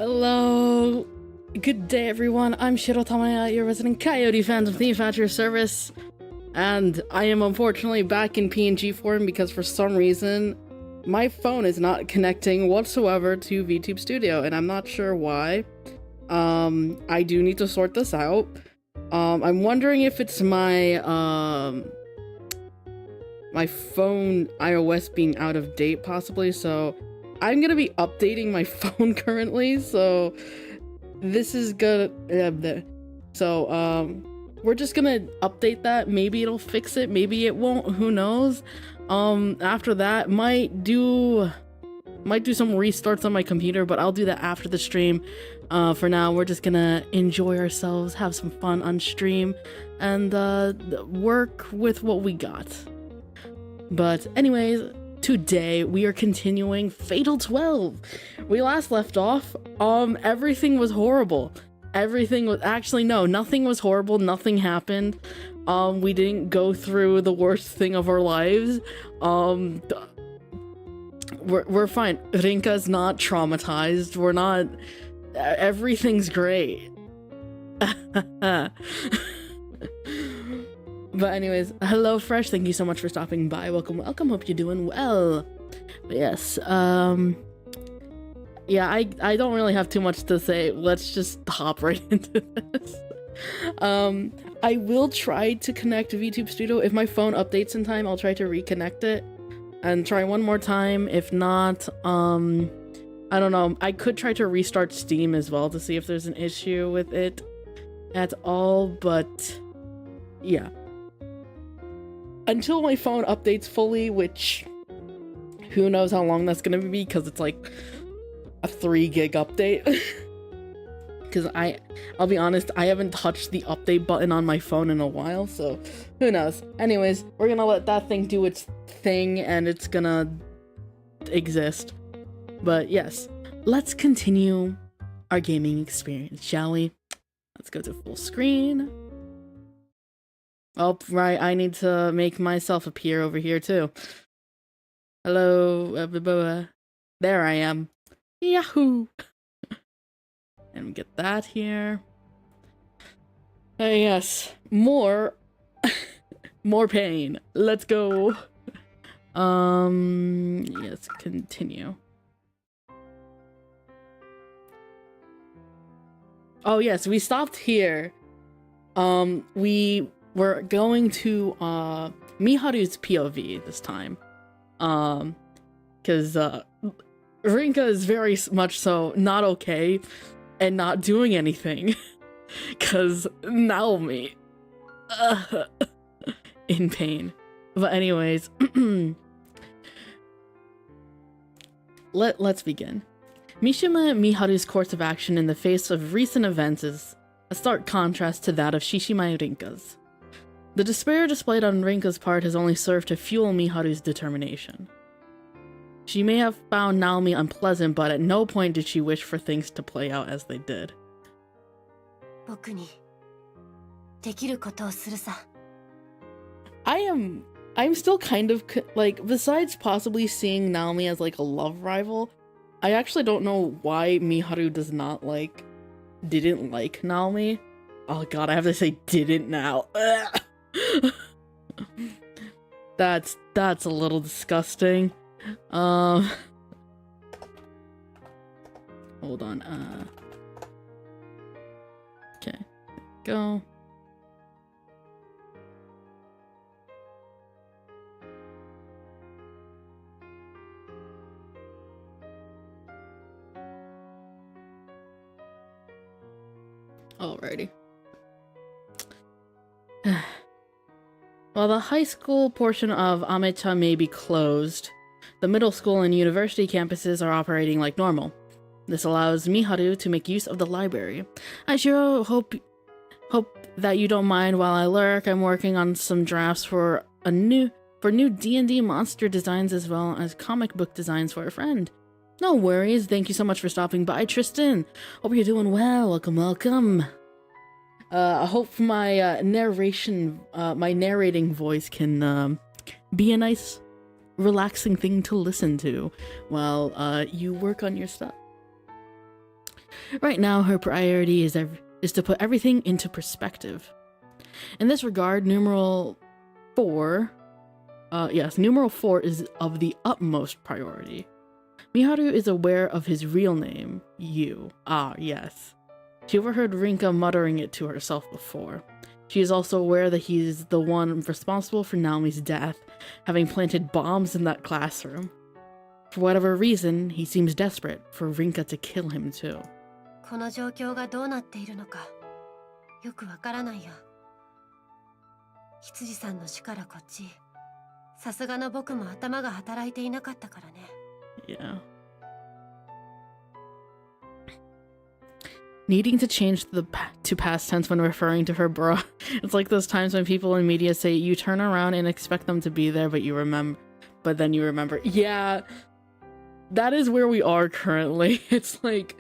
Hello, good day everyone, I'm Shiro Tamaya, your resident Coyote fan of Thieves at your service, and I am unfortunately back in PNG form because for some reason my phone is not connecting whatsoever to VTube Studio, and I'm not sure why. I do need to sort this out. I'm wondering if it's my my phone iOS being out of date possibly, so I'm gonna be updating my phone currently, so this is good. So we're just gonna update that. Maybe it'll fix it, maybe it won't, who knows. After that, might do some restarts on my computer, but I'll do that after the stream. For now, we're just gonna enjoy ourselves, have some fun on stream, and work with what we got. But anyways, today we are continuing Fatal 12. We last left off, everything was horrible. Everything was, actually no, nothing was horrible, nothing happened. We didn't go through the worst thing of our lives. We're fine. Rinka's not traumatized. We're not, everything's great. But anyways, hello Fresh, thank you so much for stopping by. Welcome, hope you're doing well. But yes, yeah, I don't really have too much to say. Let's just hop right into this. I will try to connect VTube Studio. If my phone updates in time, I'll try to reconnect it and try one more time. If not, I don't know, I could try to restart Steam as well to see if there's an issue with it at all, but yeah. Until my phone updates fully, which who knows how long that's gonna be, because it's like a 3 gig update. Because I'll be honest, I haven't touched the update button on my phone in a while, so who knows. Anyways, we're gonna let that thing do its thing, and it's gonna exist. But yes, let's continue our gaming experience, shall we? Let's go to full screen. Oh, right, I need to make myself appear over here too. Hello, there I am. Yahoo! And we get that here. Yes, more pain. Let's go. Yes, continue. Oh yes, we stopped here. We're going to Miharu's POV this time. Because Rinka is very much so not okay and not doing anything. Because Naomi in pain. But anyways, let's begin. Mishima Miharu's course of action in the face of recent events is a stark contrast to that of Shishimai Rinka's. The despair displayed on Rinka's part has only served to fuel Miharu's determination. She may have found Naomi unpleasant, but at no point did she wish for things to play out as they did. I'm still kind of, like, besides possibly seeing Naomi as, like, a love rival, I actually don't know why Miharu didn't like Naomi. Oh god, I have to say didn't now. That's a little disgusting. Hold on, okay, go. Alrighty. While the high school portion of Amecha may be closed, the middle school and university campuses are operating like normal. This allows Miharu to make use of the library. I sure hope that you don't mind while I lurk. I'm working on some drafts for new D&D monster designs as well as comic book designs for a friend. No worries, thank you so much for stopping by, Tristan. Hope you're doing well, welcome. I hope my my narrating voice can be a nice, relaxing thing to listen to while you work on your stuff. Right now, her priority is to put everything into perspective. In this regard, numeral 4 is of the utmost priority. Miharu is aware of his real name, Yu. Ah, yes. She overheard Rinka muttering it to herself before. She is also aware that he is the one responsible for Naomi's death, having planted bombs in that classroom. For whatever reason, he seems desperate for Rinka to kill him too. この状況がどうなっているのかよくわからないよ。羊さんの死からこっち、さすがの僕も頭が働いていなかったからね。Yeah. Needing to change to past tense when referring to her bro. It's like those times when people in media say you turn around and expect them to be there, but then you remember. Yeah, that is where we are currently. It's like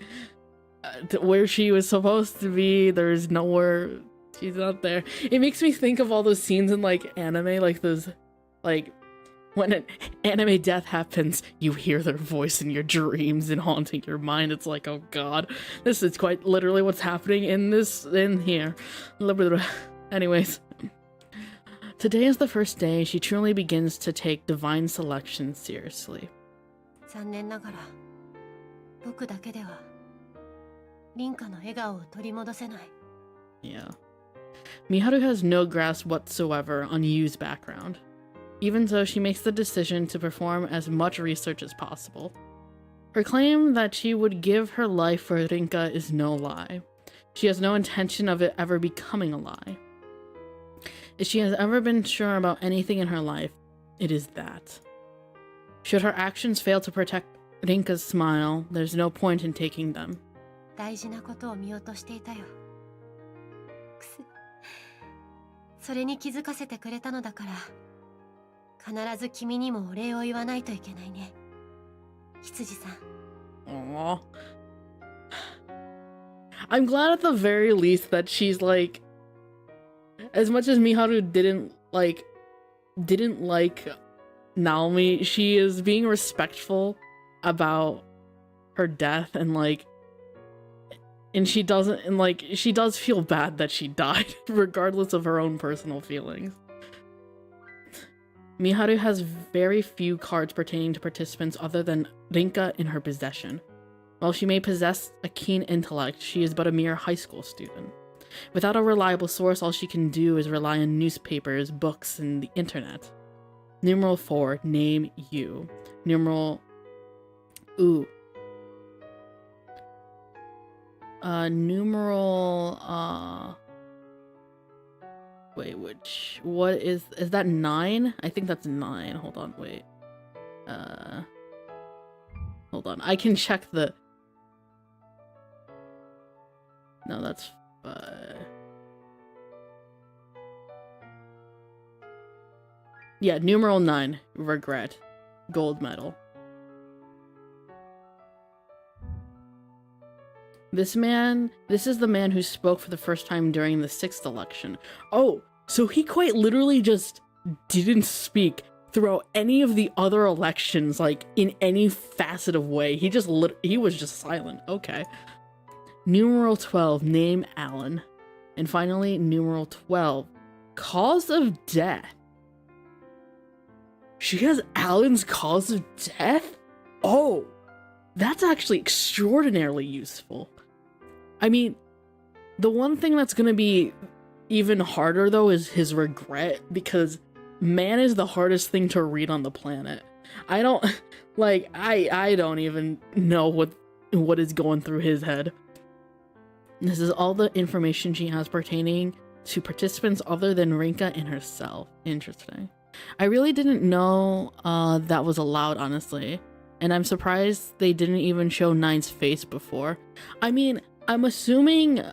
where she was supposed to be, there's nowhere. She's not there. It makes me think of all those scenes in like anime, like those, like when an anime death happens, you hear their voice in your dreams and haunting your mind. It's like, oh god, this is quite literally what's happening in here. Anyways, today is the first day she truly begins to take divine selection seriously. 残念ながら、僕だけでは凛花の笑顔を取り戻せない。Yeah. Miharu has no grasp whatsoever on Yu's background. Even so, she makes the decision to perform as much research as possible. Her claim that she would give her life for Rinka is no lie. She has no intention of it ever becoming a lie. If she has ever been sure about anything in her life, it is that. Should her actions fail to protect Rinka's smile, there's no point in taking them. 大事なことを見落としていたよ。それに気づかせてくれたのだから。必ず君にもお礼を言わないといけないね。羊さん。Aww. I'm glad at the very least that she's like, as much as Miharu didn't like Naomi, she is being respectful about her death and she does feel bad that she died, regardless of her own personal feelings. Miharu has very few cards pertaining to participants other than Rinka in her possession. While she may possess a keen intellect, she is but a mere high school student. Without a reliable source, all she can do is rely on newspapers, books, and the internet. Numeral 4, name you. Numeral... Ooh. Numeral... Wait, what is that 9? I think that's 9. Hold on, wait. Hold on. I can check the... No, that's... Yeah, numeral 9. Regret. Gold medal. This is the man who spoke for the first time during the 6th election. Oh, so he quite literally just didn't speak throughout any of the other elections, like, in any facet of way. He was just silent. Okay. Numeral 12, name Alan. And finally, numeral 12, cause of death. She has Alan's cause of death? Oh, that's actually extraordinarily useful. I mean, the one thing that's gonna be even harder, though, is his regret, because man is the hardest thing to read on the planet. I don't even know what is going through his head. This is all the information she has pertaining to participants other than Rinka and herself. Interesting. I really didn't know that was allowed, honestly. And I'm surprised they didn't even show Nine's face before. I mean, I'm assuming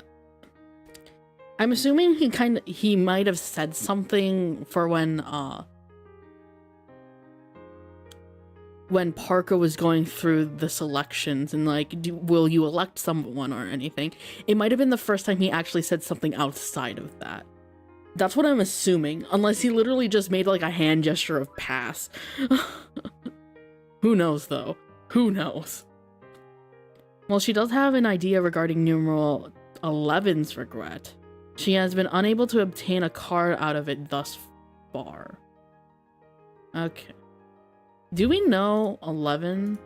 he might have said something for when Parker was going through the selections and like, will you elect someone or anything? It might have been the first time he actually said something outside of that. That's what I'm assuming, unless he literally just made like a hand gesture of pass. Who knows though? Who knows? Well, she does have an idea regarding numeral 11's regret. She has been unable to obtain a card out of it thus far. Okay. Do we know 11?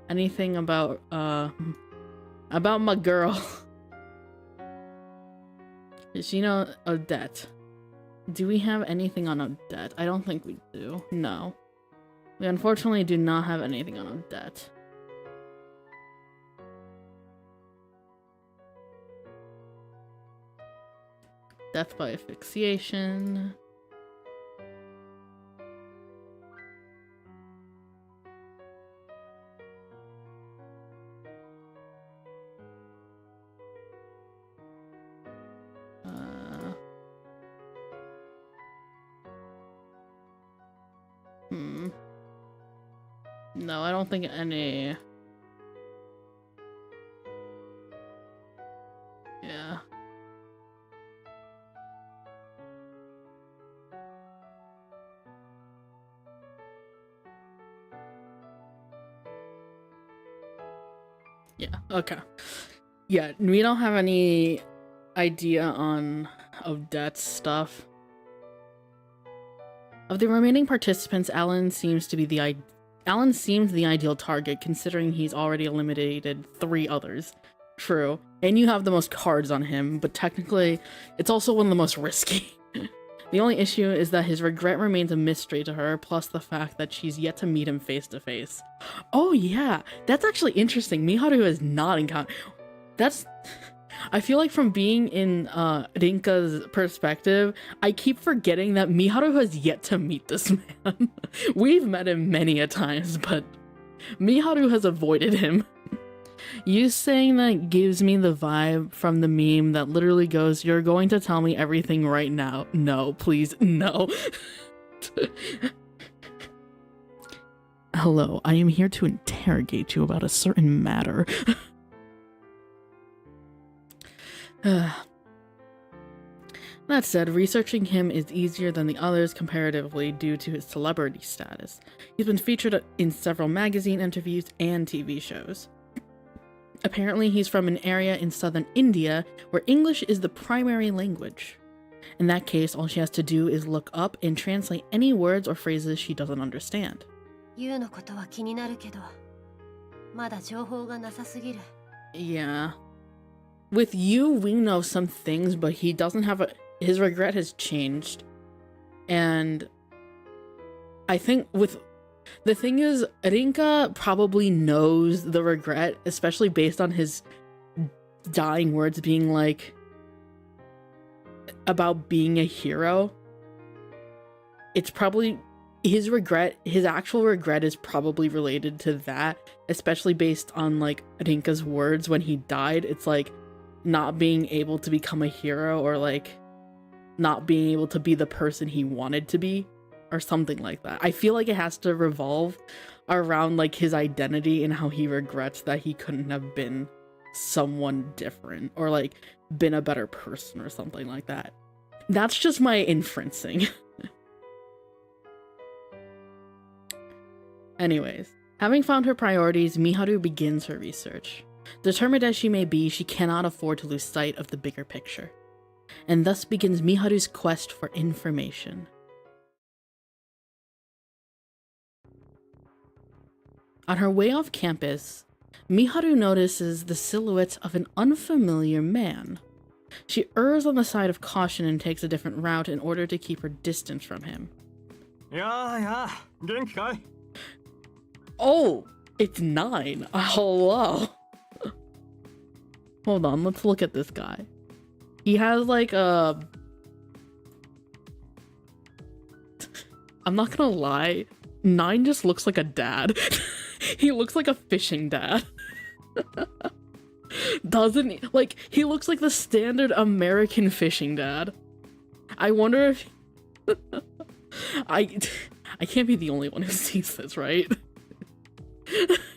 Anything about my girl? Does she know Odette? Do we have anything on Odette? I don't think we do. No. We unfortunately do not have anything on Odette. Death by asphyxiation. No, I don't think any. Yeah. Yeah, okay. Yeah, we don't have any idea on Odette's stuff. Of the remaining participants, Alan seems the ideal target, considering he's already eliminated 3 others. True. And you have the most cards on him, but technically, it's also one of the most risky. The only issue is that his regret remains a mystery to her, plus the fact that she's yet to meet him face to face. Oh yeah, that's actually interesting. Miharu has not encountered... That's... I feel like from being in Rinka's perspective, I keep forgetting that Miharu has yet to meet this man. We've met him many a times, but Miharu has avoided him. You saying that gives me the vibe from the meme that literally goes, "You're going to tell me everything right now." No, please, no. Hello, I am here to interrogate you about a certain matter. That said, researching him is easier than the others comparatively due to his celebrity status. He's been featured in several magazine interviews and TV shows. Apparently, he's from an area in southern India where English is the primary language. In that case, all she has to do is look up and translate any words or phrases she doesn't understand. Yeah. With you, we know some things, but he doesn't have his regret has changed. And I think the thing is, Rinka probably knows the regret, especially based on his dying words being like, about being a hero. It's probably his regret, his actual regret is probably related to that, especially based on like Rinka's words when he died. It's like not being able to become a hero, or like not being able to be the person he wanted to be, or something like that. I feel like it has to revolve around like his identity and how he regrets that he couldn't have been someone different, or like been a better person or something like that. That's just my inferencing. Anyways, having found her priorities, Miharu begins her research. Determined as she may be, she cannot afford to lose sight of the bigger picture. And thus begins Miharu's quest for information. On her way off campus, Miharu notices the silhouette of an unfamiliar man. She errs on the side of caution and takes a different route in order to keep her distance from him. Yeah, genki kai? Oh, it's 9. Hello. Hold on, let's look at this guy. He has like a... I'm not gonna lie, 9 just looks like a dad. He looks like a fishing dad. Doesn't he? Like, he looks like the standard American fishing dad. I wonder if... I can't be the only one who sees this, right?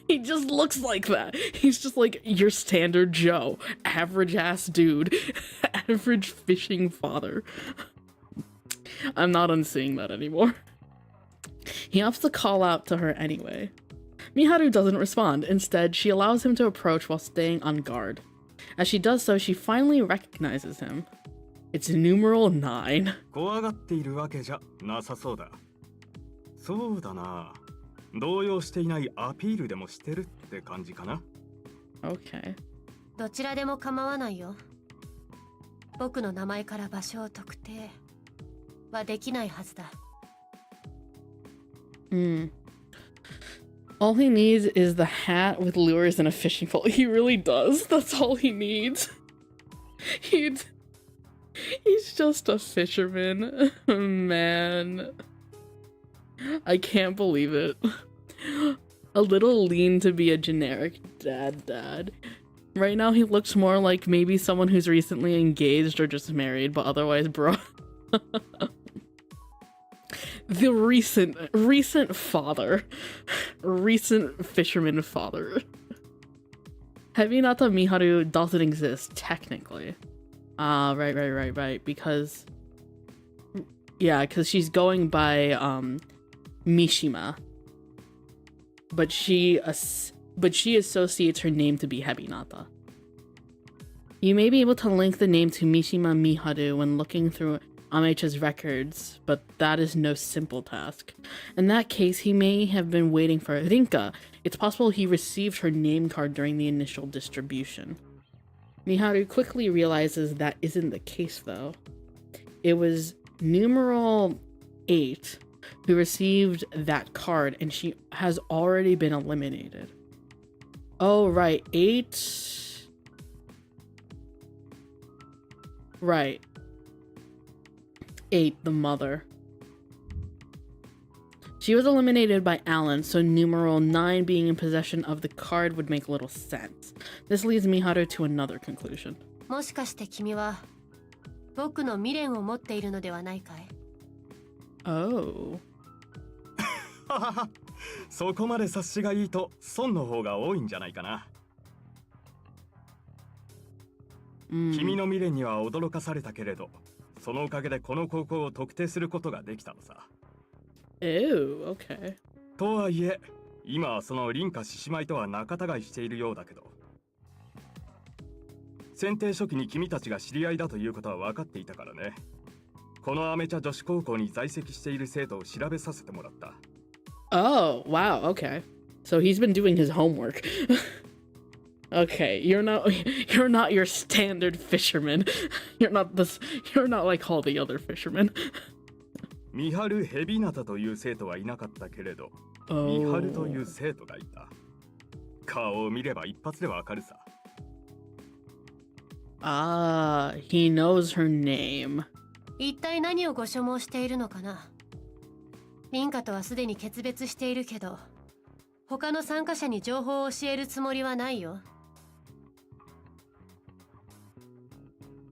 He just looks like that. He's just like your standard Joe. Average ass dude. Average fishing father. I'm not unseeing that anymore. He opts to call out to her anyway. Miharu doesn't respond. Instead, she allows him to approach while staying on guard. As she does so, she finally recognizes him. It's numeral 9. 怖がっているわけじゃなさそうだ。そうだな。動揺していないアピールでもしてるって感じかな。Okay. どちらでも構わないよ。僕の名前から場所を特定はできないはずだ。All he needs is the hat with lures and a fishing pole. He really does. That's all he needs. He's just a fisherman. Man. I can't believe it. A little lean to be a generic dad. Right now he looks more like maybe someone who's recently engaged or just married, but otherwise bro. The recent father. Recent fisherman father. Heminata Miharu doesn't exist, technically. Right. Because... Yeah, because she's going by, Mishima. But she associates her name to be Heminata. You may be able to link the name to Mishima Miharu when looking through Amecha's records, but that is no simple task. In that case, he may have been waiting for Rinka. It's possible he received her name card during the initial distribution. Miharu quickly realizes that isn't the case, though. It was numeral 8 who received that card, and she has already been eliminated. Oh, right. 8... Right. 8, the mother. She was eliminated by Alan, so numeral 9 being in possession of the card would make little sense. This leads Miharu to another conclusion. もしかして君は僕の未練を持っているのではないかい? Oh. そこまで察しがいいと損の方が多いんじゃないかな。君の未練には驚かされたけれど、そのおかげでこの高校を特定することができたのさ。Ew, okay. とはいえ、今はその凛花獅子舞とは仲違いしているようだけど。選定初期に君たちが知り合いだということは分かっていたからね。このアメ茶女子高校に在籍している生徒を調べさせてもらった。Oh, wow, okay. So he's been doing his homework. Okay, you're not your standard fisherman. You're not like all the other fishermen. ミハル・ヘビナタという生徒はいなかったけれど、ミハルという生徒がいた。顔を見れば一発でわかるさ。Ah, he knows her name. 一体何をご所望しているのかな。凛花とはすでに決別しているけど、他の参加者に情報を教えるつもりはないよ。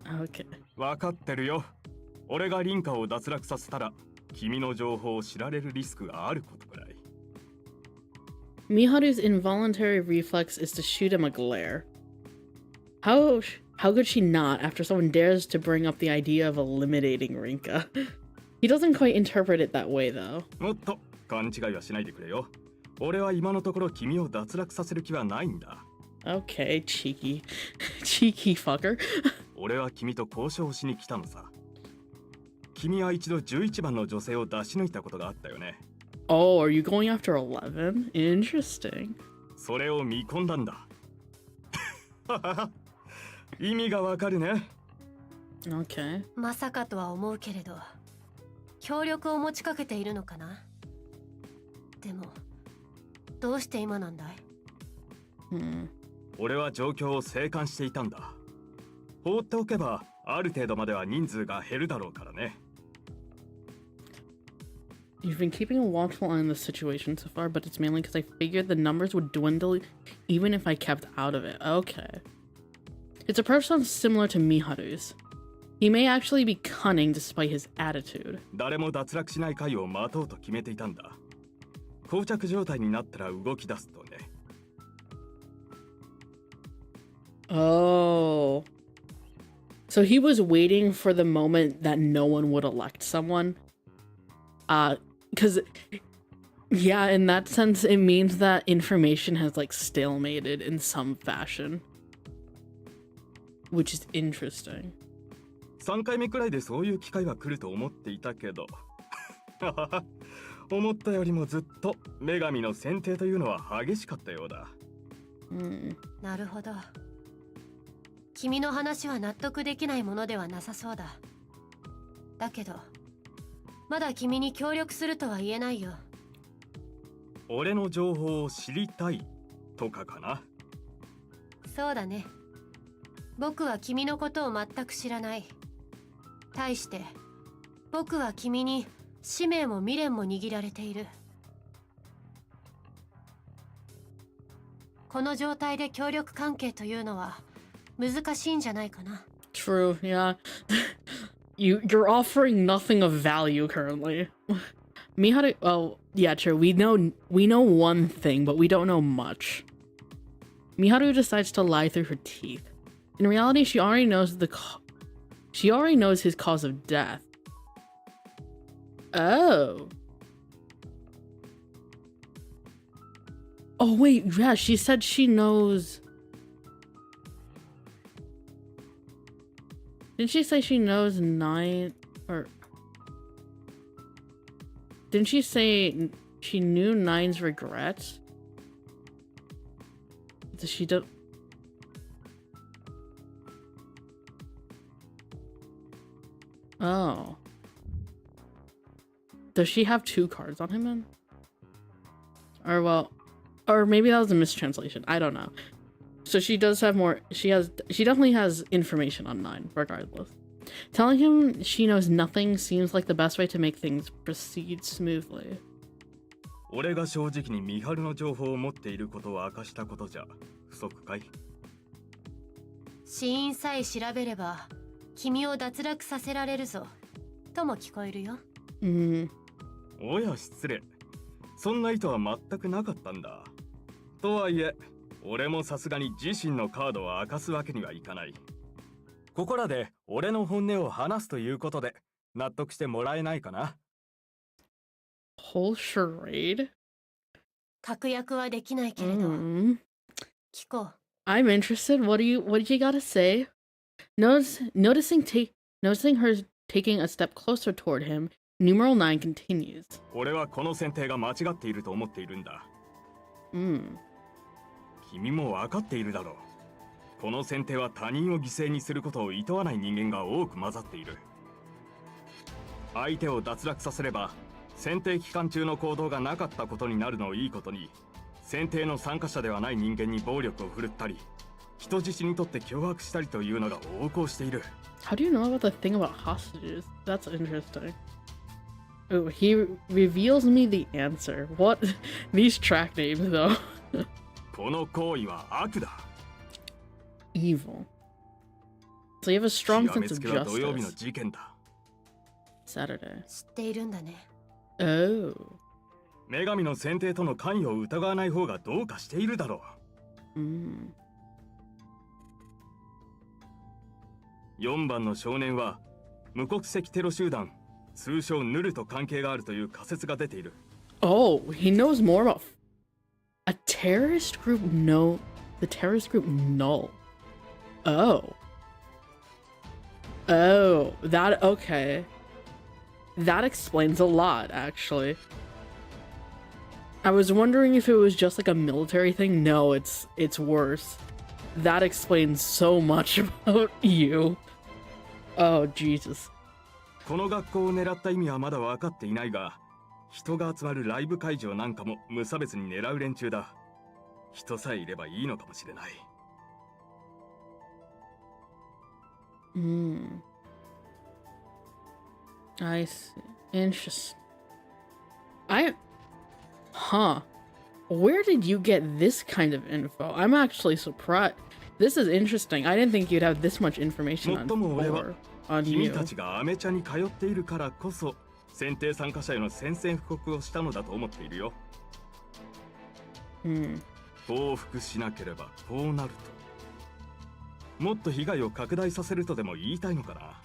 Okay. わかってるよ。俺が凛花を脱落させたら、君の情報を知られるリスクがあることくらい。Miharu's involuntary reflex is to shoot him a glare. How could she not after someone dares to bring up the idea of eliminating Rinka? He doesn't quite interpret it that way, though. もっと勘違いはしないでくれよ。俺は今のところ君を脱落させる気はないんだ。Okay, cheeky fucker. 俺は君と交渉しに来たのさ。君は一度11番の女性を出し抜いたことがあったよね。Oh, are you going after 11? Interesting. それを見込んだんだ。意味がわかるね。Okay. まさかとは思うけれど、協力を持ちかけているのかな。でも、どうして今なんだい？俺は状況を静観していたんだ。放っておけばある程度までは人数が減るだろうからね。You've been keeping a watchful eye on the situation so far, but it's mainly because I figured the numbers would dwindle even if I kept out of it. Okay. Its approach sounds similar to Miharu's. He may actually be cunning despite his attitude. 誰も脱落しない回を待とうと決めていたんだ。膠着状態になったら動き出すとね。Oh. So he was waiting for the moment that no one would elect someone. Because Yeah, in that sense, it means that information has like stalemated in some fashion, which is interesting. 3回目くらいでそういう機会は来ると思っていたけど思ったよりもずっと女神の選定というのは激しかったようだ。なるほど。君の話は納得できないものではなさそうだ。だけどまだ君に協力するとは言えないよ。俺の情報を知りたいとかかな。そうだね。僕は君のことを全く知らない。対して僕は君に使命も未練も握られている。この状態で協力関係というのは難しいんじゃないかな。True, yeah. You're offering nothing of value currently. Miharu, oh, yeah, true. We know one thing, but we don't know much. Miharu decides to lie through her teeth. In reality, she already knows his cause of death. Oh. Oh wait, yeah, she said she knows. Didn't she say she knows 9 or didn't she say she knew 9's regrets? Does she do? Oh. Does she have 2 cards on him then? Or well, or maybe that was a mistranslation. I don't know. So she does have more. She definitely has information on 9, regardless. Telling him she knows nothing seems like the best way to make things proceed smoothly. 俺が正直にミハルの情報を持っていることを明かしたことじゃ不足かい？死因さえ調べれば君を脱落させられるぞとも聞こえるよ。おや失礼。そんな意図は全くなかったんだ。とはいえ、俺もさすがに自身のカードを明かすわけにはいかない。ここらで俺の本音を話すということで納得してもらえないかな。Whole charade? 確約はできないけれど、聞こう。I'm interested. What did you gotta say? Noticing her taking a step closer toward him, numeral 9 continues. 俺はこの選定が間違っていると思っているんだ。君も分かっているだろう。この選定は他人を犠牲にすることを厭わない人間が多く混ざっている。相手を脱落させれば選定期間中の行動がなかったことになるのをいいことに、選定の参加者ではない人間に暴力を振るったり、人質にとって脅迫したりというのが横行している。How do you know about the thing about hostages? That's interesting. Oh, he reveals me the answer. What? These track names, though. この行為は悪だ。Evil. So you have a strong sense of 土曜日の justice. 事件だ。知 Saturday. っているんだね。Oh. 女神の選定との関与を疑わない方がどうかしているだろう。4番の少年は無国籍テロ集団通称ヌルと関係があるという仮説が出ている。Oh, he knows more about a terrorist group. No, the terrorist group Null. Oh. Oh, that okay. That explains a lot, actually. I was wondering if it was just like a military thing. No, it's worse. That explains so much about you. Oh, Jesus. この学校を狙った意味はまだ分かっていないが、人が集まるライブ会場なんかも無差別に狙う連中だ。人さえいればいいのかもしれない。I see. Interesting. Where did you get this kind of info? I'm actually surprised. This is interesting. I didn't think you'd have this much information on君 you. たちがアメ茶に通っているからこそ、選定参加者への宣戦布告をしたのだと思っているよ。報復しなければこうなると。もっと被害を拡大させるとでも言いたいのかな。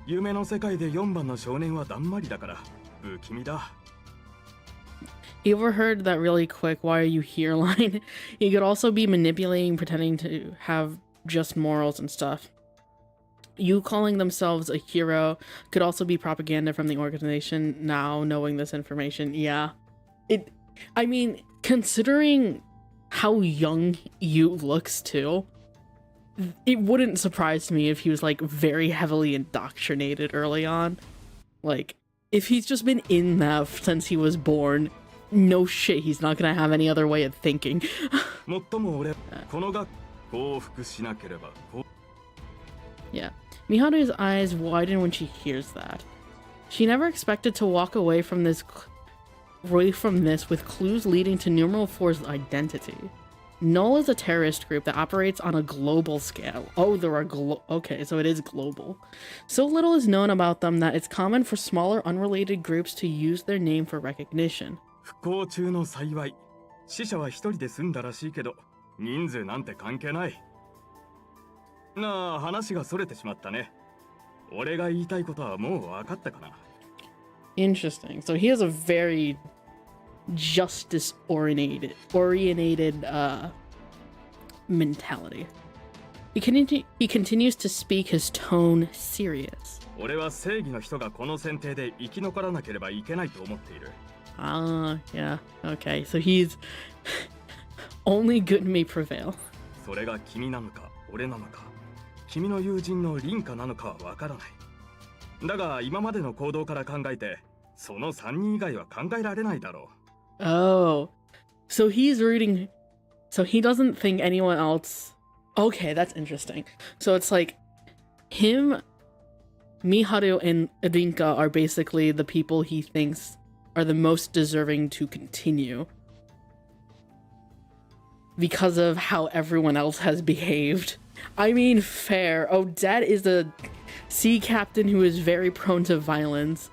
夢の世界で4番の少年はだんまりだから不気味だ。He overheard that really quick "why are you here" line. He could also be manipulating, pretending to have just morals and stuff. You calling themselves a hero could also be propaganda from the organization now, knowing this information. Yeah. I mean, considering how young Yu looks too, it wouldn't surprise me if he was like very heavily indoctrinated early on. Like, if he's just been in that since he was born, no shit, he's not gonna have any other way of thinking. Yeah. Miharu's eyes widen when she hears that. She never expected to walk away from this with clues leading to numeral 4's identity. Null is a terrorist group that operates on a global scale. Oh, there are okay, so it is global. So little is known about them that it's common for smaller unrelated groups to use their name for recognition. 不幸中の幸い、死者は一人で済んだらしいけど、人数なんて関係ない。なあ、話がそれてしまったね。俺が言いたいことはもう分かったかな。Interesting. So he has a very justice-oriented mentality. He continues to speak his tone serious. 俺は正義の人がこの選定で生き残らなければいけないと思っている。Ah, yeah. Okay, so he's only good may prevail. それが君なのか、俺なのか、君の友人のリンカなのかはわからない。だが今までの行動から考えて、その3人以外は考えられないだろう。Oh, so he's rooting. So he doesn't think anyone else. Okay, that's interesting. So it's like him, Miharu, and Rinka are basically the people he thinks are the most deserving to continue because of how everyone else has behaved. I mean, fair. Odette is a sea captain who is very prone to violence.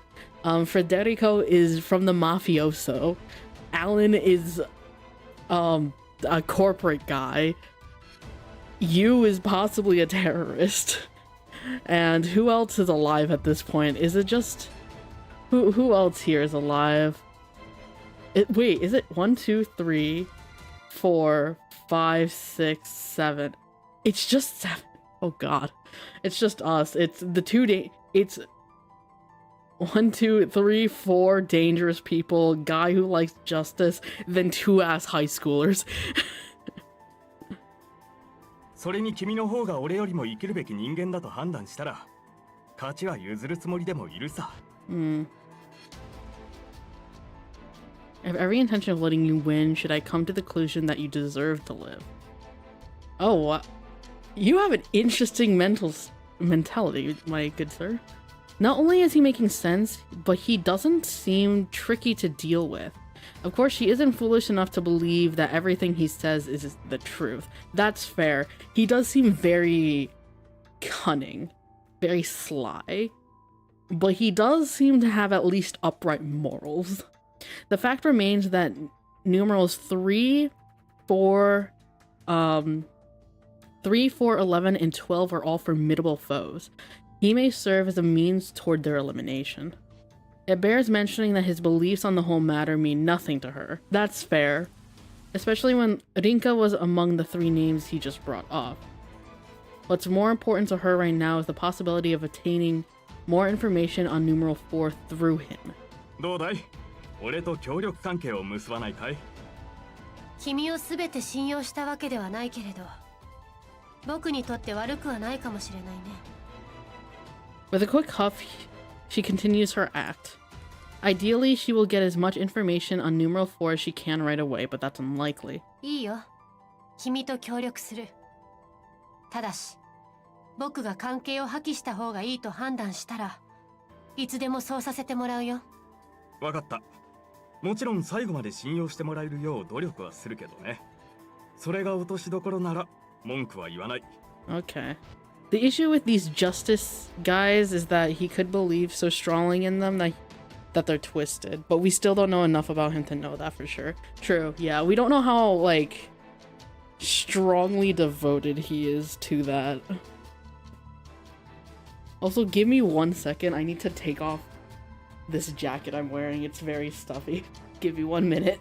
Federico is from the mafioso. Alan is a corporate guy. Yu is possibly a terrorist. And who else is alive at this point? Is it just... Who else here is alive? Wait, is it 1, 2, 3, 4, 5, 6, 7? It's just 7. Oh god. It's just us. It's the it's 1, 2, 3, 4 dangerous people, guy who likes justice, then 2 ass high schoolers. それに君の方が俺よりも生きるべき人間だと判断したら、勝ちは譲るつもりでもいるさ。I have every intention of letting you win should I come to the conclusion that you deserve to live. Oh, you have an interesting mentality, my good sir. Not only is he making sense, but he doesn't seem tricky to deal with. Of course, she isn't foolish enough to believe that everything he says is the truth. That's fair. He does seem very cunning, very sly, but he does seem to have at least upright morals. The fact remains that numerals 3, 4, 11, and 12 are all formidable foes. He may serve as a means toward their elimination. It bears mentioning that his beliefs on the whole matter mean nothing to her. That's fair, especially when Rinka was among the 3 names he just brought up. What's more important to her right now is the possibility of attaining more information on numeral 4 through him. どうだい？俺と協力関係を結ばないかい？君をすべて信用したわけではないけれど、僕にとって悪くはないかもしれないね。With a quick huff, she continues her act. Ideally, she will get as much information on numeral 4 as she can right away, but that's unlikely. いいよ。君と協力する。ただし、僕が関係を破棄した方がいいと判断したら、いつでもそうさせてもらうよ。わかった。もちろん最後まで信用してもらえるよう努力はするけどね。それが落としどころなら文句は言わない。Okay. The issue with these justice guys is that he could believe so strongly in them that they're twisted, but we still don't know enough about him to know that for sure. True, yeah, we don't know how, like, strongly devoted he is to that. Also, give me 1 second, I need to take off this jacket I'm wearing, it's very stuffy. Give me 1 minute.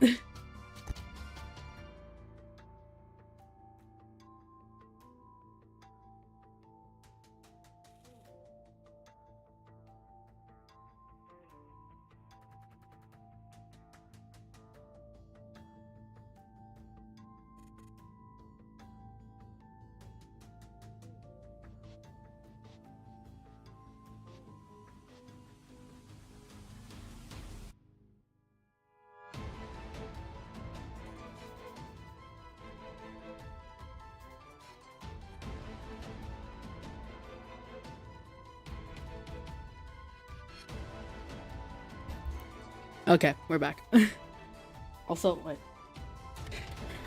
Okay, we're back. Also, like,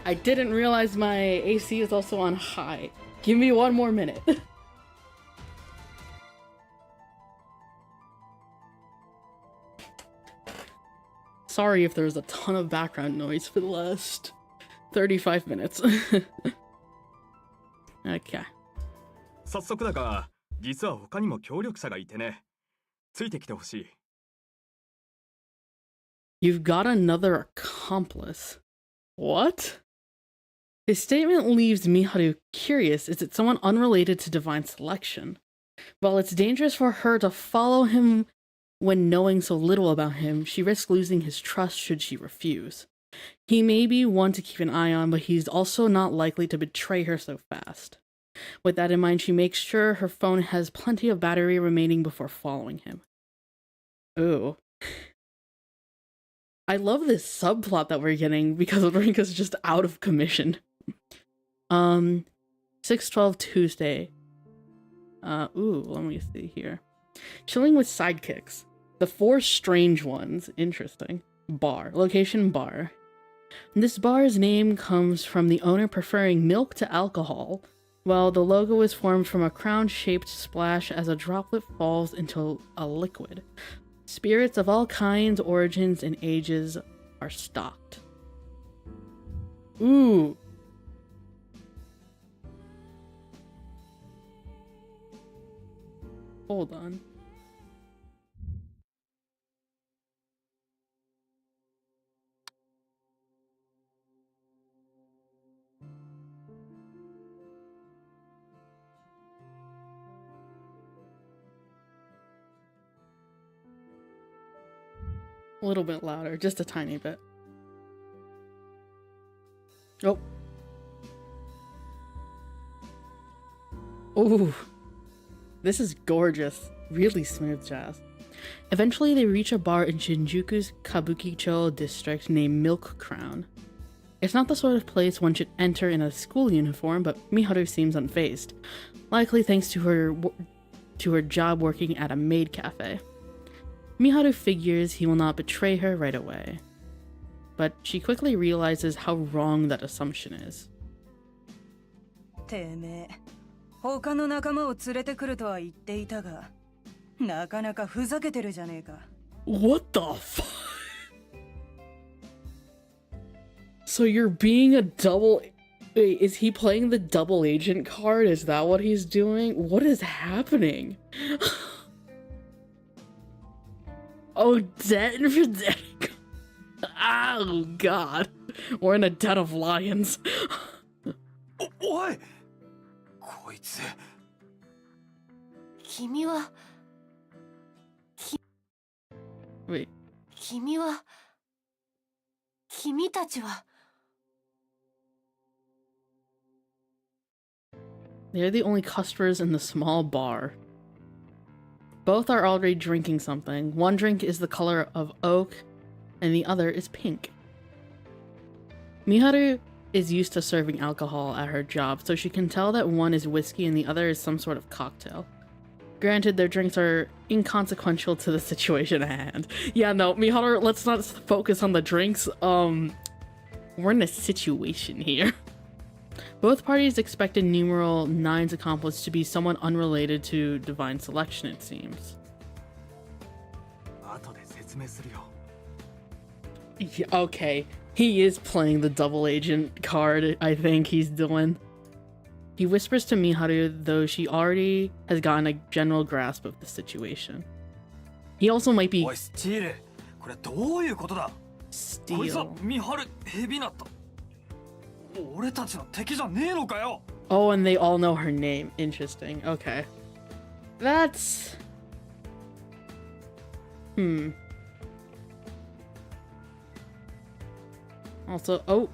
I didn't realize my AC is also on high. Give me 1 more minute. Sorry if there's a ton of background noise for the last 35 minutes. Okay. 早速だが、実は他にも協力者がいてね。ついてきてほしい。You've got another accomplice. What? His statement leaves Miharu curious. Is it someone unrelated to divine selection? While it's dangerous for her to follow him when knowing so little about him, she risks losing his trust should she refuse. He may be one to keep an eye on, but he's also not likely to betray her so fast. With that in mind, she makes sure her phone has plenty of battery remaining before following him. Ooh. I love this subplot that we're getting because Rinka's just out of commission. 6/12 Tuesday. Ooh, let me see here. Chilling with sidekicks. The 4 strange ones. Interesting. Bar. Location bar. This bar's name comes from the owner preferring milk to alcohol, while the logo is formed from a crown-shaped splash as a droplet falls into a liquid. Spirits of all kinds, origins, and ages are stocked. Ooh. Hold on. A little bit louder, just a tiny bit. Oh. Ooh. This is gorgeous. Really smooth jazz. Eventually, they reach a bar in Shinjuku's Kabukicho district named Milk Crown. It's not the sort of place one should enter in a school uniform, but Miharu seems unfazed, likely thanks to her job working at a maid cafe. Miharu figures he will not betray her right away, but she quickly realizes how wrong that assumption is. てめえ、他の仲間を連れてくるとは言っていたが、なかなかふざけてるじゃねえか。What the fuck? So you're being a double... Wait, is he playing the double agent card? Is that what he's doing? What is happening? Oh, dead for dead. Oh, God. We're in a den of lions. おいこいつ君は Wait. 君は君たちは They're the only customers in the small bar. Both are already drinking something. One drink is the color of oak, and the other is pink. Miharu is used to serving alcohol at her job, so she can tell that one is whiskey and the other is some sort of cocktail. Granted, their drinks are inconsequential to the situation at hand. Yeah, no, Miharu, let's not focus on the drinks. We're in a situation here. Both parties expected numeral 9's accomplice to be someone unrelated to divine selection, it seems. 後で説明するよ。 Yeah, okay, he is playing the double agent card, I think he's doing. He whispers to Miharu, though she already has gotten a general grasp of the situation. He also might be... おいスチール、これどういうことだ？こいつは Steal. 見張るヘビナット。俺たちの敵じゃねえのかよ。 Oh, and they all know her name. Interesting. Okay. That's... Also, oh.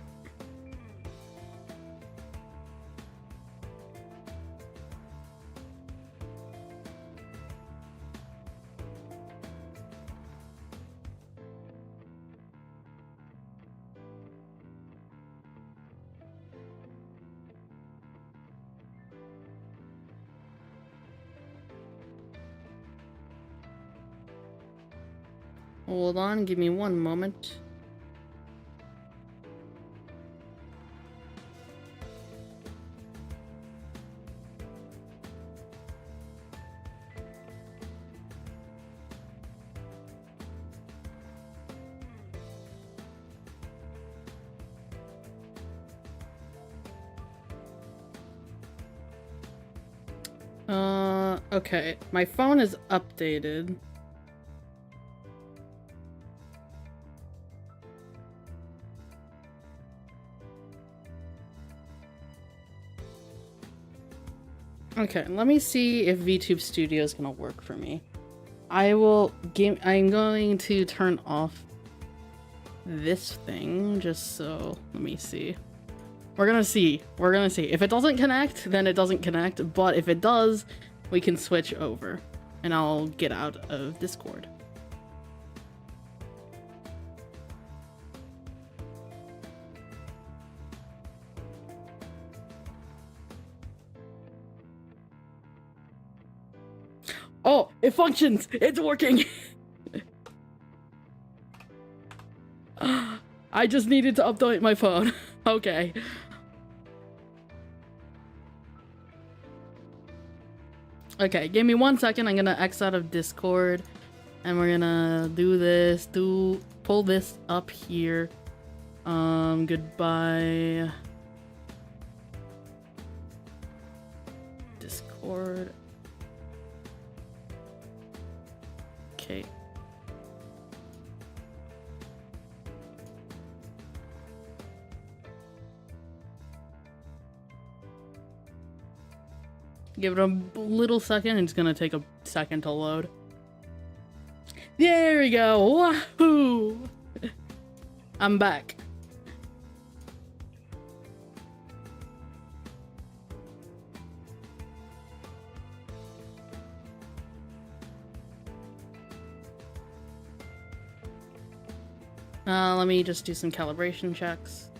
Hold on, give me one moment. Okay, my phone is updated. Okay, let me see if VTube Studio is gonna work for me. I'm going to turn off this thing just so, let me see. We're gonna see. If it doesn't connect, then it doesn't connect, but if it does, we can switch over and I'll get out of Discord. Oh, it functions! It's working! I just needed to update my phone. Okay. Okay, give me 1 second. I'm gonna X out of Discord. And we're gonna do this. Pull this up here. Goodbye. Discord. Okay. Give it a little second. It's gonna take a second to load. There we go. Wahoo! I'm back. Let me just do some calibration checks.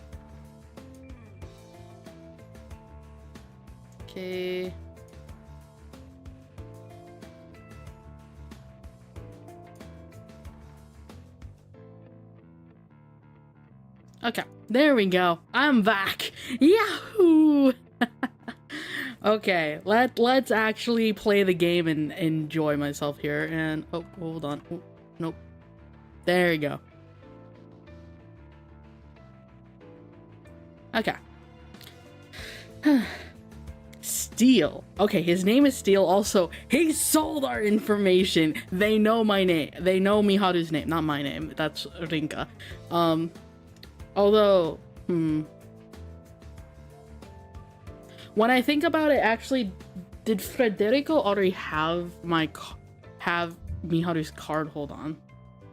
Okay. Okay, there we go. I'm back. Yahoo! Okay, let's actually play the game and enjoy myself here. And oh, hold on. Oh, nope. There we go. Okay. Steel. Okay, his name is Steel. Also, he sold our information. They know my name. They know Miharu's name. Not my name. That's Rinka. Although, when I think about it, actually, did Federico already have Miharu's card? Hold on.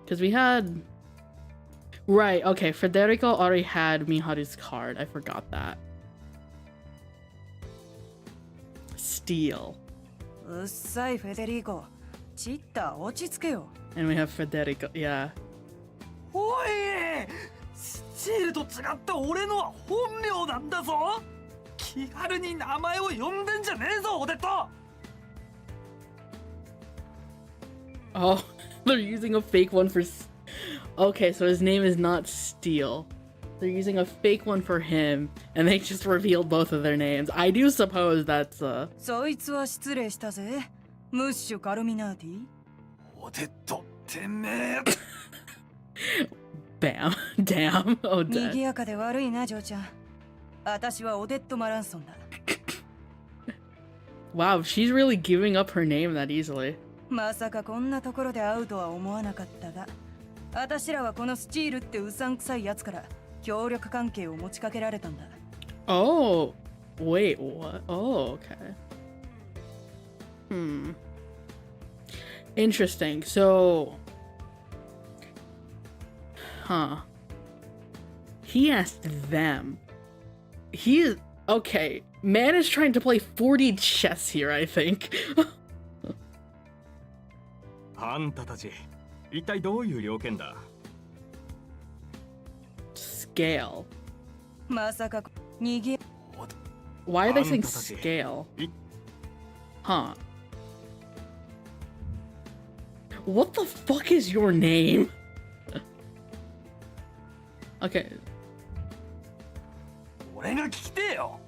Because we had... Right, okay, Federico already had Miharu's card. I forgot that. Steel. うっさいフェデリーコ。チッタ落ち着けよ。 And we have Federico, yeah. おい、スチールと違って俺のは本名なんだぞ。気軽に名前を呼んでんじゃねえぞ、オデット。 Oh, they're using a fake one for... Okay, so his name is not Steel. They're using a fake one for him, and they just revealed both of their names. I do suppose that's, そいつは失礼したぜ。ムッシュカルミナーティ。オデット、てめえ。Bam. Damn. Oh, 賑 dead. やかで悪いな、ジョーちゃん。私はオデット・マランソンだ。Wow, she's really giving up her name that easily. まさかこんなところで会うとは思わなかったが、私らはこのスチールってうさんくさいやつから協力関係を持ちかけられたんだ。 Oh, wait, what? Oh, okay. Interesting. So, he asked them. He is okay. Man is trying to play 4D chess here, I think. あんたたち、一体どういう了見だ？ Scale. まさか逃げ Why are they saying scale? Huh. What the fuck is your name? Okay. 俺が聞きてえよ。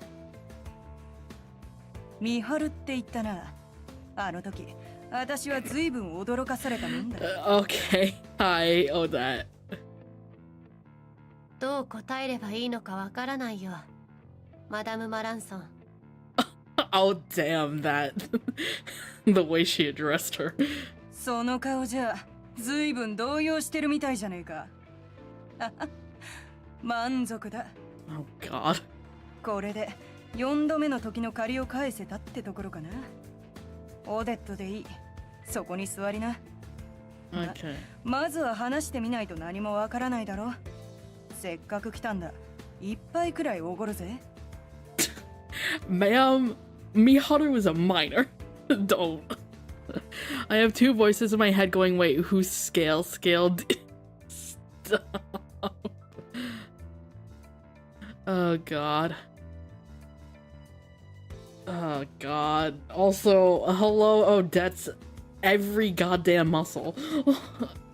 見張るって言ったな。あの時私は随分驚かされたもんだ。Okay. I owe that. どう答えればいいのかわからないよ、マダム・マランソン。Oh, damn that. The way she addressed her. その顔じゃ随分動揺してるみたいじゃねえか。満足だ。 Oh, God. これで4度目の時の借りを返せたってところかな。オデットでいい。そこに座りな。 Okay. まずは話してみないと何もわからないだろ。せっかく来たんだ。一杯くらいおごるぜ。Ma'am, Miharu is a minor. Don't. I have two voices in my head going, wait, who's scale? Scaled? Stop. Oh, God. Oh, God. Also, hello, Odette's every goddamn muscle.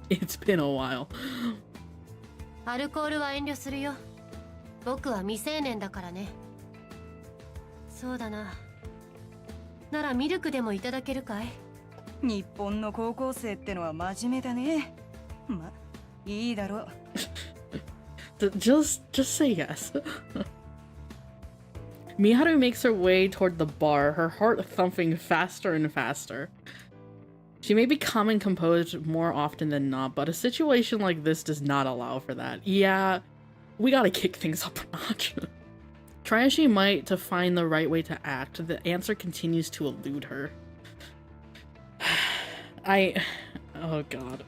It's been a while. アルコールは遠慮するよ。僕は未成年だからね。そうだな。ならミルクでもいただけるかい？日本の高校生ってのは真面目だね。ま、いいだろう。Just say yes. Miharu makes her way toward the bar, her heart thumping faster and faster. She may be calm and composed more often than not, but a situation like this does not allow for that. Yeah, we gotta kick things up a notch. Try as she might to find the right way to act, the answer continues to elude her. Oh god.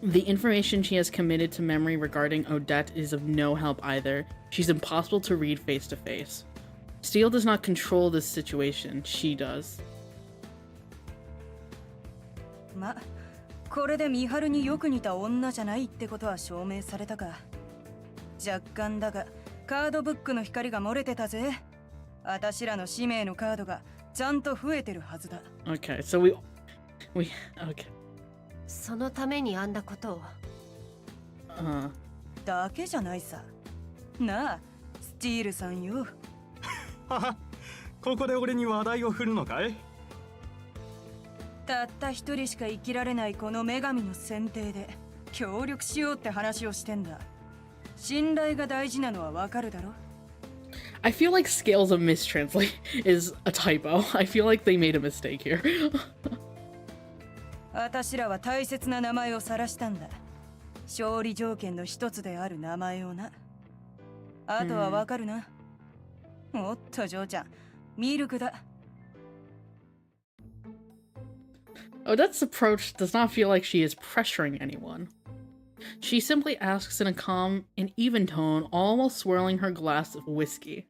The information she has committed to memory regarding Odette is of no help either. She's impossible to read face to face. Steele does not control this situation, she does. ま、これでミハルによく似た女じゃないってことは証明されたか。若干だがカードブックの光が漏れてたぜ。私らの使命のカードがちゃんと増えてるはずだ。Okay, so we okay. そのためにあんなことを。だけじゃないさ。なあ、スティールさんよ。はは、ここで俺に話題を振るのかい？たった一人しか生きられないこの女神の選定で協力しようって話をしてんだ。信頼が大事なのはわかるだろ。I feel like scales of mistranslate is a typo. I feel like they made a mistake here. 私らは大切な名前を晒したんだ。勝利条件の一つである名前をな。あとはわかるな。おっと嬢ちゃん、ミルクだ。Odette's approach does not feel like she is pressuring anyone. She simply asks in a calm and even tone, almost swirling her glass of whiskey.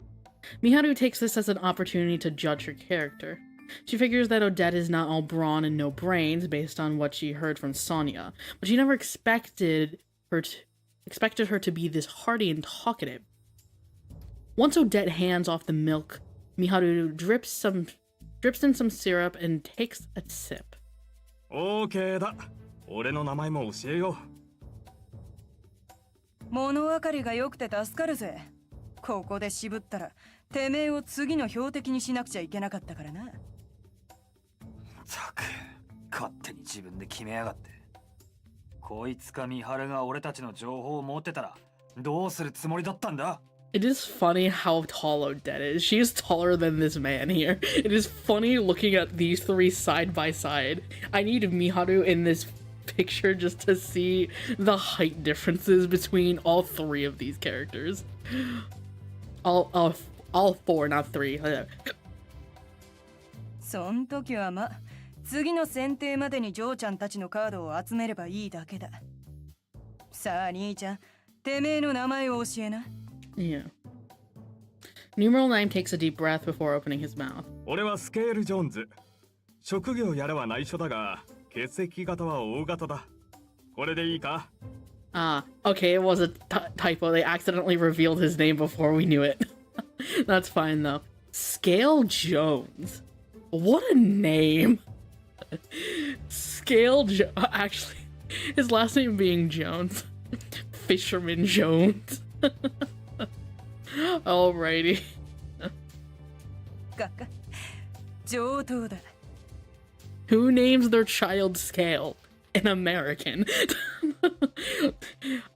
Miharu takes this as an opportunity to judge her character. She figures that Odette is not all brawn and no brains based on what she heard from Sonia, but she never expected her to be this hearty and talkative. Once Odette hands off the milk, Miharu drips in some syrup and takes a sip. OK だ。俺の名前も教えよう。物分かりが良くて助かるぜ。ここで渋ったら、てめえを次の標的にしなくちゃいけなかったからな。ったく、勝手に自分で決めやがって。こいつかミハルが俺たちの情報を持ってたら、どうするつもりだったんだ？ It is funny how tall Odette is. She is taller than this man here. It is funny looking at these three side by side. I need Miharu in this picture just to see the height differences between all three of these characters. All four, not three. そん時はま、次の選定までにジョーちゃんたちのカードを集めればいいだけだ。さあ兄ちゃん、てめえの名前を教えな。Yeah. Numeral 9 takes a deep breath before opening his mouth. 俺はスケール・ジョーンズ。職業やらは内緒だが、血液型は O 型だ。これでいいか? Okay, it was a typo. They accidentally revealed his name before we knew it. That's fine though. Scale Jones. What a name. Actually, his last name being Jones. Fisherman Jones. Alrighty. 上等だ。 Who names their child Scale? An American.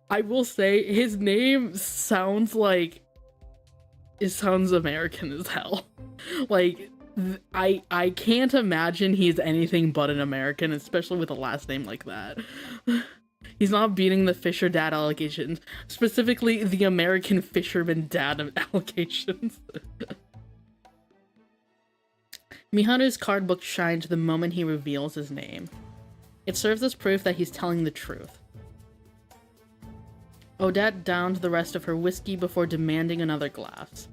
I will say his name sounds like it sounds American as hell. Like I can't imagine he's anything but an American, especially with a last name like that. He's not beating the Fisher dad allegations, specifically the American fisherman dad allegations. Miharu's card book shines the moment he reveals his name. It serves as proof that he's telling the truth. Odette downed the rest of her whiskey before demanding another glass.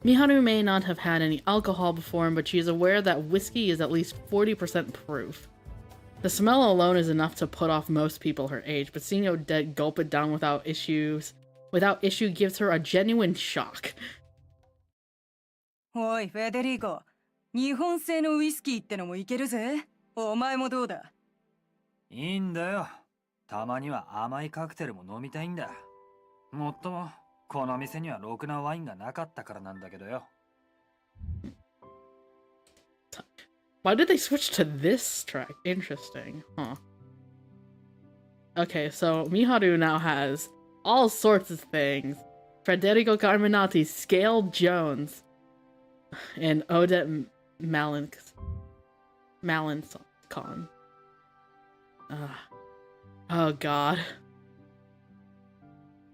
Miharu may not have had any alcohol before him, but she is aware that whiskey is at least 40% proof. The smell alone is enough to put off most people her age, but seeing Odette gulp it down without issue gives her a genuine shock. おい、フェデリコ。日本製のウイスキーってのもいけるぜ。お前もどうだ？いいんだよ。たまには甘いカクテルも飲みたいんだ。もっとも、この店にはろくなワインがなかったからなんだけどよ。Why did they switch to this track? Interesting, huh? Okay, so Miharu now has all sorts of things. Federico Carminati, Scale Jones, and Odette Malincon. Oh god.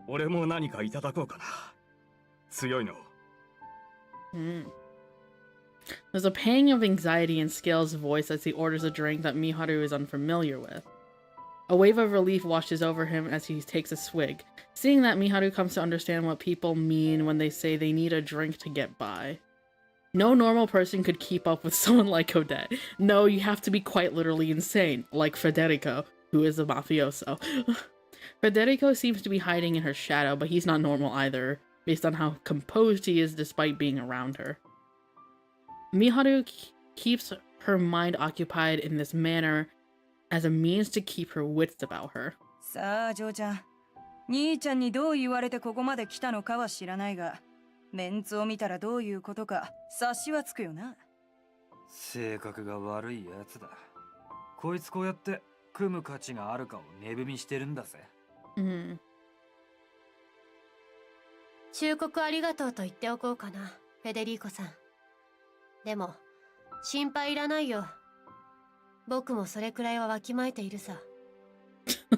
俺も何かいただこうかな。強いの。There's a pang of anxiety in Scale's voice as he orders a drink that Miharu is unfamiliar with. A wave of relief washes over him as he takes a swig, seeing that Miharu comes to understand what people mean when they say they need a drink to get by. No normal person could keep up with someone like Odette. No, you have to be quite literally insane, like Federico, who is a mafioso. Federico seems to be hiding in her shadow, but he's not normal either, based on how composed he is despite being around her. Miharu keeps her mind occupied in this manner as a means to keep her wits about her. さあ、ジョーちゃん。兄ちゃんにどう言われてここまで来たのかは知らないが、メンツを見たらどういうことか察しはつくよな。性格が悪いやつだ。こいつこうやって組む価値があるかを値踏みしてるんだぜ。忠告ありがとうと言っておこうかな、フェデリーコさん。でも、心配いらないよ。僕もそれくらいはわきまえているさ。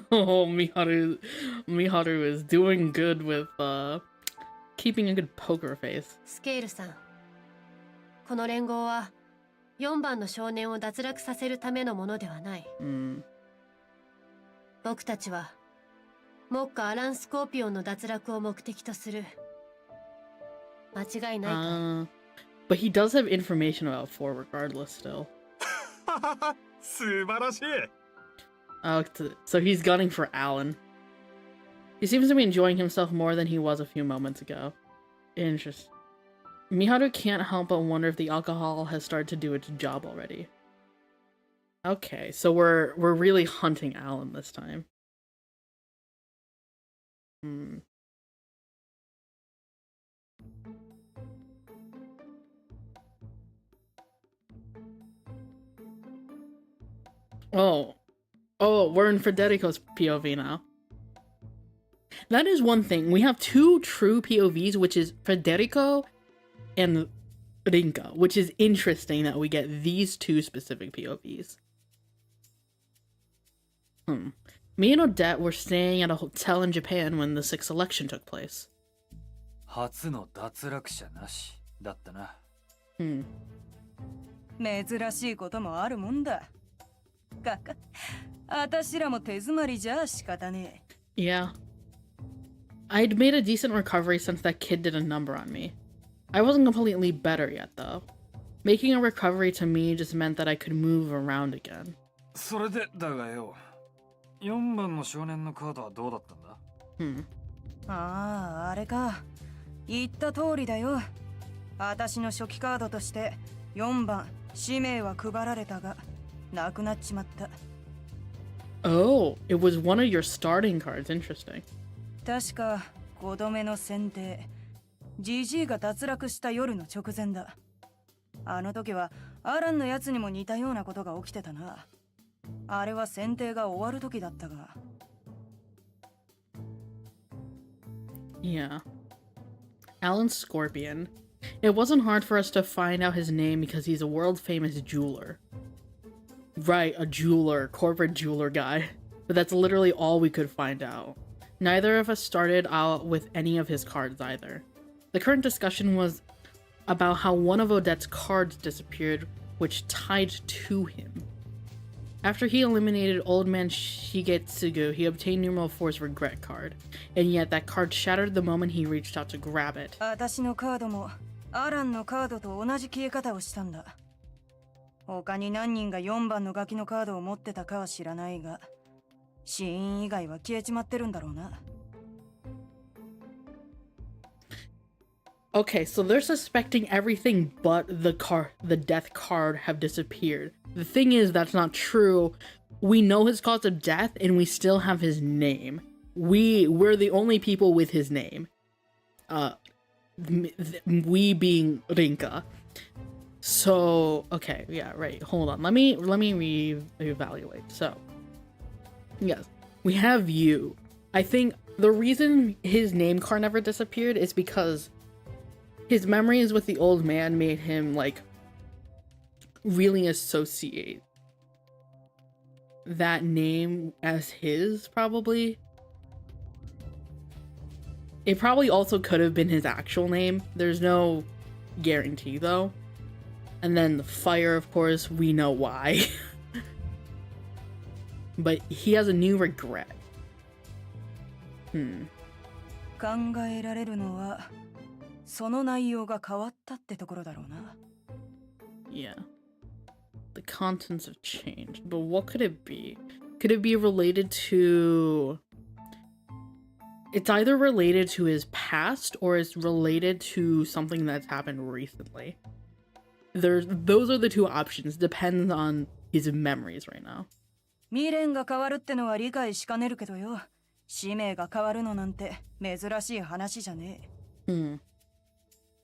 Oh, Miharu is doing good with, keeping a good poker face. スケールさん。この連合は、4番の少年を脱落させるためのものではない。僕たちは、目下アラン・スコーピオンの脱落を目的とする。間違いないか。But he does have information about 4 regardless still. 素晴らしい。So he's gunning for Alan. He seems to be enjoying himself more than he was a few moments ago. Interesting. Miharu can't help but wonder if the alcohol has started to do its job already. Okay, so we're really hunting Alan this time. Oh, we're in Federico's POV now. That is one thing. We have 2 true POVs, which is Federico and Rinka, which is interesting that we get these 2 specific POVs. Me and Odette were staying at a hotel in Japan when the sixth election took place. 初の脱落者なしだったな。珍しいこともあるもんだ。かか、あたしらも手詰まりじゃ仕方ねえ。Yeah. I'd made a decent recovery since that kid did a number on me. I wasn't completely better yet, though. Making a recovery to me just meant that I could move around again. それでだがよ、4番の少年のカードはどうだったんだ？ああ、あれか。言った通りだよ。あたしの初期カードとして4番使命は配られたが、なくなっちまった。Oh, it was one of your starting cards. Interesting. 確か5度目の選定、ジジイが脱落した夜の直前だ。あの時はアランのやつにも似たようなことが起きてたな。あれは選定が終わる時だったが。Yeah. Alan Scorpion. It wasn't hard for us to find out his name because he's a world-famous jeweler. Right, a jeweler, corporate jeweler guy. But that's literally all we could find out. Neither of us started out with any of his cards either. The current discussion was about how one of Odette's cards disappeared, which tied to him. After he eliminated Old Man Shigetsugu, he obtained Numeral 4's regret card, and yet that card shattered the moment he reached out to grab it. 私のカードもアランのカードと同じ消え方をしたんだ。他に何人が4番のガキのカードを持ってたかは知らないが、死因以外は消えちまってるんだろうな。Okay, so they're suspecting everything but the death card have disappeared. The thing is, that's not true. We know his cause of death, and we still have his name. We're the only people with his name. We being Rinka. So, okay, yeah, right. Hold on. Let me reevaluate. So, yes, we have you. I think the reason his name card never disappeared is because his memories with the old man made him, like, really associate that name as his, probably. It probably also could have been his actual name. There's no guarantee, though. And then the fire, of course, we know why. But he has a new regret. 考えられるのはその内容が変わったってところだろうな。Yeah. The contents have changed. But what could it be? Could it be related to... It's either related to his past or it's related to something that's happened recently. Those are the two options. Depends on his memories right now. 未練が変わるってのは理解しかねるけどよ。使命が変わるのなんて珍しい話じゃねえ。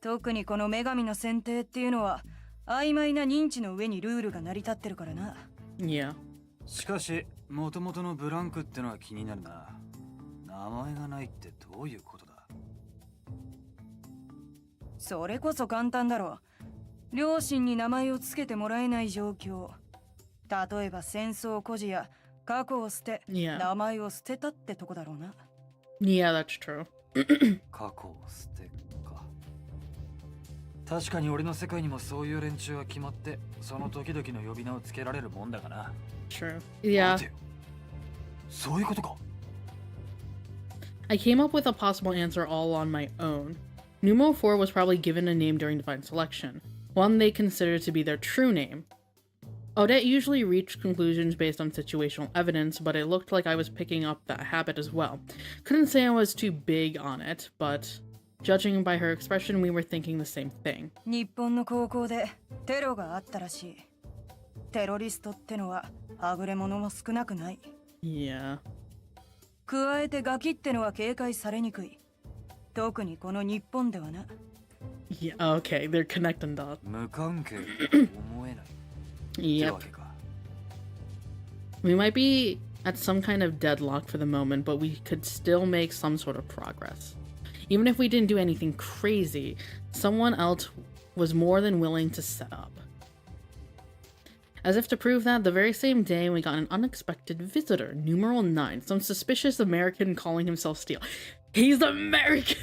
特にこの女神の選定っていうのは曖昧な認知の上にルールが成り立ってるからな。Yeah. しかし、元々のブランクってのは気になるな。名前がないってどういうことだ？それこそ簡単だろ。両親に名前をつけてもらえない状況。例えば戦争孤児や過去を捨て、名前を捨てたってとこだろうな。Yeah, that's true. 過去を捨てか。確かに俺の世界にもそういう連中は決まって、その時々の呼び名をつけられるもんだがな。True. Yeah. そういうことか。I came up with a possible answer all on my own. Numeral 4 was probably given a name during divine selection, one they considered to be their true name. Odette usually reached conclusions based on situational evidence, but it looked like I was picking up that habit as well. Couldn't say I was too big on it, but judging by her expression, we were thinking the same thing. 日本の高校でテロがあったらしい。テロリストってのははぐれ者も少なくない。Yeah. 加えてガキってのは警戒されにくい。特にこの日本ではな。Yeah, okay, they're connecting dots. 無関係と思えない。Yep. We might be at some kind of deadlock for the moment, but we could still make some sort of progress. Even if we didn't do anything crazy, someone else was more than willing to set up. As if to prove that, the very same day we got an unexpected visitor, numeral 9, some suspicious American calling himself Steele. He's American!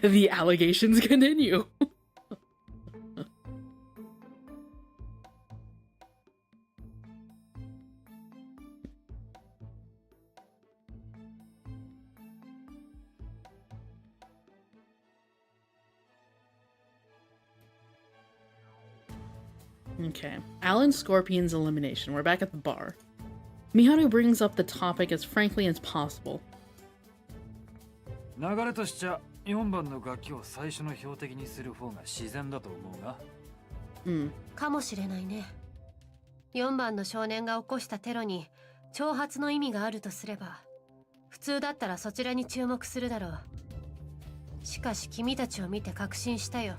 The allegations continue. Okay. Alan Scorpion's elimination. We're back at the bar. Miharu brings up the topic as frankly as possible. 流れとしちゃ4番の楽器を最初の標的にする方が自然だと思うが。かもしれないね。4番の少年が起こしたテロに挑発の意味があるとすれば、普通だったらそちらに注目するだろう。しかし君たちを見て確信したよ。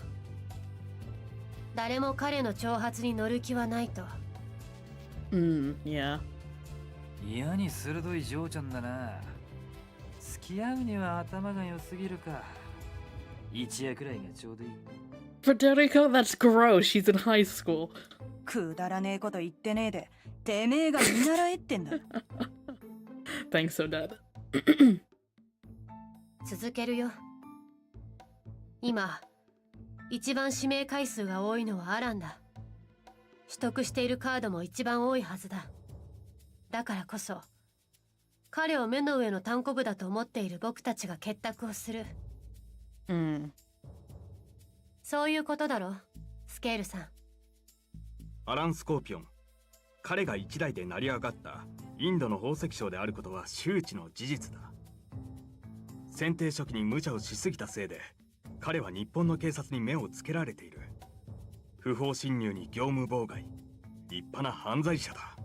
誰も彼の挑発に乗る気はないと。Yeah. 嫌に鋭い嬢ちゃんだな。付き合うには頭が良すぎるか。一夜くらいがちょうどいい。Federico, that's gross. She's in high school. くだらねえこと言ってねえで、てめえが見習えってんだ。Thanks, Odette. 続けるよ。今、一番指名回数が多いのはアランだ。取得しているカードも一番多いはずだ。だからこそ、彼を目の上の単行部だと思っている僕たちが結託をする。そういうことだろ、スケールさん。アラン・スコーピオン、彼が一代で成り上がったインドの宝石商であることは周知の事実だ。選定初期に無茶をしすぎたせいで、彼は日本の警察に目をつけられている。不法侵入に業務妨害、立派な犯罪者だ。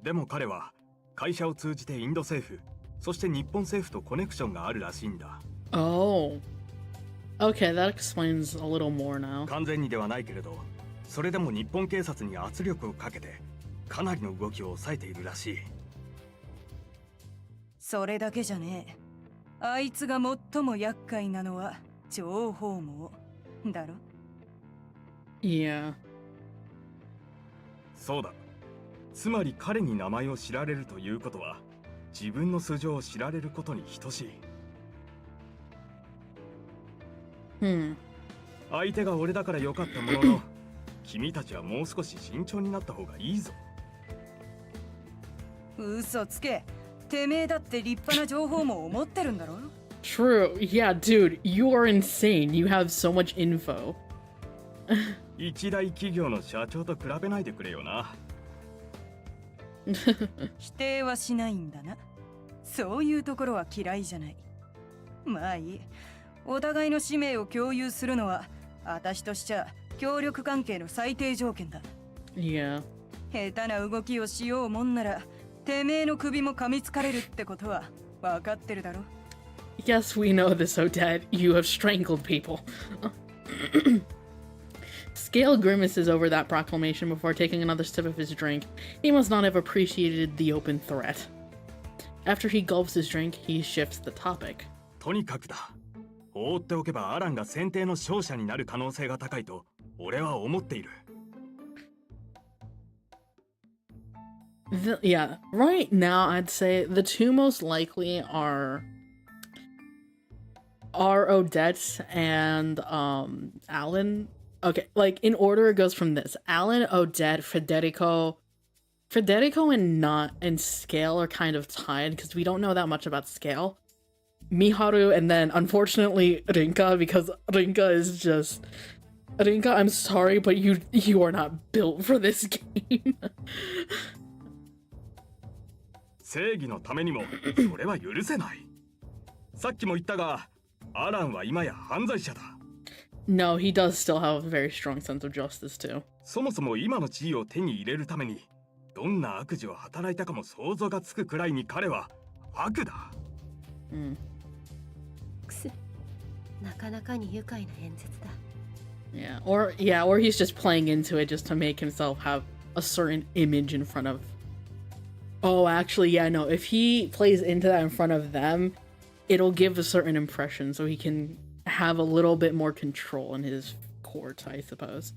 でも彼は会社を通じてインド政府、そして日本政府とコネクションがあるらしいんだ。Oh. Okay, that explains a little more now. 完全にではないけれど、それでも日本警察に圧力をかけてかなりの動きを抑えているらしい。それだけじゃねえ。あいつが最も厄介なのは情報網だろ。Yeah. そうだ。つまり彼に名前を知られるということは、自分の素性を知られることに等しい。相手が俺だから良かったものの、君たちはもう少し慎重になった方がいいぞ。嘘つけ。てめえだって立派な情報網を持ってるんだろ。 True. Yeah, dude, you are insane. You have so much info. 一大企業の社長と比べないでくれよな。否定はしないんだな。そういうところは嫌いじゃない。まあいい。お互いの使命を共有するのは私としちゃ協力関係の最低条件だ。Yeah. 下手な動きをしようもんならてめえの首も噛みつかれるってことは分かってるだろ。 Yes, we know this, Odette. You have strangled people. Scale grimaces over that proclamation before taking another sip of his drink. He must not have appreciated the open threat. After he gulps his drink, he shifts the topic. とにかくだ。放っておけばアランが選定の勝者になる可能性が高いと俺は思っている。Yeah, right now I'd say the two most likely are Odette and Alan. Okay, like in order it goes from this: Alan, Odette, Federico and Scale are kind of tied because we don't know that much about Scale. Miharu, and then unfortunately Rinka, because Rinka is just Rinka. I'm sorry, but you are not built for this game. 正義のためにもそれは許せない。さっきも言ったが、アランは今や犯罪者だ。No, he does still have a very strong sense of justice too. そもそも今の地位を手に入れるためにどんな悪事を働いたかも想像がつくくらいに彼は悪だ。くす、なかなかに愉快な演説だ。Yeah, or he's just playing into it just to make himself have a certain image in front of. Oh, actually, yeah, no. If he plays into that in front of them, it'll give a certain impression, so he can have a little bit more control in his court, I suppose.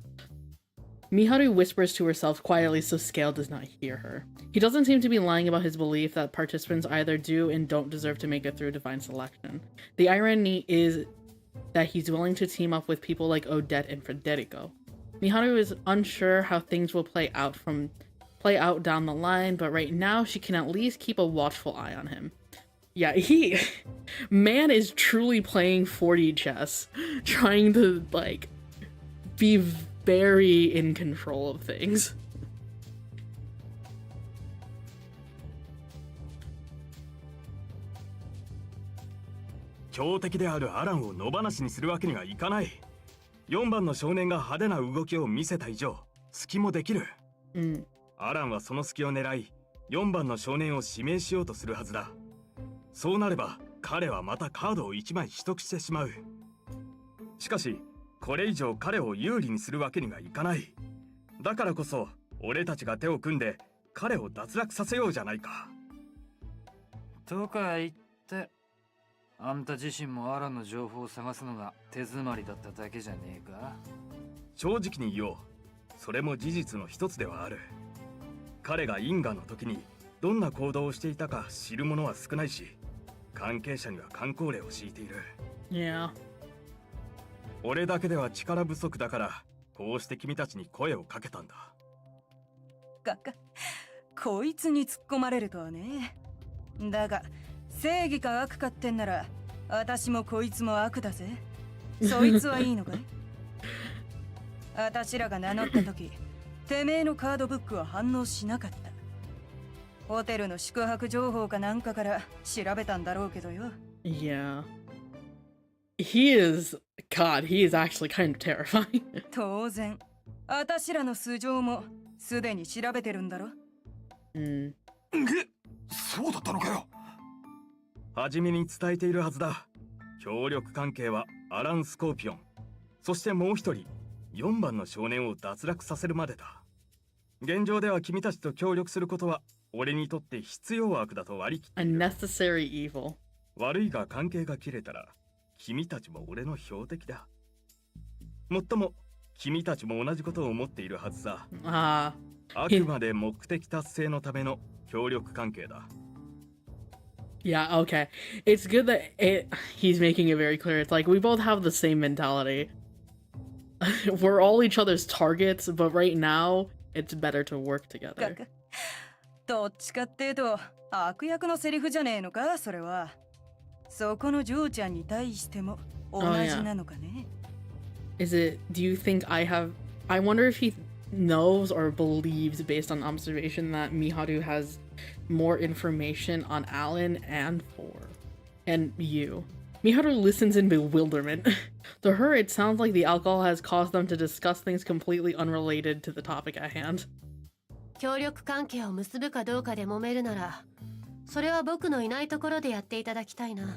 Miharu whispers to herself quietly so Scale does not hear her. He doesn't seem to be lying about his belief that participants either do and don't deserve to make it through divine selection. The irony is that he's willing to team up with people like Odette and Federico. Miharu is unsure how things will play out down the line, but right now she can at least keep a watchful eye on him. Yeah, man is truly playing 4D chess, trying to, like, be very in control of things.強敵であるアランを野放しにするわけにはいかない。4番の少年が派手な動きを見せた以上、隙もできる。アランはその隙を狙い、4番の少年を指名しようとするはずだ。そうなれば、彼はまたカードを1枚取得してしまう。しかし、これ以上彼を有利にするわけにはいかない。だからこそ、俺たちが手を組んで、彼を脱落させようじゃないか。とか言って、あんた自身もアランの情報を探すのが手詰まりだっただけじゃねえか。正直に言おう。それも事実の一つではある。彼が因果の時にどんな行動をしていたか知る者は少ないし、関係者には箝口令を敷いている。Yeah. 俺だけでは力不足だから、こうして君たちに声をかけたんだ。こいつに突っ込まれるとはね。だが、正義か悪かってんなら、私もこいつも悪だぜ。そいつはいいのかい？私らが名乗った時、てめえのカードブックは反応しなかった。ホテルの宿泊情報かなんかから調べたんだろうけどよ。Yeah. He is actually kind of terrifying. 当然、私らの素性もすでに調べてるんだろ。そうだったのかよ。初めに伝えているはずだ。協力関係はアラン・スコーピオン。そしてもう一人、4番の少年を脱落させるまでだ。現状では君たちと協力することは俺にとって必要悪だと割り切っている。Unnecessary evil. 悪いが関係が切れたら君たちも俺の標的だ。もっとも君たちも同じことを思っているはずさ。あくまで目的達成のための協力関係だ。Yeah, okay. It's good that he's making it very clear. It's like we both have the same mentality. We're all each other's targets, but right now, it's better to work together. どっちかっていうと、悪役のセリフじゃねえのか、それは。そこのジョーちゃんに対しても同じなのかね。Is it, do you think I wonder if he knows or believes based on observation that Miharu has more information on Alan and you. Miharu listens in bewilderment. To her, it sounds like the alcohol has caused them to discuss things completely unrelated to the topic at hand. 協力関係を結ぶかどうかで揉めるなら、それは僕のいないところでやっていただきたいな。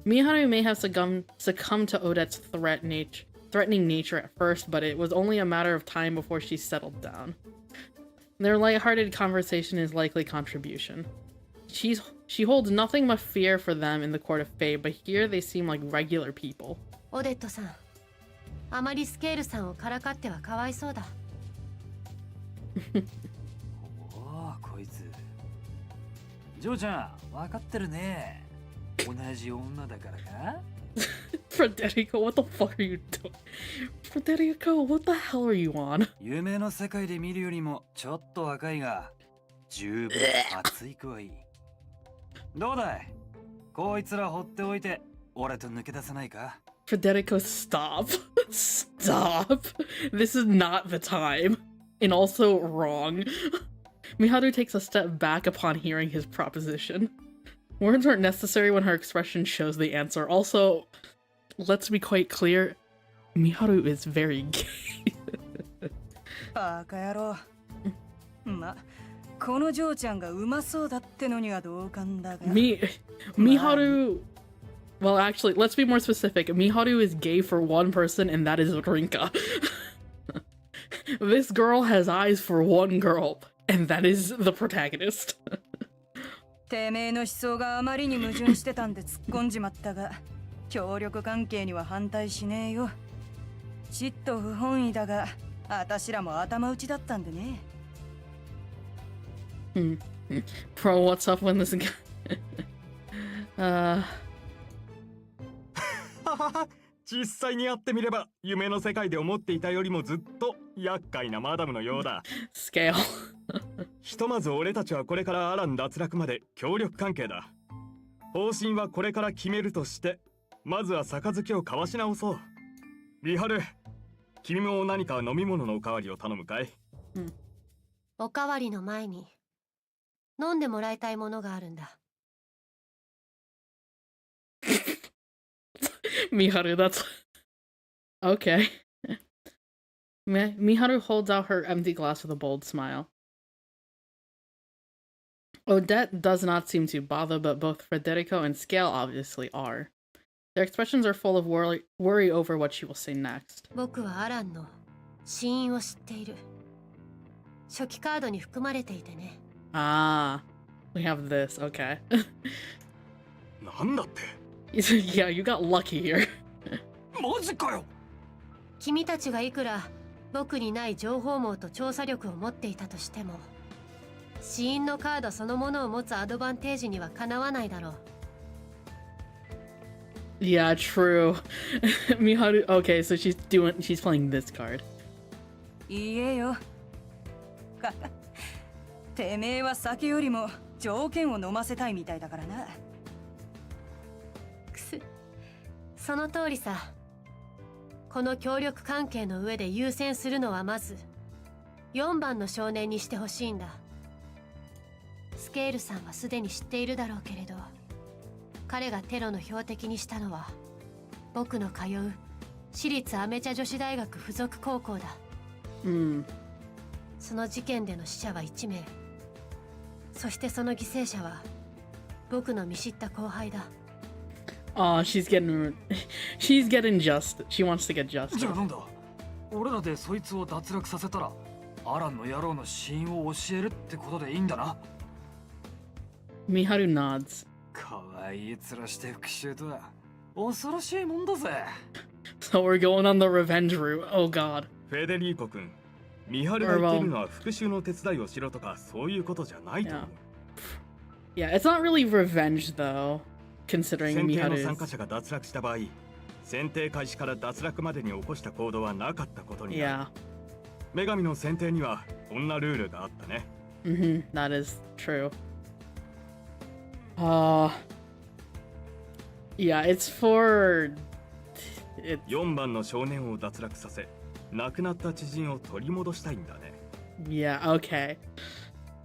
Miharu may have succumbed to Odette's threatening nature at first, but it was only a matter of time before she settled down. Their lighthearted conversation is likely contribution. She holds nothing but fear for them in the court of fate, but here they seem like regular people. オデットさん、あまりスケールさんをからかってはかわいそうだ。おお、こいつ。ジョーちゃん、わかってるね。同じ女だからか？Federico, what the fuck are you doing? Federico, what the hell are you on? 夢の世界で見るよりもちょっと若いが十分熱い子はいい。どうだい？こいつら放っておいて俺と抜け出さないか？ Federico, stop. Stop. This is not the time. And also wrong. Miharu takes a step back upon hearing his proposition. Words aren't necessary when her expression shows the answer. Also, let's be quite clear, Miharu is very gay. バカ野郎。ま、このジョーちゃんがうまそうだってのには同感だが。Miharu... Well, actually, let's be more specific. Miharu is gay for one person, and that is Rinka. This girl has eyes for one girl, and that is the protagonist. てめえの思想があまりに矛盾してたんで突っ込んじまったが、協力関係には反対しねえよ。ちっと不本意だが、私らも頭打ちだったんでね。Bro, what's up when this guy? 実際にやってみれば夢の世界で思っていたよりもずっと厄介なマダムのようだ。Scale. ひとまず俺たちはこれからアラン脱落まで協力関係だ。方針はこれから決めるとして、まずは杯を交わし直そう。リハル、君も何か飲み物のおかわりを頼むかい？おかわりの前に飲んでもらいたいものがあるんだ。Miharu, that's okay. Miharu holds out her empty glass with a bold smile. Odette does not seem to bother, but both Federico and Scale obviously are. Their expressions are full of worry over what she will say next. 僕はアランの死因を知っている。初期カードに含まれていてね。Ah, we have this, okay. なんだって？ Yeah, you got lucky here. マジかよ。君たちがいくら僕にない情報網と調査力を持っていたとしても、死因のカードそのものを持つアドバンテージにはかなわないだろう。Yeah, true. Miharu, okay, so she's playing this card. いいえよ。てめえは酒よりも条件を飲ませたいみたいだからな。くす、その通りさ。この協力関係の上で優先するのはまず4番の少年にしてほしいんだ。スケールさんはすでに知っているだろうけれど、彼がテロの標的にしたのは僕の通う私立アメチャ女子大学附属高校だ。その事件での死者は1名。そしてその犠牲者は僕の見知った後輩だ。Oh, she's getting just. She wants to get just. じゃあなんだ。俺らでそいつを脱落させたら、アランの野郎の死因を教えるってことでいいんだな。Miharu nods. かわいい面して復讐とは恐ろしいもんだぜ。So we're going on the revenge route. Oh god. フェデリーコ君、ミハルが言ってるのは復讐の手伝いをしろとかそういうことじゃないと思う。Yeah, it's not really revenge though, considering 選定の Miharu's. 参加者が脱落した場合、選定開始から脱落までに起こした行動はなかったことになる。Yeah. 女神の選定にはこんなルールがあったね。That is true. Yeah, it's for. 4番の少年を脱落させ、亡くなった知人を取り戻したいんだね。Yeah, okay.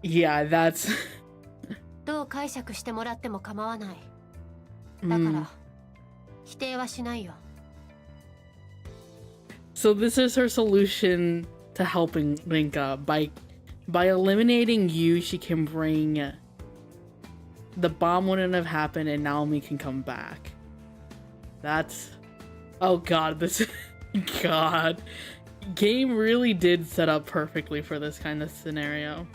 Yeah, that's. どう解釈してもらっても構わない。だから否定はしないよ。So this is her solution to helping Rinka. By eliminating you, she can bring. The bomb wouldn't have happened and Naomi can come back. That's... Oh god, this... God. Game really did set up perfectly for this kind of scenario.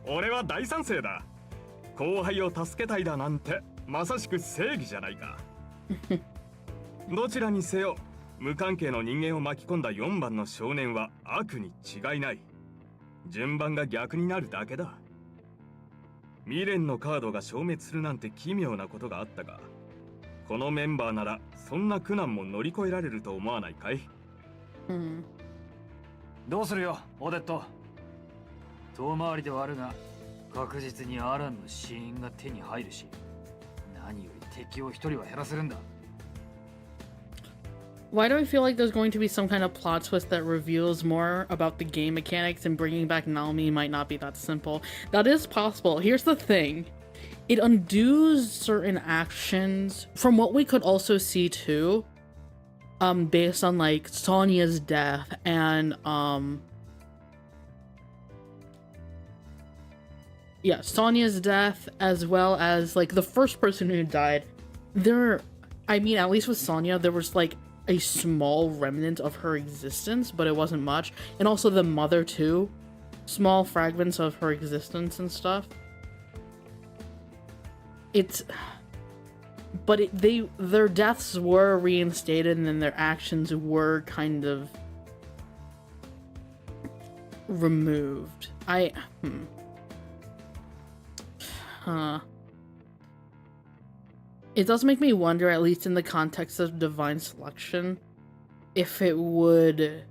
俺は大賛成だ。後輩を助けたいだなんてまさしく正義じゃないか。どちらにせよ無関係の人間を巻き込んだ4番の少年は悪に違いない。順番が逆になるだけだ。未練のカードが消滅するなんて奇妙なことがあったが、このメンバーならそんな苦難も乗り越えられると思わないかい？どうするよ、オデット。遠回りではあるが、確実にアランの死因が手に入るし、何より敵を一人は減らせるんだ。Why do I feel like there's going to be some kind of plot twist that reveals more about the game mechanics and bringing back Naomi might not be that simple? That is possible. Here's the thing. It undoes certain actions from what we could also see too, based on like Sonya's death and yeah, Sonya's death as well as like the first person who died. I mean, at least with Sonya, there was like a small remnant of her existence, but it wasn't much. And also the mother too. Small fragments of her existence and stuff. It's... but their deaths were reinstated and then their actions were kind of removed. It does make me wonder, at least in the context of divine selection, if it would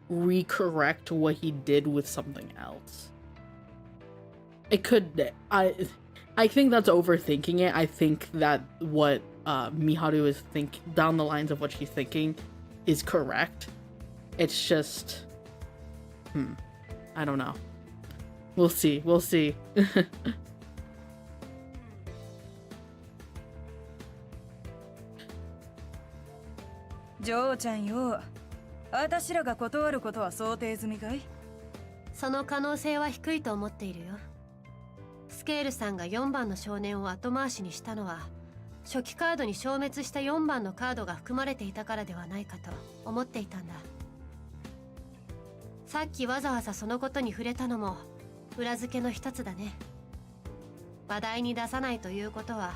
recorrect what he did with something else. It could. I think that's overthinking it. I think that what Miharu is down the lines of what she's thinking is correct. It's just, I don't know. We'll see. We'll see. ジョーちゃんよ、私らが断ることは想定済みかい？その可能性は低いと思っているよ。スケールさんが4番の少年を後回しにしたのは、初期カードに消滅した4番のカードが含まれていたからではないかと思っていたんだ。さっきわざわざそのことに触れたのも裏付けの一つだね。話題に出さないということは、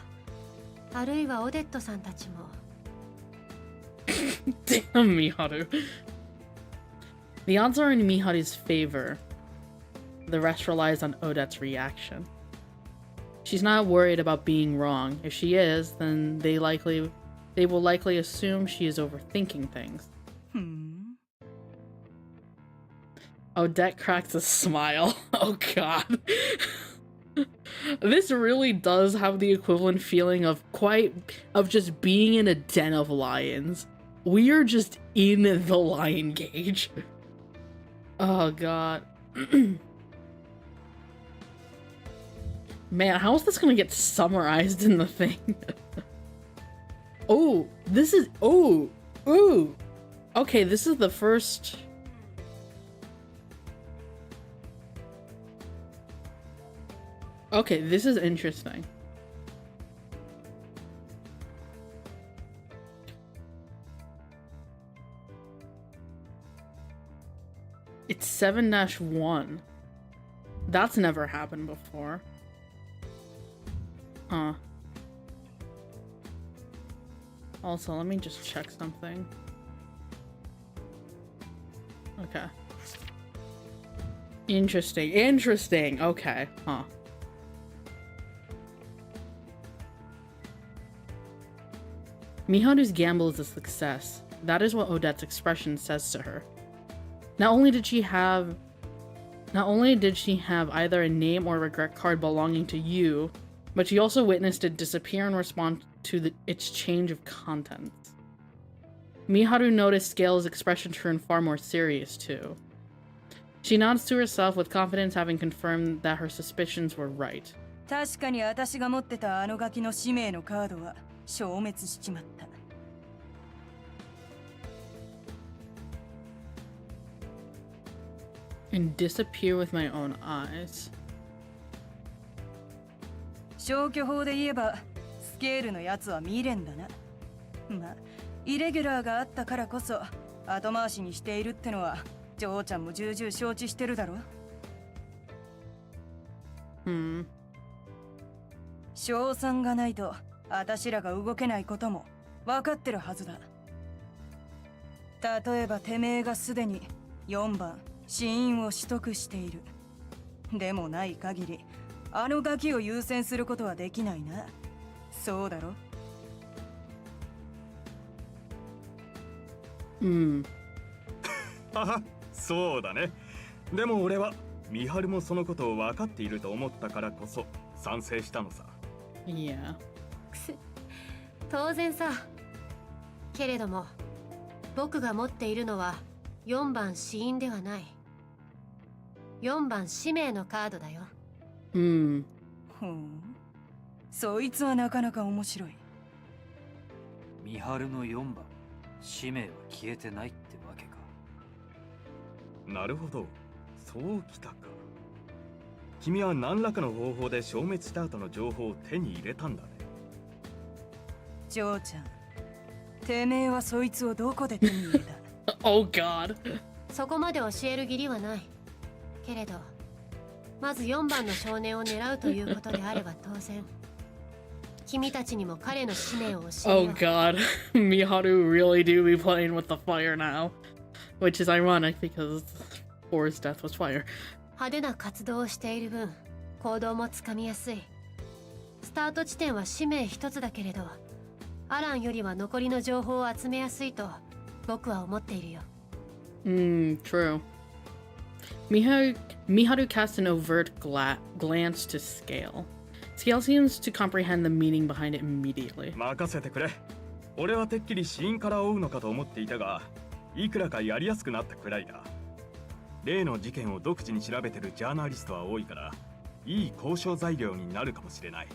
あるいはオデットさんたちも。Damn, Miharu. The odds are in Miharu's favor. The rest relies on Odette's reaction. She's not worried about being wrong. If she is, then they will likely assume she is overthinking things. Odette cracks a smile. Oh god. This really does have the equivalent feeling of just being in a den of lions. We are just in the lion cage. Oh god. Man, how is this gonna get summarized in the thing? Oh, this is... Oh! Ooh! Okay, this is the first... Okay, this is interesting. It's 7-1. That's never happened before. Huh. Also, let me just check something. Okay. Interesting. Interesting. Okay. Huh. Miharu's gamble is a success. That is what Odette's expression says to her. Not only did she have either a name or regret card belonging to you, but she also witnessed it disappear in response to its change of contents. Miharu noticed Scale's expression turn far more serious too. She nods to herself with confidence, having confirmed that her suspicions were right. 確かに私が持ってたあのガキの使命のカードは消滅しちまった。And disappear with my own eyes. 消去法で言えばスケールのやつは未練だな。まあイレギュラーがあったからこそ後回しにしているってのはジョーちゃんも重々承知してるだろ。賞賛がないと私らが動けないことも分かってるはずだ。例えばてめえがすでに4番死因を取得している。でもない限りあのガキを優先することはできないな。そうだろ。そうだね。でも俺はミハルもそのことを分かっていると思ったからこそ賛成したのさ。いや。当然さ。けれども僕が持っているのは4番死因ではない。4番使命のカードだよ。そいつはなかなか面白い。ミハルの4番使命は消えてないってわけか。なるほど、そうきたか。君は何らかの方法で消滅した後の情報を手に入れたんだね。ジョーちゃん、てめえはそいつをどこで手に入れた？ Oh God。そこまで教える義理はない。けれど、まず4番の少年を狙うということであれば当然。君たちにも彼の使命を教え Oh よう。 god, Miharu really do be playing with the fire now. Which is ironic because Four's death was fire. 派手な活動をしている分、行動もつかみやすい。スタート地点は使命一つだけれど、アランよりは残りの情報を集めやすいと僕は思っているよ。True. Miharu casts an overt glance to Scale. Scale seems to comprehend the meaning behind it immediately. 任せてくれ。俺はてっきり死因から追うのかと思っていたが、いくらかやりやすくなったくらいだ。例の事件を独自に調べてるジャーナリストは多いから、いい交渉材料になるかもしれない。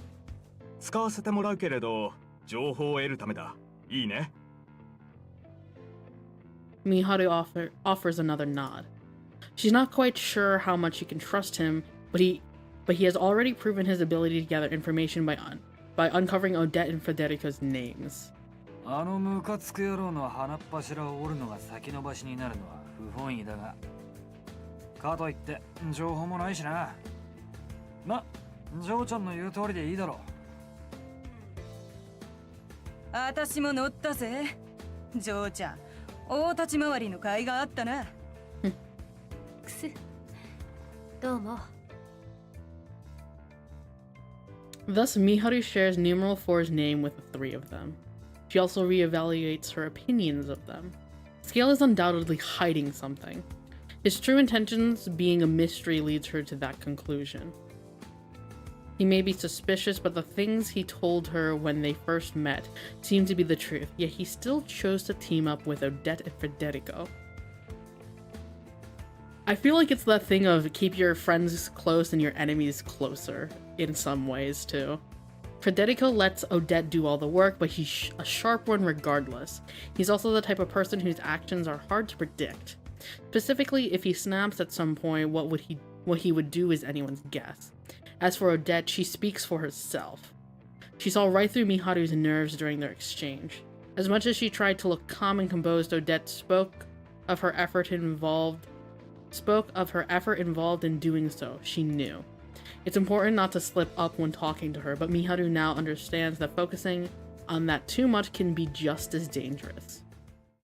使わせてもらうけれど、情報を得るためだ。いいね。Miharu offers another nod. She's not quite sure how much she can trust him, but he has already proven his ability to gather information by uncovering Odette and Federico's names. あのムカつく野郎の鼻っ柱を折るのが先延ばしになるのは不本意だが、かといって情報もないしな。ま、ジョーちゃんの言う通りでいいだろう。私も乗ったぜ。ジョーちゃん、大立ち回りの甲斐があったな。くす。どうも。Thus, Miharu shares numeral 4's name with the three of them. She also reevaluates her opinions of them. Scale is undoubtedly hiding something. His true intentions being a mystery leads her to that conclusion. He may be suspicious, but the things he told her when they first met seem to be the truth, yet he still chose to team up with Odette and Federico. I feel like it's that thing of keep your friends close and your enemies closer, in some ways, too. Federico lets Odette do all the work, but he's a sharp one regardless. He's also the type of person whose actions are hard to predict. Specifically, if he snaps at some point, what he would do is anyone's guess. As for Odette, she speaks for herself. She saw right through Miharu's nerves during their exchange. As much as she tried to look calm and composed, Odette spoke of her effort involved in doing so. She knew. It's important not to slip up when talking to her, but Miharu now understands that focusing on that too much can be just as dangerous.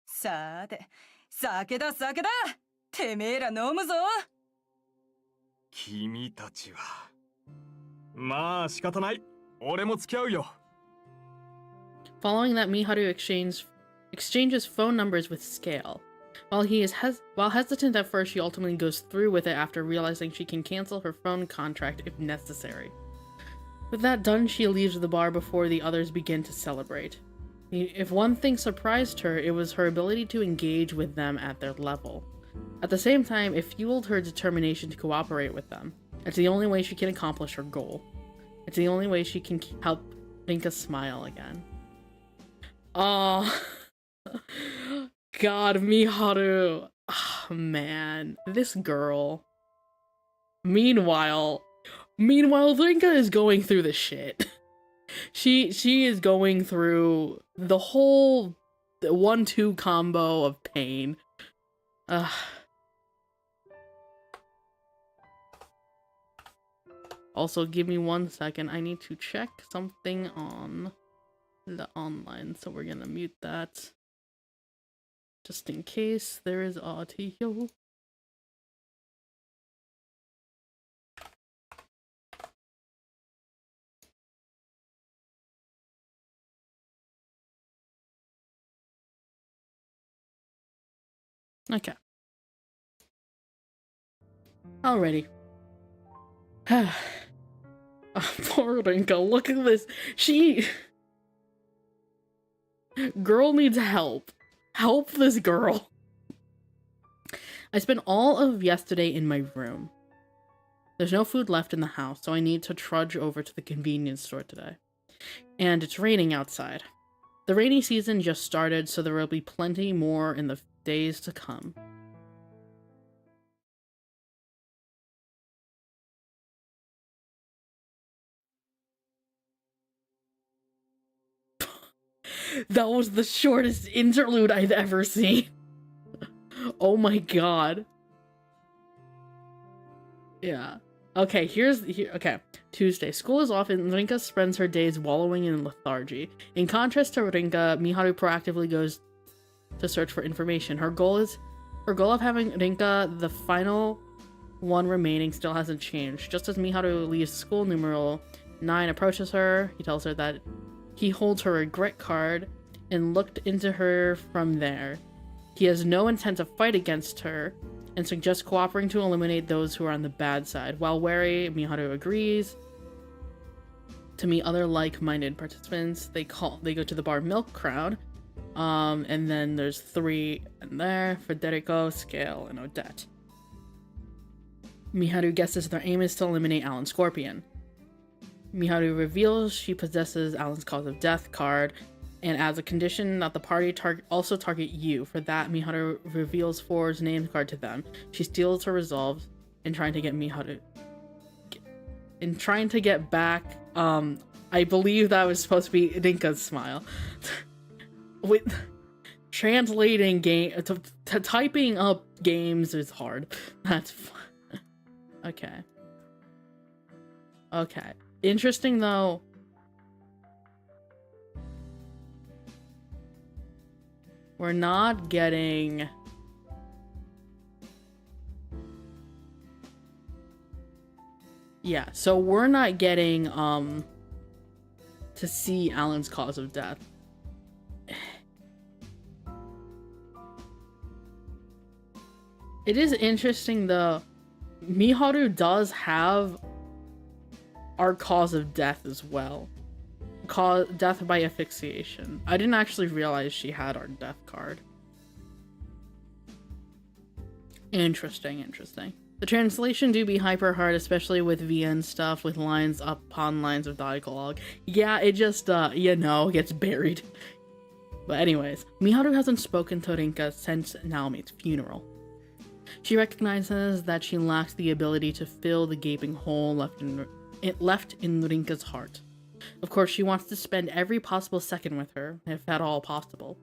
さて、酒だ酒だ。てめえら飲むぞ。君たちは。まあ仕方ない。俺も付き合うよ。Following that, Miharu exchanges phone numbers with Scale. While hesitant at first, she ultimately goes through with it after realizing she can cancel her phone contract if necessary. With that done, she leaves the bar before the others begin to celebrate. If one thing surprised her, it was her ability to engage with them at their level. At the same time, it fueled her determination to cooperate with them. It's the only way she can accomplish her goal. It's the only way she can help Vinka smile again. Oh, God, Miharu. Oh, man, this girl. Meanwhile, Vinka is going through the shit. She is going through the whole 1-2 combo of pain. Also, give me 1 second. I need to check something on the online, so we're gonna mute that. Just in case there is audio. Okay. Alrighty. Poor Rinka, look at this. Girl needs help. Help this girl. I spent all of yesterday in my room. There's no food left in the house, so I need to trudge over to the convenience store today. And it's raining outside. The rainy season just started, so there will be plenty more in the days to come. That was the shortest interlude I've ever seen. Oh my god. Yeah. Okay, okay. Tuesday. School is off and Rinka spends her days wallowing in lethargy. In contrast to Rinka, Miharu proactively goes to search for information. Her goal of having Rinka, the final one remaining, still hasn't changed. Just as Miharu leaves school, numeral 9 approaches her. He tells her that he holds her regret card and looked into her from there. He has no intent to fight against her and suggests cooperating to eliminate those who are on the bad side. While wary, Miharu agrees to meet other like-minded participants. They go to the bar Milk Crowd, and then there's 3 in there: Federico, Scale, and Odette. Miharu guesses their aim is to eliminate Alan Scorpion. Miharu reveals she possesses Alan's cause of death card, and as a condition that the party also target you. For that, Miharu reveals Ford's name card to them. She steals her resolve in trying to get back. I believe that was supposed to be Rinka's smile. With translating to typing up games is hard. That's fun. Okay. Interesting though. We're not getting... Yeah, so we're not getting, to see Alan's cause of death. It is interesting, though. Miharu does have our cause of death as well. Death by asphyxiation. I didn't actually realize she had our death card. Interesting. The translation do be hyper hard, especially with VN stuff with lines upon lines of dialogue. Yeah, it just, gets buried. But anyways, Miharu hasn't spoken to Rinka since Naomi's funeral. She recognizes that she lacks the ability to fill the gaping hole left in Rinka's heart. Of course, she wants to spend every possible second with her, if at all possible.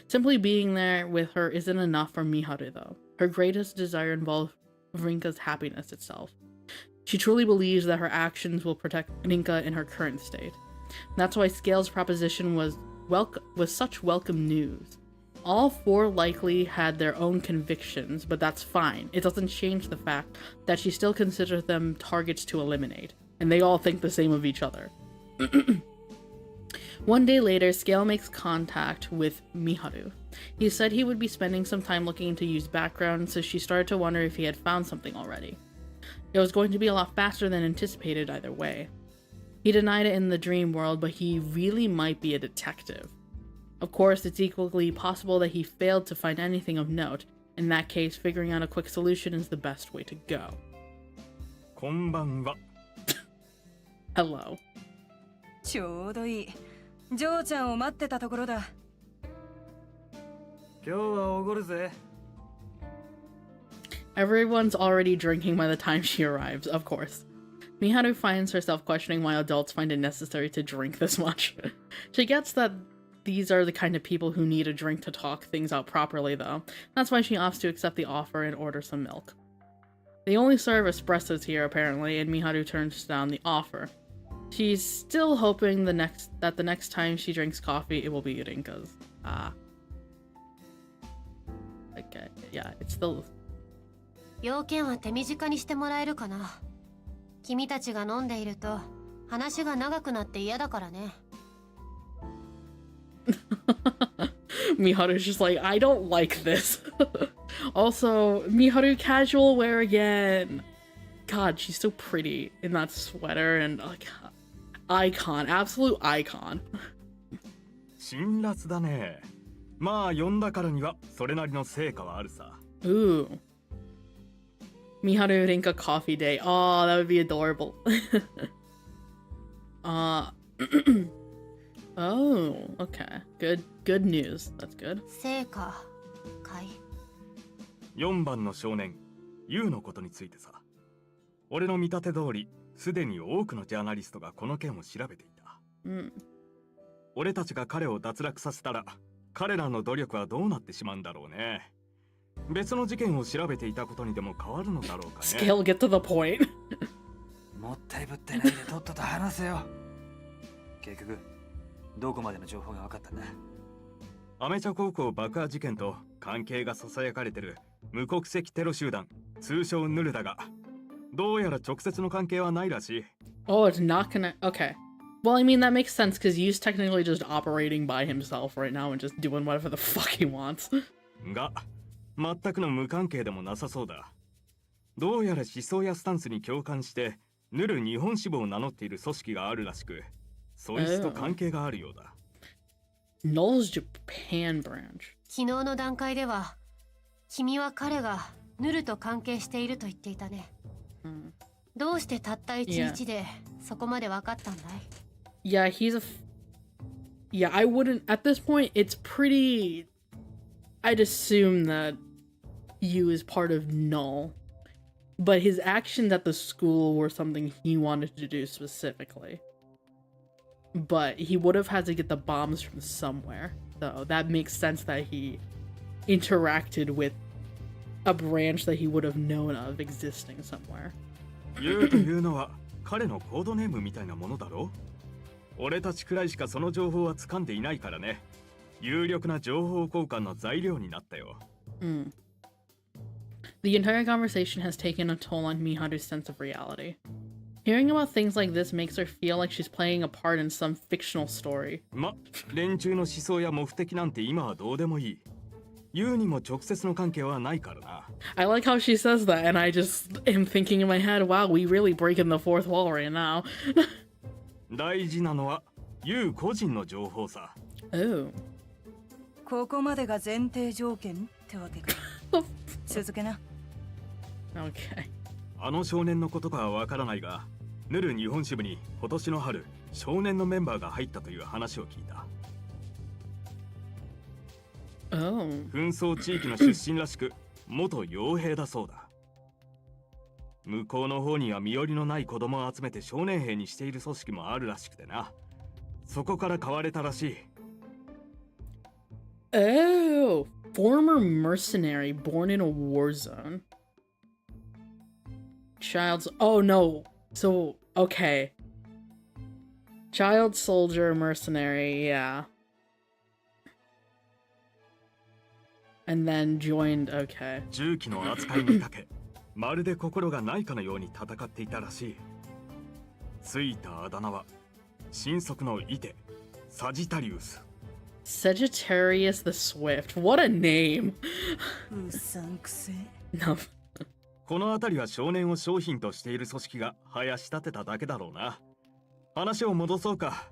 Simply being there with her isn't enough for Miharu, though. Her greatest desire involves Rinka's happiness itself. She truly believes that her actions will protect Rinka in her current state. That's why Scale's proposition was such welcome news. All 4 likely had their own convictions, but that's fine. It doesn't change the fact that she still considers them targets to eliminate, and they all think the same of each other. One day later, Scale makes contact with Miharu. He said he would be spending some time looking into Yu's background, so she started to wonder if he had found something already. It was going to be a lot faster than anticipated either way. He denied it in the dream world, but he really might be a detective. Of course, it's equally possible that he failed to find anything of note. In that case, figuring out a quick solution is the best way to go. Konbanwa. Hello. ちょうどいい。ジョーちゃんを待ってたところだ。今日はおごるぜ。Everyone's already drinking by the time she arrives, of course. Miharu finds herself questioning why adults find it necessary to drink this much. She gets that these are the kind of people who need a drink to talk things out properly, though. That's why she opts to accept the offer and order some milk. They only serve espressos here, apparently, and Miharu turns down the offer. She's still hoping that the next time she drinks coffee, it will be Rinka's. Okay, yeah, it's still... 要件は手短にしてもらえるかな。君たちが飲んでいると話が長くなって嫌だからね。Miharu's just like, I don't like this. Also, Miharu casual wear again. God, she's so pretty in that sweater and like icon, absolute icon. 辛辣だね。まあ呼んだからにはそれなりの成果はあるさ。 Ooh. Miharu Rinka coffee day. Oh, that would be adorable. Oh, okay. Good news. That's good. 成果かい。4番の少年、ユウのことについてさ。俺の見立て通り、すでに多くのジャーナリストがこの件を調べていた。俺たちが彼を脱落させたら、彼らの努力はどうなってしまうんだろうね。別の事件を調べていたことにでも変わるのだろうかね。Scale, get to the point. もったいぶってないでとっとと話せよ。結局どこまでの情報が分かったんだ？アメチャ高校爆破事件と関係が囁かれてる無国籍テロ集団、通称ヌルだが、どうやら直接の関係はないらしい。Oh, it's not gonna. Okay. Well, I mean, that makes sense because he's technically just operating by himself right now and just doing whatever the fuck he wants. が、全くの無関係でもなさそうだ。どうやら思想やスタンスに共感して、ヌル日本支部を名乗っている組織があるらしく、そいつと関係があるようだ。Null's Japan branch. 昨日の段階では君は彼がヌルと関係していると言っていたね。どうしてたった一日でそこまで分かったんだい？ Yeah, he's a. Yeah, I wouldn't. At this point, it's pretty. I'd assume that Yu is part of Null. But his actions at the school were something he wanted to do specifically. But he would have had to get the bombs from somewhere. So that makes sense that he interacted with a branch that he would have known of existing somewhere. ユウというのは彼のコードネームみたいなものだろ？俺たちくらいしかその情報は掴んでいないからね。有力な情報交換の材料になったよ。The entire conversation has taken a toll on Miharu's sense of reality. Hearing about things like this makes her feel like she's playing a part in some fictional story. ま、連中の思想や目的なんて今はどうでもいい。ユウにも直接の関係はないからな。I like how she says that, and I just am thinking in my head, wow, we really breaking the fourth wall right now. 大事なのはユウ個人の情報さ。Oh. ここまでが前提条件ってわけか。続けな。Okay. あの少年のことかはわからないが、ヌル日本支部に今年の春、少年のメンバーが入ったという話を聞いた。Oh. 紛争地域の出身らしく、元傭兵だそうだ。向こうの方には身寄りのない子供を集めて少年兵にしている組織もあるらしくてな。そこから買われたらしい。Oh, former mercenary born in a war zone. Oh no. So, okay. Child soldier mercenary, yeah. And then joined, okay. 銃器の扱いに長け、まるで心がないかのように戦っていたらしい。ついたあだ名は、神速のイテ、サジタリウス。Sagittarius the Swift. What a name! うさんくせ。No. この辺りは少年を商品としている組織が生やし立てただけだろうな。話を戻そうか。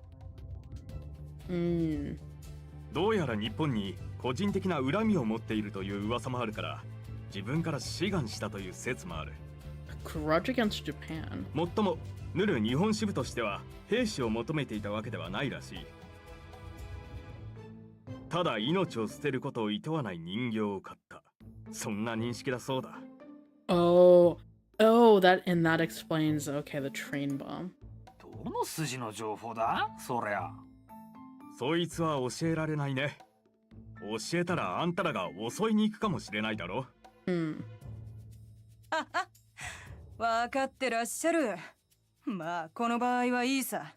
どうやら日本に個人的な恨みを持っているという噂もあるから、自分から志願したという説もある。Grudge against Japan. もっとも、ヌル日本支部としては兵士を求めていたわけではないらしい。ただ命を捨てることを厭わない人形を買った。そんな認識だそうだ。Oh, that explains, okay, the train bomb. どの筋の情報だそりゃ。そいつは教えられないね。教えたらあんたらが襲いに行くかもしれないだろ。わかってらっしゃる。まあこの場合はいいさ。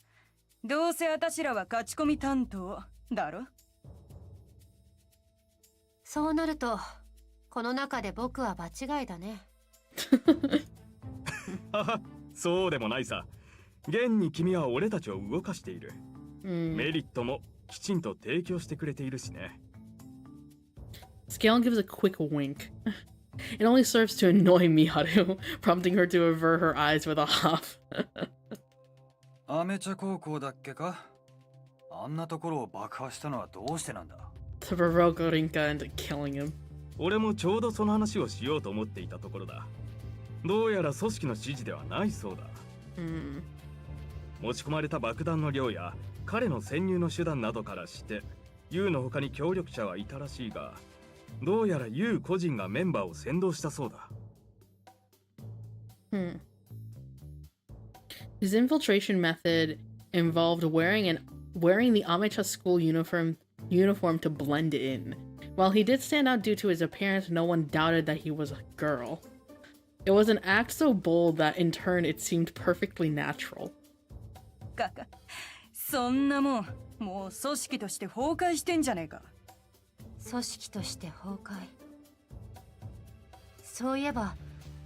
どうせあたしらは勝ち込み担当だろ。そうなるとこの中で僕は場違いだね。そうでもないさ。現に君は俺たちを動かしている。メリットもきちんと提供してくれているしね。Scale gives a quick wink. It only serves to annoy Miharu, prompting her to avert her eyes with a huff. アメチャ高校だっけか？あんなところを爆破したのはどうしてなんだ？ To provoke Orinka into killing him. 俺もちょうどその話をしようと思っていたところだ。どうやら組織の指示ではないそうだ。持ち込まれた爆弾の量や彼の潜入の手段などからして、ユウの他に協力者はいたらしいが、どうやらユウ個人がメンバーを先導したそうだ。His infiltration method involved wearing the Amecha school uniform to blend in. While he did stand out due to his appearance, no one doubted that he was a girl. It was an act so bold that in turn it seemed perfectly natural. かか、そんなもん、もう組織として崩壊してんじゃねえか。組織として崩壊。そういえば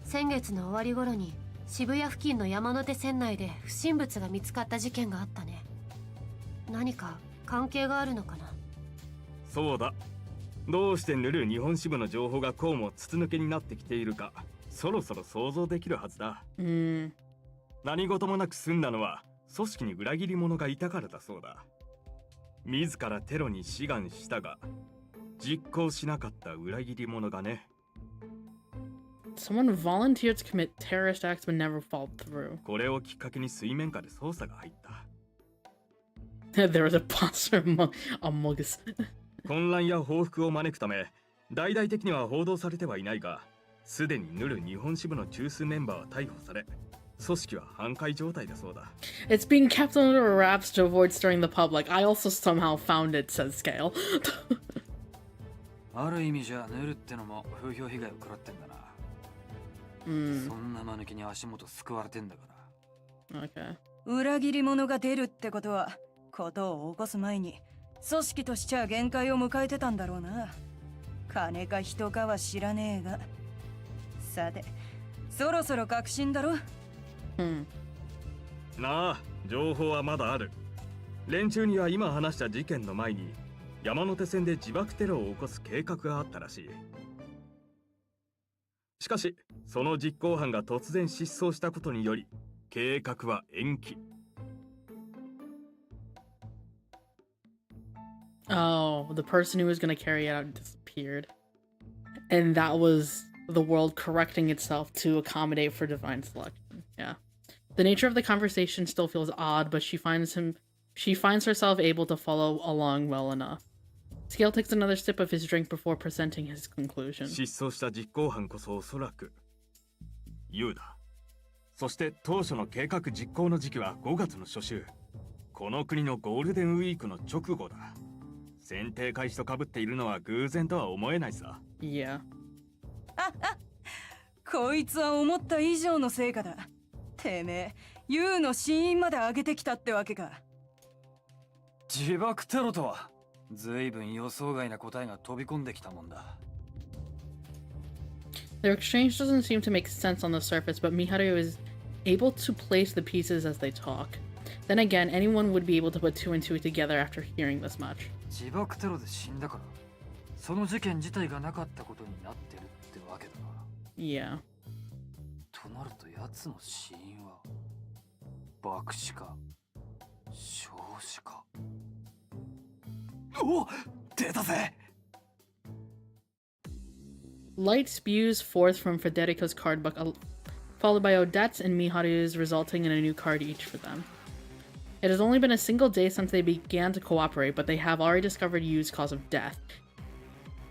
先月の終わり頃に渋谷付近の山手線内で不審物が見つかった事件があったね。何か関係があるのかな。そうだ。どうしてヌル日本支部の情報がこうも筒抜けになってきているか、そろそろ想像できるはずだ。何事もなく済んだのは組織に裏切り者がいたからだそうだ。自らテロに志願したが実行しなかった裏切り者がね。Someone volunteered to commit terrorist acts but never followed through. これをきっかけに水面下で捜査が入った。There was a monster among us. 混乱や報復を招くため大々的には報道されてはいないが、すでにヌル日本支部の中枢メンバーは逮捕され、組織は反壊状態だそうだ。It's being kept under wraps to avoid stirring the public. I also somehow found it, says Scale. ある意味じゃヌルってのも風評被害を食らってんだな。そんな間抜きに足元救われてんだから。Okay. 裏切り者が出るってことは、ことを起こす前に組織としちゃ限界を迎えてたんだろうな。金か人かは知らねえが。さて、そろそろ確信だろ。なあ、情報はまだある。連中には今話した事件の前に山手線で自爆テロを起こす計画があったらしい。しかしその実行犯が突然失踪したことにより計画は延期。Oh, the person who was going to carry it out disappeared. And that was the world correcting itself to accommodate for divine selection. Yeah. The nature of the conversation still feels odd, but she finds herself able to follow along well enough. Scale takes another sip of his drink before presenting his conclusion. 失踪した実行犯こそおそらくユウだ。そして当初の計画実行の時期は5月の初秋。この国のゴールデンウィークの直後だ。選定開始と被っているのは偶然とは思えないさ。Yeah. こいつは思った以上の成果だ。てめえ、ユウの死因まで上げてきたってわけか。自爆テロとは随分予想外な答えが飛び込んできたもんだ。Their exchange doesn't seem to make sense on the surface, but Miharu is able to place the pieces as they talk. Then again, anyone would be able to put two and two together after hearing this much. 自爆テロで死んだから、その事件自体がなかったことになってるってわけだな。Yeah. となると奴の死因は爆死か焼死か。おっ、出たぜ。Light spews forth from Federico's card book, followed by Odette's and Miharu's, resulting in a new card each for them. It has only been a single day since they began to cooperate, but they have already discovered Yu's cause of death.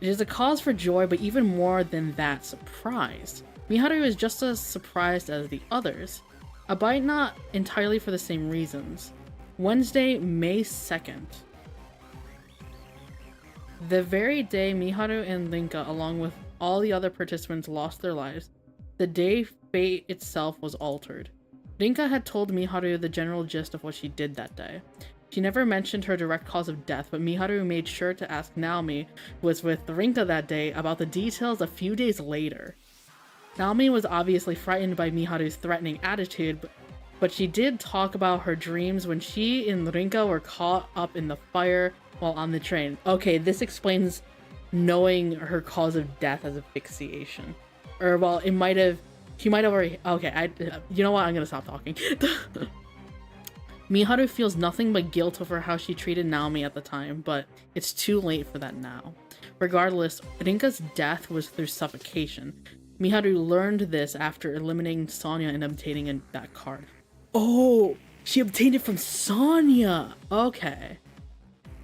It is a cause for joy, but even more than that, surprise. Miharu is just as surprised as the others, albeit not entirely for the same reasons. Wednesday, May 2nd. The very day Miharu and Rinka, along with all the other participants, lost their lives, the day fate itself was altered. Rinka had told Miharu the general gist of what she did that day. She never mentioned her direct cause of death, but Miharu made sure to ask Naomi, who was with Rinka that day, about the details a few days later. Naomi was obviously frightened by Miharu's threatening attitude, but she did talk about her dreams when she and Rinka were caught up in the fire while on the train. Okay, this explains knowing her cause of death as asphyxiation. Or, well, she might have already... Okay, you know what? I'm gonna stop talking. Miharu feels nothing but guilt over how she treated Naomi at the time, but it's too late for that now. Regardless, Rinka's death was through suffocation. Miharu learned this after eliminating Sonya and obtaining that card. Oh, she obtained it from Sonya! Okay.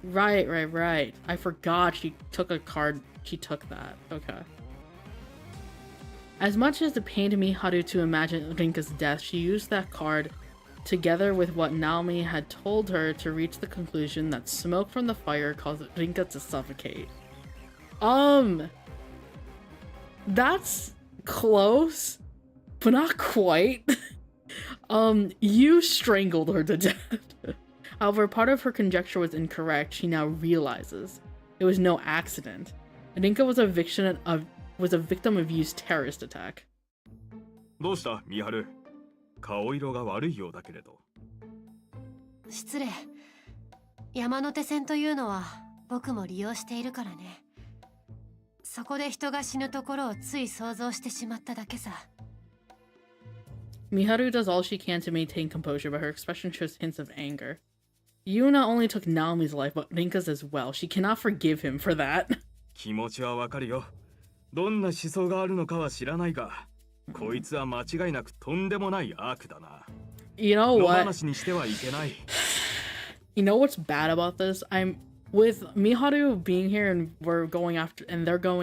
Right. I forgot she took a card. She took that. Okay. As much as it pained Miharu to imagine Rinka's death, she used that card together with what Naomi had told her to reach the conclusion that smoke from the fire caused Rinka to suffocate. That's close, but not quite. You strangled her to death. However, part of her conjecture was incorrect. She now realizes it was no accident. Rinka was a victim of used terrorist attack. どうしたミハル、顔色が悪いようだけれど。失礼。山手線というのは僕も利用しているからね。そこで人が死ぬところをつい想像してしまっただけさ。Miharu does all she can to maintain composure, but her expression shows hints of anger. You not only took Naomi's life, but Rinka's as well. She cannot forgive him for that. 気持ちはわかるよ。どんな思想があるのかは知らないが、こいつは間違いなくとんでもない悪だな。You know what? 野放しにしてはいけない。You know what's bad about this? I'm with Miharu being here and they're going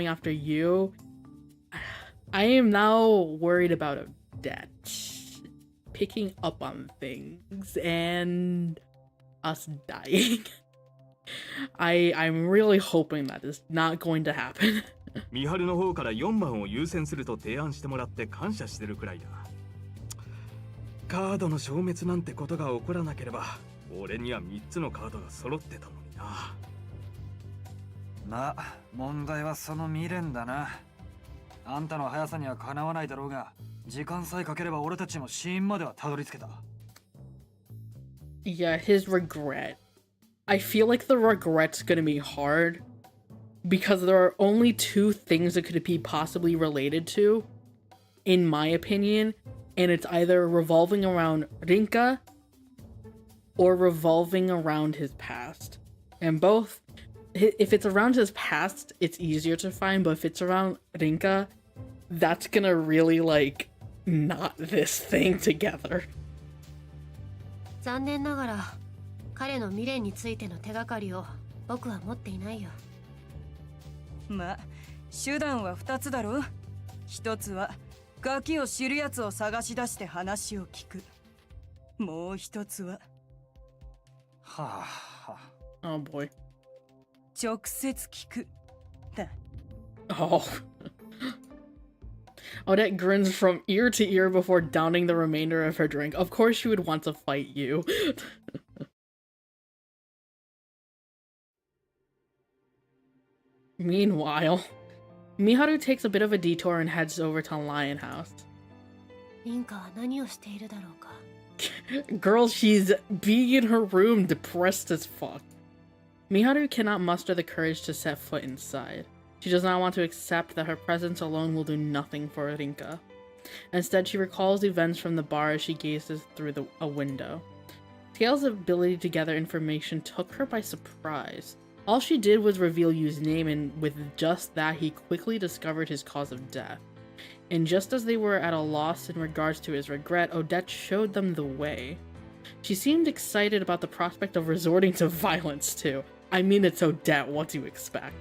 after you. I am now worried about a debt. Picking up on things and us dying. I'm really hoping that is not going to happen. ミハルの方から4番を優先すると提案してもらって感謝してるくらいだ。カードの消滅なんてことが起こらなければ、俺には3つのカードが揃ってたのにな。まあ、問題はその未練だな。あんたの速さにはかなわないだろうが、時間さえかければ俺たちも死因まではたどり着けた。Yeah, his regret. I feel like the regret's gonna be hard because there are only two things it could be possibly related to, in my opinion, and it's either revolving around Rinka or revolving around his past. And both, if it's around his past, it's easier to find, but if it's around Rinka, that's gonna really, like, knot this thing together. 残念ながら彼の未練についての手がかりを僕は持っていないよ。まあ手段は2つだろ。一つはガキを知るやつを探し出して話を聞く。もう一つははあ。Oh boy. 直接聞くだ。Oh. Odette grins from ear to ear before downing the remainder of her drink. Of course she would want to fight you. Meanwhile, Miharu takes a bit of a detour and heads over to Lion House. リンカは何をしているだろうか。Girl, she's being in her room, depressed as fuck. Miharu cannot muster the courage to set foot inside. She does not want to accept that her presence alone will do nothing for Rinka. Instead, she recalls events from the bar as she gazes through a window. Tails' ability to gather information took her by surprise. All she did was reveal Yu's name, and with just that, he quickly discovered his cause of death. And just as they were at a loss in regards to his regret, Odette showed them the way. She seemed excited about the prospect of resorting to violence too. I mean, it's Odette, what do you expect?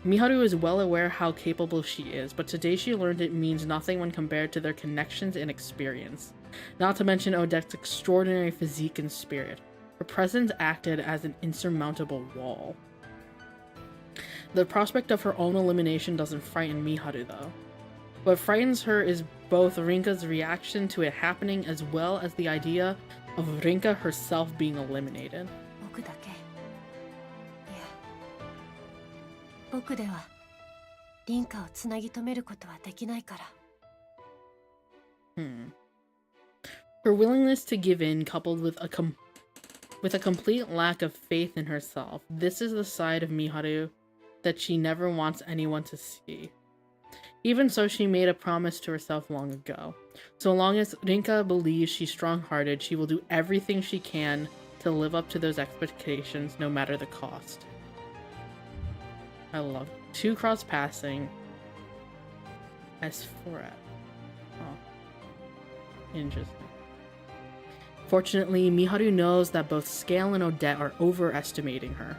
Miharu is well aware how capable she is, but today she learned it means nothing when compared to their connections and experience. Not to mention Odette's extraordinary physique and spirit. Her presence acted as an insurmountable wall. The prospect of her own elimination doesn't frighten Miharu though. What frightens her is both Rinka's reaction to it happening as well as the idea of Rinka herself being eliminated. 僕だけ。いや、僕ではリンカをつなぎ止めることはできないから。Her willingness to give in, coupled with a complete lack of faith in herself, this is the side of Miharu that she never wants anyone to see. Even so, she made a promise to herself long ago. So long as Rinka believes she's strong-hearted, she will do everything she can to live up to those expectations, no matter the cost. I love it. 2 cross-passing. S4. Oh. Interesting. Fortunately, Miharu knows that both Scale and Odette are overestimating her.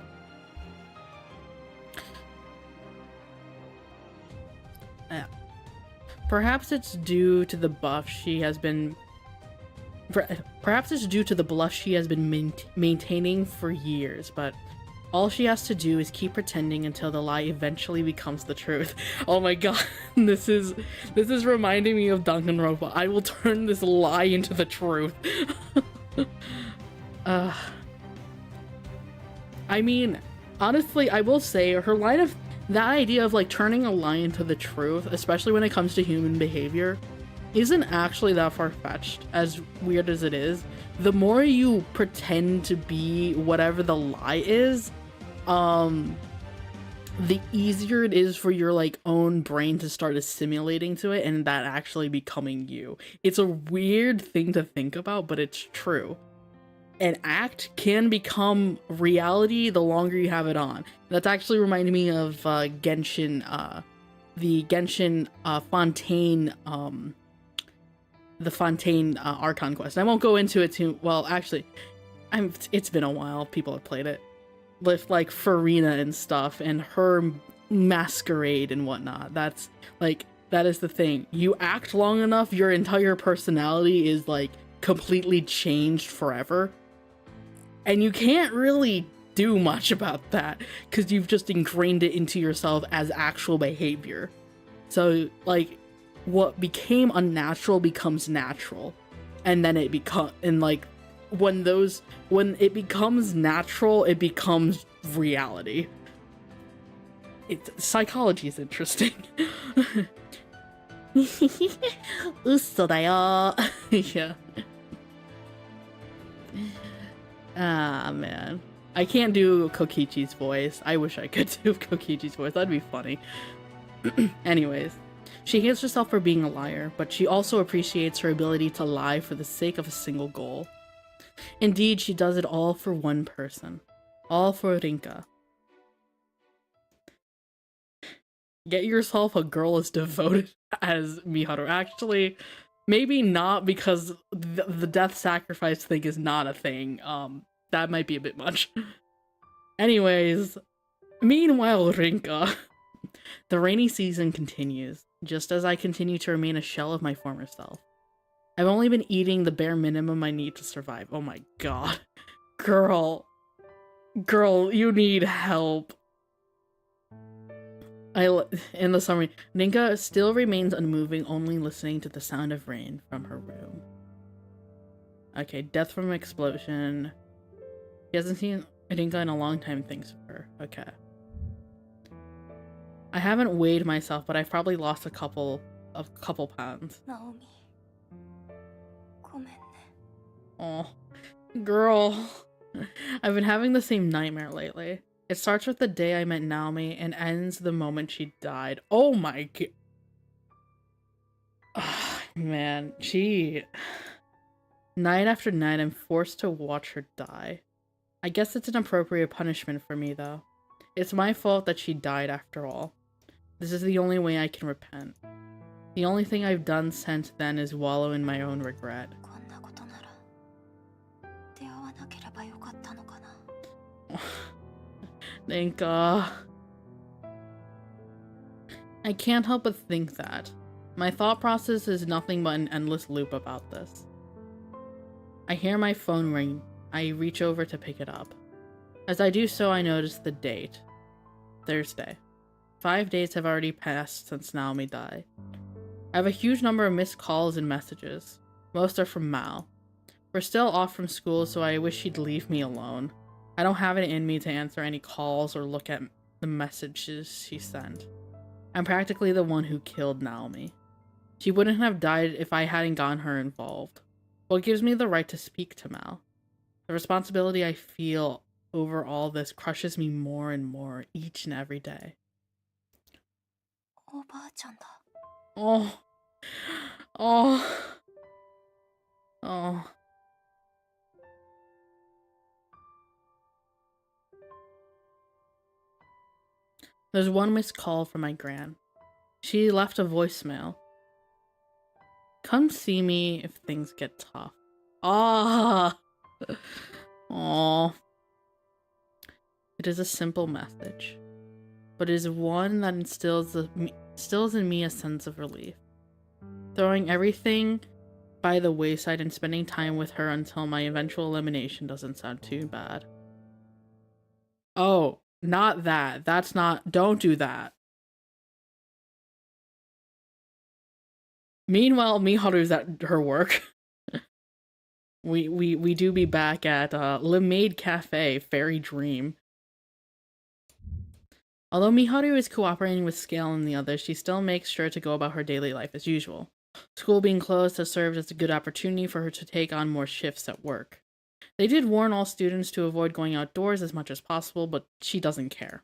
Perhaps it's due to the buff she has been maintaining for years, but All she has to do is keep pretending until the lie eventually becomes the truth. Oh my god, this is reminding me of Danganronpa. I will turn this lie into the truth. I mean, honestly, I will say her line of that idea of like turning a lie into the truth, especially when it comes to human behavior, isn't actually that far-fetched, as weird as it is. The more you pretend to be whatever the lie is, the easier it is for your like own brain to start assimilating to it and that actually becoming you. It's a weird thing to think about, but it's true. An act can become reality the longer you have it on. That's actually reminding me of Genshin, the Genshin Fontaine, the Fontaine Archon quest. I won't go into it too well. Actually, it's been a while. People have played it with like Farina and stuff, and her masquerade and whatnot. That's like, that is the thing. You act long enough, your entire personality is like completely changed forever, and you can't really do much about that because you've just ingrained it into yourself as actual behavior. So like, what became unnatural becomes natural, and then it like when it becomes natural, it becomes reality. Psychology is interesting. Usso da yo. Yeah. Ah, man. I can't do Kokichi's voice. I wish I could do Kokichi's voice. That'd be funny. Anyways. She hates herself for being a liar, but she also appreciates her ability to lie for the sake of a single goal. Indeed, she does it all for one person. All for Rinka. Get yourself a girl as devoted as Miharu. Actually, maybe not, because the death sacrifice thing is not a thing. That might be a bit much. Anyways, meanwhile, Rinka. The rainy season continues, just as I continue to remain a shell of my former self. I've only been eating the bare minimum I need to survive. Oh my god. Girl, you need help. In the summary, Rinka still remains unmoving, only listening to the sound of rain from her room. Okay, death from explosion. He hasn't seen Rinka in a long time, thanks for her. Okay. I haven't weighed myself, but I've probably lost a couple pounds. Naomi. Oh, girl. I've been having the same nightmare lately. It starts with the day I met Naomi and ends the moment she died. Oh my god. Oh, man, night after night, I'm forced to watch her die. I guess it's an appropriate punishment for me, though. It's my fault that she died after all. This is the only way I can repent. The only thing I've done since then is wallow in my own regret. Rinka. I can't help but think that. My thought process is nothing but an endless loop about this. I hear my phone ring. I reach over to pick it up. As I do so, I notice the date. Thursday. 5 days have already passed since Naomi died. I have a huge number of missed calls and messages. Most are from Mal. We're still off from school, so I wish she'd leave me alone. I don't have it in me to answer any calls or look at the messages she sent. I'm practically the one who killed Naomi. She wouldn't have died if I hadn't gotten her involved. What gives me the right to speak to Mal? The responsibility I feel over all this crushes me more and more each and every day. Oh. There's one missed call from my gran. She left a voicemail. Come see me if things get tough. Ah. Aww. It is a simple message, but it is one that instills in me a sense of relief. Throwing everything by the wayside and spending time with her until my eventual elimination doesn't sound too bad. Oh, not that. That's not. Don't do that. Meanwhile, Miharu's at her work. we do be back at Lemonade Cafe, Fairy Dream. Although Miharu is cooperating with Scale and the others, she still makes sure to go about her daily life as usual. School being closed has served as a good opportunity for her to take on more shifts at work. They did warn all students to avoid going outdoors as much as possible, but she doesn't care.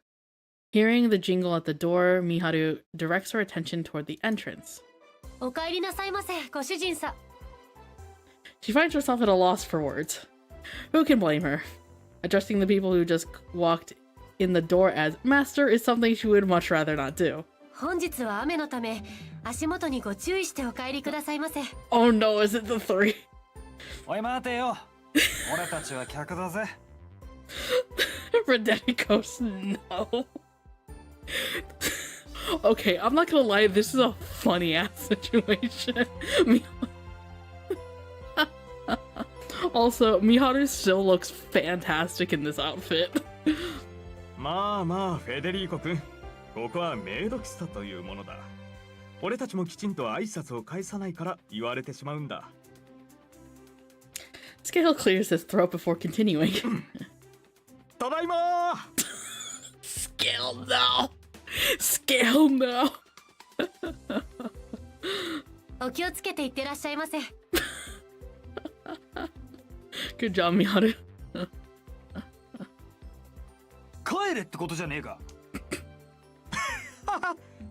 Hearing the jingle at the door, Miharu directs her attention toward the entrance. お帰りなさいませ、ご主人さん。 She finds herself at a loss for words. Who can blame her? Addressing the people who just walked in the door as Master is something she would much rather not do. 本日は雨のため、足元にご注意してお帰りくださいませ。 Oh no, is it the three? おい待てよ。俺たちは客だぜ。Redeni goes, no. Okay, I'm not gonna lie, this is a funny ass situation. Also, Miharu still looks fantastic in this outfit. まあまあフェデリーコ君、ここはメイド喫茶というものだ。俺たちもきちんと挨拶を返さないから言われてしまうんだ。Scale clears his throat before continuing. ただいまー。Scale no. Scale no. お気をつけていってらっしゃいませ。 Good job, Miharu. 帰れってことじゃねえか。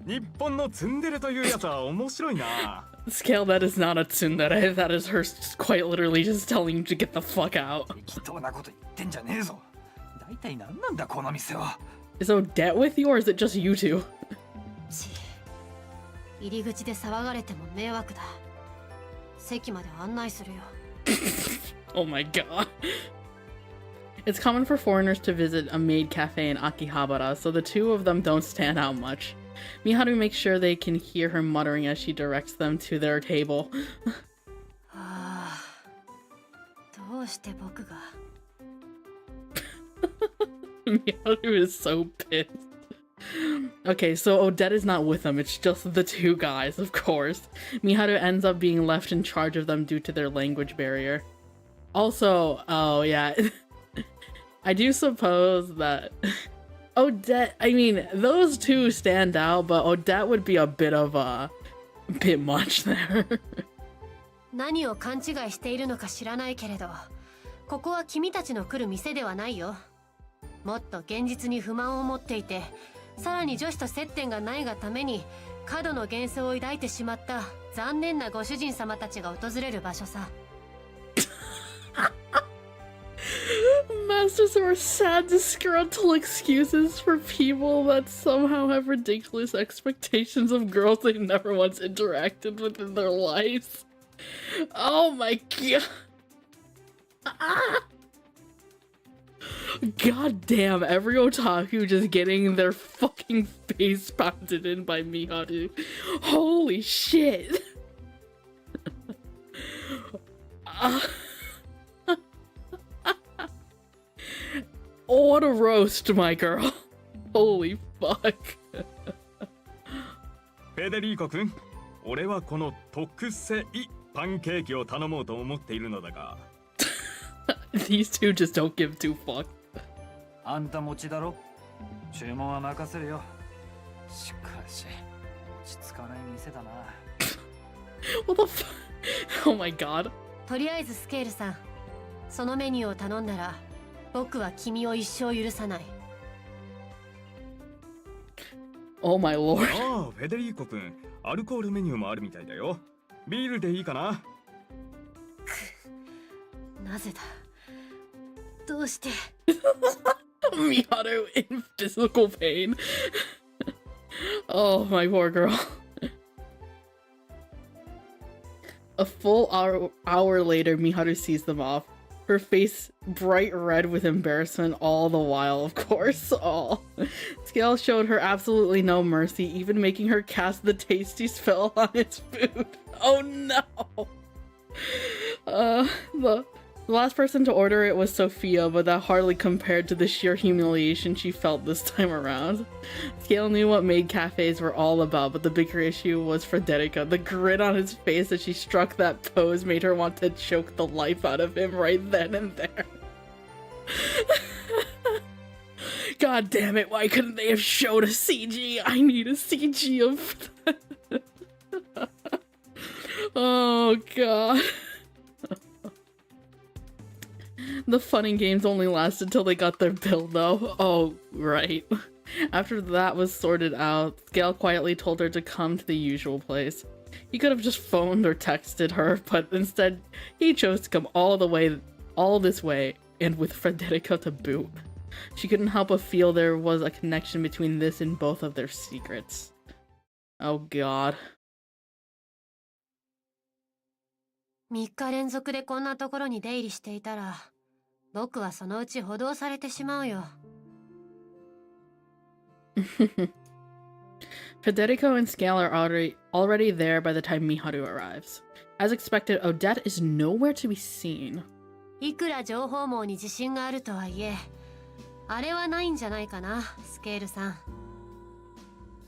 日本のツンデレというやつは面白いな。Scale, that is not a tsundere. That is her quite literally just telling you to get the fuck out. 適当なこと言ってんじゃねえぞ。大体何なんだこの店は。Is Odette with you or is it just you two? 入り口で騒がれても迷惑だ。席まで案内するよ。 Oh my god. It's common for foreigners to visit a maid cafe in Akihabara, so the two of them don't stand out much. Miharu makes sure they can hear her muttering as she directs them to their table. はあ、どうして僕が。 Miharu is so pissed. Okay, so Odette is not with them, it's just the two guys, of course. Miharu ends up being left in charge of them due to their language barrier. Also, oh yeah, I do suppose that Odette, I mean, those two stand out, but Odette would be a bit much there. 何を勘違いしているのか知らないけれど、ここは君たちの来る店ではないよ。もっと現実に不満を持っていて、さらに女子と接点がないがために過度の幻想を抱いてしまった残念なご主人様たちが訪れる場所さ。Masters are sad, disgruntled excuses for people that somehow have ridiculous expectations of girls they've never once interacted with in their lives. Oh my god. God damn, every otaku just getting their fucking face pounded in by Miharu. Holy shit. What a roast, my girl. Holy fuck. フェデリーコ君、俺はこの特製パンケーキを頼もうと思っているのだが。These two just don't give two fucks. あんた持ちだろ。注文は任せるよ。しかし、落ち着かない店だな。What the fuck? Oh my god. とりあえずスケールさん、そのメニューを頼んだら、僕は君を一生許さない。Oh my lord. ああ、フェデリーコ君、アルコールメニューもあるみたいだよ。ビールでいいかな。なぜだ。どうして。Miharu in physical pain. Oh, my poor girl. A full hour later, Miharu sees them off. Her face bright red with embarrassment all the while, of course. Oh. Scale showed her absolutely no mercy, even making her cast the tasty spell on its food. Oh no! The last person to order it was Sophia, but that hardly compared to the sheer humiliation she felt this time around. Scale knew what maid cafes were all about, but the bigger issue was Frederica. The grin on his face as she struck that pose made her want to choke the life out of him right then and there. God damn it, why couldn't they have showed a CG? I need a CG of that. Oh god. The fun and games only lasted till they got their bill though. Oh, right. After that was sorted out, Scale quietly told her to come to the usual place. He could have just phoned or texted her, but instead he chose to come all this way, and with Frederica to boot. She couldn't help but feel there was a connection between this and both of their secrets. Oh god. 3日連続でこんなところに出入りしていたら、僕はそのうち補導されてしまうよ。Federico and Scale are already there by the time Miharu arrives. As expected, Odette is nowhere to be seen. いくら情報網に自信があるとはいえ、あれはないんじゃないかな、スケールさん。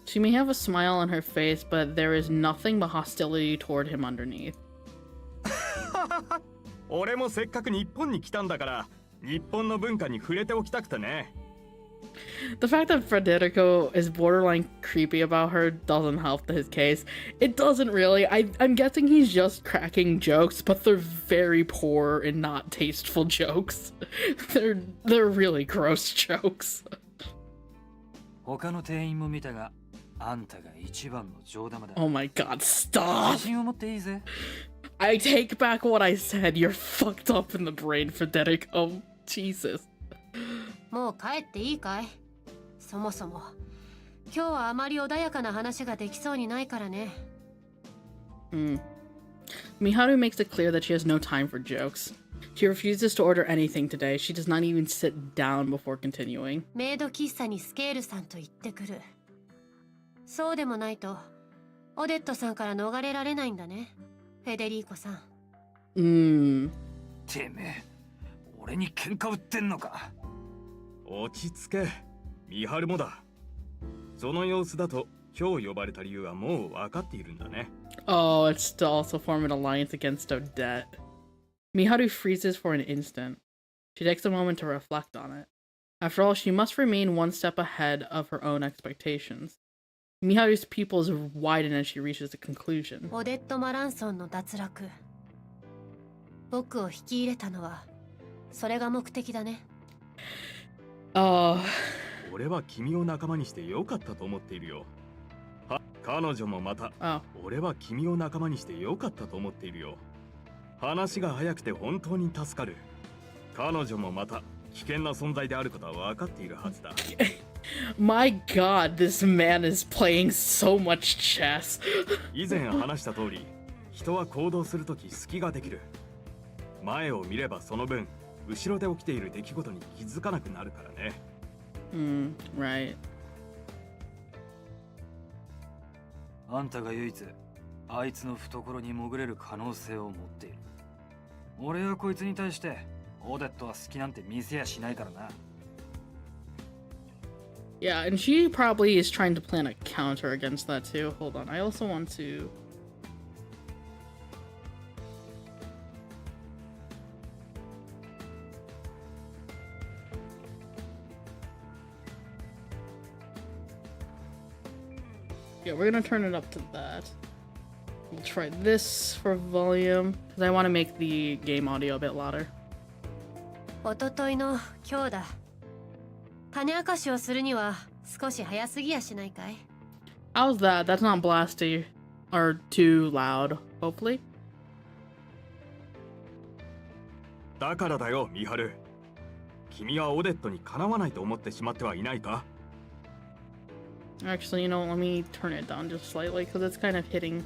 She may have a smile on her face, but there is nothing but hostility toward him underneath. 俺もせっかく日本に来たんだから日本の文化に触れておきたくてね。 The fact that Federico is borderline creepy about her doesn't help his case. It doesn't really. I'm guessing he's just cracking jokes, but they're very poor and not tasteful jokes. They're really gross jokes. 他の店員も見たが、あんたが一番の上玉だ。 Oh my god, stop! 自信を持っていいぜ。 I take back what I said. You're fucked up in the brain, Federico. Jesus. もう帰っていいかい？そもそも今日はあまり穏やかな話ができそうにないからね。Miharu makes it clear that she has no time for jokes. She refuses to order anything today. She does not even sit down before continuing. メイド喫茶にスケールさんと言ってくる。そうでもないとオデットさんから逃れられないんだね、フェデリーコさん。てめえ、俺に喧嘩売ってんのか。落ち着け、ミハルもだ。その様子だと今日呼ばれた理由はもう分かっているんだね。Oh, it's to also form an alliance against Odette. Miharu freezes for an instant. She takes a moment to reflect on it. After all, she must remain one step ahead of her own expectations. Miharu's pupils widen as she reaches a conclusion. オデット・マランソンの脱落。僕を引き入れたのはそれが目的だね。俺は君を仲間にしてよかったと思っているよ。彼女もまた、俺は君を仲間にしてよかったと思っているよ。話が早くて本当に助かる。彼女もまた危険な存在であることは分かっているはずだ。My god, this man is playing so much chess. 以前話した通り、人は行動するとき隙ができる。前を見ればその分、後ろで起きている出来事に気づかなくなるからね。Right. あんたが唯一あいつの懐に潜れる可能性を持っている。俺はこいつに対してオデットは好きなんて見せやしないからな。Yeah, and she probably is trying to plan a counter against that too. Hold on, I also want to... Yeah, we're gonna turn it up to that. We'll try this for volume, because I want to make the game audio a bit louder. おとといの今日だ。種明かしをするには少し早すぎやしないかい？ How's that? That's not blasty or too loud, hopefully. だからだよ、ミハル。君はオデットにかなわないと思ってしまってはいないか？ Actually, you know, let me turn it down just slightly because it's kind of hitting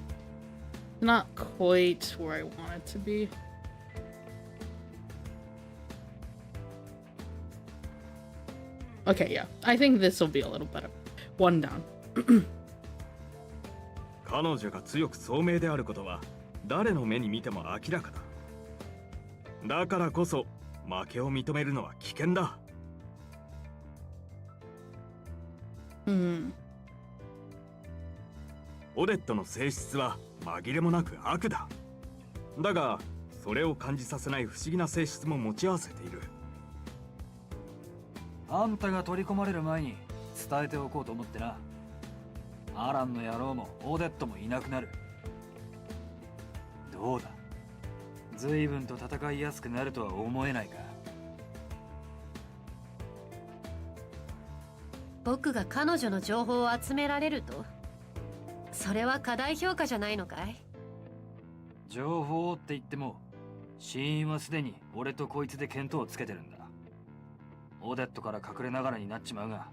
not quite where I want it to be. Okay, yeah. I think this will be a little better. One down. 彼女が強く聡明であることは誰の目に見ても明らかだ。だからこそ負けを認めるのは危険だ。オデットの性質は紛れもなく悪だ。だがそれを感じさせない不思議な性質も持ち合わせている。あんたが取り込まれる前に伝えておこうと思ってな。アランの野郎もオデットもいなくなる。どうだ、随分と戦いやすくなるとは思えないか。僕が彼女の情報を集められると、それは過大評価じゃないのかい？情報って言っても死因はすでに俺とこいつで見当をつけてるんだ。オデットから隠れながらになっちまうが、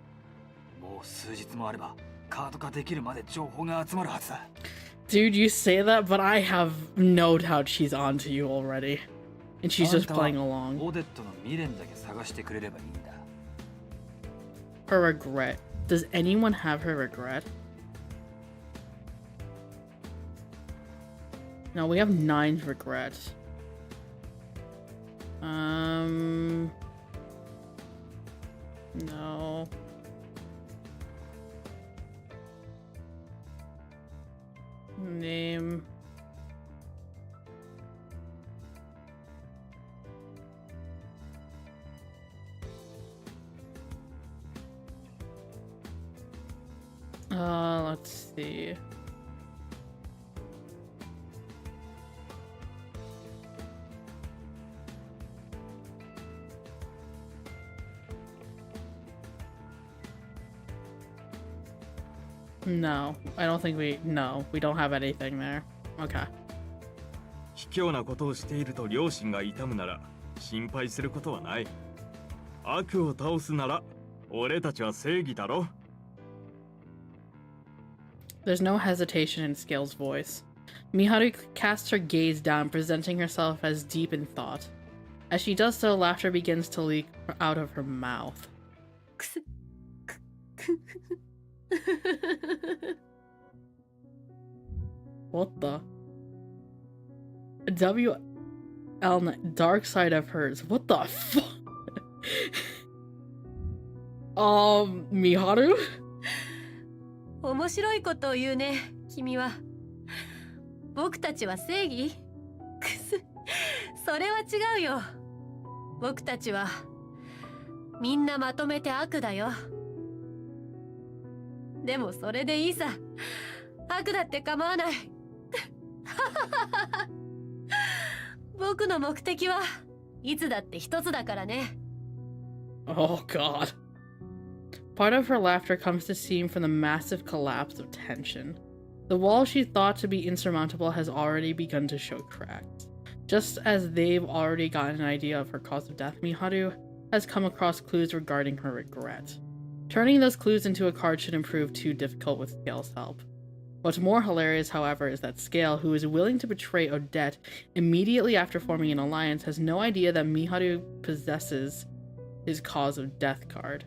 もう数日もあればカード化できるまで情報が集まるはずだ。 Dude, you say that, but I have no doubt she's on to you already. And she's just playing along. オデットの未練だけ探してくれればいいんだ。 Her regret. Does anyone have her regret? No, we have 9 regrets. No. Name. Let's see. No, I don't think we don't have anything there. Okay. 卑怯なことをしていると両親が痛むなら心配することはない。悪を倒すなら俺たちは正義だろ。 There's no hesitation in Scale's voice. Miharu casts her gaze down, presenting herself as deep in thought. As she does so, laughter begins to leak out of her mouth. What the? Dark side of hers. What the fuck? Miharu? 面白いことを言うね、君は。僕たちは正義？くす、それは違うよ。僕たちはみんなまとめて悪だよ。でもそれでいいさ。悪だって構わない。僕の目的はいつだって一つだからね。Oh god. Part of her laughter comes to seem from the massive collapse of tension. The wall she thought to be insurmountable has already begun to show cracks. Just as they've already gotten an idea of her cause of death, Miharu has come across clues regarding her regret. Turning those clues into a card shouldn't prove too difficult with Scale's help. What's more hilarious, however, is that Scale, who is willing to betray Odette immediately after forming an alliance, has no idea that Miharu possesses his cause of death card.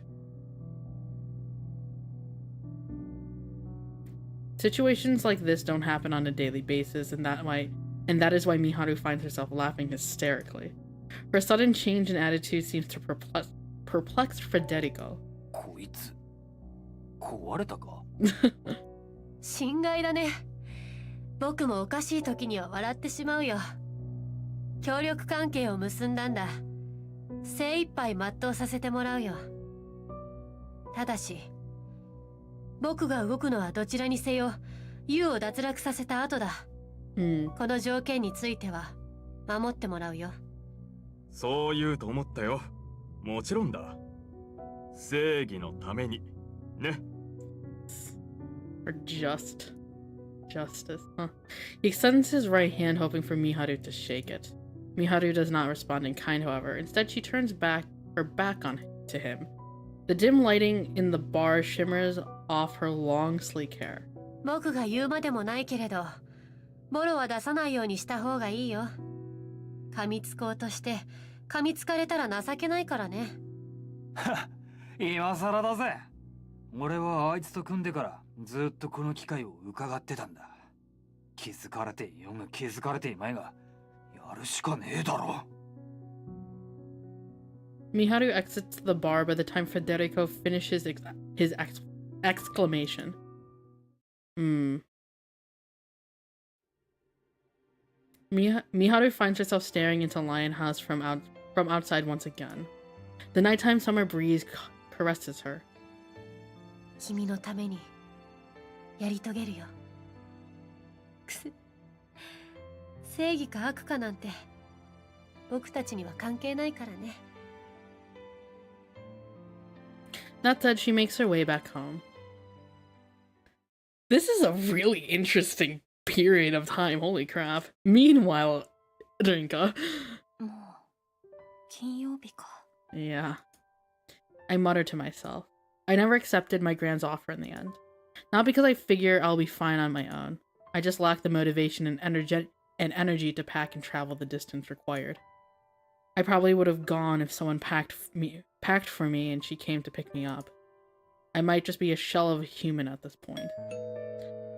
Situations like this don't happen on a daily basis, and that is why Miharu finds herself laughing hysterically. Her sudden change in attitude seems to perplex Federico. こいつ壊れたか？心外だね。僕もおかしい時には笑ってしまうよ。協力関係を結んだんだ。精一杯全うさせてもらうよ。ただし僕が動くのはどちらにせよユウを脱落させた後だ。この条件については守ってもらうよ。そう言うと思ったよ。もちろんだ。正義のためにね。Or justice, huh? He extends his right hand, hoping for Miharu to shake it. Miharu does not respond in kind, however. Instead, she turns her back to him. The dim lighting in the bar shimmers off her long, sleek hair. 僕が言うまでもないけれど、ボロは出さないようにした方がいいよ。噛みつこうとして噛みつかれたら情けないからね。今更だぜ。俺はあいつと組んでからずっとこの機会を伺ってたんだ。気づかれていようが気づかれていまいがやるしかねえだろ。Miharu exits the bar by the time Federico finishes his exclamation. Miharu finds herself staring into Lion House from outside once again. The nighttime summer breeze caresses her. 君のためにやり遂げるよ。くす正義か悪かなんて僕たちには関係ないからね。That said, she makes her way back home. This is a really interesting period of time, holy crap. Meanwhile, Drinka. もう金曜日か。Yeah. I mutter to myself. I never accepted my grand's offer in the end. Not because I figure I'll be fine on my own. I just lack the motivation and energy to pack and travel the distance required. I probably would have gone if someone packed for me and she came to pick me up. I might just be a shell of a human at this point.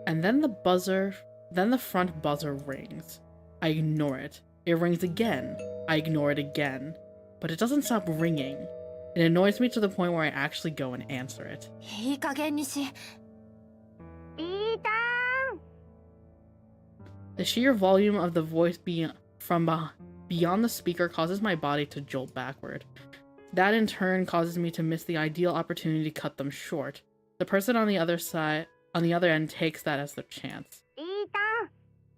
And then the front buzzer rings. I ignore it. It rings again. I ignore it again. But it doesn't stop ringing. It annoys me to the point where I actually go and answer it. いい加減にし。リータン。 The sheer volume of the voice from beyond the speaker causes my body to jolt backward. That in turn causes me to miss the ideal opportunity to cut them short. The person on the other end takes that as their chance. リータン。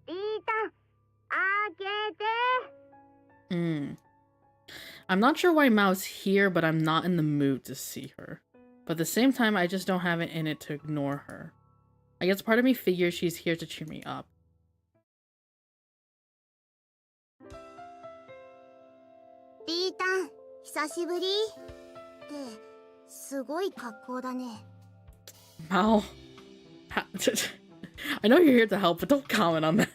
リータン。開けて。I'm not sure why Mao's here, but I'm not in the mood to see her. But at the same time, I just don't have it in it to ignore her. I guess part of me figures she's here to cheer me up. リータン、久しぶりってすごい格好だね。Mao, I know you're here to help, but don't comment on that.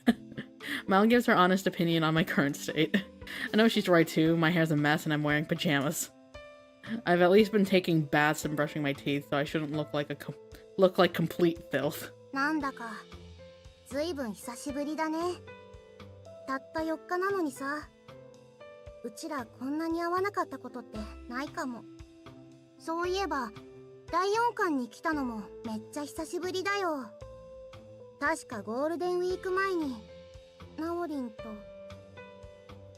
Mao gives her honest opinion on my current state. I know she's right too. My hair's a mess and I'm wearing pajamas. I've at least been taking baths and brushing my teeth, so I shouldn't look like complete filth. なんだかずいぶん久しぶりだね。たった4日なのにさ。うちらこんなに会わなかったことってないかも。そういえば第4巻に来たのもめっちゃ久しぶりだよ。確かゴールデンウィーク前にナオリンと。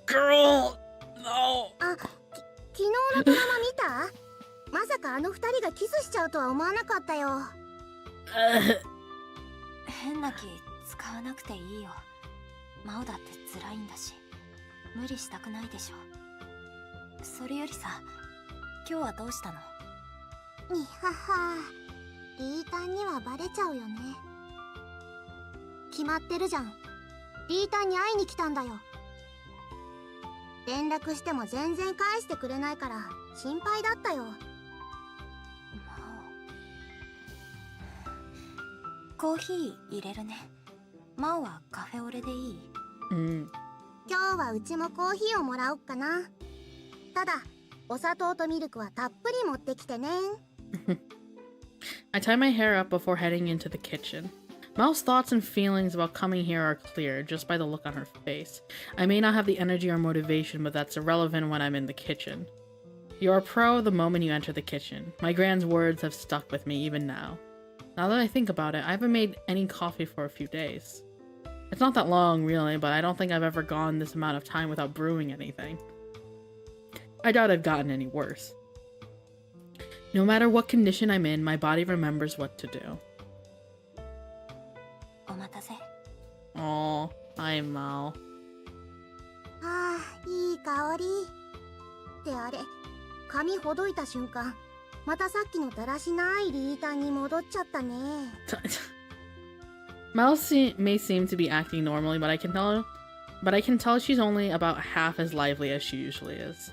Girl! No! あ、昨日のドラマ見た？まさかあの2人がキスしちゃうとは思わなかったよ。変な気使わなくていいよ。マオだって辛いんだし、無理したくないでしょ。それよりさ、今日はどうしたの？にはは、リータンにはバレちゃうよね。決まってるじゃん。リータンに会いに来たんだよ。連絡しても全然返してくれないから心配だったよ。コーヒー入れるね。マオはカフェオレでいい？今日はうちもコーヒーをもらおっかな。ただお砂糖とミルクはたっぷり持ってきてね。I tie my hair up before heading into the kitchen. Mao's thoughts and feelings about coming here are clear just by the look on her face. I may not have the energy or motivation, but that's irrelevant when I'm in the kitchen. You're a pro the moment you enter the kitchen. My grand's words have stuck with me even now. Now that I think about it, I haven't made any coffee for a few days. It's not that long, really, but I don't think I've ever gone this amount of time without brewing anything. I doubt I've gotten any worse. No matter what condition I'm in, my body remembers what to do. Aw, hi Mao. ああ、いい香り。ってあれ、髪ほどいた瞬間、またさっきのだらしないリータンに戻っちゃったね。Mao may seem to be acting normally, but I can tell she's only about half as lively as she usually is.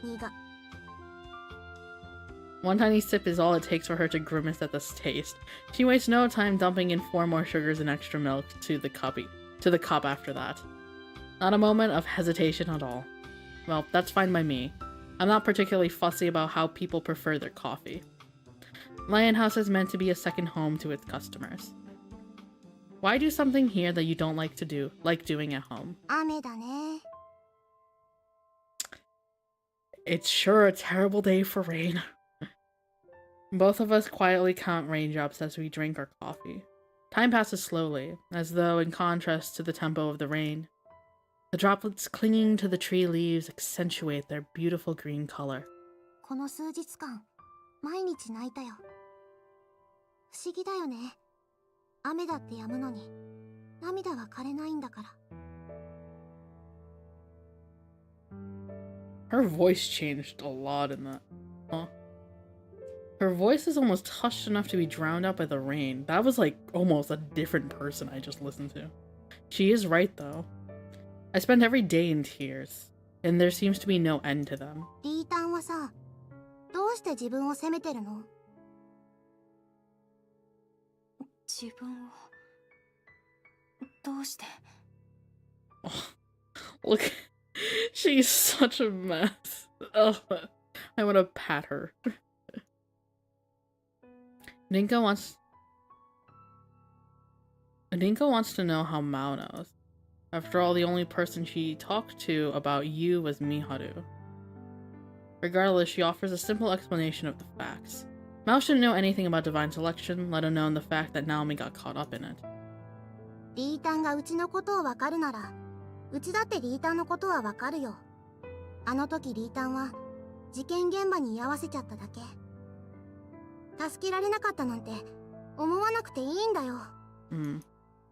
One tiny sip is all it takes for her to grimace at this taste. She wastes no time dumping in 4 more sugars and extra milk to the cup after that. Not a moment of hesitation at all. Well, that's fine by me. I'm not particularly fussy about how people prefer their coffee. Lion House is meant to be a second home to its customers. Why do something here that you don't like doing at home? It's sure a terrible day for rain. Both of us quietly count raindrops as we drink our coffee. Time passes slowly, as though in contrast to the tempo of the rain. The droplets clinging to the tree leaves accentuate their beautiful green color. この数日間、毎日泣いたよ。不思議だよね。雨だって止むのに、涙は枯れないんだから。Her voice changed a lot in that. Huh? Her voice is almost hushed enough to be drowned out by the rain. That was like almost a different person I just listened to. She is right though. I spend every day in tears, and there seems to be no end to them. リータンはさ、どうして自分を責めてるの？自分をどうして？ Look, she's such a mess. Ugh, I want to pat her. Ninko wants to know how Mao knows. After all, the only person she talked to about you was Miharu. Regardless, she offers a simple explanation of the facts. Mao shouldn't know anything about divine selection, let alone the fact that Naomi got caught up in it. リータンがうちのことをわかるなら、うちだってリータンのことはわかるよ。あの時リータンは事件現場に居合わせちゃっただけ。助けられなかったなんて思わなくていいんだよ。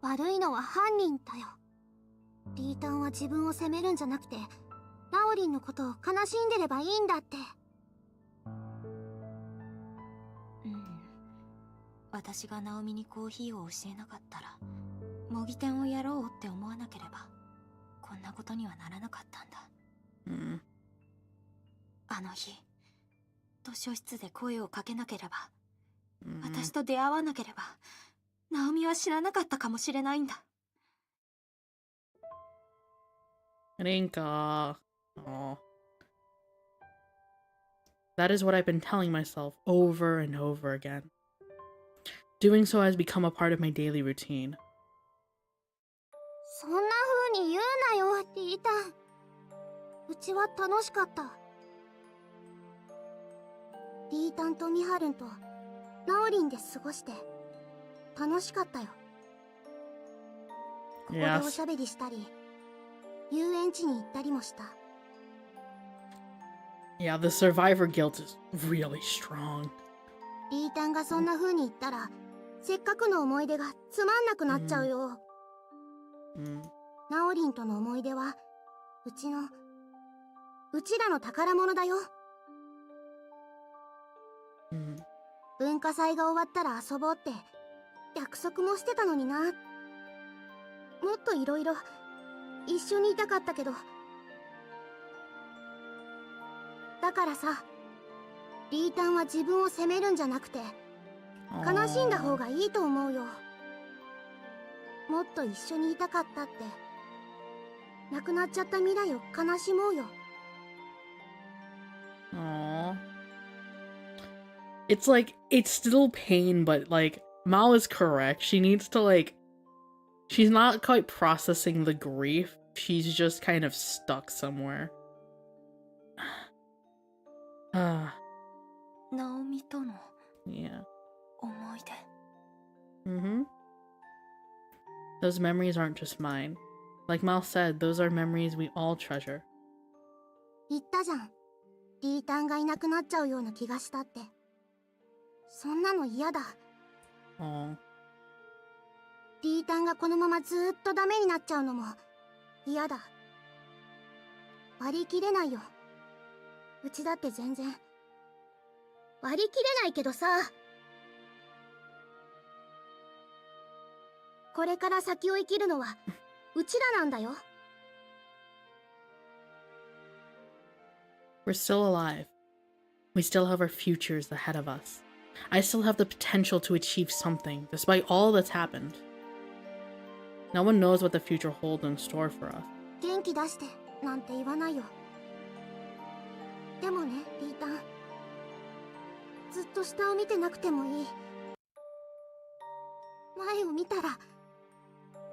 悪いのは犯人だよ。リータンは自分を責めるんじゃなくて、ナオリンのことを悲しんでればいいんだって。私がナオミにコーヒーを教えなかったら、模擬店をやろうって思わなければ、こんなことにはならなかったんだ。あの日、図書室で声をかけなければ、私と出会わなければ、ナオミは知らなかったかもしれないんだ。Rinka. Oh. That is what I've been telling myself over and over again. Doing so has become a part of my daily routine. そんな風に言うなよ、リータン。うちは楽しかった。リータンとミハルンとナオリンで過ごして楽しかったよ。ここでおしゃべりしたり、遊園地に行ったりもした。Yeah, the survivor guilt is really strong. リータンがそんな風に言ったら、せっかくの思い出がつまんなくなっちゃうよ。ナオリンとの思い出は、うちらの宝物だよ。文化祭が終わったら遊ぼうって約束もしてたのにな。もっといろいろ一緒にいたかったけど。だからさ、リータンは自分を責めるんじゃなくて、悲しんだ方がいいと思うよ。もっと一緒にいたかったって、亡くなっちゃった未来を悲しもうよ。Aww. It's like, it's still pain, but like, Mao is correct. She needs to like, she's not quite processing the grief. She's just kind of stuck somewhere. ナオミとの Yeah. 思い出。Those memories aren't just mine. Like Mal said, those are memories we all treasure. 言ったじゃん。リータンがいなくなっちゃうような気がしたって。そんなの嫌だ。リータンがこのままずーっとダメになっちゃうのも嫌だ。割り切れないよ。うちだって全然割り切れないけどさ。これから先を生きるのはうちらなんだよ。We're still alive. We still have our futures ahead of us. I still have the potential to achieve something, despite all that's happened. No one knows what the future holds in store for us. 元気出してなんて言わないよ。でもね、リータン。ずっと下を見てなくてもいい。前を見たら、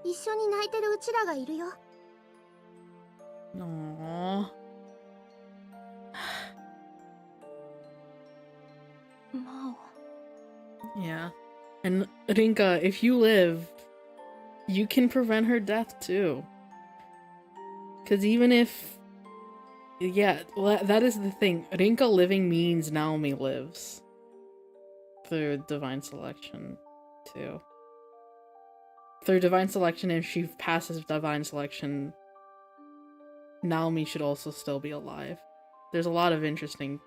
一緒に泣いてるうちらがいるよ。Aww. Yeah. And Rinka, if you live, you can prevent her death too. Because even if... Yeah, well, that is the thing. Rinka living means Naomi lives. Through divine selection, too. Through divine selection, if she passes divine selection, Naomi should also still be alive. There's a lot of interesting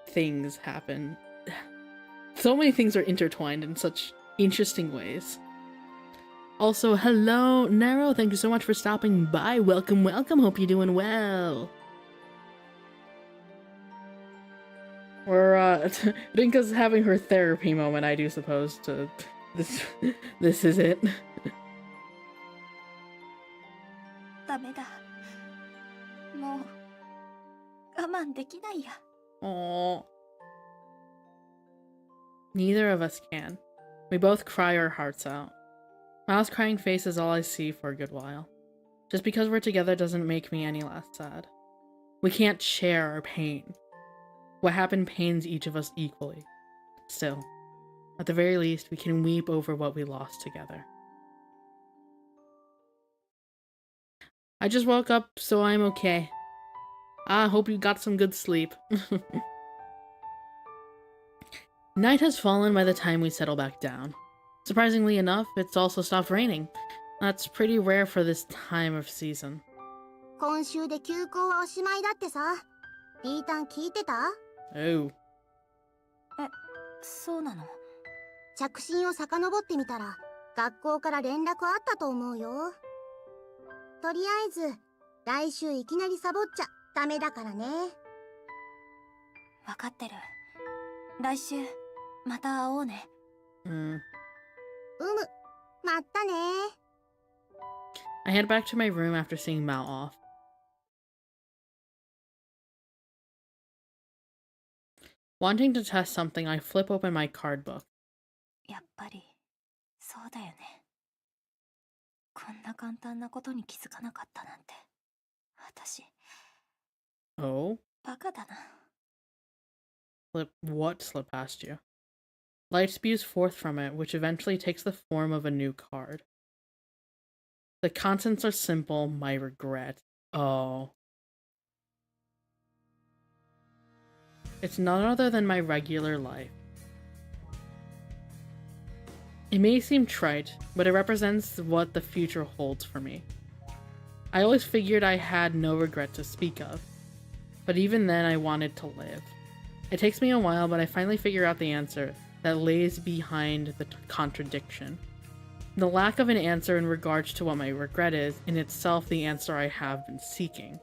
things happen. So many things are intertwined in such interesting ways. Also, hello, Nero. Thank you so much for stopping by. Welcome, welcome. Hope you're doing well. We're, Rinka's having her therapy moment, I do suppose, to... This is it. ダメだ。もう我慢できないや。 Aww. Neither of us can. We both cry our hearts out. Miles' crying face is all I see for a good while. Just because we're together doesn't make me any less sad. We can't share our pain. What happened pains each of us equally. Still, at the very least, we can weep over what we lost together. I just woke up, so I'm okay. I hope you got some good sleep. Night has fallen by the time we settle back down. Surprisingly enough, it's also stopped raining. That's pretty rare for this time of season. 今週で休校はおしまいだってさ。リータン聞いてた？ Oh. そうなの。着信を遡ってみたら、学校から連絡あったと思うよ。とりあえず、来週いきなりサボっちゃダメだからね。わかってる。来週また会おうね。またね。 I head back to my room after seeing Mao off. Wanting to test something, I flip open my card book. やっぱりそうだよね。こんな簡単なことに気づかなかったなんて。私 Oh? バカだな。What slipped past you? Light spews forth from it, which eventually takes the form of a new card. The contents are simple, my regret. Oh. It's none other than my regular life. It may seem trite, but it represents what the future holds for me. I always figured I had no regret to speak of, but even then I wanted to live. It takes me a while, but I finally figure out the answer that lays behind the contradiction. The lack of an answer in regards to what my regret is, in itself the answer I have been seeking.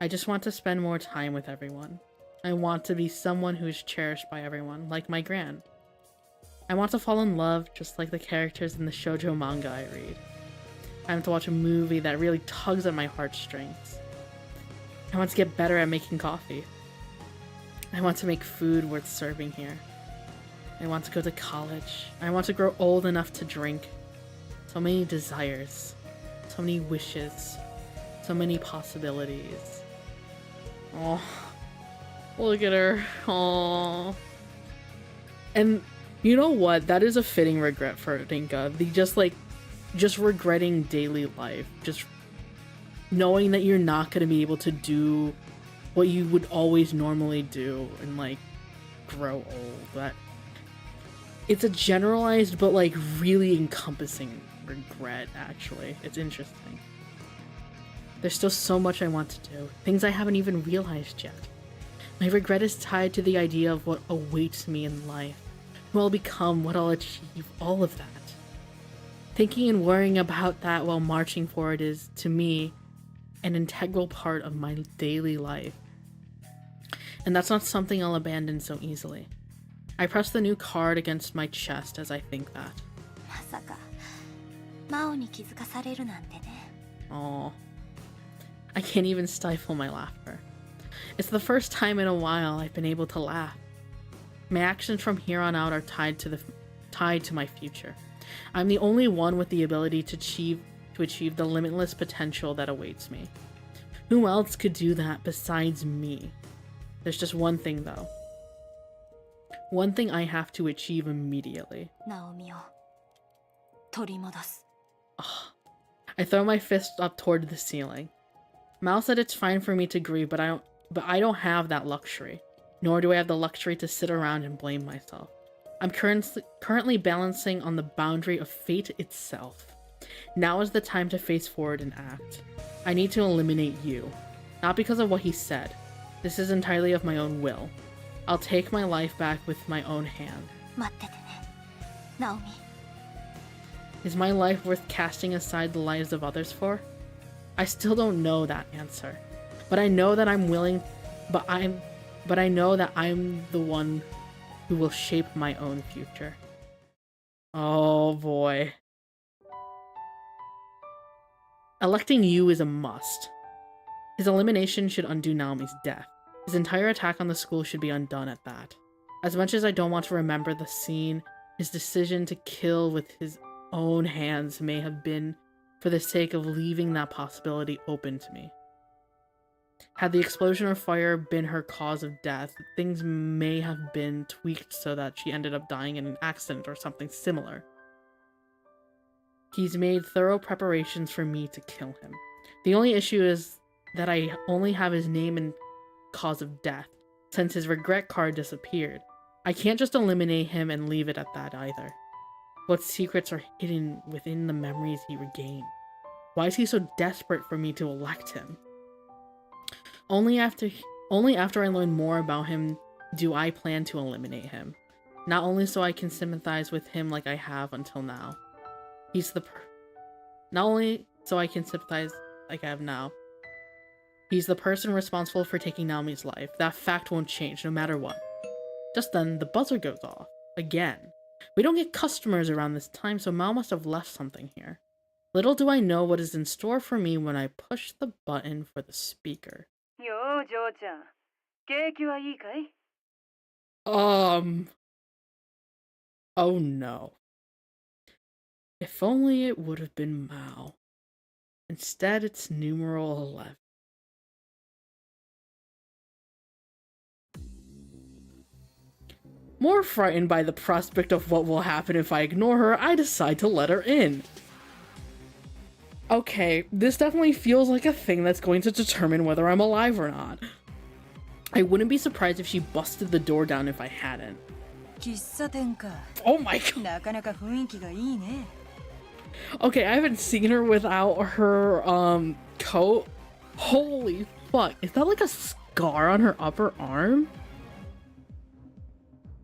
I just want to spend more time with everyone. I want to be someone who is cherished by everyone, like my gran. I want to fall in love just like the characters in the shoujo manga I read. I want to watch a movie that really tugs at my heartstrings. I want to get better at making coffee. I want to make food worth serving here. I want to go to college. I want to grow old enough to drink. So many desires. So many wishes. So many possibilities. Oh, look at her. Oh. And you know what? That is a fitting regret for Rinka. Just regretting daily life. Just knowing that you're not going to be able to do what you would always normally do and, like, grow old. That it's a generalized but, like, really encompassing regret, actually. It's interesting. There's still so much I want to do. Things I haven't even realized yet. My regret is tied to the idea of what awaits me in life. Who I'll become, what I'll achieve, all of that. Thinking and worrying about that while marching forward is, to me, an integral part of my daily life. And that's not something I'll abandon so easily. I press the new card against my chest as I think that. まさかマオに気づかされるなんてね。 Aww. I can't even stifle my laughter. It's the first time in a while I've been able to laugh. My actions from here on out are tied to my future. I'm the only one with the ability to achieve the limitless potential that awaits me. Who else could do that besides me? There's just one thing though. One thing I have to achieve immediately. ナオミを取り戻す。 I throw my fist up toward the ceiling. Mal said it's fine for me to grieve, but I don't have that luxury. Nor do I have the luxury to sit around and blame myself. I'm currently balancing on the boundary of fate itself. Now is the time to face forward and act. I need to eliminate you. Not because of what he said. This is entirely of my own will. I'll take my life back with my own hand. 待っててね、ナオミ。 Is my life worth casting aside the lives of others for? I still don't know that answer. But I know that I'm willing, but I know that I'm the one who will shape my own future. Oh boy. Electing you is a must. His elimination should undo Naomi's death. His entire attack on the school should be undone at that. As much as I don't want to remember the scene, his decision to kill with his own hands may have been for the sake of leaving that possibility open to me. Had the explosion or fire been her cause of death, things may have been tweaked so that she ended up dying in an accident or something similar. He's made thorough preparations for me to kill him. The only issue is that I only have his name and cause of death, since his regret card disappeared. I can't just eliminate him and leave it at that either. What secrets are hidden within the memories he regained? Why is he so desperate for me to elect him? Only after I learn more about him do I plan to eliminate him. Not only so I can sympathize with him like I have until now. Not only so I can sympathize like I have now. He's the person responsible for taking Naomi's life. That fact won't change no matter what. Just then, the buzzer goes off. Again. We don't get customers around this time, so Mal must have left something here. Little do I know what is in store for me when I push the button for the speaker. Yo, Joe-chan. Keiki wa ii kai? Oh no. If only it would have been Mao. Instead, it's numeral 11. More frightened by the prospect of what will happen if I ignore her, I decide to let her in. Okay, this definitely feels like a thing that's going to determine whether I'm alive or not. I wouldn't be surprised if she busted the door down if I hadn't. 喫茶店か。 Oh my god! なかなか雰囲気がいいね。 Okay, I haven't seen her without her, coat. Holy fuck, is that like a scar on her upper arm?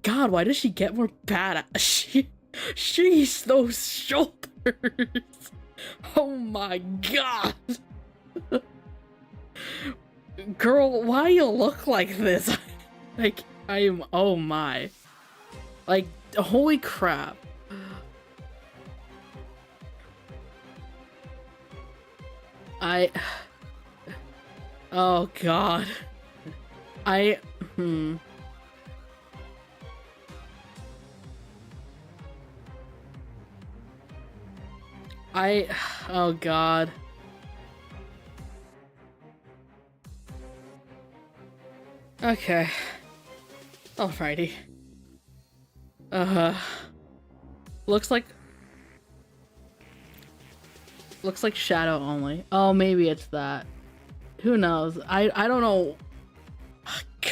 God, why does she get more badass? She's those shoulders. Oh my god. Girl, why you look like this? Like, oh my. Like, holy crap. Oh god. Oh god. Okay. Alrighty. Looks like shadow only. Oh, maybe it's that. Who knows? I don't know.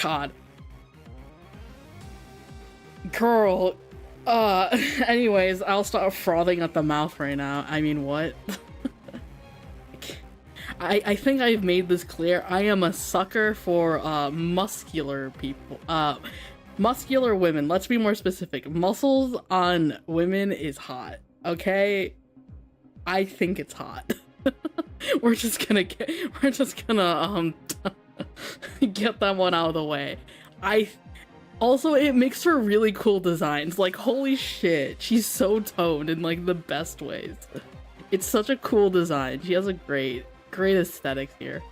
God. Girl. Anyways, I'll start frothing at the mouth right now. I mean, what? I think I've made this clear. I am a sucker for muscular people. Muscular women. Let's be more specific. Muscles on women is hot. Okay? I think it's hot. we're just gonna get that one out of the way. Also, it makes for really cool designs. Like, holy shit, she's so toned in like the best ways. It's such a cool design. She has a great aesthetic here.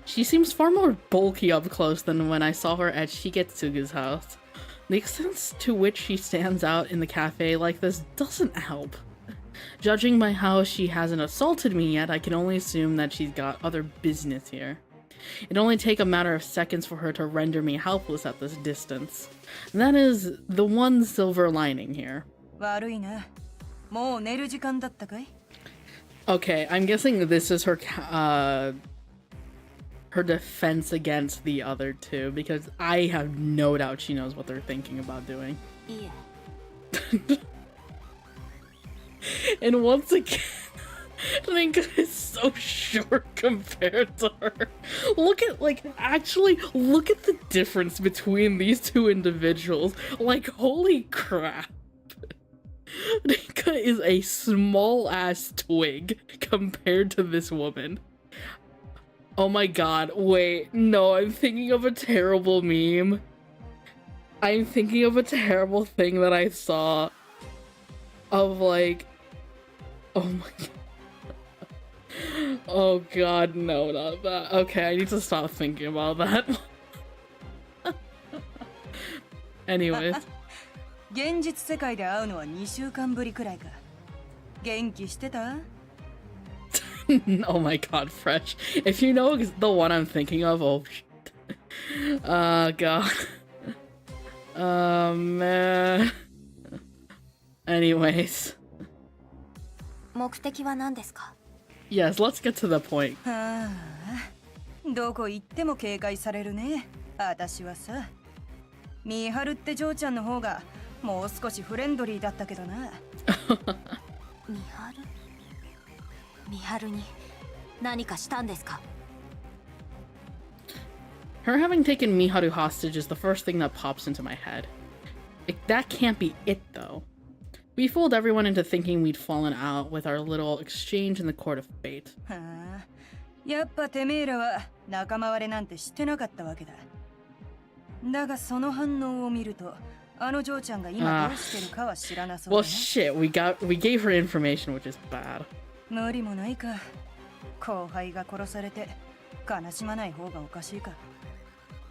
She seems far more bulky up close than when I saw her at Shigetsugu's house. The extent to which she stands out in the cafe like this doesn't help. Judging by how she hasn't assaulted me yet, I can only assume that she's got other business here. It'd only take a matter of seconds for her to render me helpless at this distance. And that is the one silver lining here. 悪いな。もう寝る時間だったかい? Okay, I'm guessing this is her her defense against the other two, because I have no doubt she knows what they're thinking about doing. Yeah. And once again, Rinka is so short compared to her. Look at the difference between these two individuals. Like, holy crap. Rinka is a small ass twig compared to this woman. Oh my god, wait, no, I'm thinking of a terrible meme. I'm thinking of a terrible thing that I saw of like, oh my god. Oh god, no, not that. Okay, I need to stop thinking about that. Anyways. 現実世界で会うのは2週間ぶりくらいか。元気してた? Oh my god, Fresh. If you know the one I'm thinking of, oh shit. God. Man. Anyways. 目的は何ですか? Yes, let's get to the point. はあ、どこ行っても警戒されるね。私はさ。ミハルってジョーちゃんの方がもう少しフレンドリーだったけどな。ミハル？ミハルに何かしたんですか? Her having taken Miharu hostage is the first thing that pops into my head. That can't be it, though. We fooled everyone into thinking we'd fallen out with our little exchange in the court of fate. はあ、やっぱてめえらは仲間割れなんてしてなかったわけだ。だがその反応を見ると、あのジョーちゃんが今どうしてるかは知らなそうだな。Well, shit, we gave her information, which is bad. 無理もないか。後輩が殺されて悲しまない方がおかしいか。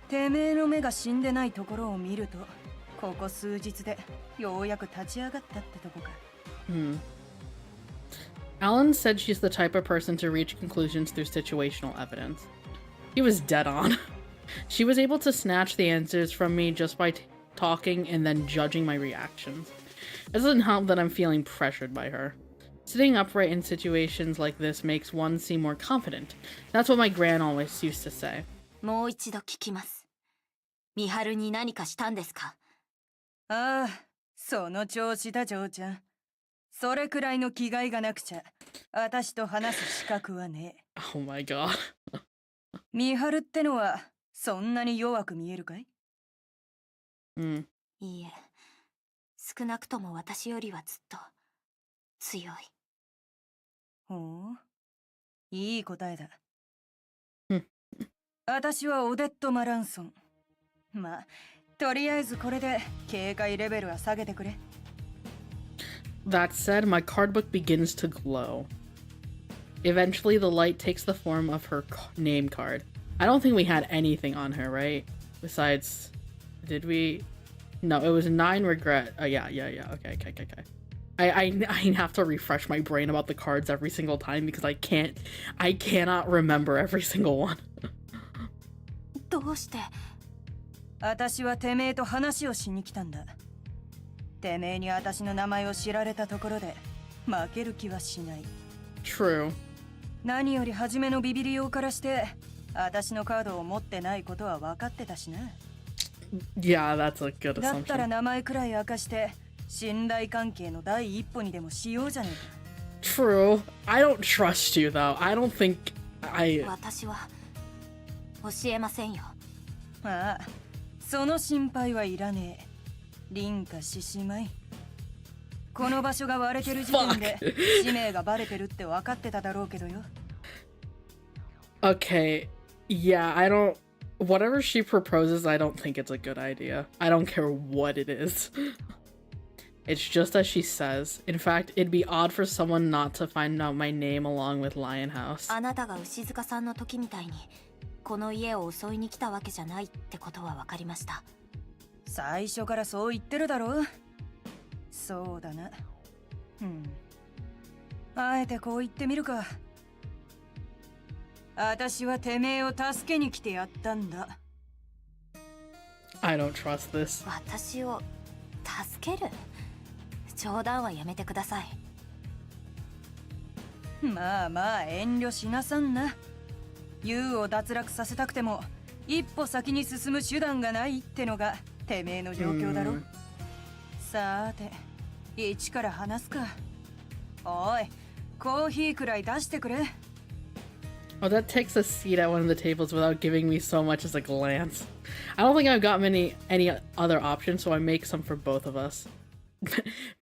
てめえの目が死んでないところを見ると、ここ数日でようやく立ち上がったってとこか。Alan said she's the type of person to reach conclusions through situational evidence. He was dead on. She was able to snatch the answers from me just by talking and then judging my reactions. It doesn't help that I'm feeling pressured by her. Sitting upright in situations like this makes one seem more confident. That's what my gran always used to say. もう一度聞きます。ミハルに何かしたんですか? ああ、その調子だジョーちゃん。それくらいの気概がなくちゃ、私と話す資格はねえ。Oh my god. ミハルってのはそんなに弱く見えるかい? いいえ、少なくとも私よりはずっと強い。ほう、いい答えだ。私はオデット・マランソン。まあ、とりあえずこれで警戒レベルは下げてくれ。That said, my card book begins to glow. Eventually, the light takes the form of her name card. I don't think we had anything on her, right? Besides, did we? No, it was 9 regret. Oh, yeah. Okay. I have to refresh my brain about the cards every single time because I cannot remember every single one. どうして? 私はてめえと話をしに来たんだ。てめえに私の名前を知られたところで負ける気はしない。True. 何より初めのビビりようからして私のカードを持ってないことは分かってたしな。Yeah, that's a good assumption. だったら名前くらい明かして信頼関係の第一歩にでもしようじゃねえか。True. I don't trust you though. I don't think I. 私は教えませんよ。ああ、その心配はいらねえ。凛か獅子舞。この場所が割れてる時点で使命がバレてるって分かってただろうけどよ。Okay. Yeah, I don't. Whatever she proposes, I don't think it's a good idea. I don't care what it is. It's just as she says. In fact, it'd be odd for someone not to find out my name along with Lionhouse. あなたが牛塚さんの時みたいにこの家を襲いに来たわけじゃないってことは分かりました。最初からそう言ってるだろう。そうだな。あえてこう言ってみるか。私はてめえを助けに来てやったんだ。I don't trust this. 私を助ける？冗談はやめてください。まあまあ遠慮しなさんな。ユウを脱落させたくても一歩先に進む手段がないってのがてめえの状況だろ。さーて、一から話すか。おい、コーヒーくらい出してくれ。Oh, that takes a seat at one of the tables without giving me so much as a glance. I don't think I've got any other options, so I make some for both of us.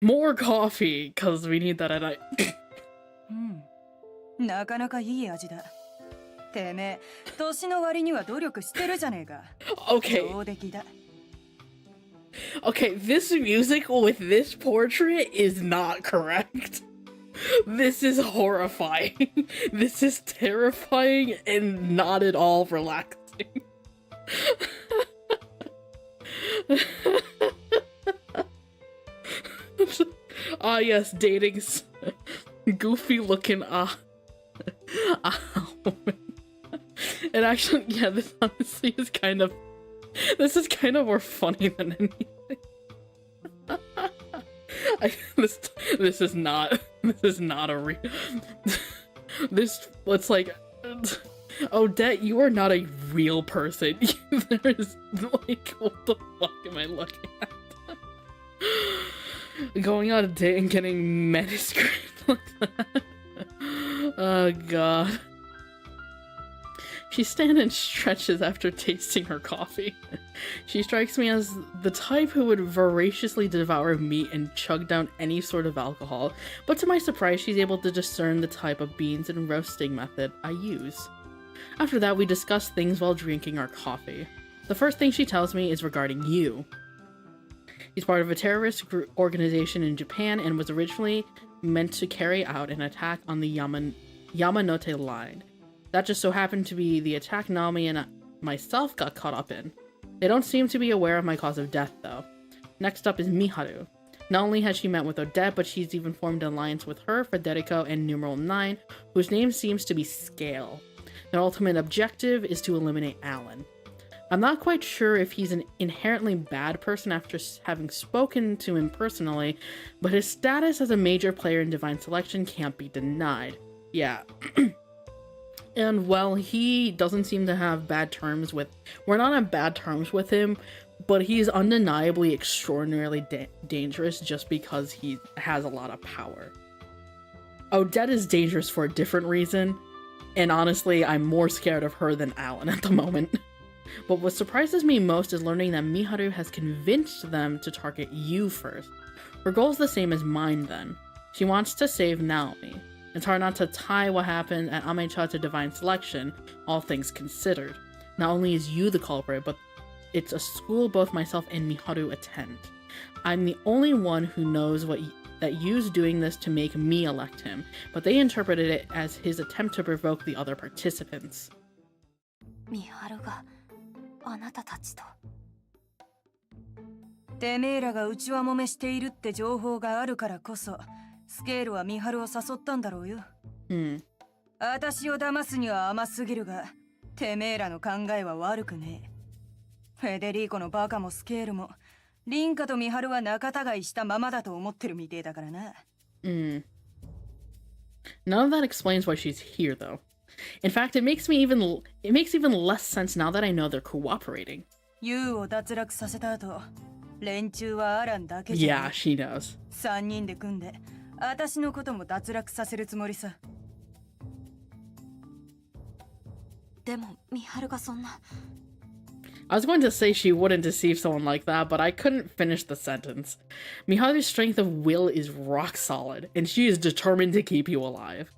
More coffee, because we need that at night. なかなかいい味だ。てめえ、年の割には努力してるじゃねえか。Okay. 上出来だ。Okay, this music with this portrait is not correct. This is horrifying. This is terrifying and not at all relaxing. Ah, yes, dating goofy looking it actually, yeah, this honestly is kind of more funny than anything. This is not a real. It's like, Odette, you are not a real person. There is like, what the fuck am I looking at? Going on a date and getting manuscript like that. Oh god. She stands and stretches after tasting her coffee. She strikes me as the type who would voraciously devour meat and chug down any sort of alcohol, but to my surprise she's able to discern the type of beans and roasting method I use. After that, we discuss things while drinking our coffee. The first thing she tells me is regarding you. He's part of a terrorist organization in Japan and was originally meant to carry out an attack on the Yamanote line. That just so happened to be the attack Naomi and myself got caught up in. They don't seem to be aware of my cause of death, though. Next up is Miharu. Not only has she met with Odette, but she's even formed an alliance with her, Federico, and Numeral 9, whose name seems to be Scale. Their ultimate objective is to eliminate Alan. I'm not quite sure if he's an inherently bad person after having spoken to him personally, but his status as a major player in Divine Selection can't be denied. Yeah. And while he doesn't seem to have bad terms with... We're not on bad terms with him, but he's undeniably extraordinarily dangerous just because he has a lot of power. Odette is dangerous for a different reason, and honestly, I'm more scared of her than Alan at the moment. But what surprises me most is learning that Miharu has convinced them to target you first. Her goal is the same as mine then. She wants to save Naomi. It's hard not to tie what happened at Amecha to Divine Selection, all things considered. Not only is you the culprit, but it's a school both myself and Miharu attend. I'm the only one who knows that Yu's doing this to make me elect him, but they interpreted it as his attempt to provoke the other participants. Miharuがあなたたちと。てめえらが内輪もめしているって情報があるからこそ、スケールはミハルを誘ったんだろうよ。私を騙すには甘すぎるが、てめえらの考えは悪くねえ。フェデリーコのバカもスケールも、リンカとミハルは仲違いしたままだと思ってるみてえだからな。None of that explains why she's here, though. In fact, it makes even less sense now that I know they're cooperating. ユウを脱落させた後、連中はアランだけじゃない。Yeah, she knows. 3人で組んで、私のことも脱落させるつもりさ。でも、ミハルがそんな。I was going to say she wouldn't deceive someone like that, but I couldn't finish the sentence. Miharu's strength of will is rock solid, and she is determined to keep you alive.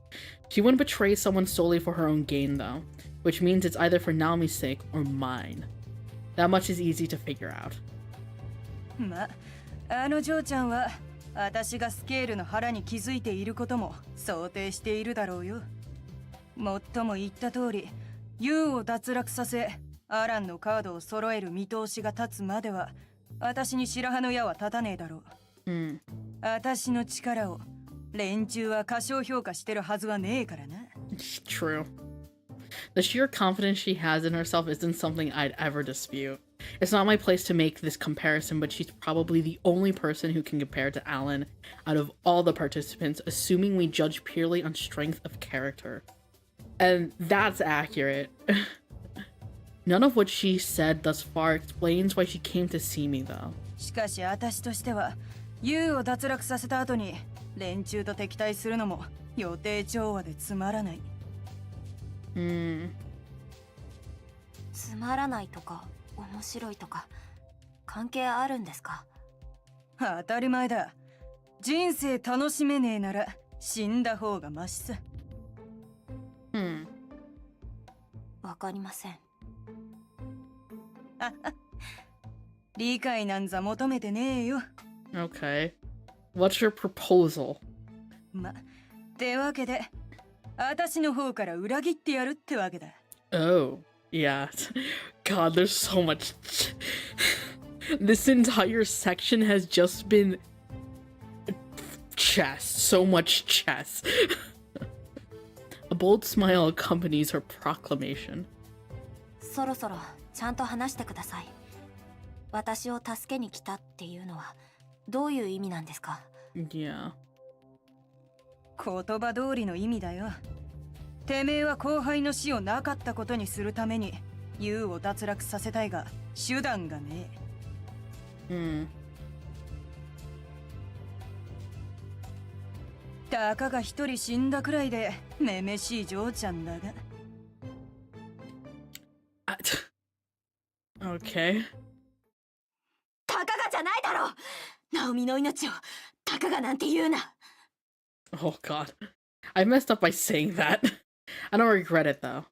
She wouldn't betray someone solely for her own gain, though, which means it's either for Naomi's sake or mine. That much is easy to figure out. ま、あの嬢ちゃんは、私がスケールの腹に気づいていることも想定しているだろうよ。もっとも言った通り、ユウを脱落させ、アランのカードを揃える見通しが立つまでは、私に白羽の矢は立たねえだろう。私の力を連中は過小評価してるはずはねえからな。True. The sheer confidence she has in herself isn't something I'd ever dispute. It's not my place to make this comparison, but she's probably the only person who can compare to Alan out of all the participants, assuming we judge purely on strength of character. And that's accurate. None of what she said thus far explains why she came to see me, though. しかし私としてはユウを脱落させた後に連中と敵対するのも予定調和でつまらない。つまらないとか面白いとか関係あるんですか？当たり前だ。人生楽しめねえなら死んだ方がマシさ。わかりません。理解なんざ求めてねえよ。Okay. What's your proposal? ってわけで、私の方から裏切ってやるってわけだ。Oh, yeah. God, there's so much. This entire section has just been chess. So much chess. A bold smile accompanies her proclamation. そろそろちゃんと話してください。私を助けに来たっていうのはどういう意味なんですか？ Yeah. 言葉通りの意味だよ。てめえは後輩の死をなかったことにするためにユウを脱落させたいが手段がねえ。たかが一人死んだくらいでめめしい嬢ちゃんだが。Okay. たかがじゃないだろう。ナオミの命をたかがなんて言うな。Oh god. I messed up by saying that. I don't regret it though.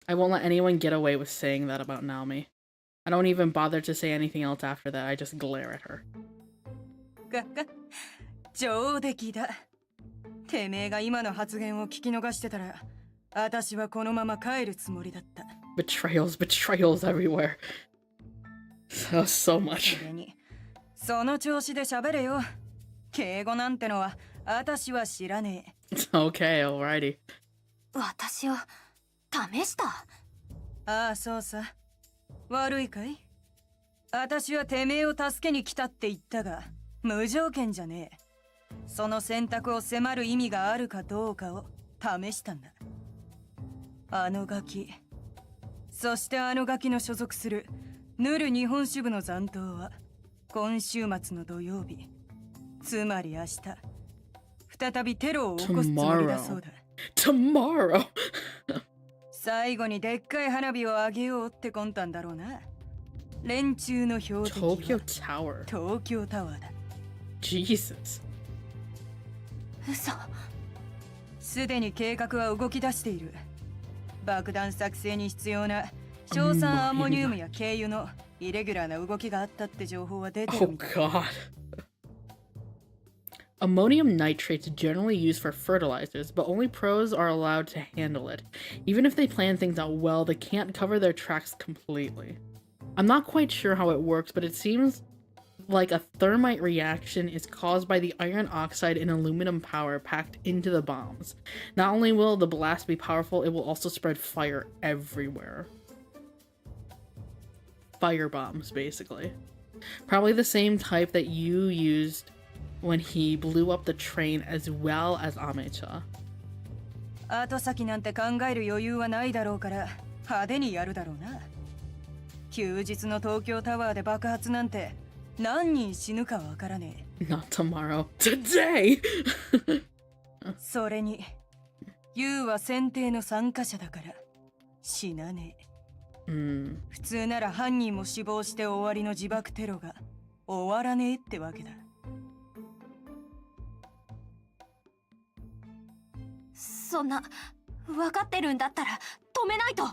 I won't let anyone get away with saying that about Naomi. I don't even bother to say anything else after that. I just glare at her. 上出来だ。てめえが今の発言を聞き逃してたら、私はこのまま帰るつもりだった。Betrayals, betrayals everywhere. So much. それに、その調子で喋れよ。敬語なんてのは私は知らねえ。Okay, alrighty. 私を試した？ああ、そうさ。悪いかい？私はてめえを助けに来たって言ったが、無条件じゃねえ。その選択を迫る意味があるかどうかを試したんだ。あのガキ、そしてあのガキの所属するヌル日本支部の残党は今週末の土曜日、つまり明日、再びテロを起こすつもりだそうだ。Tomorrow. 最後にでっかい花火をあげようって魂胆だろうな。連中の標的は Tokyo Tower. 東京タワーだ。Jesus. 嘘。すでに計画は動き出している。爆弾作成に必要な硝酸アンモニウムや軽油のイレギュラーな動きがあったって情報は出てる Oh みたい。 god. Ammonium nitrate's generally used for fertilizers, but only pros are allowed to handle it. Even if they plan things out well, they can't cover their tracks completely. I'm not quite sure how it works, but it seems like a thermite reaction is caused by the iron oxide and aluminum power packed into the bombs. Not only will the blast be powerful, it will also spread fire everywhere. Fire bombs, basically. Probably the same type that you used when he blew up the train as well as Amecha. 後先なんて考える余裕はないだろうから派手にやるだろうな。休日の東京タワーで爆発なんて何人死ぬかわからねえ。 Not tomorrow. Today! それに、ユウは選定の参加者だから死なねえ。普通なら犯人も死亡して終わりの自爆テロが終わらねえってわけだ。そんな分かってるんだったら止めないと。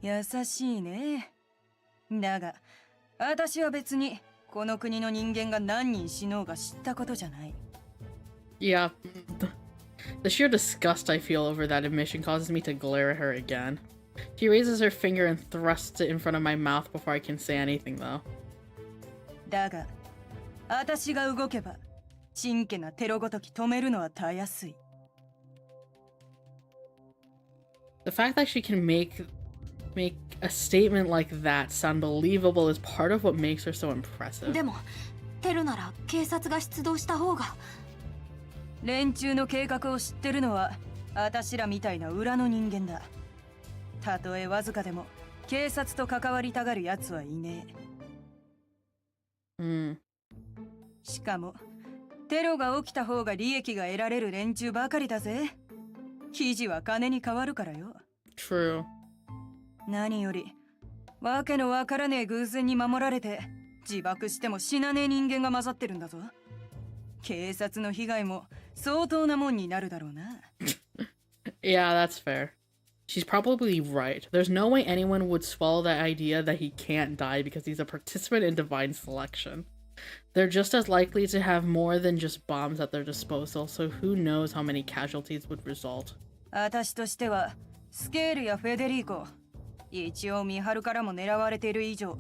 優しいね。だが私は別にこの国の人間が何人死のうが知ったことじゃない。 Yeah. The sheer disgust I feel over that admission causes me to glare at her again. She raises her finger and thrusts it in front of my mouth before I can say anything, though. だが私が動けばちんけなテロごとき止めるのはたやすい。The fact that she can make a statement like that sound believable is part of what makes her so impressive. でもテロなら警察が出動した方が。連中の計画を知ってるのは私らみたいな裏の人間だ。たとえわずかでも警察と関わりたがる奴はいねえ。しかもテロが起きた方が利益が得られる連中ばかりだぜ。記事は金に変わるからよ。True. 何よりわけのわからねえ偶然に守られて自爆しても死なねえ人間が混ざってるんだぞ。警察の被害も相当なもんになるだろうな。Yeah, that's fair. She's probably right. There's no way anyone would swallow that idea that he can't die because he's a participant in divine selection. They're just as likely to have more than just bombs at their disposal, so who knows how many casualties would result. 私としてはスケールやフェデリーコ、一応ミハルからも狙われている以上、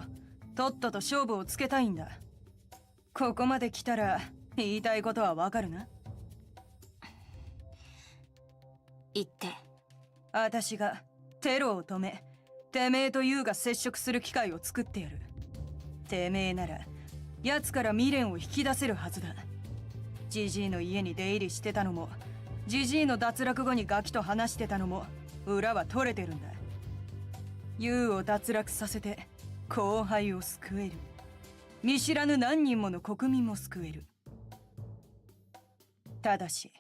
とっとと勝負をつけたいんだ。ここまで来たら言いたいことはわかるな。言って。私がテロを止め、てめえとユウが接触する機会を作ってやる。てめえなら奴から未練を引き出せるはずだ。ジジイの家に出入りしてたのも、ジジイの脱落後にガキと話してたのも裏は取れてるんだ。ユウを脱落させて後輩を救える。見知らぬ何人もの国民も救える。ただし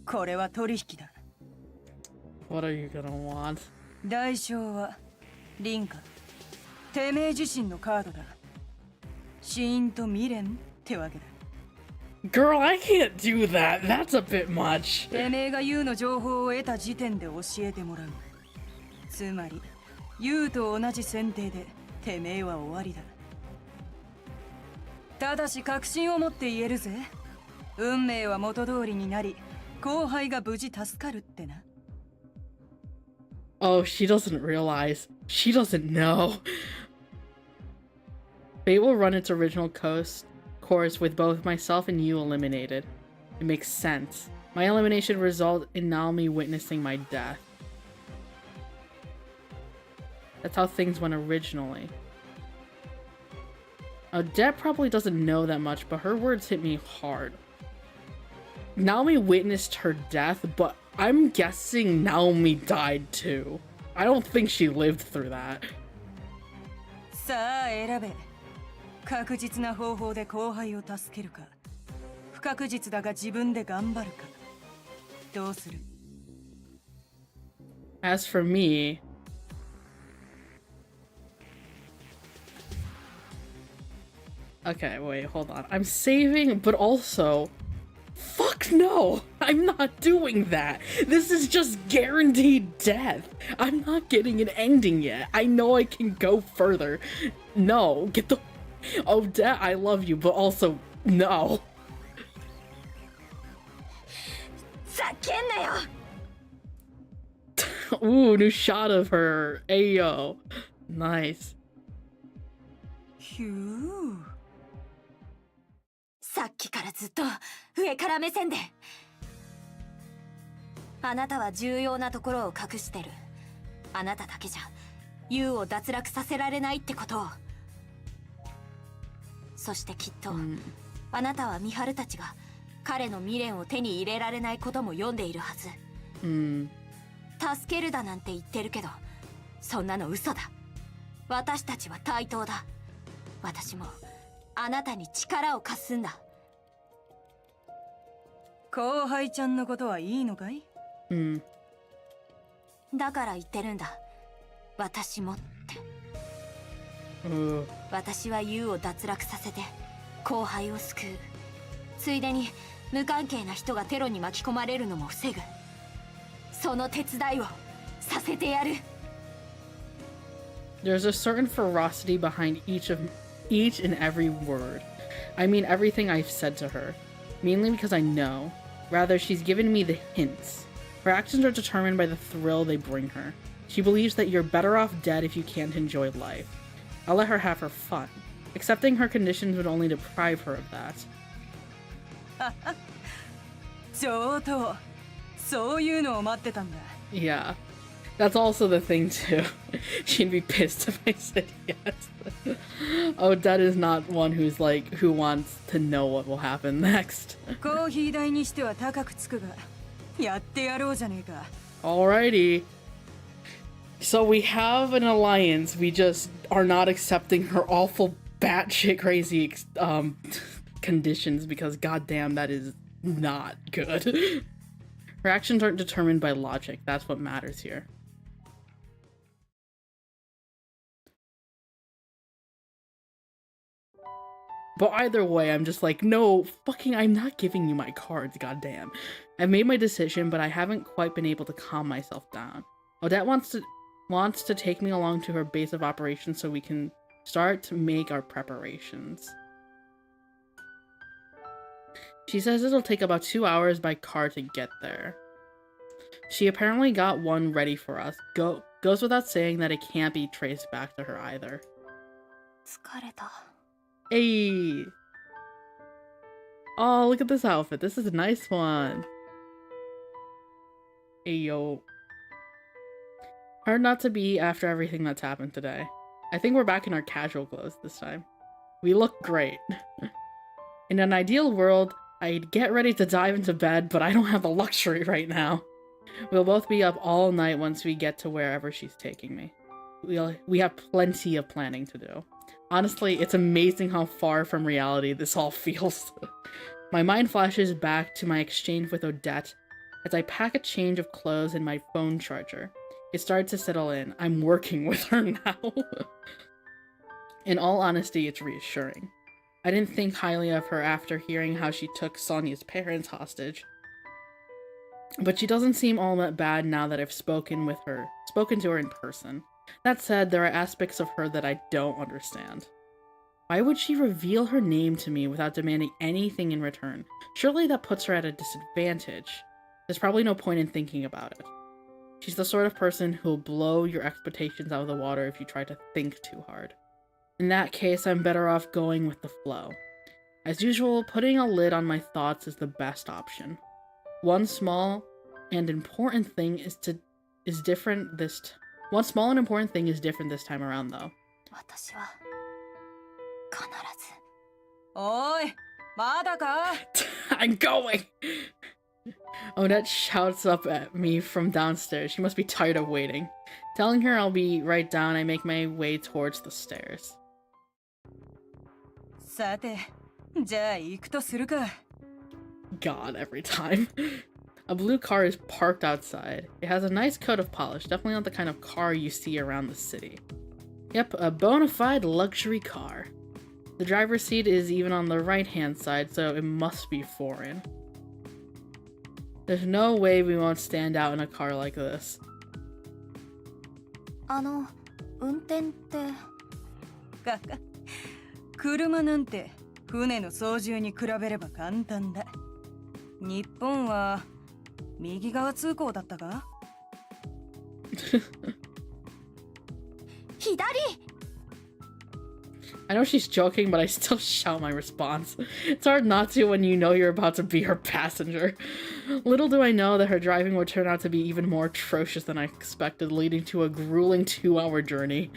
これは取引だ。What are you gonna want? 代償はリンカ、てめえ自身のカードだ。死因と未練ってわけだ。Girl, I can't do that. That's a bit much. てめえがユウの情報を得た時点で教えてもらう。つまりユウと同じ選定でてめえは終わりだ。ただし確信を持って言えるぜ。運命は元通りになり、後輩が無事助かるってな。Oh, she doesn't realize. She doesn't know. Fate will run its original course with both myself and you eliminated. It makes sense. My elimination would result in Naomi witnessing my death. That's how things went originally. Deb probably doesn't know that much, but her words hit me hard. Naomi witnessed her death, but I'm guessing Naomi died too. I don't think she lived through that. さあ選べ。確実な方法で後輩を助けるか、不確実だが自分で頑張るか。どうする？ As for me, okay, wait, hold on. I'm saving, but also, fuck no! I'm not doing that! This is just guaranteed death! I'm not getting an ending yet. I know I can go further. No, get the... Oh, Dad, I love you, but also, no. ざけんなよ Ooh, new shot of her. Ayo. Nice. ひゅー。さっきからずっと上から目線で。あなたは重要なところを隠してる。あなただけじゃユウを脱落させられないってことを。そしてきっと、あなたはミハルたちが彼の未練を手に入れられないことも読んでいるはず。助けるだなんて言ってるけど、そんなの嘘だ。私たちは対等だ。私もあなたに力を貸すんだ。後輩ちゃんのことはいいのかい？だから言ってるんだ。私もって。私はユウを脱落させて後輩を救う。ついでに無関係な人がテロに巻き込まれるのも防ぐ。その手伝いをさせてやる。There's a certain ferocity behind each and every word. I mean everything I've said to her. Mainly because I know. Rather, she's given me the hints. Her actions are determined by the thrill they bring her. She believes that you're better off dead if you can't enjoy life. I'll let her have her fun. Accepting her conditions would only deprive her of that. 上等。そういうのを待ってたんだ。Yeah. That's also the thing too. She'd be pissed if I said yes. Odette is not one who's like, who wants to know what will happen next. コーヒー代にしては高くつくが、やってやろうじゃねえか。 Alrighty. So we have an alliance. We just are not accepting her awful batshit crazy conditions because goddamn, that is not good. Her actions aren't determined by logic. That's what matters here. But either way, I'm just like, no, fucking, I'm not giving you my cards, goddamn. I've made my decision, but I haven't quite been able to calm myself down. Odette wants to take me along to her base of operations so we can start to make our preparations. She says it'll take about 2 hours by car to get there. She apparently got one ready for us. Goes without saying that it can't be traced back to her either. 疲れた。 Hey! Oh, look at this outfit. This is a nice one. Hey, yo. Hard not to be after everything that's happened today. I think we're back in our casual clothes this time. We look great. In an ideal world, I'd get ready to dive into bed, but I don't have the luxury right now. We'll both be up all night once we get to wherever she's taking me. We have plenty of planning to do. Honestly, it's amazing how far from reality this all feels. My mind flashes back to my exchange with Odette as I pack a change of clothes and my phone charger. It started to settle in. I'm working with her now. In all honesty, it's reassuring. I didn't think highly of her after hearing how she took Sonia's parents hostage. But she doesn't seem all that bad now that I've spoken to her in person. That said, there are aspects of her that I don't understand. Why would she reveal her name to me without demanding anything in return? Surely that puts her at a disadvantage. There's probably no point in thinking about it. She's the sort of person who'll blow your expectations out of the water if you try to think too hard. In that case, I'm better off going with the flow. As usual, putting a lid on my thoughts is the best option. One small and important thing is different this time around, though. 私は必ず。おい、まだか? I'm going! Odette shouts up at me from downstairs. She must be tired of waiting. Telling her I'll be right down, I make my way towards the stairs. さて、じゃあ行くとするか。 God, every time. A blue car is parked outside. It has a nice coat of polish, definitely not the kind of car you see around the city. Yep, a bona fide luxury car. The driver's seat is even on the right-hand side, so it must be foreign. There's no way we won't stand out in a car like this. 運転って。車なんて船の操縦に比べれば簡単だ。日本は右側通行だったか? 左! I know she's joking, but I still shout my response. It's hard not to when you know you're about to be her passenger. Little do I know that her driving would turn out to be even more atrocious than I expected, leading to a grueling 2-hour journey.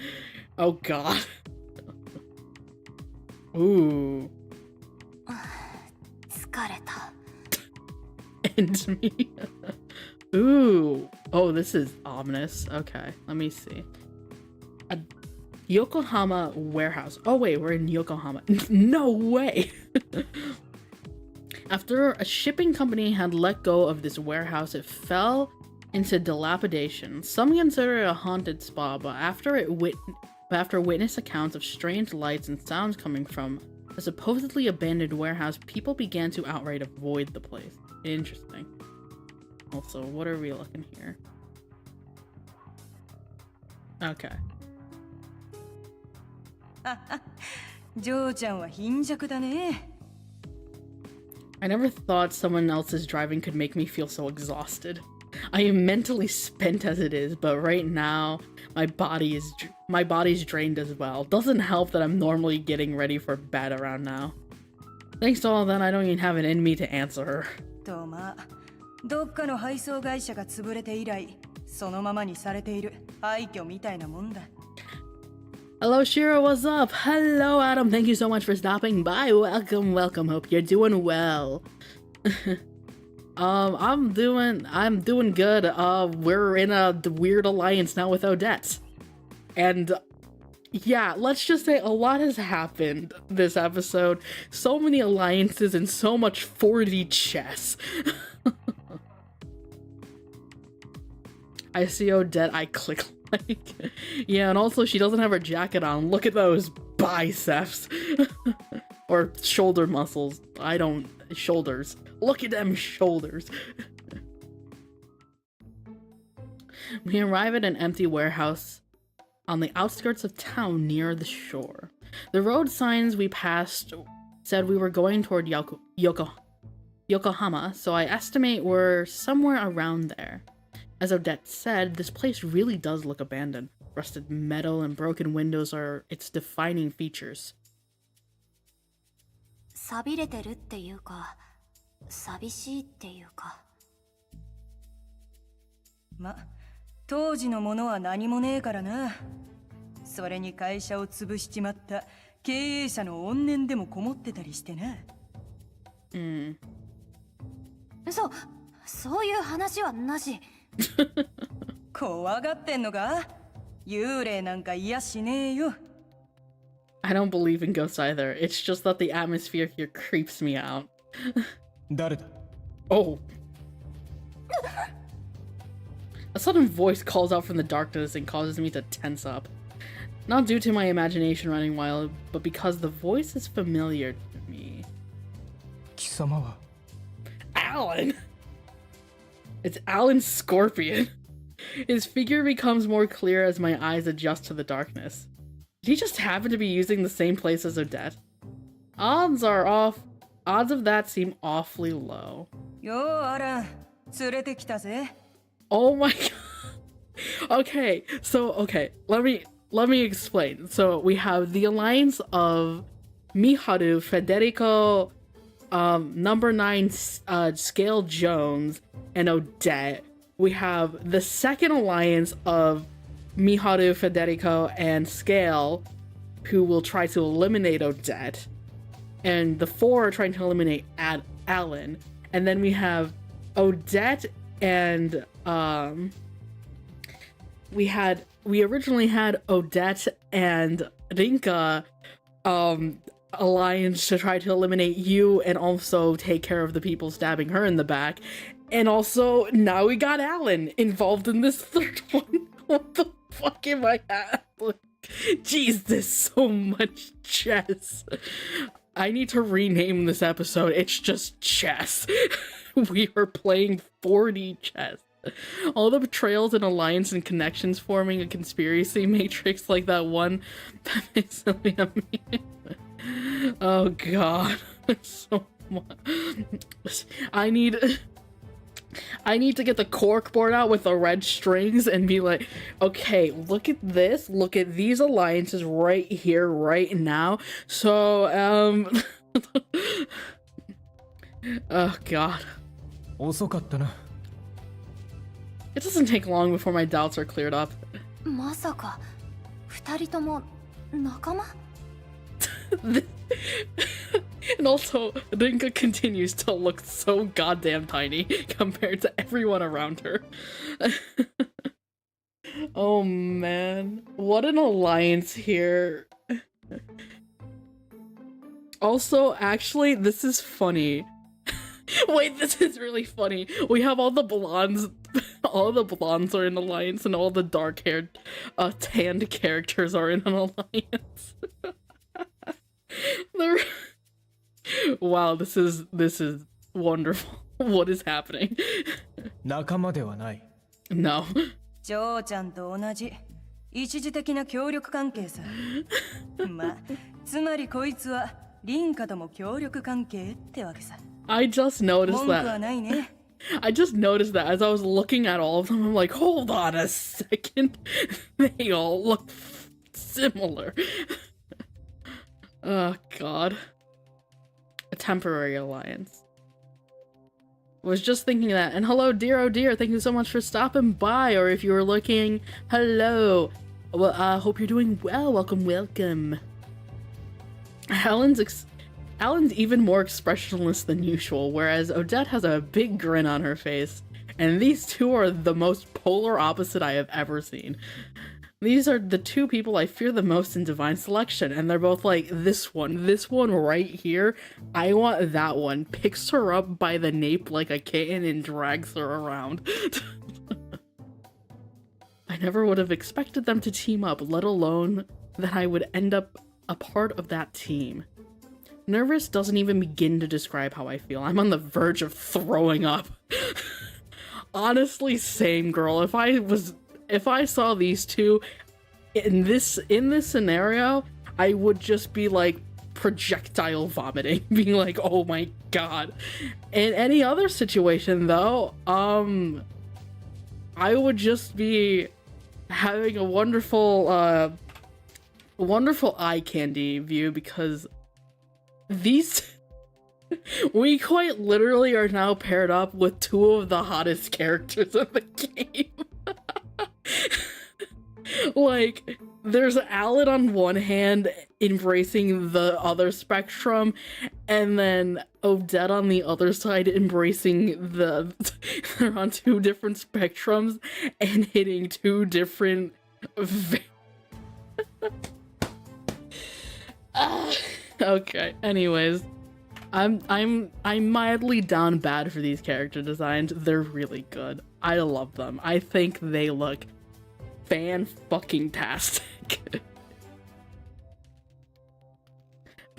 Oh god. Ooh. 疲れた。 And me. Ooh. Oh, this is ominous. Okay, let me see. A Yokohama warehouse. Oh wait, we're in Yokohama. No way! After a shipping company had let go of this warehouse, it fell into dilapidation. Some consider it a haunted spot, but after witness accounts of strange lights and sounds coming from a supposedly abandoned warehouse, people began to outright avoid the place. Interesting. Also, what are we looking here? Okay. ジョーちゃんは貧弱だね。 I never thought someone else's driving could make me feel so exhausted. I am mentally spent as it is, but right now my body's drained as well. Doesn't help that I'm normally getting ready for bed around now. Thanks to all that, I don't even have it in me to answer her. とまあ、どっかの配送会社が潰れて以来、そのままにされている廃墟みたいなもんだ。 Hello Shiro, what's up? Hello Adam, thank you so much for stopping by. Welcome, welcome. Hope you're doing well. I'm doing good. We're in a weird alliance now with Odette. And yeah, let's just say a lot has happened this episode. So many alliances and so much 4D chess. I see Odette, I click like. Yeah, and also she doesn't have her jacket on. Look at those biceps. Or shoulder muscles. Shoulders. Look at them shoulders. We arrive at an empty warehouse on the outskirts of town near the shore. The road signs we passed said we were going toward Yokohama, so I estimate we're somewhere around there. As Odette said, this place really does look abandoned. Rusted metal and broken windows are its defining features. 寂れてるっていうか、寂しいっていうか。ま、当時のものは何もねえからな。それに会社を潰しちまった経営者の怨念でもこもってたりしてな。そういう話はなし。怖がってんのか？幽霊なんか癒しねえよ。 I don't believe in ghosts either. It's just that the atmosphere here creeps me out. 誰だ? Oh. A sudden voice calls out from the darkness and causes me to tense up. Not due to my imagination running wild, but because the voice is familiar to me. 貴様は? Alan! It's Alan Scorpion. His figure becomes more clear as my eyes adjust to the darkness. Did he just happen to be using the same place as Odette? Odds of that seem awfully low. Yo, Ara, 連れてきたぜ. Oh my god. Okay, let me explain. So we have the alliance of Miharu, Federico, number 9 Scale Jones, and Odette. We have the second alliance of Miharu, Federico, and Scale, who will try to eliminate Odette. And the 4 are trying to eliminate Alan. And then we have Odette and we originally had Odette and Rinka alliance to try to eliminate you and also take care of the people stabbing her in the back. And also now we got Alan involved in this third one. What the fuck am I at? Jeez, there's so much chess. I need to rename this episode. It's just chess. We are playing 4D chess. All the betrayals and alliance and connections forming a conspiracy matrix like that one. That makes me Oh god. So much. I need to get the cork board out with the red strings and be like, okay, look at this, look at these alliances right here, right now. So, oh god. It doesn't take long before my doubts are cleared up. まさか、二人とも仲間? And also, Rinka continues to look so goddamn tiny compared to everyone around her. Oh man, what an alliance here. Also, actually, this is funny. Wait, this is really funny. We have all the blondes are in alliance, and all the dark-haired, tanned characters are in an alliance. Wow, this is wonderful. What is happening? 仲間ではない. No. ジョーちゃんと同じ一時的な協力関係さ。ま、つまりこいつはリンカとも協力関係ってわけさ。I just noticed 文句は that. ないね。I just noticed that as I was looking at all of them, I'm like, hold on a second. They all look similar. Oh god. A temporary alliance. Was just thinking that. And hello, dear, oh dear, thank you so much for stopping by. Or if you were looking, hello. Well, hope you're doing well. Welcome, welcome. Alan's even more expressionless than usual, whereas Odette has a big grin on her face. And these two are the most polar opposite I have ever seen. These are the two people I fear the most in Divine Selection, and they're both like, this one right here, I want that one. Picks her up by the nape like a kitten and drags her around. I never would have expected them to team up, let alone that I would end up a part of that team. Nervous doesn't even begin to describe how I feel. I'm on the verge of throwing up. Honestly, same, girl. If I saw these two in this scenario, I would just be like projectile vomiting, being like, oh my god. In any other situation though, I would just be having a wonderful eye candy view, because these we quite literally are now paired up with two of the hottest characters in the game. Like, there's Alan on one hand embracing the other spectrum, and then Odette on the other side embracing they're on two different spectrums and hitting two different okay, anyways. I'm mildly down bad for these character designs. They're really good. I love them. I think they look fan-fucking-tastic.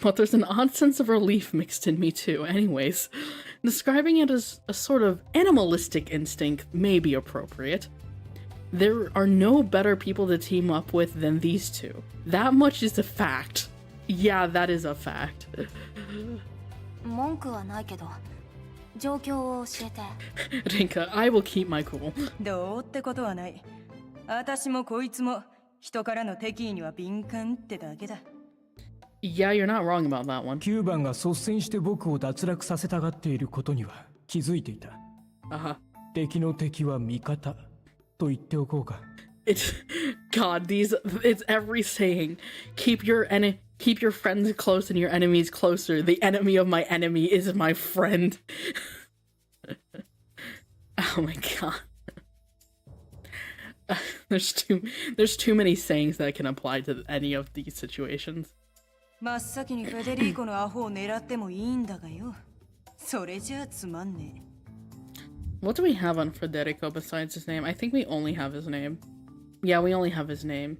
But there's an odd sense of relief mixed in me too. Anyways, describing it as a sort of animalistic instinct may be appropriate. There are no better people to team up with than these two. That much is a fact. Yeah, that is a fact. 文句はないけど状況を教えて Rinka, I will keep my cool. どうってことはない。私もこいつも人からの敵意には敏感ってだけだ。Yeah, you're not wrong about that one. 9番が率先して僕を脱落させたがっていることには気づいていた。敵の敵は味方と言っておこうか。It's every saying. Keep your friends close and your enemies closer. The enemy of my enemy is my friend. Oh my god. There's too many sayings that can apply to any of these situations. 真っ先にフェデリーコのアホを狙ってもいいんだがよ。それじゃあつまんねえ。What do we have on Federico besides his name? I think we only have his name. Yeah, we only have his name.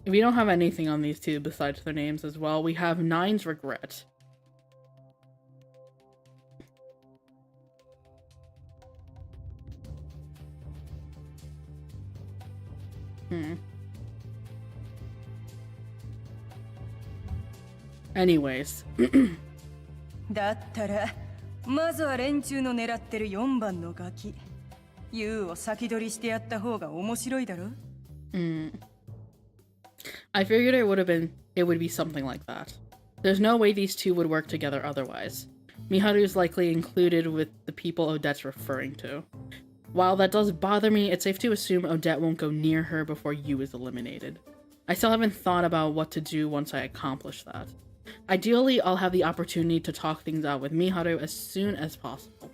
We don't have anything on these two besides their names as well. We have Nine's Regret. Anyways. だったらまずは連中の狙ってる4番のガキ。ユウを先取りしてやった方が面白いだろ。I figured it would be something like that. There's no way these two would work together otherwise. Miharu is likely included with the people Odette's referring to. While that does bother me, it's safe to assume Odette won't go near her before Yu is eliminated. I still haven't thought about what to do once I accomplish that. Ideally, I'll have the opportunity to talk things out with Miharu as soon as possible.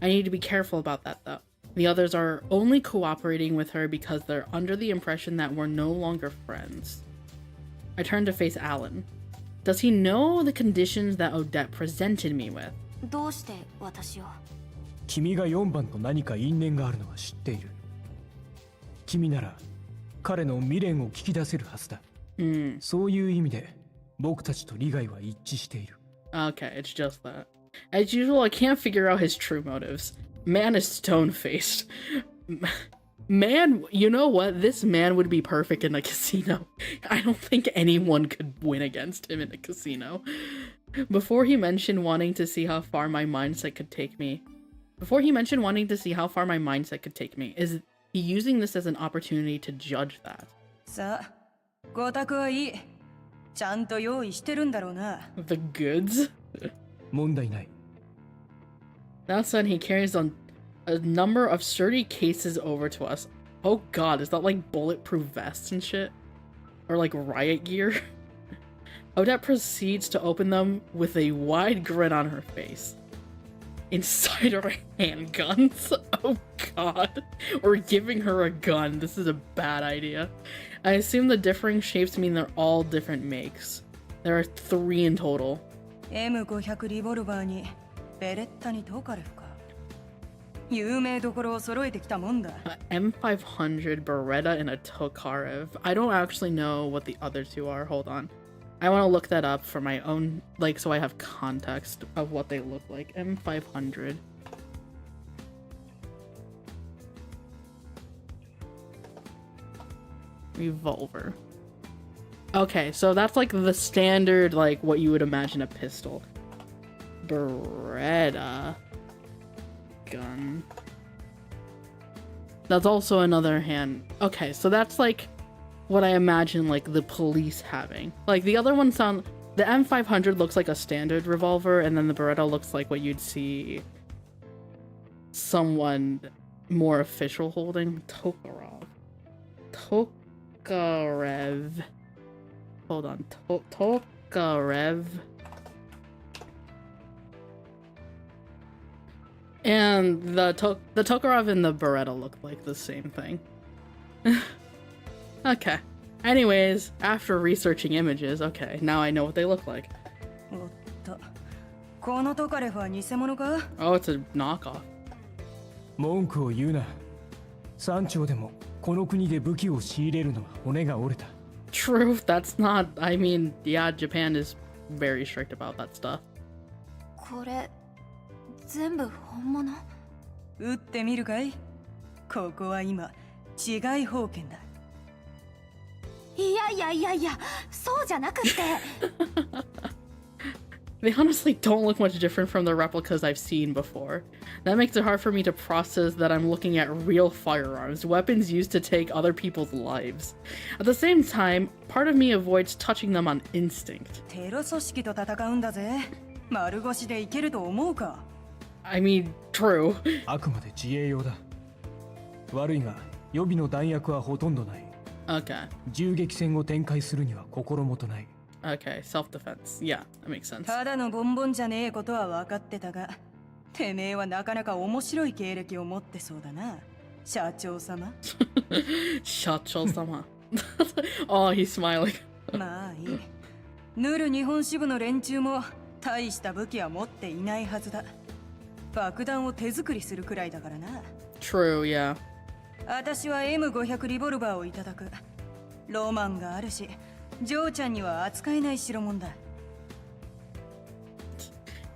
I need to be careful about that though. The others are only cooperating with her because they're under the impression that we're no longer friends. I turn to face Alan. Does he know the conditions that Odette presented me with? どうして私を君が4番と何か因縁があるのは知っている。君なら彼の未練を聞き出せるはずだ。そういう意味で僕たちと利害は一致している。Okay, it's just that. As usual, I can't figure out his true motives. Man is stone-faced. Man, you know what? This man would be perfect in a casino. I don't think anyone could win against him in a casino. Before he mentioned wanting to see how far my mindset could take me, is he using this as an opportunity to judge that? さあ、ご託はいい。ちゃんと用意してるんだろうな。The goods? 問題ない。 That said, he carries on a number of sturdy cases over to us. Oh god, is that like bulletproof vests and shit? Or like riot gear? Odette proceeds to open them with a wide grin on her face. Inside are handguns. Oh god. We're giving her a gun. This is a bad idea. I assume the differing shapes mean they're all different makes. There are 3 in total. M500 リボルバーにベレッタにトカレフか。有名どころを揃えてきたもんだ。M500, Beretta, and a Tokarev. I don't actually know what the other 2 are. Hold on. I want to look that up for my own, like, so I have context of what they look like. M500. Revolver. Okay, so that's like the standard, like, what you would imagine a pistol. Beretta. Gun. That's also another hand. Okay, so that's like what I imagine like the police having. Like the other one sound, the M500 looks like a standard revolver, and then the Beretta looks like what you'd see someone more official holding. Tokarev. Hold on. Tokarev. And the Tokarev and the Beretta look like the same thing. Okay. Anyways, after researching images, okay, now I know what they look like. おっと、このトカレフは偽物か? Oh, it's a knockoff. 文句を言うな。山頂でもこの国で武器を仕入れるのは骨が折れた。 True, that's not, I mean, yeah, Japan is very strict about that stuff. これ全部本物？撃ってみるかい？ここは今治外法権だ。いや、そうじゃなくって。They honestly don't look much different from the replicas I've seen before. That makes it hard for me to process that I'm looking at real firearms, weapons used to take other people's lives. At the same time, part of me avoids touching them on instinct. テロ組織と戦うんだぜ。丸腰でいけると思うか? I mean, true. あくまで自衛用だ。悪いが予備の弾薬はほとんどない。 Okay. 銃撃戦を展開するには心もとない。 Okay, self-defense. Yeah, that makes sense. ただのボンボンじゃねえことは分かってたが、てめえはなかなか面白い経歴を持ってそうだな、社長様。社長様. Oh, he's smiling. まあいい。ヌル日本支部の連中も大した武器は持っていないはずだ。爆弾を手作りするくらいだからな。True, yeah. 私は M500 リボルバーをいただく。ロマンがあるし、ジョーちゃんには扱えない代物だ。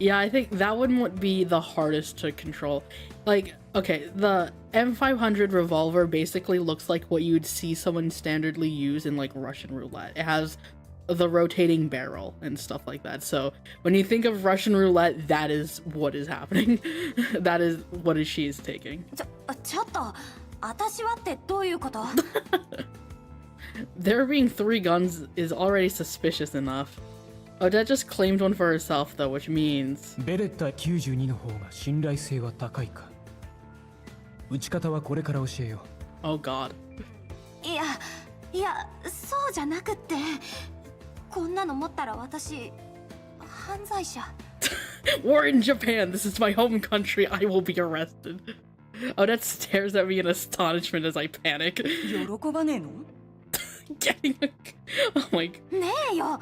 Yeah, I think that one would be the hardest to control. Like, okay, the M500 revolver basically looks like what you'd see someone standardly use in like Russian roulette. It has the rotating barrel and stuff like that. So when you think of Russian roulette, that is what is happening. That is what she is taking. ちょっと、私はってどういうこと? There being 3 guns is already suspicious enough. Odette just claimed one for herself though, which means... ベレッタ92の方が信頼性は高いか。撃ち方はこれから教えよう。 Oh god. いや、そうじゃなくって。こんなの持ったら私、犯罪者。We're in Japan. This is my home country. I will be arrested. Odette stares at me in astonishment as I panic. 喜ばねえの? Getting a... Oh my... ねえよ。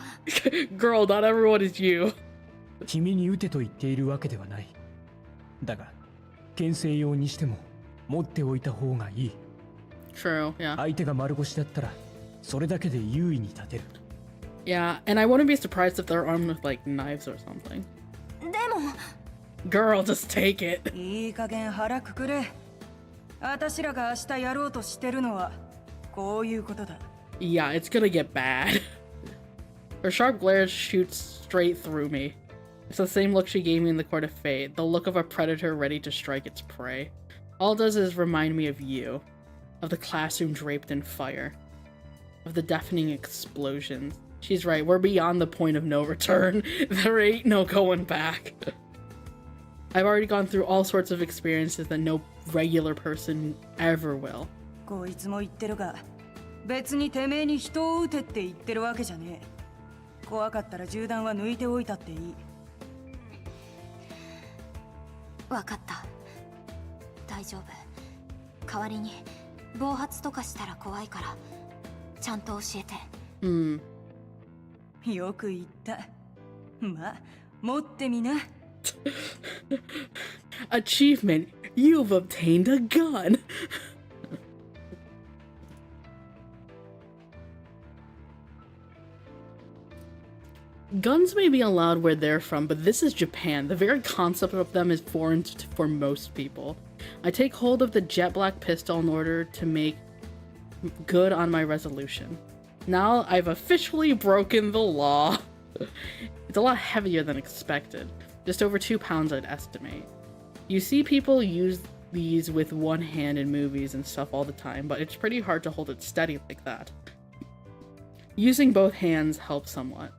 Girl, not everyone is you. 君に撃てと言っているわけではない。だが、牽制用にしても持っておいた方がいい。 True, yeah. 相手が丸腰だったら、それだけで優位に立てる。Yeah, and I wouldn't be surprised if they're armed with like knives or something. でも Girl, just take it. いい加減腹くくれ。私らが明日やろうとしてるのはこういうことだ。Yeah, it's gonna get bad. Her sharp glare shoots straight through me. It's the same look she gave me in the Court of Fate, the look of a predator ready to strike its prey. All it does is remind me of you, of the classroom draped in fire, of the deafening explosions, She's right. We're beyond the point of no return. There ain't no going back. I've already gone through all sorts of experiences that no regular person ever will. こいつも言ってるが、別にてめえに人を撃てって言ってるわけじゃねえ。怖かったら銃弾は抜いておいたっていい。わかった。大丈夫。代わりに暴発とかしたら怖いからちゃんと教えて。うん。よく言った。まあ、持ってみな。Achievement, you've obtained a gun. Guns may be allowed where they're from, but this is Japan. The very concept of them is foreign for most people. I take hold of the jet black pistol in order to make good on my resolution. Now I've officially broken the law. It's a lot heavier than expected. Just over 2 pounds, I'd estimate. You see people use these with one hand in movies and stuff all the time, but it's pretty hard to hold it steady like that. Using both hands helps somewhat.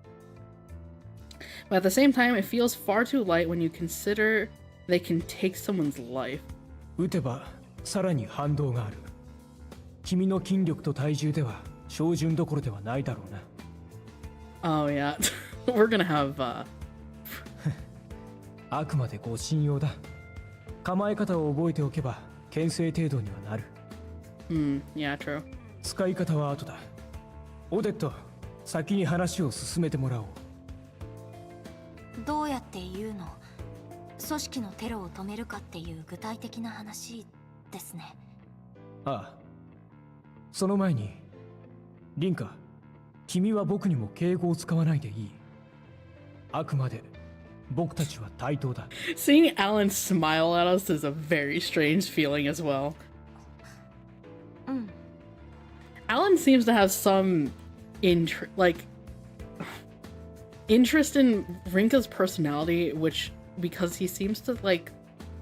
But at the same time, it feels far too light when you consider they can take someone's life. 撃てばさらに反動がある。君の筋力と体重では標準どころではないだろうな。Oh yeah, we're gonna have あくまでご信用だ。構え方を覚えておけば牽制程度にはなる。yeah, true. 使い方は後だ。オデット、先に話を進めてもらおう。どうやって言うの？組織のテロを止めるかっていう具体的な話ですね。ああ。その前に、リンカ、君は僕にも敬語を使わないでいい。あくまで僕たちは対等だ。Seeing Alan smile at us is a very strange feeling as well. Alan seems to have some interest in Rinka's personality, which because he seems to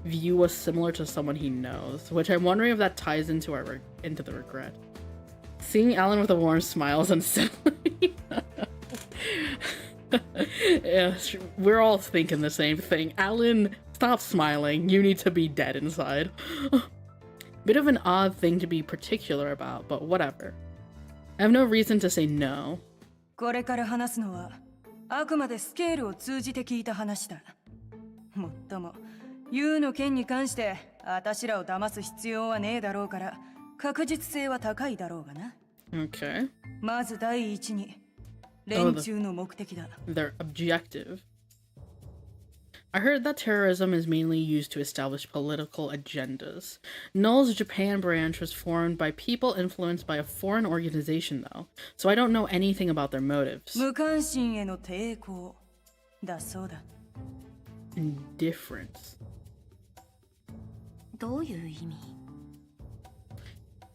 view us similar to someone he knows, which I'm wondering if that ties into into the regret. Seeing Alan with a warm smile is unsettling. Yeah, we're all thinking the same thing. Alan, stop smiling. You need to be dead inside. Bit of an odd thing to be particular about, but whatever. I have no reason to say no. これから話すのはあくまでスケールを通じて聞いた話だ。もっとも、ユウの件に関してあたしらを騙す必要はねえだろうから確実性は高いだろうがな。Okay. まず第一に、連中の目的だ。Their objective. I heard that terrorism is mainly used to establish political agendas. Null's Japan branch was formed by people influenced by a foreign organization, though, so I don't know anything about their motives. 無関心への抵抗だそうだ。Indifference. どういう意味？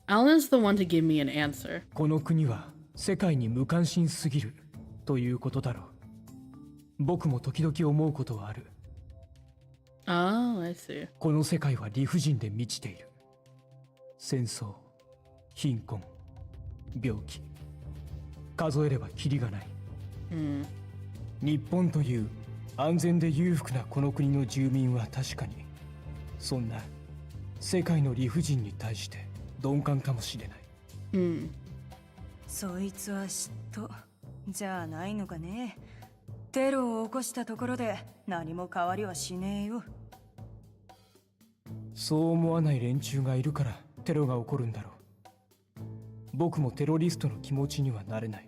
Alan is the one to give me an answer. この国は世界に無関心すぎるということだろう。僕も時々思うことはある。Oh, I see. この世界は理不尽で満ちている。戦争、貧困、病気。数えればキリがない。日本という安全で裕福なこの国の住民は確かに、そんな世界の理不尽に対して鈍感かもしれない。そいつは嫉妬じゃないのかね。テロを起こしたところで何も変わりはしねえよ。そう思わない連中がいるからテロが起こるんだろう。僕もテロリストの気持ちにはなれない。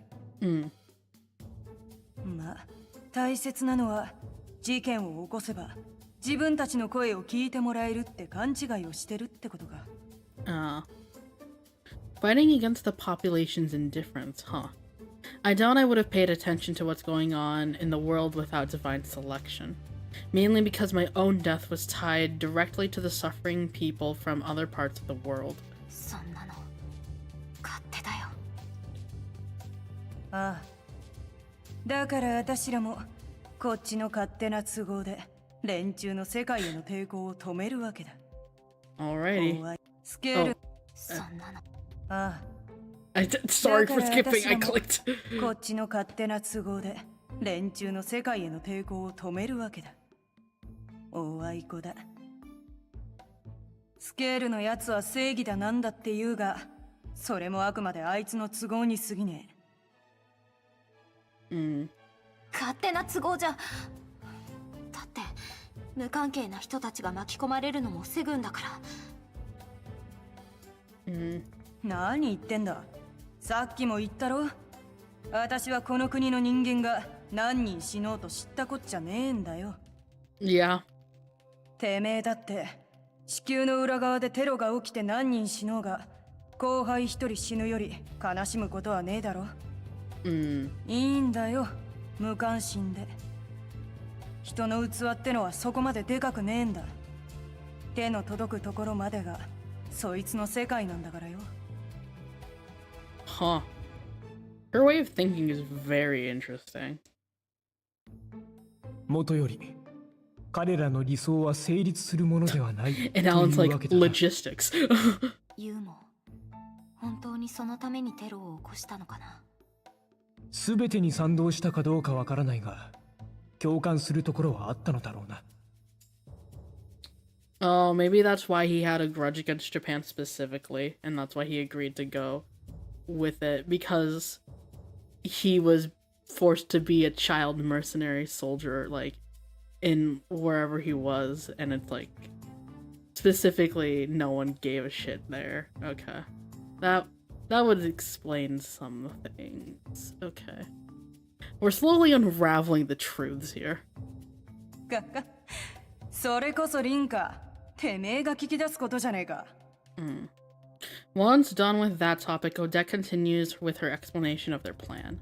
まあ、大切なのは事件を起こせば自分たちの声を聞いてもらえるって勘違いをしてるってことか。Fighting against the population's indifference, huh? I doubt I would have paid attention to what's going on in the world without divine selection. Mainly because my own death was tied directly to the suffering people from other parts of the world. そんなの勝手だよ。ああ。だから私らもこっちの勝手な都合で連中の世界への抵抗を止めるわけだ。 Alrighty. スケール。そんなの。ああ。Sorry for skipping, I clicked. こっちの勝手な都合で連中の世界への抵抗を止めるわけだ。おあいこだ。スケールのやつは正義だなんだって言うが、それもあくまであいつの都合に過ぎねえ。勝手な都合じゃ。だって無関係な人たちが巻き込まれるのも防ぐんだから。何言ってんだ。さっきも言ったろ。私はこの国の人間が何人死のうと知ったこっちゃねえんだよ。いや。てめえだって地球の裏側でテロが起きて何人死のうが後輩一人死ぬより悲しむことはねえだろ。いいんだよ、無関心で。人の器ってのはそこまででかくねえんだ。手の届くところまでがそいつの世界なんだからよ。Huh. Her way of thinking is very interesting. もとより彼らの理想は成立するものではない。And Alan's like logistics. ユウも本当にそのためにテロを起こしたのかな。すべてに賛同したかどうかわからないが、共感するところはあったのだろうな。Oh, maybe that's why he had a grudge against Japan specifically, and that's why he agreed to go with it, because he was forced to be a child mercenary soldier, like, in wherever he was, and it's like, specifically, no one gave a shit there. Okay. That would explain some things. Okay. We're slowly unraveling the truths here. それこそリンカ、てめえが聞き出すことじゃねえか。Once done with that topic, Odette continues with her explanation of their plan.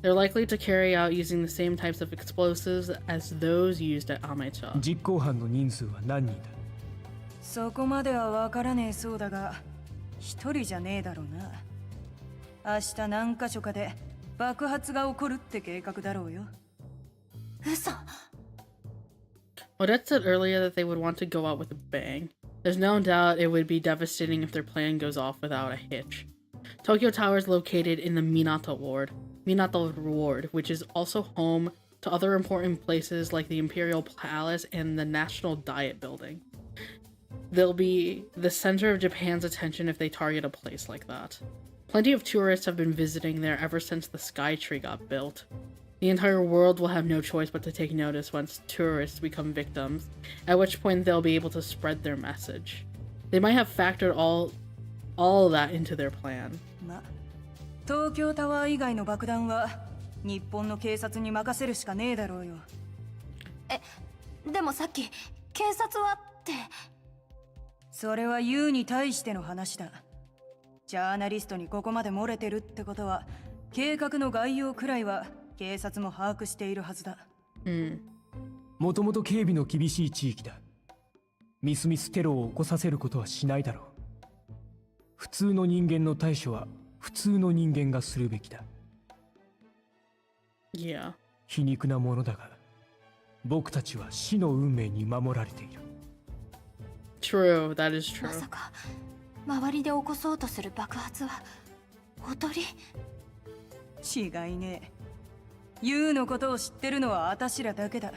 They're likely to carry out using the same types of explosives as those used at Amecha. 実行犯の人数は何人だ？そこまではわからねえそうだが、一人じゃねえだろうな。明日何か所かで爆発が起こるって計画だろうよ。嘘。Odette said earlier that they would want to go out with a bang. There's no doubt it would be devastating if their plan goes off without a hitch. Tokyo Tower is located in the Minato Ward, which is also home to other important places like the Imperial Palace and the National Diet Building. They'll be the center of Japan's attention if they target a place like that. Plenty of tourists have been visiting there ever since the Sky Tree got built. The entire world will have no choice but to take notice once tourists become victims, at which point they'll be able to spread their message. They might have factored all of that into their plan. ま、東京タワー以外の爆弾は日本の警察に任せるしかねえだろうよ。でもさっき警察はって。それはユウに対しての話だ。ジャーナリストにここまで漏れてるってことは、計画の概要くらいは警察も把握しているはずだ。もともと警備の厳しい地域だ。みすみすテロを起こさせることはしないだろう。普通の人間の対処は普通の人間がするべきだ。Yeah. 皮肉なものだが、僕たちは死の運命に守られている。True, that is true. まさか周りで起こそうとする爆発は踊り？違いねえ。ユウのことを知ってるのはあたしらだけだ。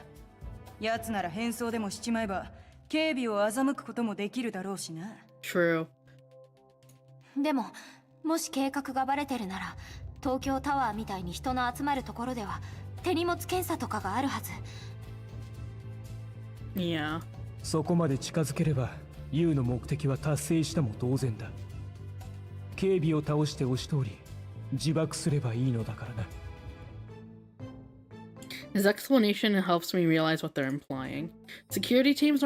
奴なら変装でもしちまえば警備を欺くこともできるだろうしな。True. でももし計画がバレてるなら東京タワーみたいに人の集まるところでは手荷物検査とかがあるはず。Yeah. そこまで近づければユウの目的は達成したも同然だ。警備を倒して押し通り自爆すればいいのだからな。His explanation helps me realize what they're implying. Security teams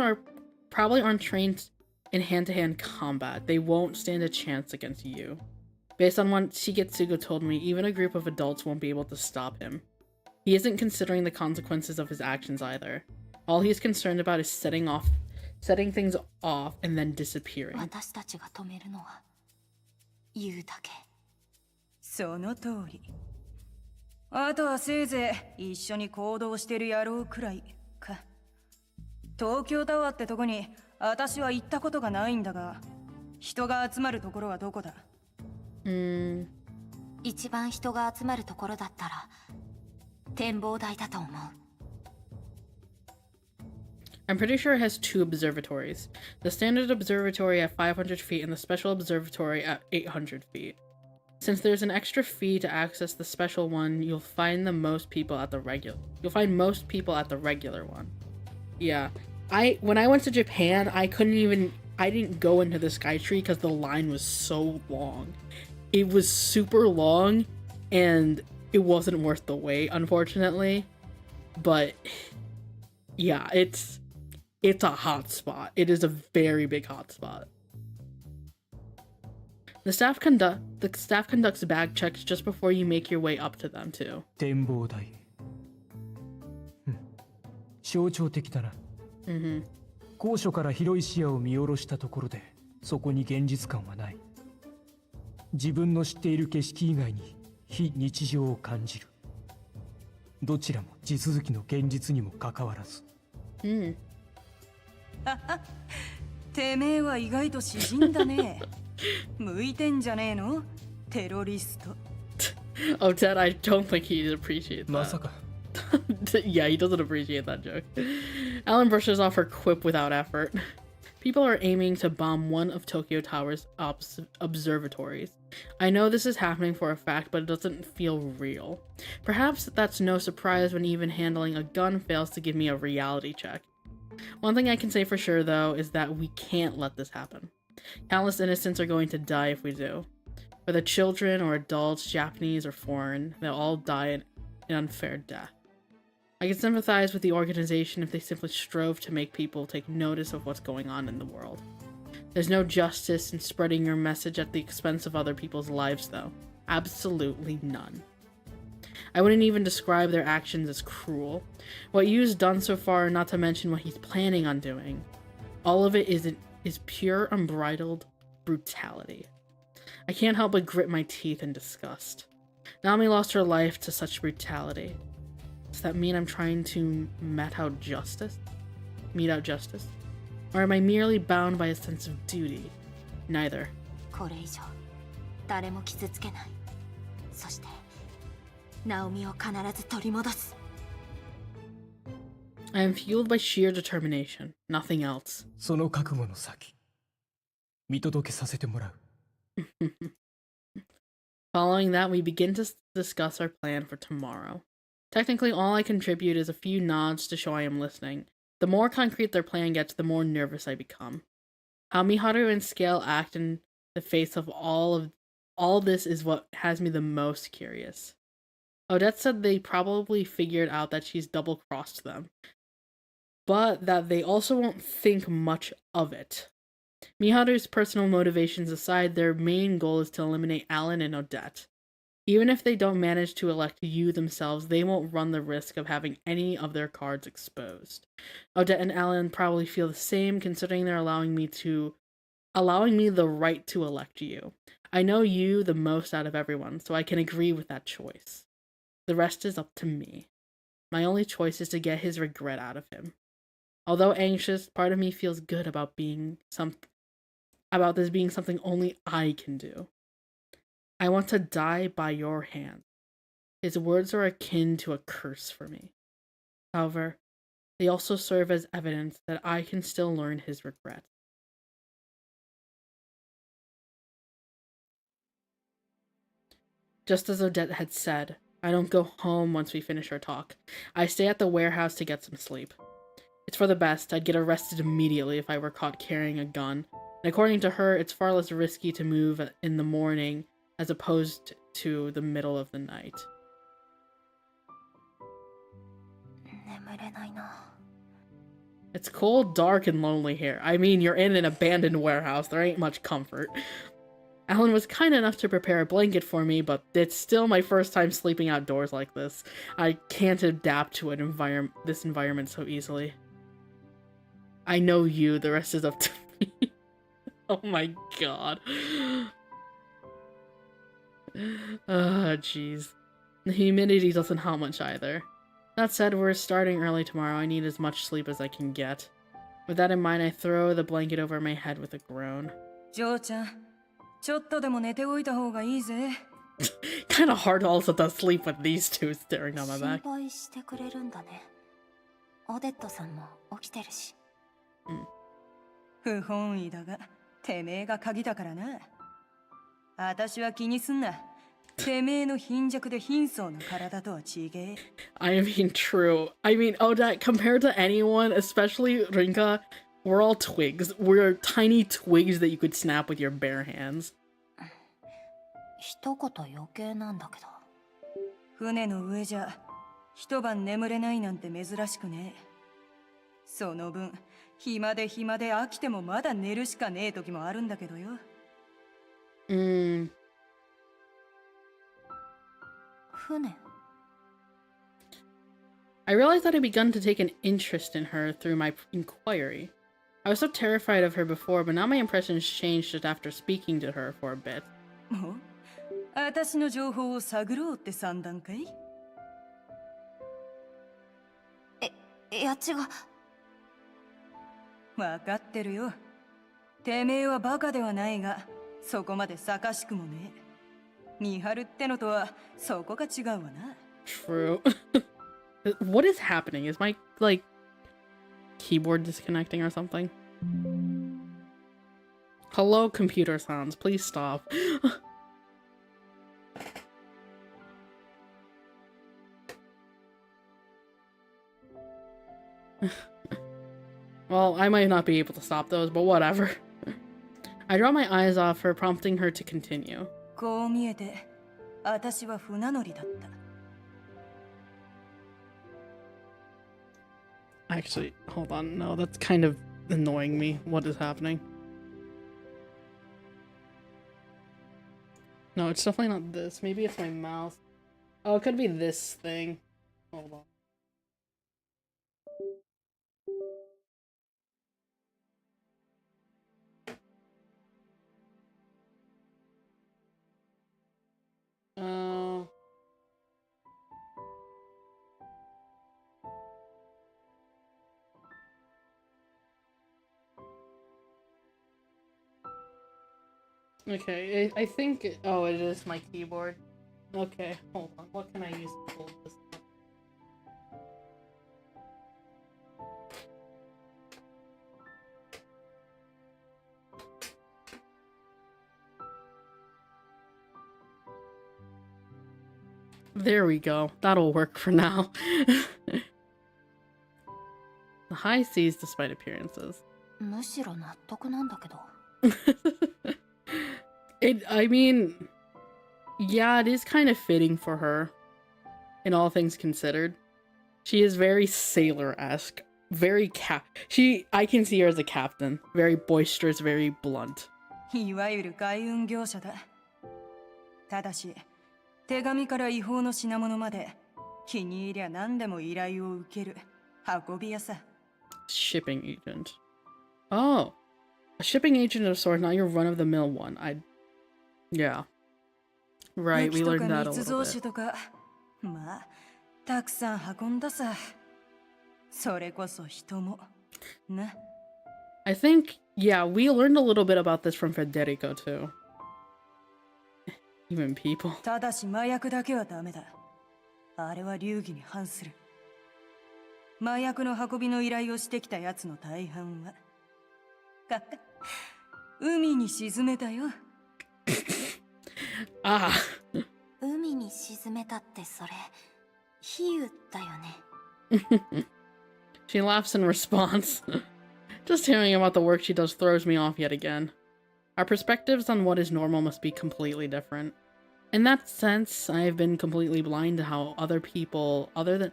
probably aren't trained in hand-to-hand combat. They won't stand a chance against you. Based on what Shigetsugu told me, even a group of adults won't be able to stop him. He isn't considering the consequences of his actions either. All he's concerned about is setting things off and then disappearing. 私たちが止めるのは言うだけ。その通り。あとはせいぜい一緒に行動してる野郎くらいか。東京タワーってとこに私は行ったことがないんだが、人が集まるところはどこだ？一番人が集まるところだったら展望台だと思う。 I'm pretty sure it has 2 observatories. The standard observatory at 500 feet and the special observatory at 800 feet. Since there's an extra fee to access the special one, you'll find most people at the regular one. Yeah. When I went to Japan, I didn't go into the Sky Tree because the line was so long. It was super long and it wasn't worth the wait, unfortunately. But yeah, it's a hot spot. It is a very big hot spot. The staff conducts bag checks just before you make your way up to them too. 展望台。象徴的だな。高所から広い視野を見下ろしたところで、そこに現実感はない。自分の知っている景色以外に非日常を感じる。どちらも地続きの現実にもかかわらず。てめえは意外と詩人だね。向いてんじゃねえの？テロリスト。Oh, Dad, I don't think he'd appreciate that. まさか。Yeah, he doesn't appreciate that joke. Alan brushes off her quip without effort. People are aiming to bomb one of Tokyo Tower's observatories. I know this is happening for a fact, but it doesn't feel real. Perhaps that's no surprise when even handling a gun fails to give me a reality check. One thing I can say for sure, though, is that we can't let this happen. Countless innocents are going to die if we do. Whether children or adults, Japanese or foreign, they'll all die an unfair death. I can sympathize with the organization if they simply strove to make people take notice of what's going on in the world. There's no justice in spreading your message at the expense of other people's lives, though. Absolutely none. I wouldn't even describe their actions as cruel. What Yu's done so far, not to mention what he's planning on doing, all of it is pure unbridled brutality. I can't help but grit my teeth in disgust. Naomi lost her life to such brutality. Does that mean I'm trying to mete out justice? Or am I merely bound by a sense of duty? Neither. これ以上誰も傷つけない。そしてナオミを必ず取り戻す。 I am fueled by sheer determination, nothing else. その覚悟の先、見届けさせてもらう。Following that, we begin to discuss our plan for tomorrow. Technically, all I contribute is a few nods to show I am listening. The more concrete their plan gets, the more nervous I become. How Miharu and Scale act in the face of all this is what has me the most curious. Odette said they probably figured out that she's double-crossed them, but that they also won't think much of it. Miharu's personal motivations aside, their main goal is to eliminate Alan and Odette. Even if they don't manage to elect you themselves, they won't run the risk of having any of their cards exposed. Odette and Alan probably feel the same, considering they're allowing me the right to elect you. I know you the most out of everyone, so I can agree with that choice. The rest is up to me. My only choice is to get his regret out of him. Although anxious, part of me feels good about this being something only I can do. I want to die by your hand. His words are akin to a curse for me. However, they also serve as evidence that I can still learn his regret. Just as Odette had said, I don't go home once we finish our talk. I stay at the warehouse to get some sleep. It's for the best. I'd get arrested immediately if I were caught carrying a gun. And according to her, it's far less risky to move in the morning as opposed to the middle of the night. 眠れないな。 It's cold, dark, and lonely here. I mean, you're in an abandoned warehouse. There ain't much comfort. Alan was kind enough to prepare a blanket for me, but it's still my first time sleeping outdoors like this. I can't adapt to this environment so easily. I know you, the rest is up to me. Oh my god. Jeez. The humidity doesn't help much either. That said, we're starting early tomorrow. I need as much sleep as I can get. With that in mind, I throw the blanket over my head with a groan. 嬢ちゃん、ちょっとでも寝ておいた方がいいぜ。Kind of hard also to sleep with these two staring down my 心 back. 配してくれるんだね。オデットさんも起きてるし。不本意だが、てめえが鍵だからな。私は気にすんな。てめえの貧弱で貧相な体とは違え。I mean, true. I mean, Odette, compared to anyone, especially Rinka, we're all twigs. We're tiny twigs that you could snap with your bare hands. 一言余計なんだけど。船の上じゃ一晩眠れないなんて珍しくねえ。その分暇で飽きてもまだ寝るしかねえ時もあるんだけどよ。船。I realized that I'd begun to take an interest in her through my inquiry. I was so terrified of her before, but now my impressions changed just after speaking to her for a bit. お、私の情報を探ろうって算段かい？いや違う。わかってるよ。てめえはバカではないが、そこまで坂しくもねえ。見張るってのとはそこが違うわな。True. What is happening? Is my, like, keyboard disconnecting or something? Hello, computer sounds. Please stop. Well, I might not be able to stop those, but whatever. I draw my eyes off her, prompting her to continue. こう見えて、私は船乗りだった。Actually, hold on. No, that's kind of annoying me. What is happening? No, it's definitely not this. Maybe it's my mouse. Oh, it could be this thing. Hold on. Okay, I think... Oh, it is my keyboard. Okay, hold on. What can I use to hold this up? There we go. That'll work for now. The high seas despite appearances. むしろ納得なんだけど。I mean, yeah, it is kind of fitting for her, in all things considered. She is very sailor-esque, very I can see her as a captain. Very boisterous, very blunt. いわゆる海運業者だ。ただし、手紙から違法の品物まで、気に入りゃ何でも依頼を受ける運び屋さ。Shipping agent. Oh, a shipping agent of sorts, not your run-of-the-mill one. Yeah. Right, we learned that a little bit. とか、まあ、たくさん運んださ。それこそ人も、な。I think, yeah, we learned a little bit about this from Federico too. Even people. ただし麻薬だけはダメだ。あれは流儀に反する。麻薬の運びの依頼をしてきたやつの大半は、海に沈めたよ。Ah. 海に沈めたってそれ、比喩だよね。She laughs in response. Just hearing about the work she does throws me off yet again. Our perspectives on what is normal must be completely different. In that sense, I have been completely blind to how people other than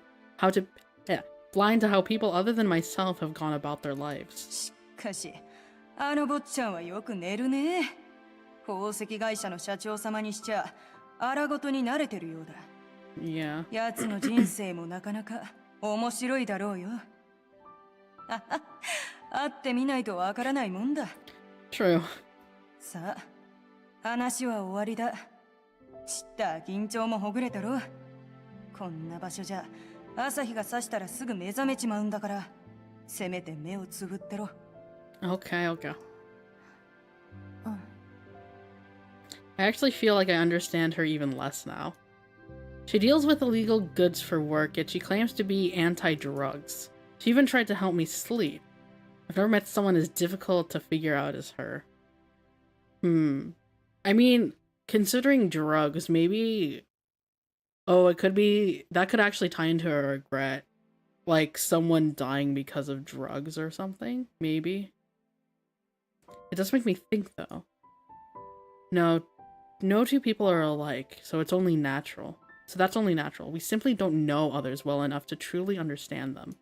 myself have gone about their lives. しかし、あの坊ちゃんはよく寝るね。宝石会社の社長様にしちゃ、荒ごとに慣れてるようだ。Yeah. やつの人生もなかなか面白いだろうよ。会ってみないとわからないもんだ。True. さあ、話は終わりだ。知った緊張もほぐれたろ。こんな場所じゃ、朝日が差したらすぐ目覚めちまうんだから、せめて目をつぶってろ。Okay, okay. I actually feel like I understand her even less now. She deals with illegal goods for work, yet she claims to be anti-drugs. She even tried to help me sleep. I've never met someone as difficult to figure out as her. I mean, considering drugs, maybe... Oh, it could be... That could actually tie into a regret. Like, someone dying because of drugs or something? Maybe? It does make me think, though. No two people are alike, so it's only natural. So that's only natural. We simply don't know others well enough to truly understand them.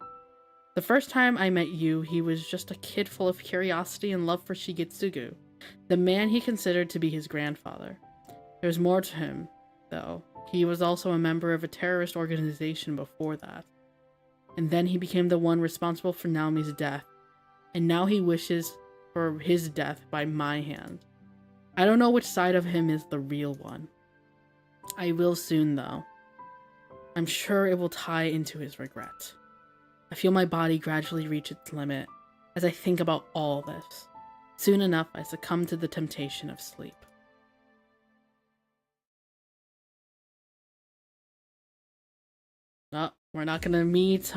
The first time I met you, he was just a kid full of curiosity and love for Shigetsugu, the man he considered to be his grandfather. There's more to him, though. He was also a member of a terrorist organization before that. And then he became the one responsible for Naomi's death. And now he wishes for his death by my hand. I don't know which side of him is the real one. I will soon, though. I'm sure it will tie into his regret. I feel my body gradually reach its limit as I think about all this. Soon enough, I succumb to the temptation of sleep. Oh, we're not gonna meet,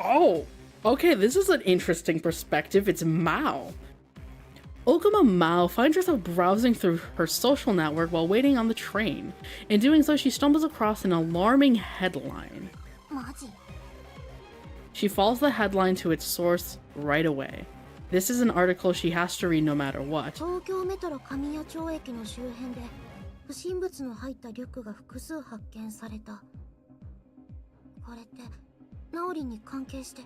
Oh! Okay, this is an interesting perspective. It's Mao. Okuma Mao finds herself browsing through her social network while waiting on the train. In doing so, she stumbles across an alarming headline. She follows the headline to its source right away. This is an article she has to read no matter what. 東京メトロ神谷町駅の周辺で不審物の入ったリュックが複数発見された。これってナオリに関係して。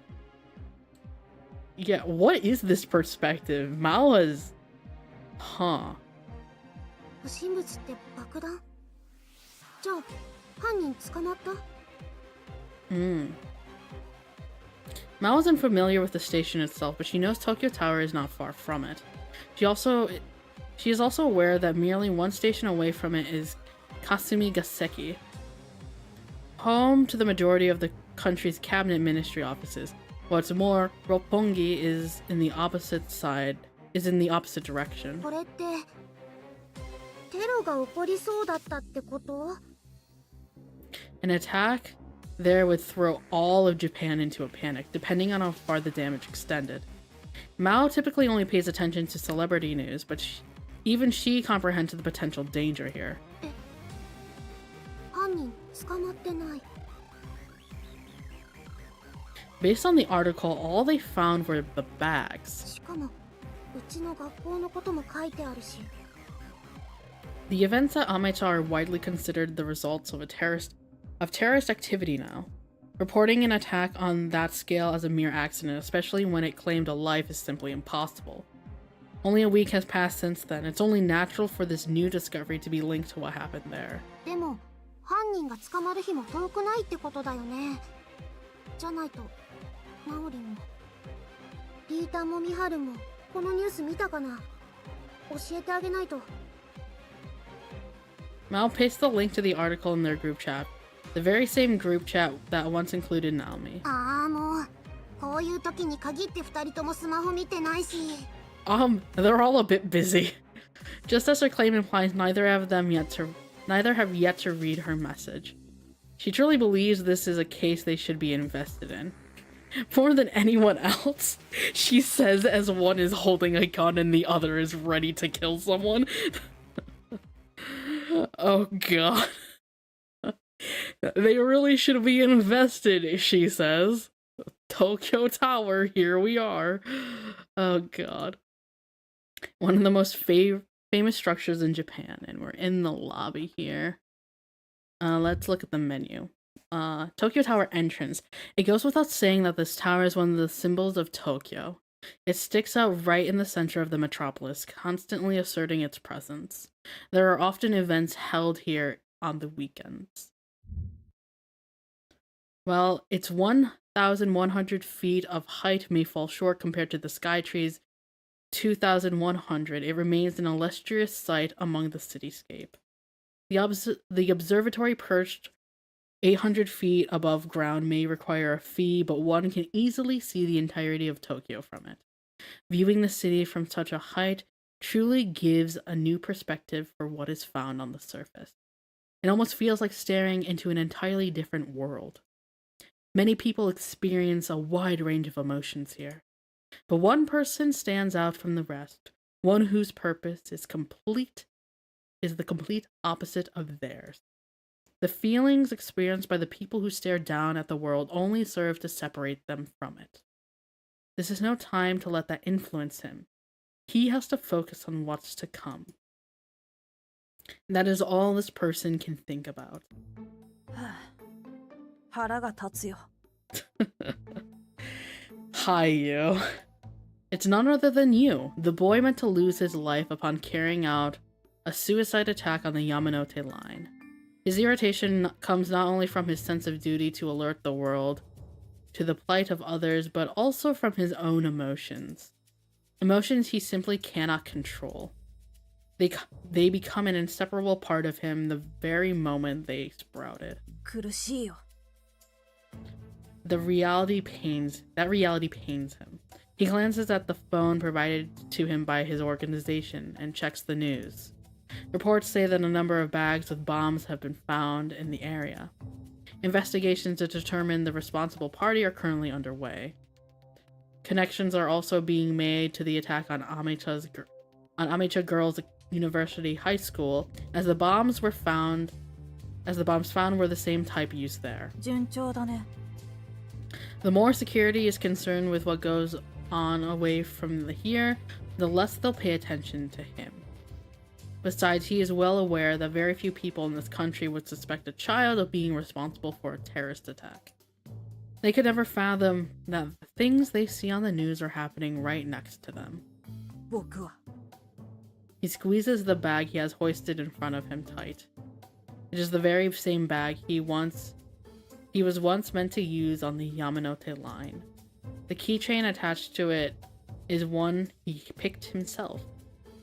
Yeah, what is this perspective? Mao is... Huh. 不審物って爆弾？じゃあ犯人捕まった？ Mao isn't familiar with the station itself, but she knows Tokyo Tower is not far from it. She is also aware that merely one station away from it is Kasumi Gaseki, home to the majority of the country's cabinet ministry offices. What's more, Roppongi is in the opposite direction. これってテロが起こりそうだったってこと？ An attack there would throw all of Japan into a panic, depending on how far the damage extended. Mao typically only pays attention to celebrity news, but even she comprehends the potential danger here. 犯人捕まってない。 Based on the article, all they found were the bags. しかもうちの学校のことも書いてあるし。 The events at Amaita are widely considered the results of terrorist activity now. Reporting an attack on that scale as a mere accident, especially when it claimed a life, is simply impossible. Only a week has passed since then. It's only natural for this new discovery to be linked to what happened there. でも犯人が捕まる日も遠くないってことだよね。じゃないとナオリもリータもミハルもこのニュース見たかな？教えてあげないと。 Mao pastes the link to the article in their group chat. The very same group chat that once included Naomi. ああもうこういう時に限って二人ともスマホ見てないし。 They're all a bit busy. Just as her claim implies, neither have yet to read her message. She truly believes this is a case they should be invested in. More than anyone else, she says as one is holding a gun and the other is ready to kill someone. Oh god. They really should be invested, she says. Tokyo Tower, here we are. Oh god. One of the most famous structures in Japan, and we're in the lobby here. Let's look at the menu. Tokyo Tower entrance. It goes without saying that this tower is one of the symbols of Tokyo. It sticks out right in the center of the metropolis, constantly asserting its presence. There are often events held here on the weekends. While its 1,100 feet of height may fall short compared to the Skytree's 2,100, it remains an illustrious sight among the cityscape. The observatory perched 800 feet above ground may require a fee, but one can easily see the entirety of Tokyo from it. Viewing the city from such a height truly gives a new perspective for what is found on the surface. It almost feels like staring into an entirely different world. Many people experience a wide range of emotions here, but one person stands out from the rest, one whose purpose is the complete opposite of theirs. The feelings experienced by the people who stare down at the world only serve to separate them from it. This is no time to let that influence him. He has to focus on what's to come. That is all this person can think about. 腹が立つよ。 Hi, you. It's none other than you, the boy meant to lose his life upon carrying out a suicide attack on the Yamanote line. His irritation comes not only from his sense of duty to alert the world to the plight of others, but also from his own emotions. Emotions he simply cannot control. They become an inseparable part of him the very moment they sprouted. 苦しいよ。 That reality pains him. He glances at the phone provided to him by his organization and checks the news. Reports say that a number of bags with bombs have been found in the area. Investigations to determine the responsible party are currently underway. Connections are also being made to the attack on Amecha Girls University High School, as the bombs found were the same type used there. 順調だね。 The more security is concerned with what goes on away from here, the less they'll pay attention to him. Besides, he is well aware that very few people in this country would suspect a child of being responsible for a terrorist attack. They could never fathom that the things they see on the news are happening right next to them. 僕は He squeezes the bag he has hoisted in front of him tight. It is the very same bag he was once meant to use on the Yamanote line. The keychain attached to it is one he picked himself.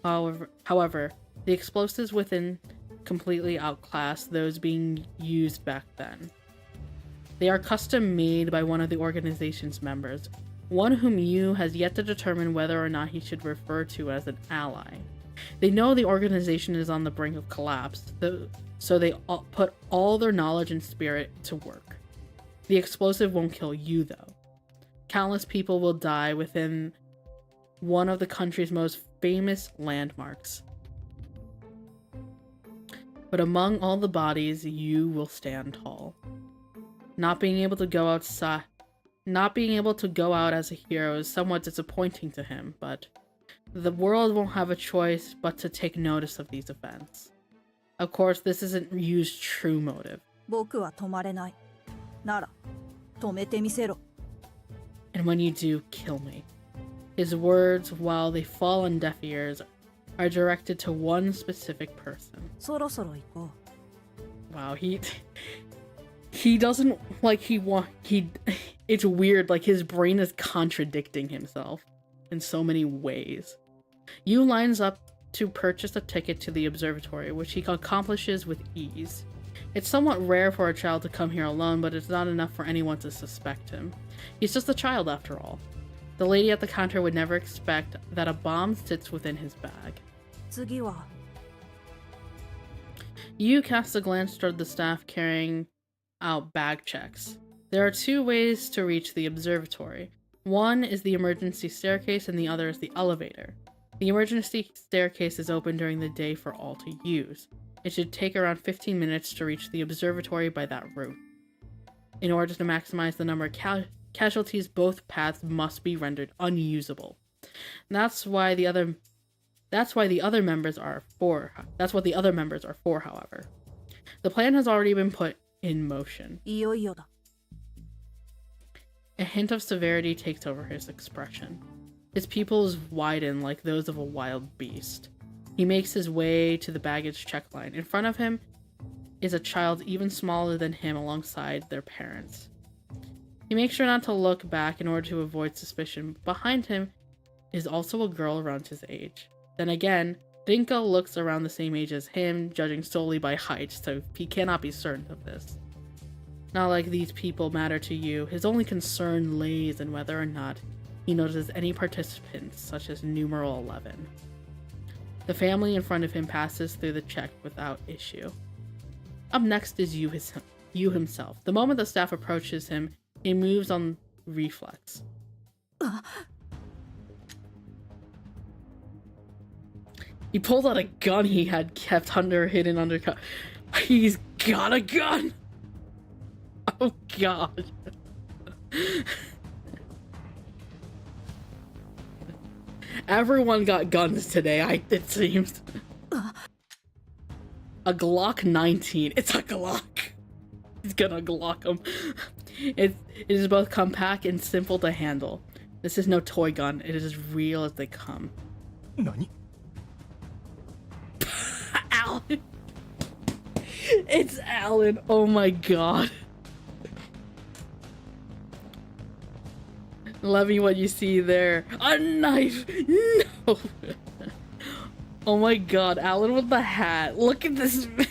However, the explosives within completely outclass those being used back then. They are custom made by one of the organization's members, one whom Yu has yet to determine whether or not he should refer to as an ally. They know the organization is on the brink of collapse, so they put all their knowledge and spirit to work. The explosive won't kill you, though. Countless people will die within one of the country's most famous landmarks. But among all the bodies, you will stand tall. Not being able to go out as a hero is somewhat disappointing to him, but the world won't have a choice but to take notice of these events. Of course, this isn't Yu's true motive. 僕は止まれない。なら、止めてみせろ。 And when you do, kill me. His words, while they fall on deaf ears, are directed to one specific person. そろそろ行こう。 Wow, he doesn't it's weird, like his brain is contradicting himself in so many ways. Yu lines up to purchase a ticket to the observatory, which he accomplishes with ease. It's somewhat rare for a child to come here alone, but it's not enough for anyone to suspect him. He's just a child after all. The lady at the counter would never expect that a bomb sits within his bag. 次は Yu casts a glance toward the staff carrying out bag checks. There are two ways to reach the observatory. One is the emergency staircase and the other is the elevator. The emergency staircase is open during the day for all to use. It should take around 15 minutes to reach the observatory by that route. In order to maximize the number of casualties, both paths must be rendered unusable. That's what the other members are for, however. The plan has already been put in motion. いよいよだ。 A hint of severity takes over his expression. His pupils widen like those of a wild beast. He makes his way to the baggage check line. In front of him is a child even smaller than him alongside their parents. He makes sure not to look back in order to avoid suspicion. Behind him is also a girl around his age. Then again, Rinka looks around the same age as him, judging solely by height, so he cannot be certain of this. Not like these people matter to you. His only concern lays in whether or not he notices any participants, such as numeral 11. The family in front of him passes through the check without issue. Up next is you himself. The moment the staff approaches him, he moves on reflex. He pulls out a gun he had kept hidden under cover. He's got a gun! Oh god. Everyone got guns today, it seems. A Glock 19. It's a Glock. He's gonna Glock him. It is both compact and simple to handle. This is no toy gun. It is as real as they come. Nani? Alan. It's Alan. Oh my god. Levy, what you see there. A knife! No! Oh my god, Alan with the hat. Look at this man.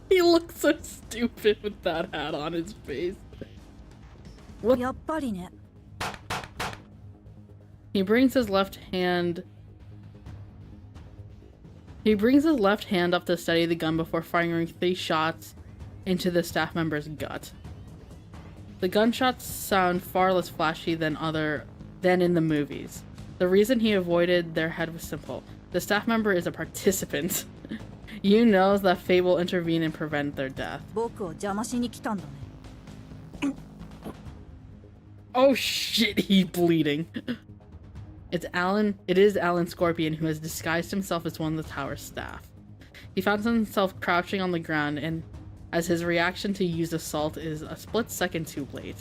He looks so stupid with that hat on his face. What? He brings his left hand up to steady the gun before firing 3 shots into the staff member's gut. The gunshots sound far less flashy than in the movies. The reason he avoided their head was simple. The staff member is a participant. You knows that fate will intervene and prevent their death. Oh shit, he's bleeding. It is Alan Scorpion, who has disguised himself as one of the tower's staff. He found himself crouching on the ground, and as his reaction to use assault is a split second too late.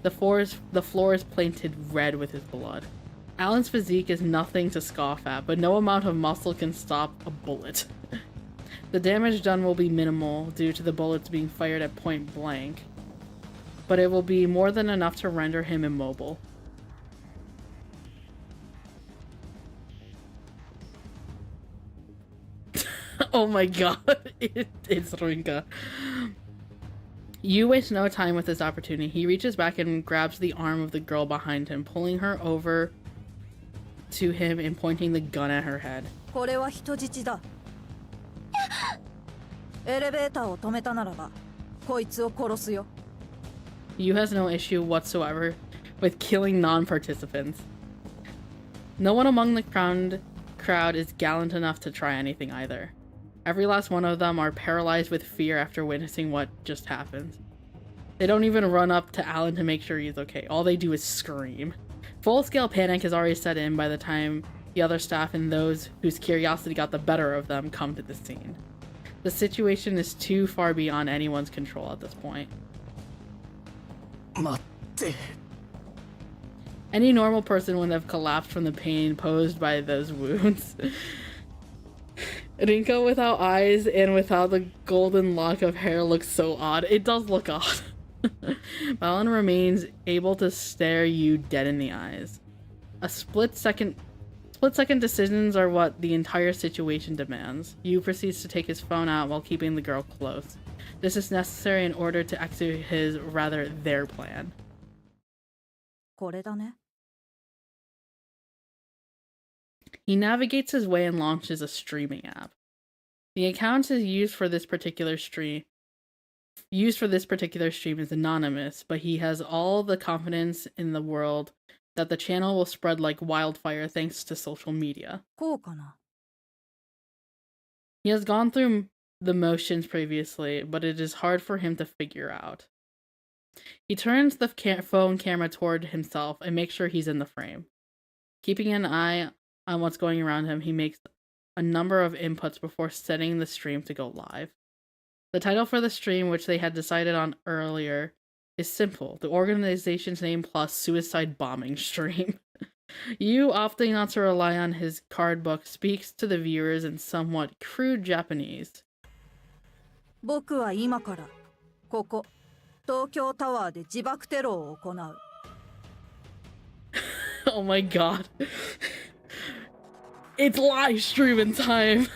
The floor is painted red with his blood. Alan's physique is nothing to scoff at, but no amount of muscle can stop a bullet. The damage done will be minimal due to the bullets being fired at point blank, but it will be more than enough to render him immobile. Oh my god, it's Rinka. You waste no time with this opportunity. He reaches back and grabs the arm of the girl behind him, pulling her over to him and pointing the gun at her head. You has no issue whatsoever with killing non-participants. No one among the crowd is gallant enough to try anything either. Every last one of them are paralyzed with fear after witnessing what just happened. They don't even run up to Alan to make sure he's okay. All they do is scream. Full-scale panic has already set in by the time the other staff and those whose curiosity got the better of them come to the scene. The situation is too far beyond anyone's control at this point. Any normal person would have collapsed from the pain posed by those wounds. Rinka without eyes and without the golden lock of hair looks so odd. It does look odd. Alan remains able to stare you dead in the eyes. Split-second decisions are what the entire situation demands. Yu proceeds to take his phone out while keeping the girl close. This is necessary in order to execute their plan. He navigates his way and launches a streaming app. The account is used for this particular stream is anonymous, but he has all the confidence in the world that the channel will spread like wildfire thanks to social media. He has gone through the motions previously, but it is hard for him to figure out. He turns the phone camera toward himself and makes sure he's in the frame. Keeping an eye on what's going around him, he makes a number of inputs before setting the stream to go live. The title for the stream, which they had decided on earlier, is simple: the organization's name plus suicide bombing stream. Yu, opting not to rely on his card book, speaks to the viewers in somewhat crude Japanese. Oh my god. It's live streaming time!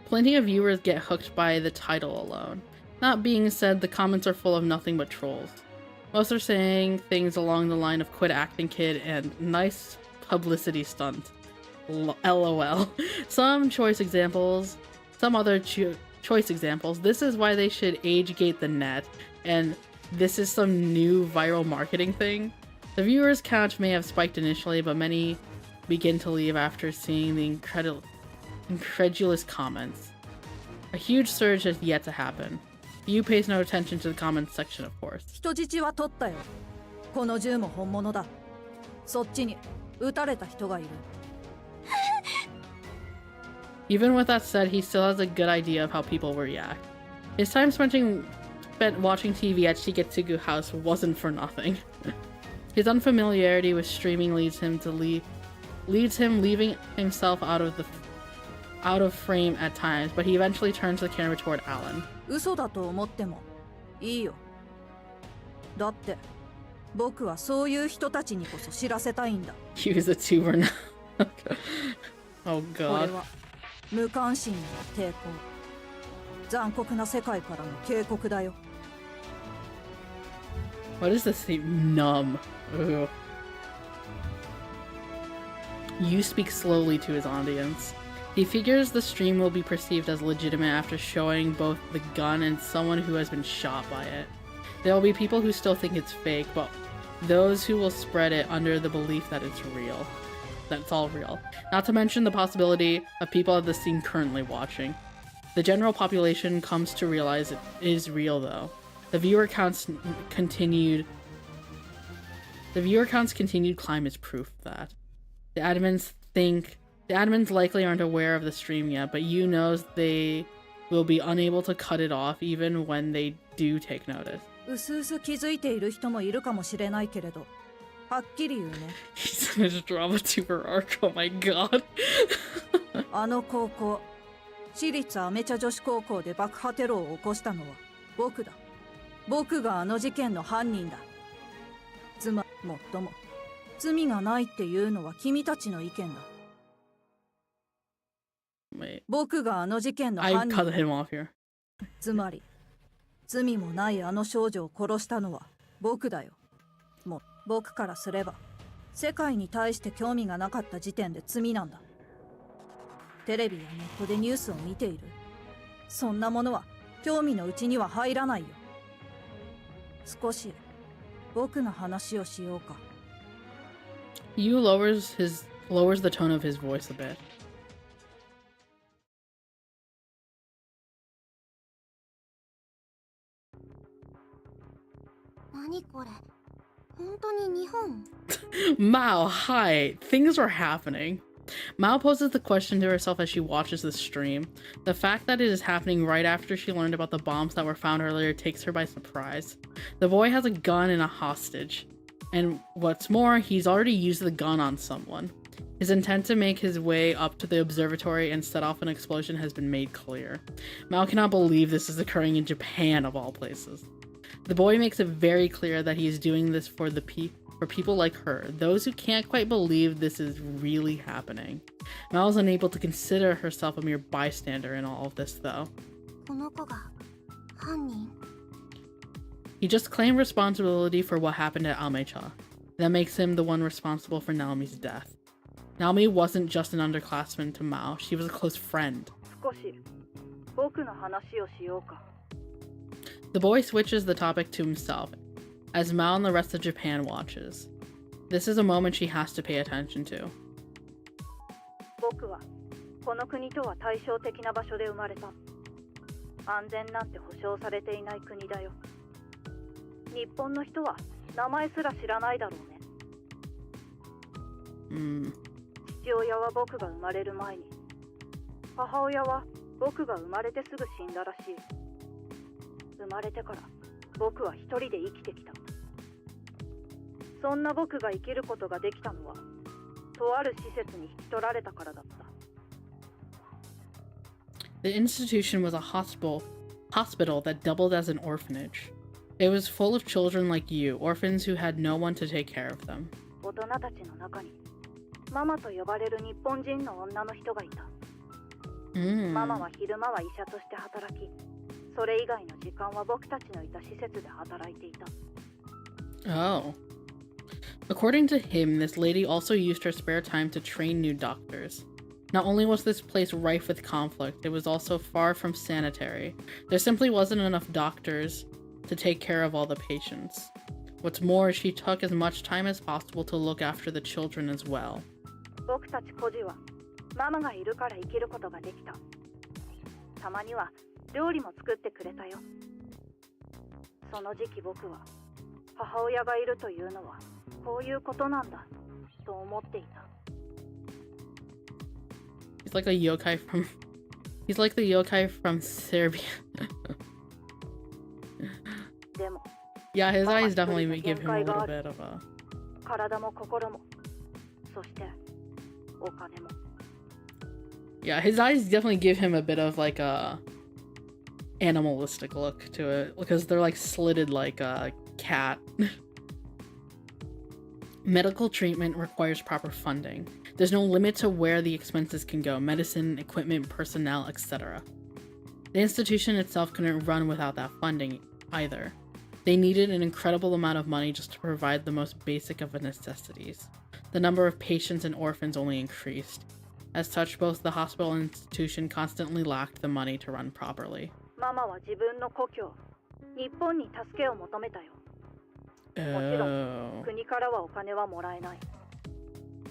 Plenty of viewers get hooked by the title alone. That being said, the comments are full of nothing but trolls. Most are saying things along the line of "quit acting, kid" and "nice publicity stunt." LOL. Some other choice examples. This is why they should age gate the net, and this is some new viral marketing thing. The viewers count may have spiked initially, but many begin to leave after seeing the incredulous comments. A huge surge has yet to happen. You pays no attention to the comments section, of course. 人質は取ったよ。この銃も本物だ。そっちに撃たれた人がいる。Even with that said, he still has a good idea of how people will react. His time spent watching TV at Shigetsugu House wasn't for nothing. His unfamiliarity with streaming leads him leaving himself out of frame at times, but he eventually turns the camera toward Alan. 嘘だと思ってもいいよ。だって僕はそういう人たちにこそ知らせたいんだ。He was a tuber now. Oh こ god. れは無関心への抵抗。残酷な世界からの警告だよ。What is this thing? Numb. Ugh. You speak slowly to his audience. He figures the stream will be perceived as legitimate after showing both the gun and someone who has been shot by it. There will be people who still think it's fake, but those who will spread it under the belief that it's real. That's all real. Not to mention the possibility of people at the scene currently watching. The general population comes to realize it is real though. The viewer counts continued climb is proof of that. The admins likely aren't aware of the stream yet, but you knows they will be unable to cut it off even when they do take notice. うすうす気づいている人もいるかもしれないけれど、はっきり言うね。He's in his drama tuber arc, oh my god. あの高校、私立アメチャ女子高校で爆破テロを起こしたのは僕だ。僕があの事件の犯人だ。もっとも、罪がないっていうのは君たちの意見だ。Wait. 僕があの事件の I 犯 cut 人 him off here. つまり罪もないあの少女を殺したのは僕だよ。もう僕からすれば世界に対して興味がなかった時点で罪なんだ。テレビやネットでニュースを見ている。そんなものは興味のうちには入らないよ。少し僕の話をしようか。You lowers the tone of his voice a bit. 何これ？本当に日本？ Mao, hi. Things are happening. Mao poses the question to herself as she watches the stream. The fact that it is happening right after she learned about the bombs that were found earlier takes her by surprise. The boy has a gun and a hostage. And what's more, he's already used the gun on someone. His intent to make his way up to the observatory and set off an explosion has been made clear. Mao cannot believe this is occurring in Japan, of all places. The boy makes it very clear that he is doing this for people like her, those who can't quite believe this is really happening. Mao is unable to consider herself a mere bystander in all of this, though. この子が犯人？ He just claimed responsibility for what happened at Amecha. That makes him the one responsible for Naomi's death. Naomi wasn't just an underclassman to Mao, she was a close friend. 少し僕の話をしようか。 The boy switches the topic to himself, as Mao and the rest of Japan watches. This is a moment she has to pay attention to. 僕はこの国とは対照的な場所で生まれた。安全なんて保証されていない国だよ。日本の人は名前すら知らないだろうね。父親は僕が生まれる前に、母親は僕が生まれてすぐ死んだらしい。生まれてから僕は一人で生きてきた。そんな僕が生きることができたのは、とある施設に引き取られたからだった。The institution was a hospital that doubled as an orphanage. It was full of children like you, orphans who had no one to take care of them. 大人たちの中にママと呼ばれる日本人の女の人がいた。ママは昼間は医者として働き、それ以外の時間は僕たちのいた施設で働いていた。Oh. According to him, this lady also used her spare time to train new doctors. Not only was this place rife with conflict, it was also far from sanitary. There simply wasn't enough doctors to take care of all the patients. What's more, she took as much time as possible to look after the children as well. 僕たち孤児はママがいるから生きることができた。たまには料理も作ってくれたよ。その時期僕は母親がいるというのはこういうことなんだと思っていた。He's like a yokai from... He's like the yokai from Serbia. でも Yeah, his eyes definitely give him a little bit of a... 体も心も、そしてお金も。Yeah, his eyes definitely give him a bit of like a animalistic look to it, because they're like slitted like a cat. Medical treatment requires proper funding. There's no limit to where the expenses can go: medicine, equipment, personnel, etc. The institution itself couldn't run without that funding either. They needed an incredible amount of money just to provide the most basic of necessities. The number of patients and orphans only increased. As such, both the hospital and institution constantly lacked the money to run properly. ママは自分の故郷、日本に助けを求めたよ。もちろん、国からはお金はもらえない。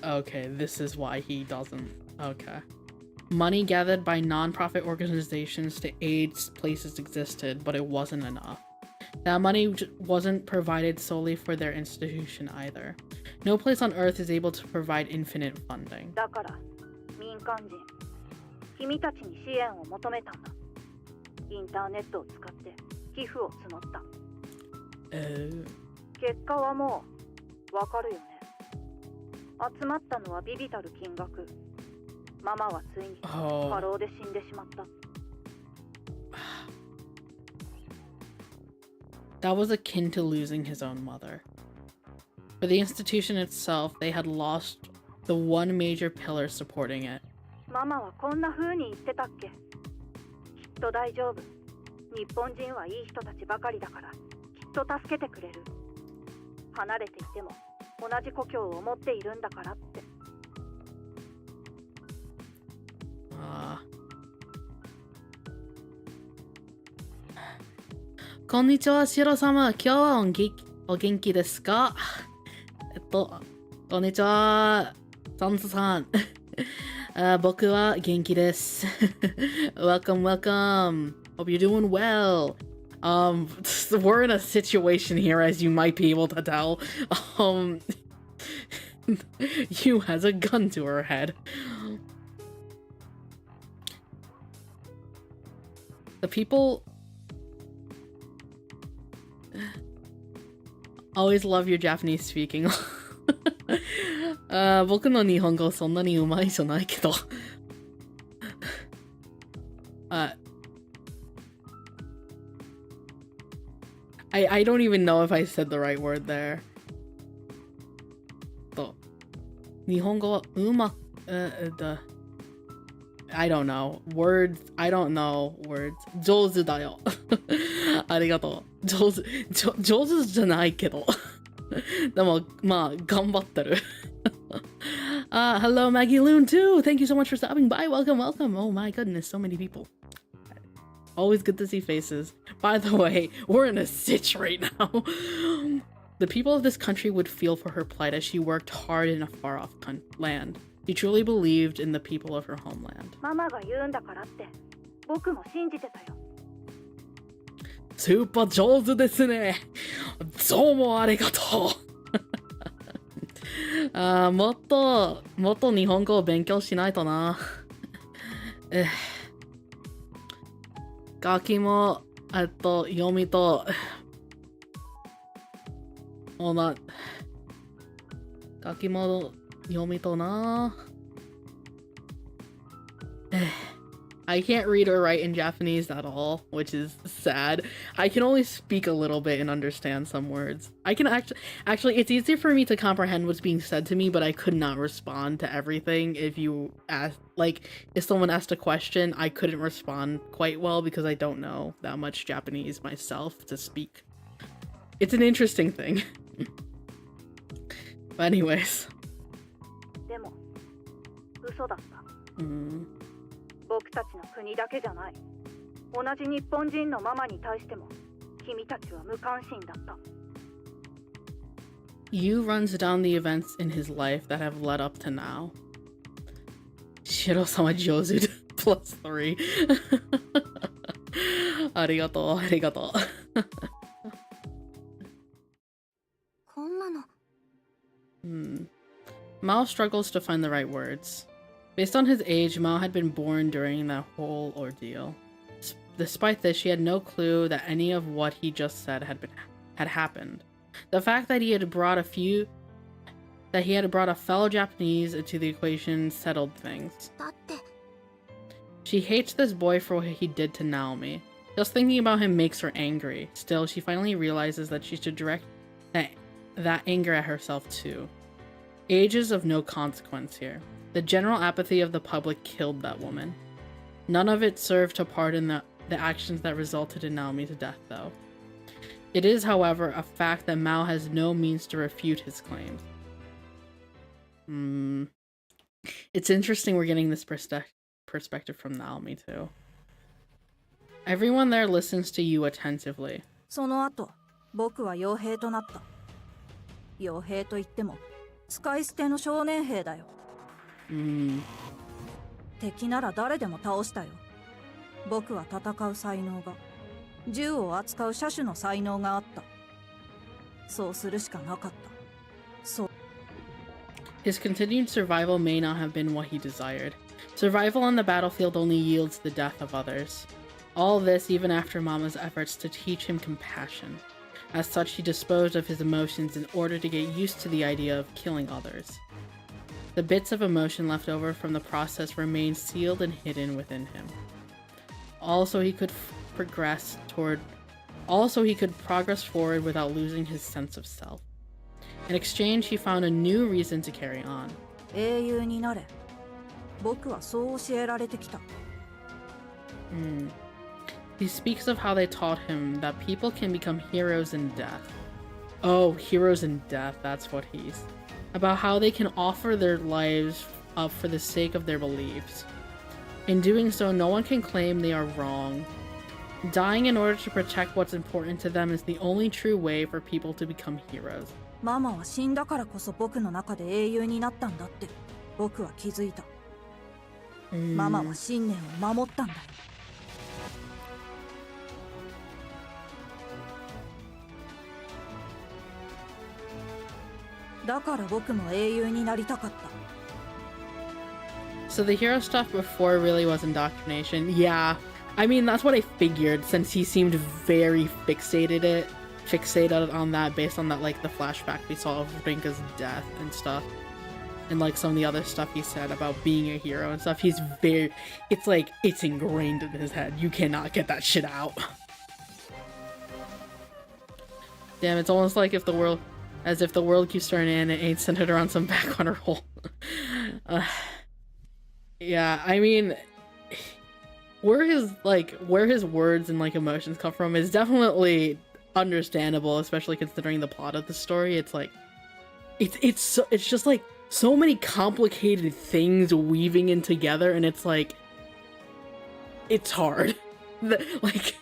Okay, this is why he doesn't. Okay. Money gathered by non-profit organizations to aid places existed, but it wasn't enough. That money wasn't provided solely for their institution either. No place on Earth is able to provide infinite funding. だから、民間人、君たちに支援を求めたんだ。インターネットを使って寄付を募った。結果はもうわかるよね。集まったのはビビたる金額。ママはついに過労で死んでしまった。That was akin to losing his own mother. For the institution itself, they had lost the one major pillar supporting it. ママはこんな風に言ってたっけ？きっと大丈夫。日本人はいい人たちばかりだから、きっと助けてくれる。離れていても同じ故郷を持っているんだからって。こんにちは、シロ様。今日はお元気ですか？こんにちは、サンスさん。僕は元気です。welcome, welcome. Hope you're doing well. We're in a situation here, as you might be able to tell. Yu has a gun to her head. The people always love your Japanese speaking. 僕の日本語そんなにうまいじゃないけど。I don't even know if I said the right word there. 日本語うまI don't know. Words. I don't know words. 上手だよ。ありがとう。上手じゃないけど。でも、まあ、頑張ってる。Hello, Maggie Loon, too. Thank you so much for stopping by. Welcome, welcome. Oh my goodness, so many people. Always good to see faces. By the way, we're in a sitch right now. The people of this country would feel for her plight as she worked hard in a far-off land. She truly believed in the people of her homeland. ママが言うんだからって、僕も信じてたよ。スーパー上手ですね。どうもありがとう。もっと日本語を勉強しないとな。書きも、読みと、書きも読みとな。I can't read or write in Japanese at all, which is sad. I can only speak a little bit and understand some words. I can actually it's easier for me to comprehend what's being said to me, but I could not respond to everything. If you ask, like, if someone asked a question, I couldn't respond quite well because I don't know that much Japanese myself to speak. It's an interesting thing. But anyways. でも嘘だった。僕たちの国だけじゃない。同じ日本人のママに対しても君たちは無関心だった。Yu runs down the events in his life that have led up to now. Shiro-sama Jozu +3. ありがとう、ありがとう。こんなの。Mao struggles to find the right words. Based on his age, Mao had been born during that whole ordeal. Despite this, she had no clue that any of what he just said had happened. The fact that he had brought a fellow Japanese into the equation settled things. She hates this boy for what he did to Naomi. Just thinking about him makes her angry. Still, she finally realizes that she should direct that anger at herself too. Age is of no consequence here. The general apathy of the public killed that woman. None of it served to pardon the actions that resulted in Naomi's death, though. It is, however, a fact that Mao has no means to refute his claims. It's interesting we're getting this perspective from Naomi, too. Everyone there listens to you attentively. その後、僕は傭兵となった。傭兵といっても使い捨ての少年兵だよ。敵なら誰でも倒したよ。僕は戦う才能が、銃を扱う射手の才能があった。そうするしかなかった。そう。His continued survival may not have been what he desired. Survival on the battlefield only yields the death of others. All this even after Mama's efforts to teach him compassion. As such, he disposed of his emotions in order to get used to the idea of killing others. The bits of emotion left over from the process remained sealed and hidden within him. Also, he could progress forward without losing his sense of self. In exchange, he found a new reason to carry on. 英雄になれ。僕はそう教えられてきた。He speaks of how they taught him that people can become heroes in death. Oh, heroes in death, that's what he's... About how they can offer their lives up for the sake of their beliefs. In doing so, no one can claim they are wrong. Dying in order to protect what's important to them is the only true way for people to become heroes. ママは死んだからこそ僕の中で英雄になったんだって僕は気づいた。ママは信念を守ったんだ。だから僕も英雄になりたかった。So the hero stuff before really was indoctrination. Yeah, I mean that's what I figured since he seemed very fixated on that based on that, like the flashback we saw of Rinka's death and stuff. And like some of the other stuff he said about being a hero and stuff. He's very, it's like, it's ingrained in his head. You cannot get that shit out. Damn, it's almost like if the world keeps turning and it ain't centered around some backwater hole. Yeah, I mean, where his words and like emotions come from is definitely understandable, especially considering the plot of the story. It's like, it's just like so many complicated things weaving in together, and it's like, it's hard. Like,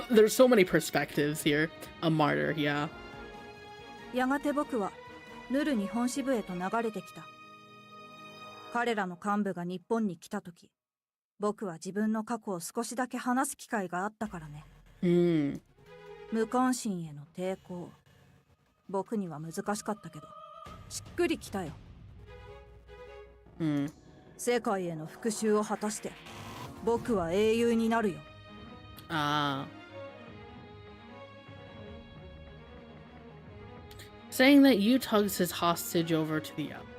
there's so many perspectives here. A martyr, yeah. やがて僕はヌル日本支部へと流れてきた。彼らの幹部が日本に来た時、僕は自分の過去を少しだけ話す機会があったからね。無関心への抵抗。僕には難しかったけど、しっくりきたよ。世界への復讐を果たして、僕は英雄になるよ。Saying that Yu tugs his hostage over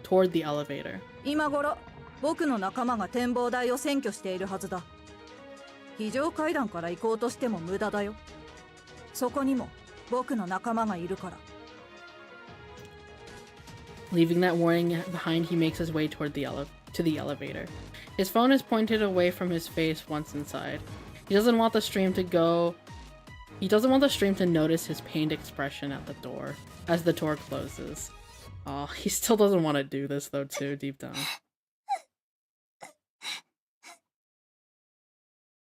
toward the elevator. 今頃僕の仲間が展望台を占拠しているはずだ。非常階段から行こうとしても無駄だよ。そこにも僕の仲間がいるから。Leaving that warning behind, he makes his way toward the elevator. His phone is pointed away from his face once inside. He doesn't want the stream to notice his pained expression at the door as the door closes. Oh, he still doesn't want to do this though too, deep down.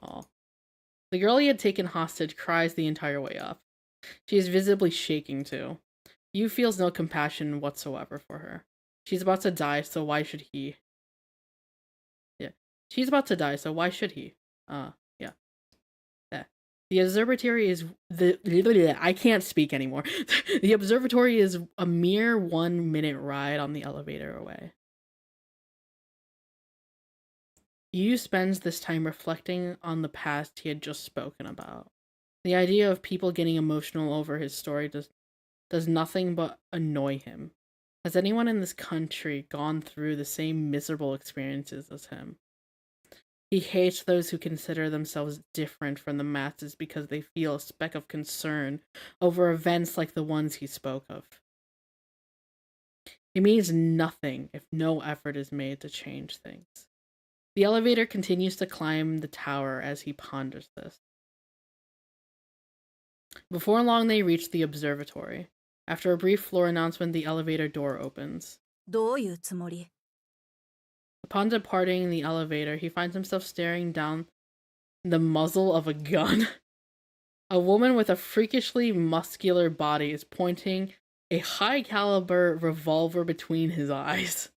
Oh. The girl he had taken hostage cries the entire way up. She is visibly shaking too. Yu feels no compassion whatsoever for her. She's about to die, so why should he? Yeah. She's about to die, so why should he? Yeah. Yeah. The observatory is I can't speak anymore. The observatory is a mere 1 minute ride on the elevator away. Yu spends this time reflecting on the past he had just spoken about. The idea of people getting emotional over his story does nothing but annoy him. Has anyone in this country gone through the same miserable experiences as him? He hates those who consider themselves different from the masses because they feel a speck of concern over events like the ones he spoke of. It means nothing if no effort is made to change things. The elevator continues to climb the tower as he ponders this. Before long, they reach the observatory. After a brief floor announcement, the elevator door opens. どういうつもり? Upon departing the elevator, he finds himself staring down the muzzle of a gun. A woman with a freakishly muscular body is pointing a high-caliber revolver between his eyes.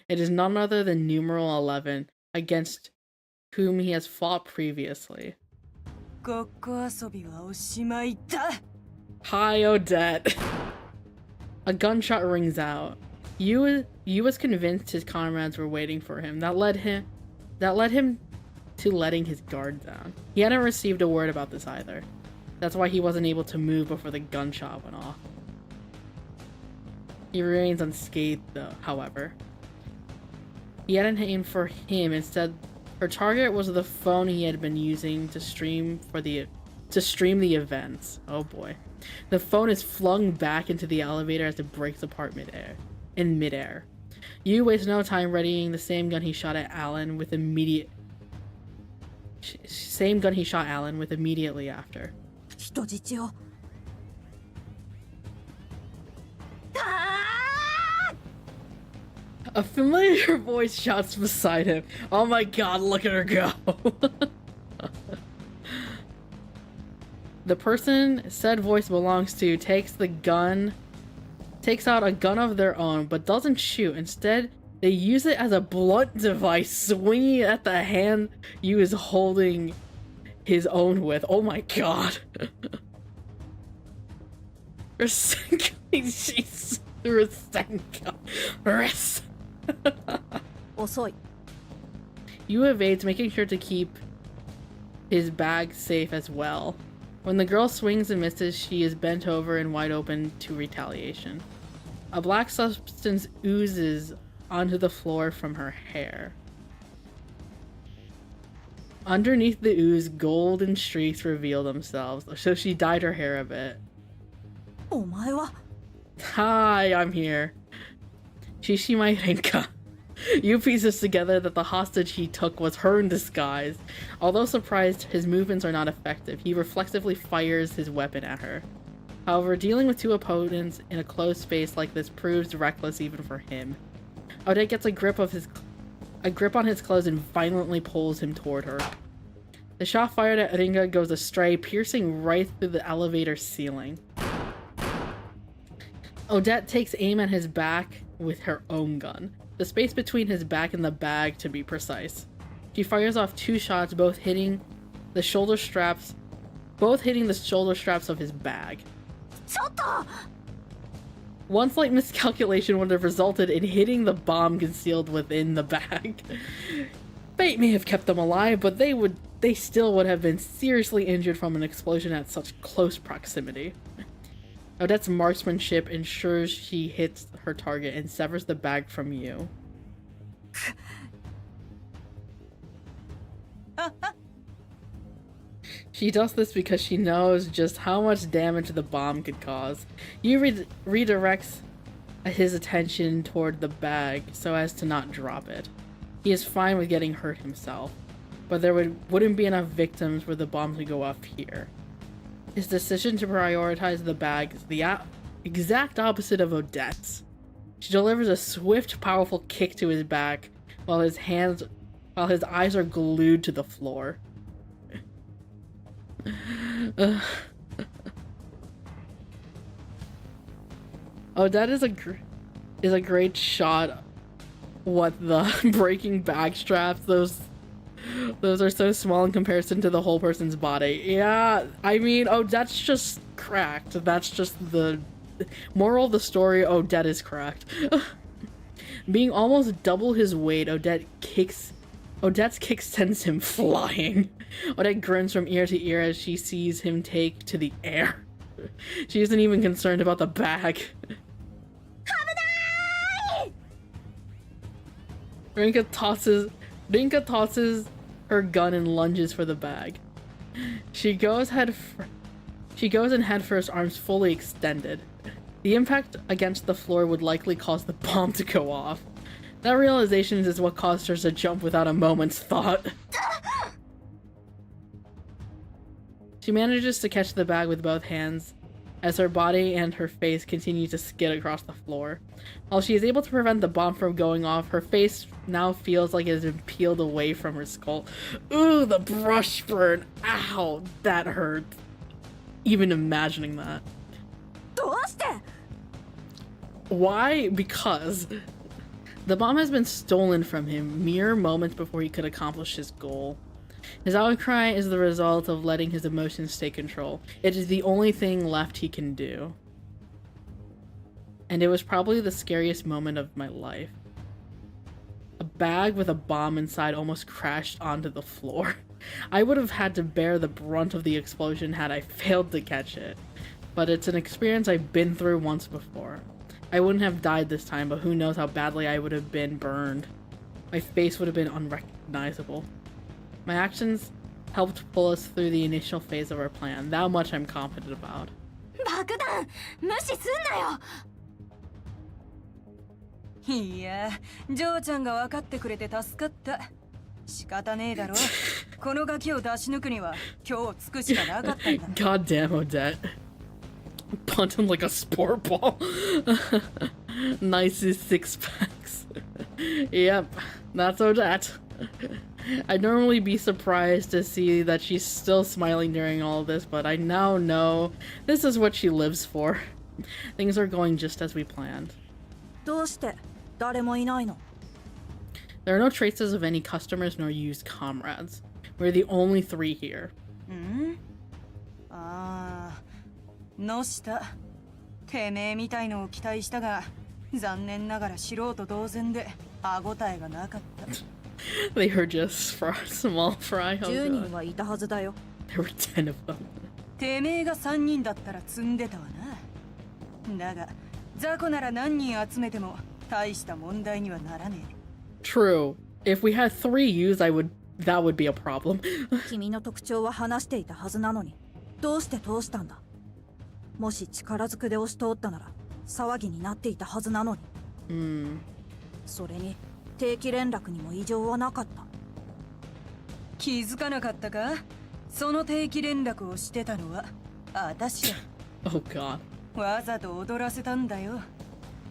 It is none other than numeral 11, against whom he has fought previously. Hi, Odette. A gunshot rings out. Yu was convinced his comrades were waiting for him. That led him to letting his guard down. He hadn't received a word about this either. That's why he wasn't able to move before the gunshot went off. He remains unscathed though, however. He hadn't aimed for him. Instead, her target was the phone he had been using to stream the events. Oh boy. The phone is flung back into the elevator as it breaks apart in midair. Yu wastes no time readying the same gun he shot Alan with immediately after. 人質よ. A familiar voice shouts beside him. Oh my god, look at her go. The person said voice belongs to takes out a gun of their own, but doesn't shoot. Instead, they use it as a blunt device, swinging it at the hand Yu is holding his own with. Oh my god. Yu evades, making sure to keep his bag safe as well. When the girl swings and misses, she is bent over and wide open to retaliation. A black substance oozes onto the floor from her hair. Underneath the ooze, golden streaks reveal themselves, so she dyed her hair a bit. お前は? Hi, I'm here. Shishimai Renka. Yu pieces together that the hostage he took was her in disguise. Although surprised, his movements are not effective. He reflexively fires his weapon at her. However, dealing with two opponents in a closed space like this proves reckless even for him. Odette gets a grip on his clothes and violently pulls him toward her. The shot fired at Ringa goes astray, piercing right through the elevator ceiling. Odette takes aim at his back with her own gun. The space between his back and the bag, to be precise. She fires off two shots, both hitting the shoulder straps of his bag. One slight miscalculation would have resulted in hitting the bomb concealed within the bag. Fate may have kept them alive, but they still would have been seriously injured from an explosion at such close proximity. Odette's marksmanship ensures she hits her target and severs the bag from Yu. She does this because she knows just how much damage the bomb could cause. You redirects his attention toward the bag so as to not drop it. He is fine with getting hurt himself, but there wouldn't be enough victims for the bomb to go off here. His decision to prioritize the bag is the exact opposite of Odette's. She delivers a swift, powerful kick to his back while his eyes are glued to the floor. Odette is a great shot. What the breaking back straps? Those are so small in comparison to the whole person's body. Yeah, I mean, Odette's just cracked. That's just the moral of the story. Odette is cracked. Being almost double his weight, Odette's kick sends him flying. Odette grins from ear to ear as she sees him take to the air. She isn't even concerned about the bag. Rinka tosses her gun and lunges for the bag. She goes in head first, arms fully extended. The impact against the floor would likely cause the bomb to go off. That realization is what caused her to jump without a moment's thought. She manages to catch the bag with both hands as her body and her face continue to skid across the floor. While she is able to prevent the bomb from going off, her face now feels like it has been peeled away from her skull. Ooh, the brush burn! Ow, that hurts. Even imagining that. Why? Because the bomb has been stolen from him mere moments before he could accomplish his goal. His outcry is the result of letting his emotions take control. It is the only thing left he can do. And it was probably the scariest moment of my life. A bag with a bomb inside almost crashed onto the floor. I would have had to bear the brunt of the explosion had I failed to catch it. But it's an experience I've been through once before. I wouldn't have died this time, but who knows how badly I would have been burned. My face would have been unrecognizable. My actions helped pull us through the initial phase of our plan. That much I'm confident about.いや、ジョーちゃんが分かってくれて助かった。仕方ねえだろ。このガキを出し抜くには今日つくしかなかったんだ。God damn, Odette. Punt him like a sport ball. Nice 6-packs. Yep, that's Odette. I'd normally be surprised to see that she's still smiling during all of this, but I now know this is what she lives for. Things are going just as we planned. There are no traces of any customers nor used comrades. We're the only three here. のしたてめえみたいのを期待したが残念ながら素人同然で歯応えがなかった。They heard just for a small fry. 10人はいたはずだよ。There were 10 of them. てめえが3人だったら積んでたわな。だが雑魚なら何人集めても大した問題にはならねえ。True. If we had 3 U's, that would be a problem. 君の特徴は話していたはずなのに、どうして通したんだ。もし力ずくで押し通ったなら騒ぎになっていたはずなのに。それに定期連絡にも異常はなかった。気づかなかったか？その定期連絡をしてたのは私だ。Oh god. わざと踊らせたんだよ。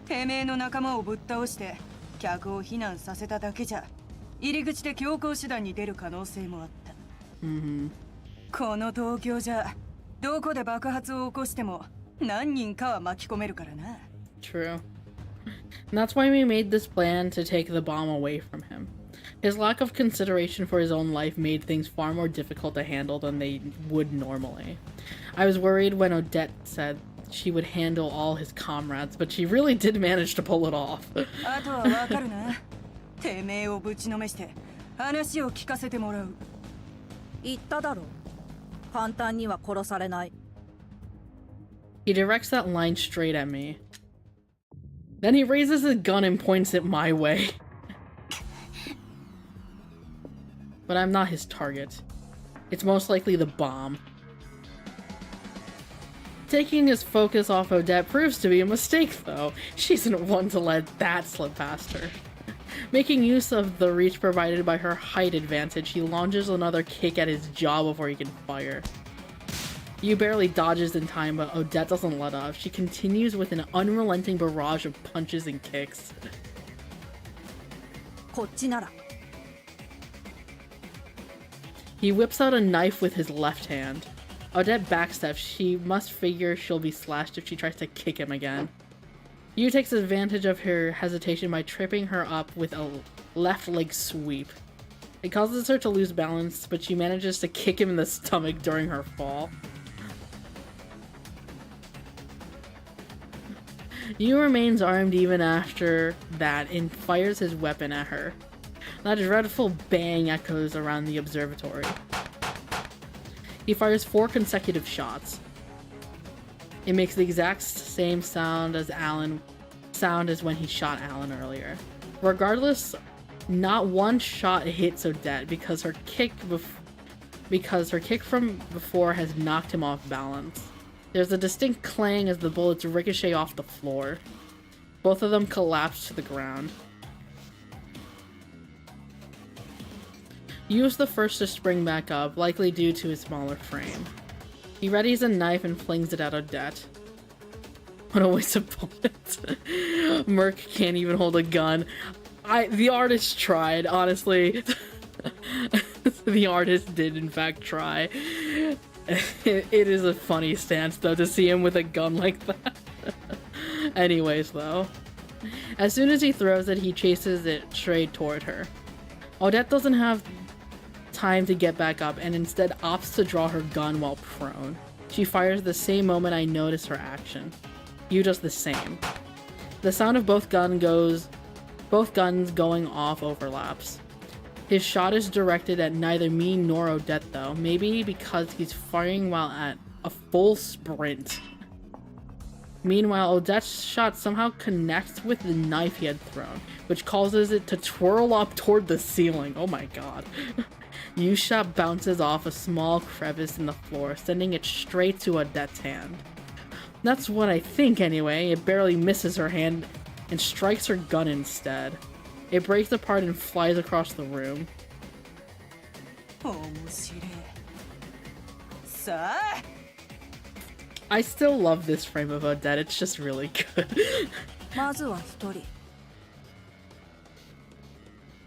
てめえの仲間をぶっ倒して客を避難させただけじゃ入り口で強行手段に出る可能性もあった。この東京じゃどこで爆発を起こしても何人かは巻き込めるからな。True. And that's why we made this plan to take the bomb away from him. His lack of consideration for his own life made things far more difficult to handle than they would normally. I was worried when Odette said she would handle all his comrades, but she really did manage to pull it off. あとはわかるな。てめえをぶちのめして話を聞かせてもらう。言っただろう。簡単には殺されない。He directs that line straight at me. Then he raises his gun and points it my way. but I'm not his target. It's most likely the bomb. Taking his focus off Odette proves to be a mistake, though. She isn't one to let that slip past her. Making use of the reach provided by her height advantage, he launches another kick at his jaw before he can fire. Yu barely dodges in time, but Odette doesn't let up. She continues with an unrelenting barrage of punches and kicks. こっちなら He whips out a knife with his left hand. Odette backsteps. She must figure she'll be slashed if she tries to kick him again. Yu takes advantage of her hesitation by tripping her up with a left leg sweep. It causes her to lose balance, but she manages to kick him in the stomach during her fall. Yu remains armed even after that and fires his weapon at her. That dreadful bang echoes around the observatory. He fires 4 consecutive shots. It makes the exact same sound as when he shot Alan earlier. Regardless, not one shot hits Odette because her kick from before has knocked him off balance. There's a distinct clang as the bullets ricochet off the floor. Both of them collapse to the ground. Yu is the first to spring back up, likely due to his smaller frame. He readies a knife and flings it at Odette. What a waste of bullets. Merc can't even hold a gun. The artist tried, honestly. The artist did in fact try. It is a funny stance though to see him with a gun like that. Anyways though. As soon as he throws it, he chases it straight toward her. Odette doesn't have time to get back up and instead opts to draw her gun while prone. She fires the same moment I notice her action. Yu does the same. The sound of both guns going off overlaps. His shot is directed at neither me nor Odette though, maybe because he's firing while at a full sprint. Meanwhile, Odette's shot somehow connects with the knife he had thrown, which causes it to twirl up toward the ceiling. Oh my god. Yu's shot bounces off a small crevice in the floor, sending it straight to Odette's hand. That's what I think anyway. It barely misses her hand and strikes her gun instead. It breaks apart and flies across the room. I still love this frame of Odette, it's just really good. まずは一人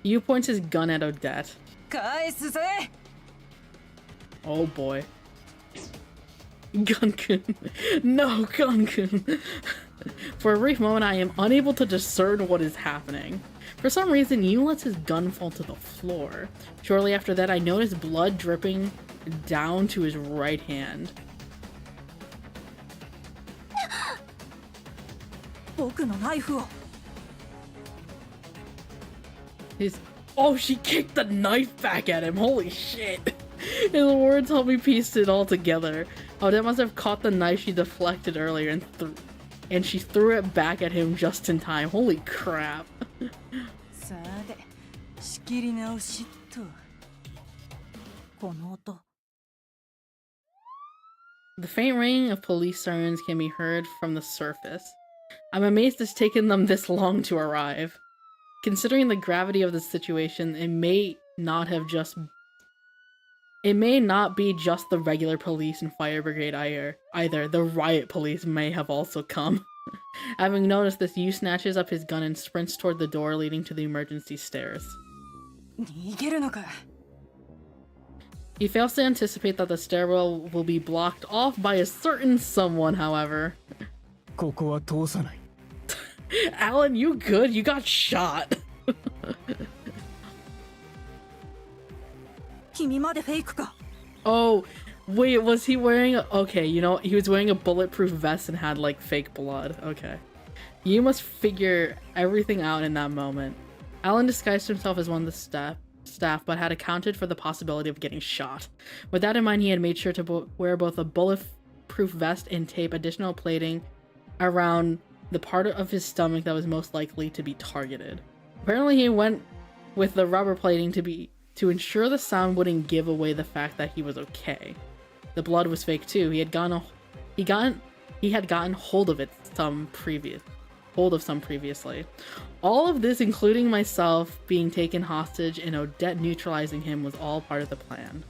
Yu points his gun at Odette. 返すぜ Oh boy. Gun-kun. No, Gun-kun. For a brief moment, I am unable to discern what is happening. For some reason, Yu lets his gun fall to the floor. Shortly after that, I notice blood dripping down to his right hand. 僕のナイフを Oh, she kicked the knife back at him. Holy shit. His words help me piece it all together. Odette must have caught the knife she deflected earlier and she threw it back at him just in time. Holy crap. さて仕切り直しっとこの音 The faint ringing of police sirens can be heard from the surface. I'm amazed it's taken them this long to arrive. Considering the gravity of the situation, it may not be just the regular police and fire brigade either. The riot police may have also come. Having noticed this, Yu snatches up his gun and sprints toward the door leading to the emergency stairs. 逃げるのか He fails to anticipate that the stairwell will be blocked off by a certain someone, however. ここは通さない Alan, you good? You got shot. 君までフェイクか Oh, wait, was he wearing okay, you know, he was wearing a bulletproof vest and had like fake blood. Okay. You must figure everything out in that moment. Alan disguised himself as one of the staff, but had accounted for the possibility of getting shot. With that in mind, he had made sure to wear both a bulletproof vest and tape additional plating around the part of his stomach that was most likely to be targeted. Apparently he went with the rubber plating to to ensure the sound wouldn't give away the fact that he was okay. The blood was fake too. He had gotten hold of some previously. All of this, including myself being taken hostage and Odette neutralizing him, was all part of the plan.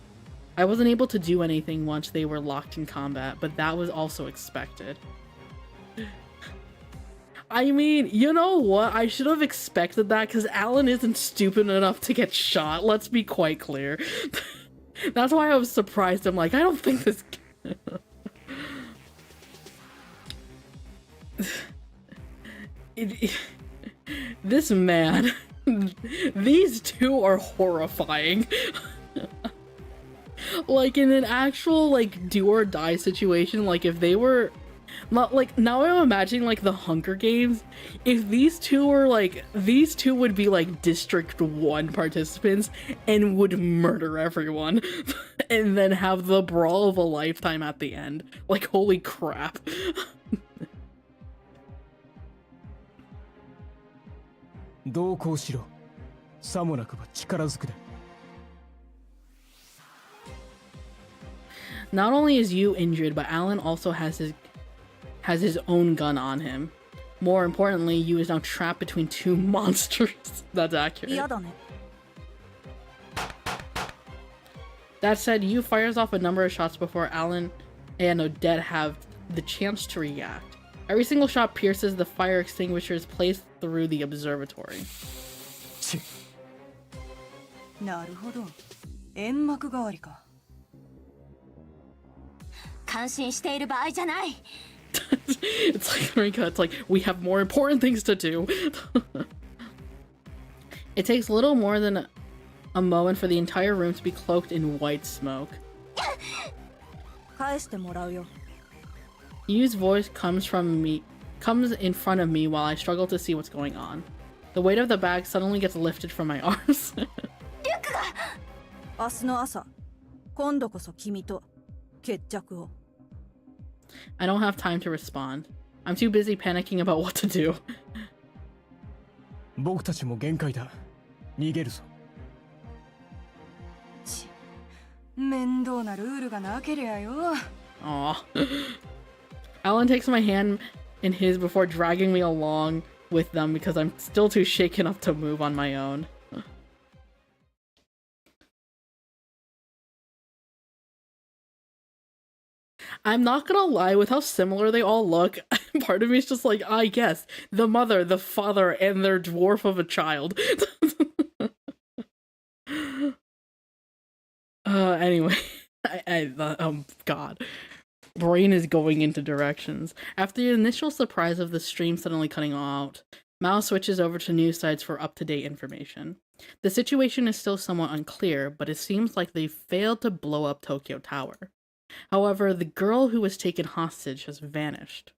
I wasn't able to do anything once they were locked in combat, but that was also expected. I mean, you know what? I should have expected that because Alan isn't stupid enough to get shot. Let's be quite clear. That's why I was surprised. I'm like, I don't think this... This man... These two are horrifying. Like, in an actual, like, do or die situation, like, if they were... Not, like, now I'm imagining, like, the Hunger Games. If these two were, like... These two would be, like, District 1 participants and would murder everyone. And then have the brawl of a lifetime at the end. Like, holy crap. Not only is Yu injured, but Alan also has his own gun on him. More importantly, Yu is now trapped between two monsters. That's accurate. That said, Yu fires off a number of shots before Alan and Odette have the chance to react. Every single shot pierces the fire extinguishers placed through the observatory. なるほど。煙幕代わりか。感心している場合じゃない。It's like, Rika, it's like, we have more important things to do. It takes little more than a moment for the entire room to be cloaked in white smoke. 返してもらうよ。 Yu's voice comes in front of me while I struggle to see what's going on. The weight of the bag suddenly gets lifted from my arms. 明日の朝、今度こそ君と決着を。 I don't have time to respond. I'm too busy panicking about what to do. 僕たちも限界だ。逃げるぞ。面倒なルールがなけりゃよ。Aw. Alan takes my hand in his before dragging me along with them because I'm still too shaken up to move on my own. I'm not gonna lie, with how similar they all look, part of me is just like, I guess, the mother, the father, and their dwarf of a child. Anyway, God. Brain is going into directions. After the initial surprise of the stream suddenly cutting out, Mao switches over to news sites for up-to-date information. The situation is still somewhat unclear, but it seems like they failed to blow up Tokyo Tower. However, the girl who was taken hostage has vanished.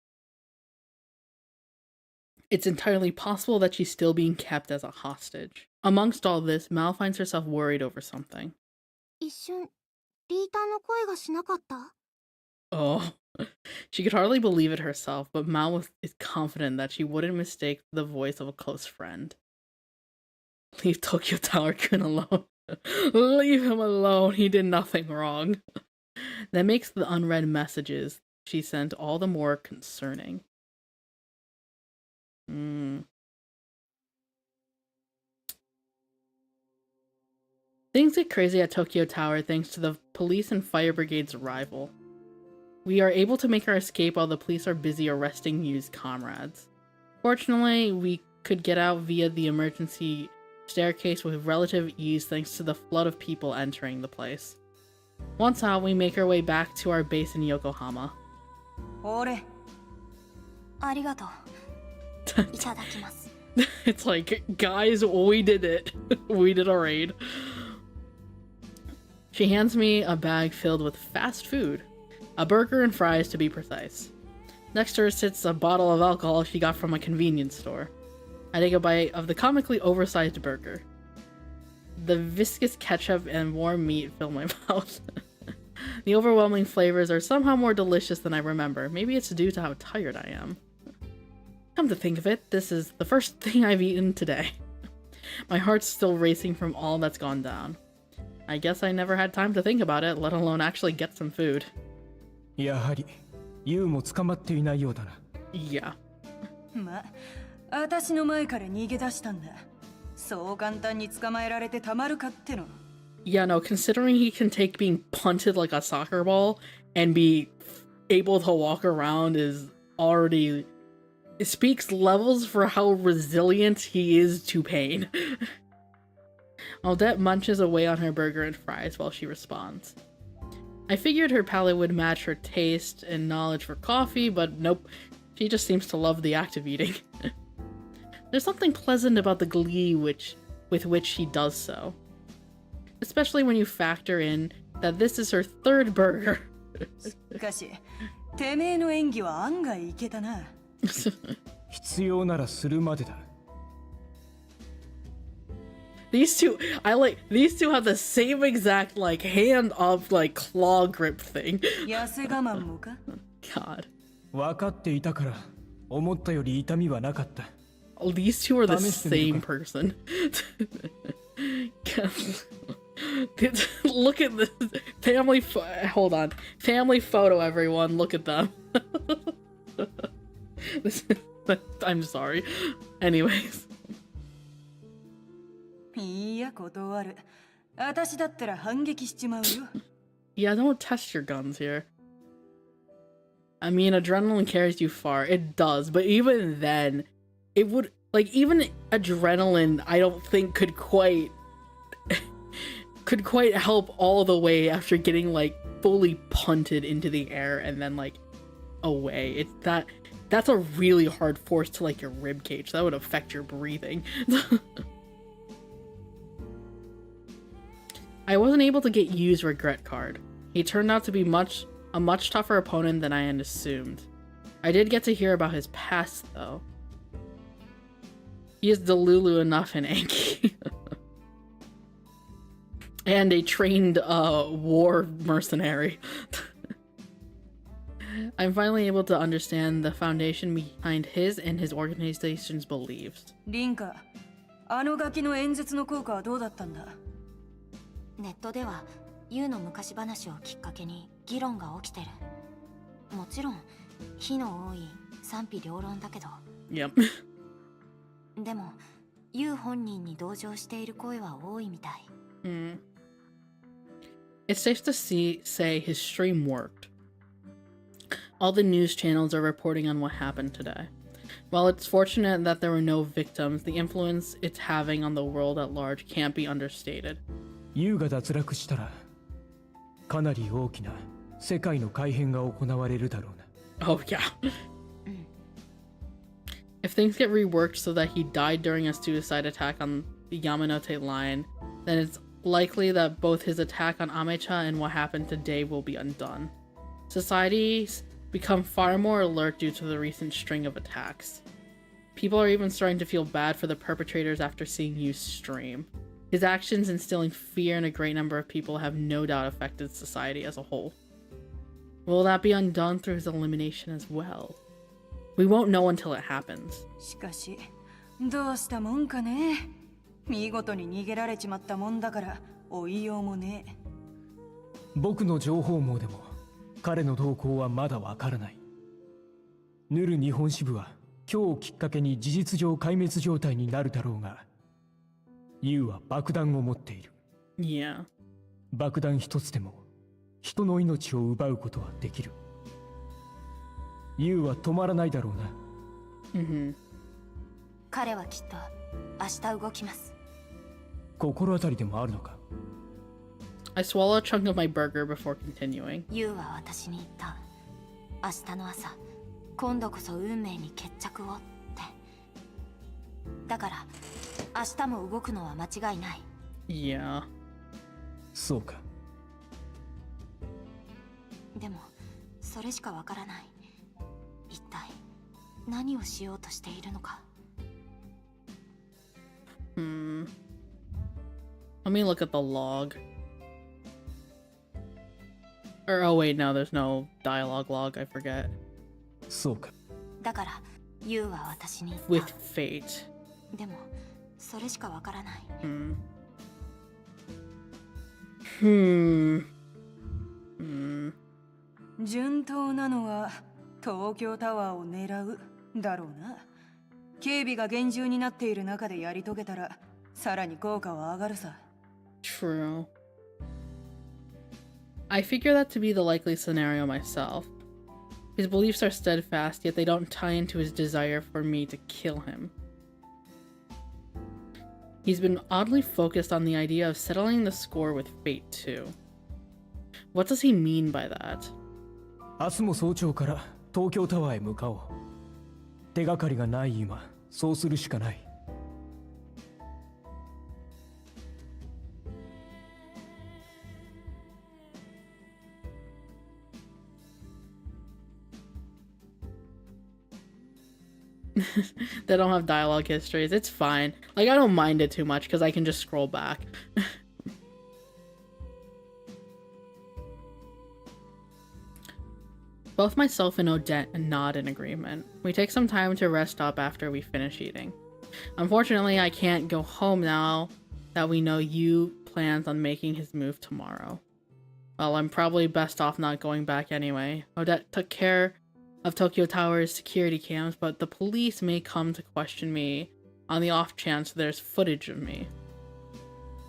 It's entirely possible that she's still being kept as a hostage. Amongst all this, Mao finds herself worried over something. 一瞬、リーターの声がしなかった？ Oh. She could hardly believe it herself, but Mao is confident that she wouldn't mistake the voice of a close friend. Leave Tokyo Tower Kun alone. Leave him alone. He did nothing wrong. That makes the unread messages she sent all the more concerning. Things get crazy at Tokyo Tower thanks to the police and fire brigade's arrival. We are able to make our escape while the police are busy arresting Yu's comrades. Fortunately, we could get out via the emergency staircase with relative ease thanks to the flood of people entering the place. Once out, we make our way back to our base in Yokohama. ほれ。ありがとう。いただきます。 It's like, guys, we did it. We did a raid. She hands me a bag filled with fast food. A burger and fries, to be precise. Next to her sits a bottle of alcohol she got from a convenience store. I take a bite of the comically oversized burger. The viscous ketchup and warm meat fill my mouth. The overwhelming flavors are somehow more delicious than I remember. Maybe it's due to how tired I am. Come to think of it, this is the first thing I've eaten today. My heart's still racing from all that's gone down. I guess I never had time to think about it, let alone actually get some food. やはりユウも捕まっていないようだな。Yeah. ま、私の前から逃げ出したんだ。そう簡単に捕まえられてたまるかっての。Yeah, no, considering he can take being punted like a soccer ball and be able to walk around is already... It speaks levels for how resilient he is to pain. Aldette munches away on her burger and fries while she responds. I figured her palate would match her taste and knowledge for coffee, but nope. She just seems to love the act of eating. There's something pleasant about the glee with which she does so. Especially when you factor in that this is her third burger. しかし、てめえの演技は案外いけたな。必要ならするまでだ。These two have the same exact like hand up like claw grip thing. 痩せ我慢もか？ God. 分かっていたから思ったより痛みはなかった。These two are the same person. Look at this family hold on. Family photo, everyone. Look at them. I'm sorry. Anyways. いや、断る。私だったら反撃しちまうよ。Yeah, don't test your guns here. I mean, adrenaline carries you far. It does, but even then, it would, like, even adrenaline, I don't think could quite help all the way after getting, like, fully punted into the air and then, like, away. That's a really hard force to, like, your rib cage. That would affect your breathing. I wasn't able to get Yu's regret card. He turned out to be a much tougher opponent than I had assumed. I did get to hear about his past, though. He is Delulu enough and Anki. And a trained war mercenary. I'm finally able to understand the foundation behind his and his organization's beliefs. リンカ、あのガキの演説の効果はどうだったんだ？ネットではユウの昔話をきっかけに議論が起きてる。もちろん火の多い賛否両論だけど。Yep. でもユウ本人に同情している声は多いみたい。It's safe to say his stream worked. All the news channels are reporting on what happened today. While it's fortunate that there were no victims, the influence it's having on the world at large can't be understated. ユウが脱落したらかなり大きな世界の改変が行われるだろうな。Oh yeah. If things get reworked so that he died during a suicide attack on the Yamanote line, then it's likely that both his attack on Amecha and what happened today will be undone. Society's become far more alert due to the recent string of attacks. People are even starting to feel bad for the perpetrators after seeing Yu's stream. His actions instilling fear in a great number of people have no doubt affected society as a whole. Will that be undone through his elimination as well? We won't know until it happens. しかし、どうしたもんかね。見事に逃げられちまったもんだから追いようもねえ。僕の情報網でも彼の動向はまだわからない。ヌル日本支部は今日をきっかけに事実上壊滅状態になるだろうが、ユウは爆弾を持っている。Yeah. 爆弾一つでも人の命を奪うことはできる。ユウは止まらないだろうな。彼はきっと明日動きます。心当たりでもあるのか？ I swallow a chunk of my burger before continuing. ユウは私に言った。明日の朝、今度こそ運命に決着をって。だから明日も動くのは間違いない。Yeah. そうか。でもそれしかわからない。一体何をしようとしているのか。Let me look at the log. Or oh wait, no, there's no dialogue log. I forget. そうか。だからユウは私に言った。 With fate. でもそれしかわからない。順当なのは東京タワーを狙うだろうな。警備が厳重になっている中でやり遂げたらさらに効果は上がるさ。True. I figure that to be the likely scenario myself. His beliefs are steadfast, yet they don't tie into his desire for me to kill him. He's been oddly focused on the idea of settling the score with fate too. What does he mean by that? 明日も早朝から東京タワーへ向かおう。手がかりがない今、そうするしかない。They don't have dialogue histories. It's fine. Like, I don't mind it too much because I can just scroll back. Both myself and Odette nod in agreement. We take some time to rest up after we finish eating. Unfortunately, I can't go home now that we know Yu plans on making his move tomorrow. Well, I'm probably best off not going back anyway. Odette took care of Tokyo Tower's security cams, but the police may come to question me on the off chance there's footage of me.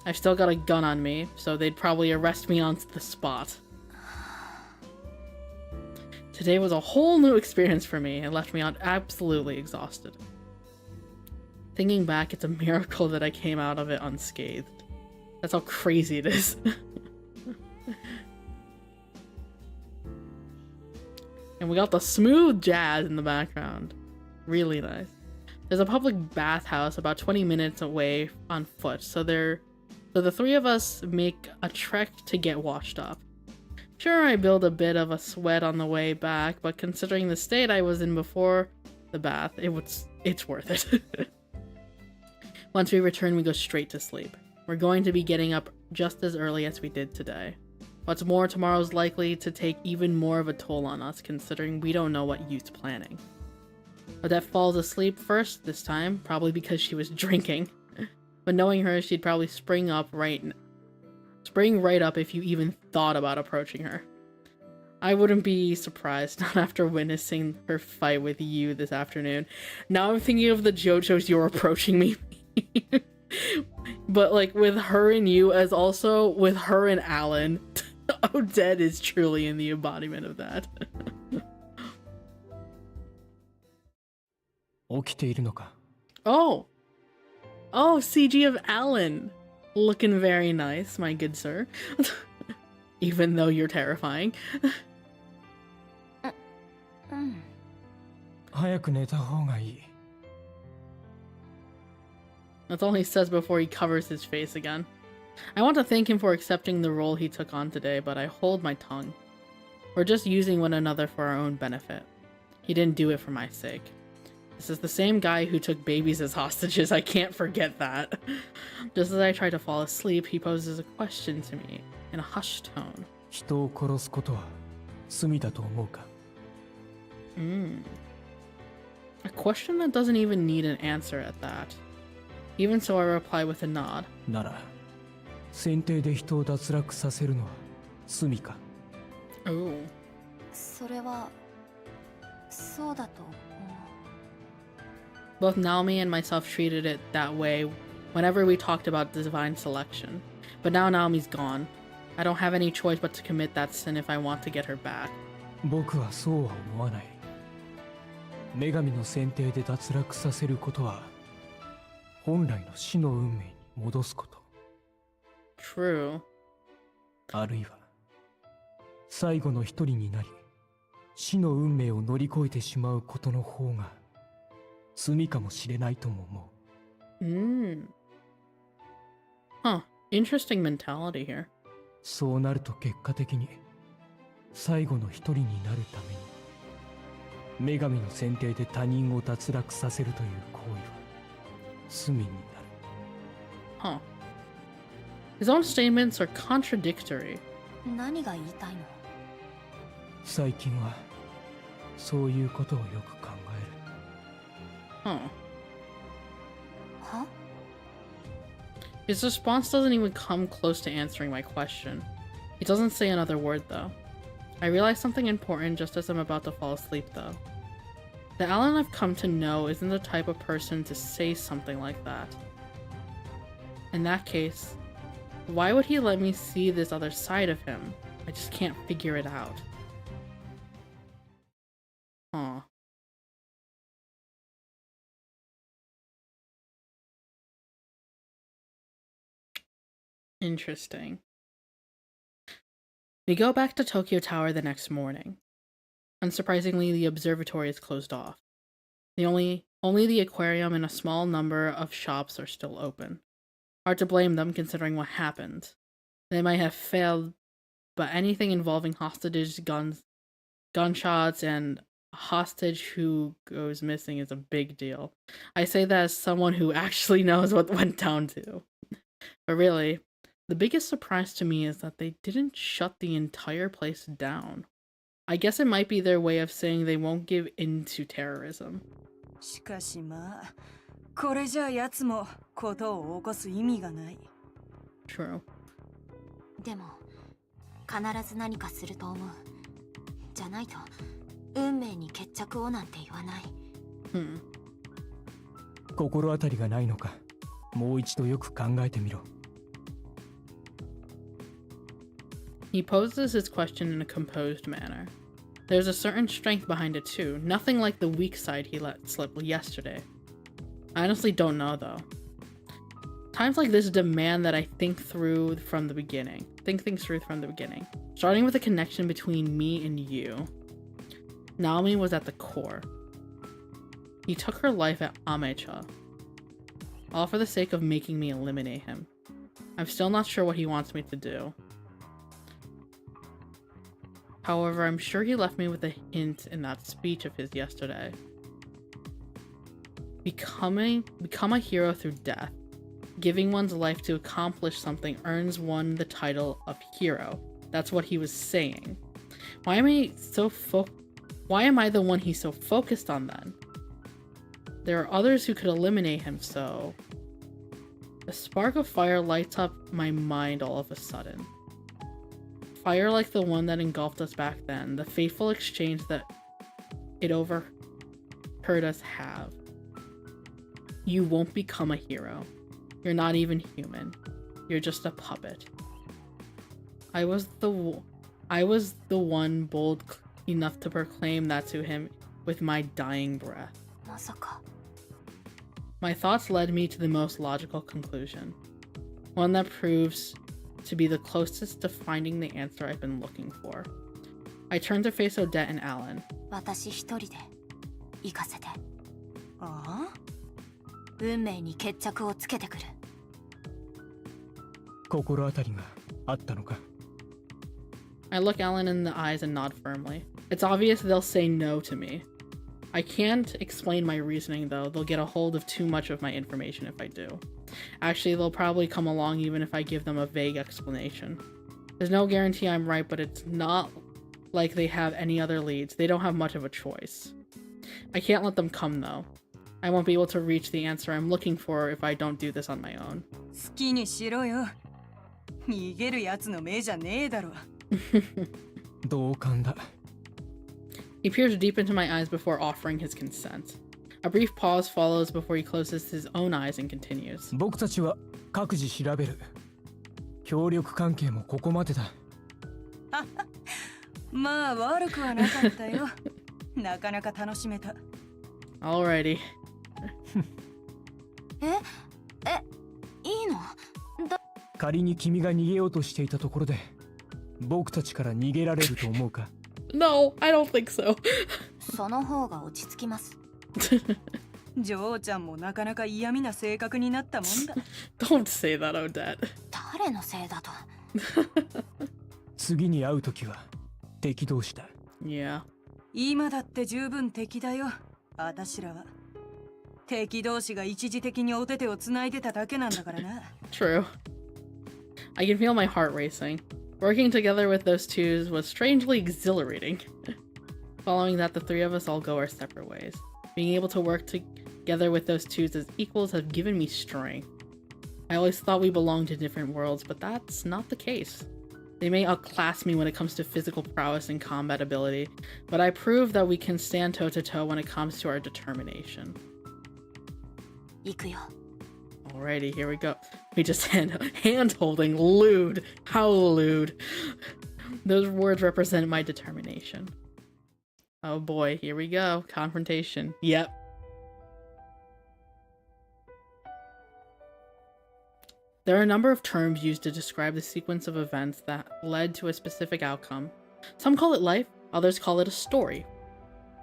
I've still got a gun on me, so they'd probably arrest me on the spot. Today was a whole new experience for me and left me out absolutely exhausted. Thinking back, it's a miracle that I came out of it unscathed. That's how crazy it is. And we got the smooth jazz in the background. Really nice. There's a public bathhouse about 20 minutes away on foot, so the three of us make a trek to get washed up. Sure, I build a bit of a sweat on the way back, but considering the state I was in before the bath, it's worth it. Once we return, we go straight to sleep. We're going to be getting up just as early as we did today. What's more, tomorrow's likely to take even more of a toll on us, considering we don't know what Yu's planning. Odette falls asleep first this time, probably because she was drinking. But knowing her, she'd probably spring right up if you even thought about approaching her. I wouldn't be surprised, not after witnessing her fight with Yu this afternoon. Now I'm thinking of the JoJo's you're approaching me. But like with her and Yu, as also with her and Alan, Odette is truly in the embodiment of that. 起きているのか? Oh, CG of Alan. Looking very nice, my good sir. Even though you're terrifying. 早く寝た方がいい。 That's all he says before he covers his face again. I want to thank him for accepting the role he took on today, but I hold my tongue. We're just using one another for our own benefit. He didn't do it for my sake. This is the same guy who took babies as hostages. I can't forget that. Just as I try to fall asleep, he poses a question to me in a hushed tone. 人を殺すことは罪だと思うか? A question that doesn't even need an answer at that. Even so, I reply with a nod. なら、選定で人を脱落させるのは罪か? Oh. それはそうだと思う。 Both Naomi and myself treated it that way whenever we talked about divine selection. But now Naomi's gone. I don't have any choice but to commit that sin if I want to get her back. 僕はそうは思わない。女神の選定で脱落させることは本来の死の運命に戻すこと。 True. あるいは最後の一人になり死の運命を乗り越えてしまうことの方が罪かもしれないとも思う。Huh. Interesting mentality here. そうなると結果的に最後の一人になるために女神の選定で他人を脱落させるという行為は罪になる。 Huh. His own statements are contradictory. 何が言いたいの？最近はそういうことをよく考える。Huh. は？ His response doesn't even come close to answering my question. He doesn't say another word though. I realize something important just as I'm about to fall asleep though. The Alan I've come to know isn't the type of person to say something like that. In that case, why would he let me see this other side of him? I just can't figure it out. Huh. Interesting. We go back to Tokyo Tower the next morning. Unsurprisingly, the observatory is closed off. Only the aquarium and a small number of shops are still open. Hard to blame them considering what happened. They might have failed, but anything involving hostages, gunshots, and a hostage who goes missing is a big deal. I say that as someone who actually knows what went down too. But really, the biggest surprise to me is that they didn't shut the entire place down. I guess it might be their way of saying they won't give in to terrorism. しかしまあ、これじゃ奴もことを起こす意味がない。True. でも必ず何かすると思う。じゃないと運命に決着をなんて言わない。心当たりがないのか、もう一度よく考えてみろ。He poses his question in a composed manner. There's a certain strength behind it too, nothing like the weak side he let slip yesterday. I honestly don't know though. Times like this demand that I think things through from the beginning. Starting with the connection between me and you. Naomi was at the core. He took her life at Amecha. All for the sake of making me eliminate him. I'm still not sure what he wants me to do. However, I'm sure he left me with a hint in that speech of his yesterday. Become a hero through death. Giving one's life to accomplish something earns one the title of hero. That's what he was saying. Why am I the one he's so focused on then? There are others who could eliminate him, so... A spark of fire lights up my mind all of a sudden. Fire like the one that engulfed us back then, the fateful exchange that it overheard us have. You won't become a hero. You're not even human. You're just a puppet. I was the one bold enough to proclaim that to him with my dying breath. My thoughts led me to the most logical conclusion. One that proves to be the closest to finding the answer I've been looking for. I turned to face Odette and Alan. 私一人で行かせて。ああ？運命に決着をつけてくる。心当たりがあったのか? I look Alan in the eyes and nod firmly. It's obvious they'll say no to me. I can't explain my reasoning though, they'll get a hold of too much of my information if I do. Actually, they'll probably come along even if I give them a vague explanation. There's no guarantee I'm right, but it's not like they have any other leads. They don't have much of a choice. I can't let them come though. I won't be able to reach the answer I'm looking for if I don't do this on my own. 好きにしろよ。逃げるやつの目じゃねえだろ。同感だ。He peers deep into my eyes before offering his consent. A brief pause follows before he closes his own eyes and continues. 僕たちは各自調べる。協力関係もここまでだ。まあ悪くはなかったよ。なかなか楽しめた。Alrighty. いいの？仮に君が逃げようとしていたところで、僕たちから逃げられると思うか? No, I don't think so. その方が落ち着きます。ジョーちゃんもなかなか嫌味な性格になったもんだ。Don't say that, Odette. 誰のせいだと。次に会うときは敵同士だ。Yeah. 今だって十分敵だよ。あたしらは。敵同士が一時的にお手手をつないでただけなんだからな。True. I can feel my heart racing. Working together with those twos was strangely exhilarating. Following that, the three of us all go our separate ways. Being able to work together with those twos as equals have given me strength. I always thought we belonged in different worlds, but that's not the case. They may outclass me when it comes to physical prowess and combat ability, but I prove that we can stand toe-to-toe when it comes to our determination. 行くよ。 Alrighty, here we go. We just hand-holding. Lewd. How lewd. Those words represent my determination. Oh boy, here we go. Confrontation. Yep. There are a number of terms used to describe the sequence of events that led to a specific outcome. Some call it life, others call it a story.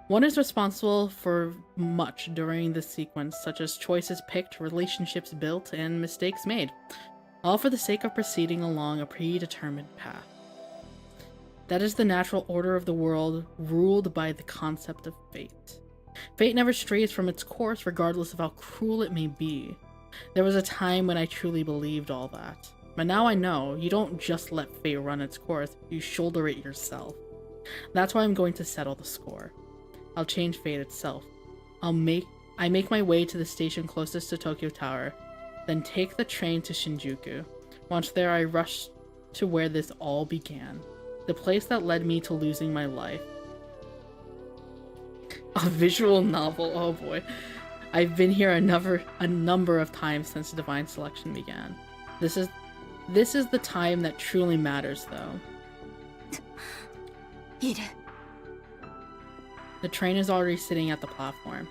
One is responsible for much during the sequence, such as choices picked, relationships built, and mistakes made, all for the sake of proceeding along a predetermined path. That is the natural order of the world, ruled by the concept of fate. Fate never strays from its course, regardless of how cruel it may be. There was a time when I truly believed all that. But now I know, you don't just let fate run its course, you shoulder it yourself. That's why I'm going to settle the score. I'll change fate itself. I make my way to the station closest to Tokyo Tower, then take the train to Shinjuku. Once there, I rush to where this all began. The place that led me to losing my life. A visual novel, oh boy. I've been here a number of times since Divine Selection began. This is the time that truly matters, though. いる。 The train is already sitting at the platform.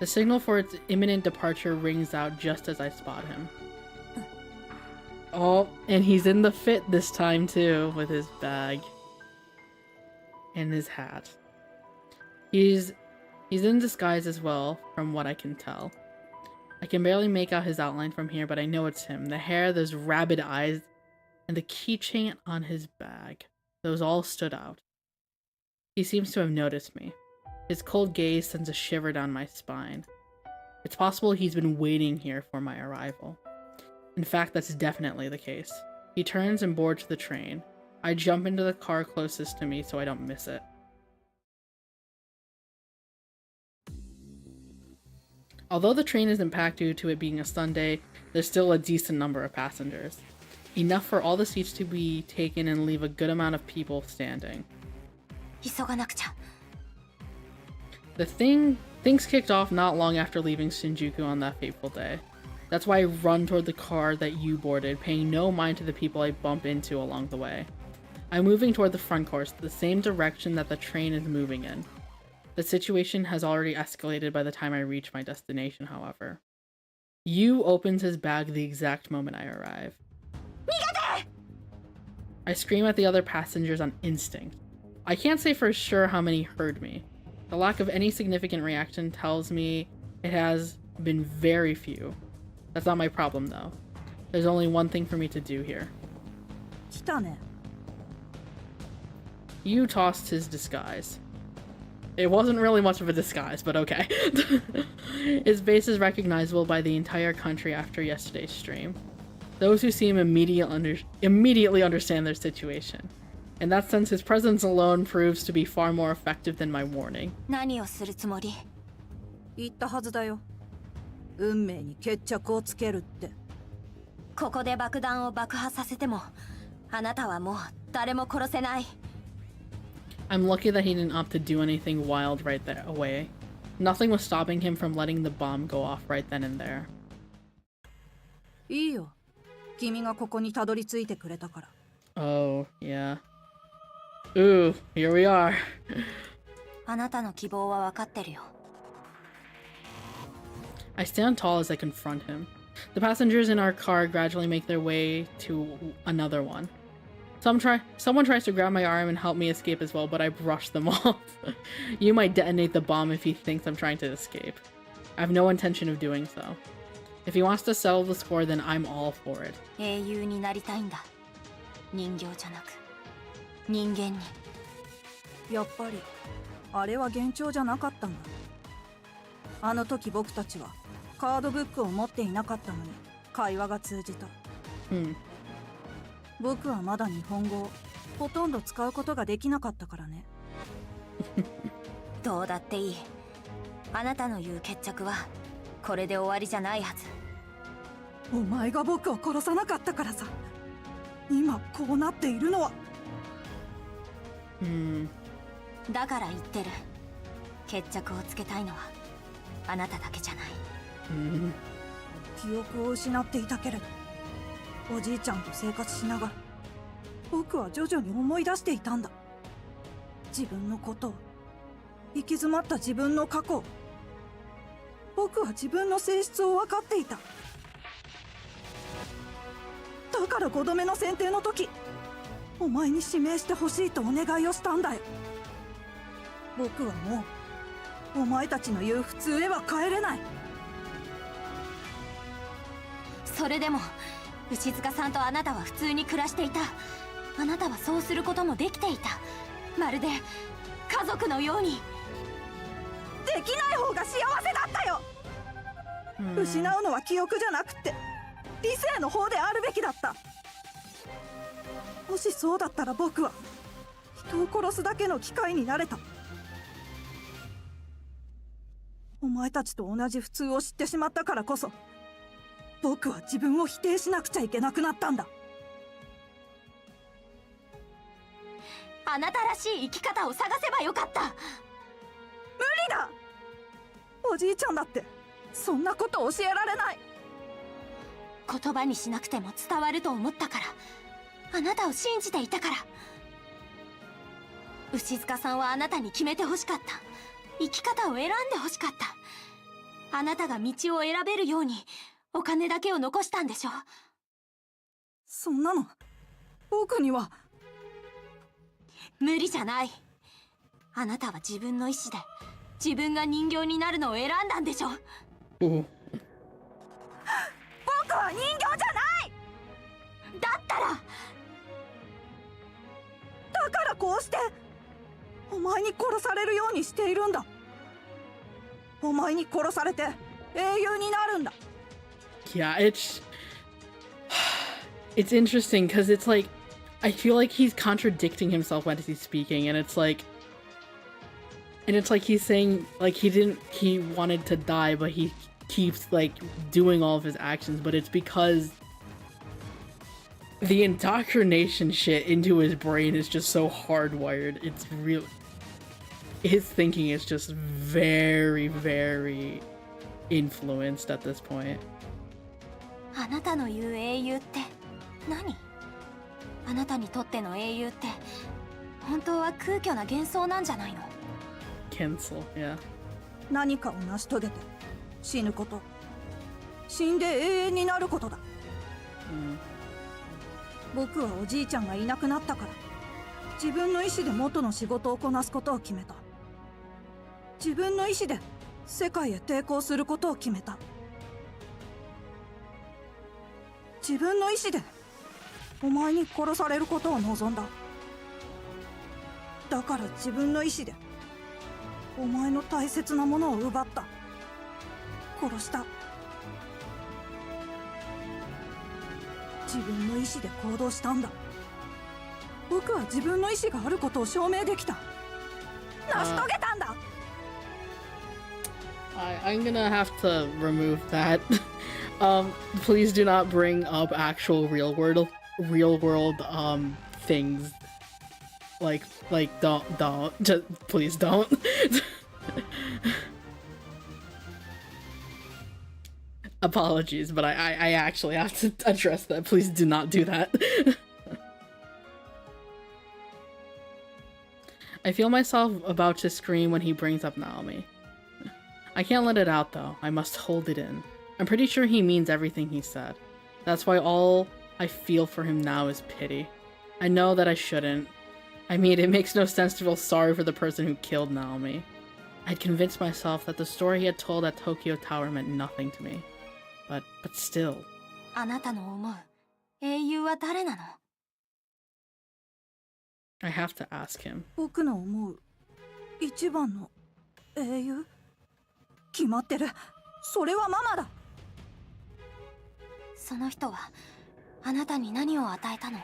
The signal for its imminent departure rings out just as I spot him. Oh, and he's in the fit this time too, with his bag and his hat. He's in disguise as well, from what I can tell. I can barely make out his outline from here, but I know it's him. The hair, those rabid eyes, and the keychain on his bag. Those all stood out. He seems to have noticed me. His cold gaze sends a shiver down my spine. It's possible he's been waiting here for my arrival. In fact, that's definitely the case. He turns and boards the train. I jump into the car closest to me so I don't miss it. Although the train isn't packed due to it being a Sunday, there's still a decent number of passengers. Enough for all the seats to be taken and leave a good amount of people standing. 急がなくちゃ。 Things kicked off not long after leaving Shinjuku on that fateful day. That's why I run toward the car that you boarded, paying no mind to the people I bump into along the way. I'm moving toward the front course, the same direction that the train is moving in. The situation has already escalated by the time I reach my destination, however. Yu opens his bag the exact moment I arrive. I scream at the other passengers on instinct. I can't say for sure how many heard me. The lack of any significant reaction tells me it has been very few. That's not my problem though. There's only one thing for me to do here. 来たね。 Yu tossed his disguise. It wasn't really much of a disguise, but okay. His face is recognizable by the entire country after yesterday's stream. Those who see him immediately understand their situation. In that sense, his presence alone proves to be far more effective than my warning. 何をするつもり？言ったはずだよ。運命に決着をつけるって。ここで爆弾を爆破させても、あなたはもう誰も殺せない。 I'm lucky that he didn't opt to do anything wild right there away. Nothing was stopping him from letting the bomb go off right then and there. いいよ。君がここにたどり着いてくれたから。Oh, yeah. Ooh, here we are. あなたの希望は分かってるよ。 I stand tall as I confront him. The passengers in our car gradually make their way to another one. Someone tries to grab my arm and help me escape as well, but I brush them off. You might detonate the bomb if he thinks I'm trying to escape. I have no intention of doing so. If he wants to settle the score, then I'm all for it. 英雄になりたいんだ。人形じゃなく、人間に。やっぱりあれは幻聴じゃなかったんだ。あの時僕たちはカードブックを持っていなかったのに会話が通じた。僕はまだ日本語をほとんど使うことができなかったからね。どうだっていい。あなたの言う決着はこれで終わりじゃないはず。お前が僕を殺さなかったからさ。今こうなっているのは。だから言ってる。決着をつけたいのはあなただけじゃない。記憶を失っていたけれど、おじいちゃんと生活しながら僕は徐々に思い出していたんだ。自分のことを、行き詰まった自分の過去を。僕は自分の性質を分かっていた。だから5度目の選定の時、お前に指名してほしいとお願いをしたんだよ。僕はもうお前たちの言う普通へは帰れない。それでも牛塚さんとあなたは普通に暮らしていた。あなたはそうすることもできていた。まるで家族のように。できない方が幸せだったよ。失うのは記憶じゃなくって理性の方であるべきだった。もしそうだったら僕は人を殺すだけの機械になれた。お前たちと同じ普通を知ってしまったからこそ、僕は自分を否定しなくちゃいけなくなったんだ。あなたらしい生き方を探せばよかった。無理だ。おじいちゃんだってそんなこと教えられない。言葉にしなくても伝わると思ったから。あなたを信じていたから。牛塚さんはあなたに決めてほしかった。生き方を選んでほしかった。あなたが道を選べるようにお金だけを残したんでしょ。そんなの僕には。無理じゃない。あなたは自分の意志で自分が人形になるのを選んだんでしょ。僕は人形じゃない。だったら。だからこうしてお前に殺されるようにしているんだ。お前に殺されて英雄になるんだ。Yeah, it's interesting because it's like I feel like he's contradicting himself when he's speaking, and it's like he's saying like he wanted to die, but he keeps like doing all of his actions, but it's because the indoctrination shit into his brain is just so hardwired. It's real. His thinking is just very, very influenced at this point. あなたの言う英雄って何？あなたにとっての英雄って本当は空虚な幻想なんじゃないの？ Cancel, yeah. 何かを成し遂げて死ぬこと、死んで永遠になることだ。僕はおじいちゃんがいなくなったから自分の意志で元の仕事をこなすことを決めた。自分の意志で世界へ抵抗することを決めた。自分の意志でお前に殺されることを望んだ。だから自分の意志でお前の大切なものを奪った。殺した。自分の意志で行動したんだ。僕は自分の意志があることを証明できた。成し遂げたんだ。I'm gonna have to remove that. Please do not bring up actual real world things. Like don't just please don't. Apologies, but I actually have to address that. Please do not do that. I feel myself about to scream when he brings up Naomi. I can't let it out though. I must hold it in. I'm pretty sure he means everything he said. That's why all I feel for him now is pity. I know that I shouldn't. I mean, it makes no sense to feel sorry for the person who killed Naomi. I'd convinced myself that the story he had told at Tokyo Tower meant nothing to me. But still. あなたの思う英雄は誰なの？ I have to ask him. 僕の思う一番の英雄？決まってる。それはママだ。その人はあなたに何を与えたの？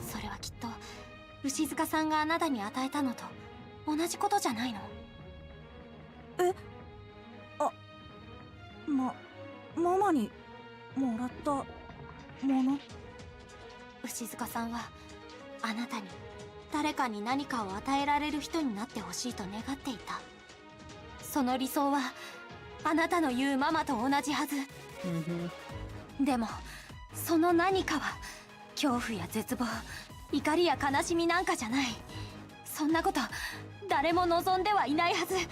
それはきっと牛塚さんがあなたに与えたのと同じことじゃないの？ママにもらったもの。牛塚さんはあなたに誰かに何かを与えられる人になってほしいと願っていた。その理想はあなたの言うママと同じはず。でもその何かは恐怖や絶望、怒りや悲しみなんかじゃない。そんなこと誰も望んではいないはず。ユウ、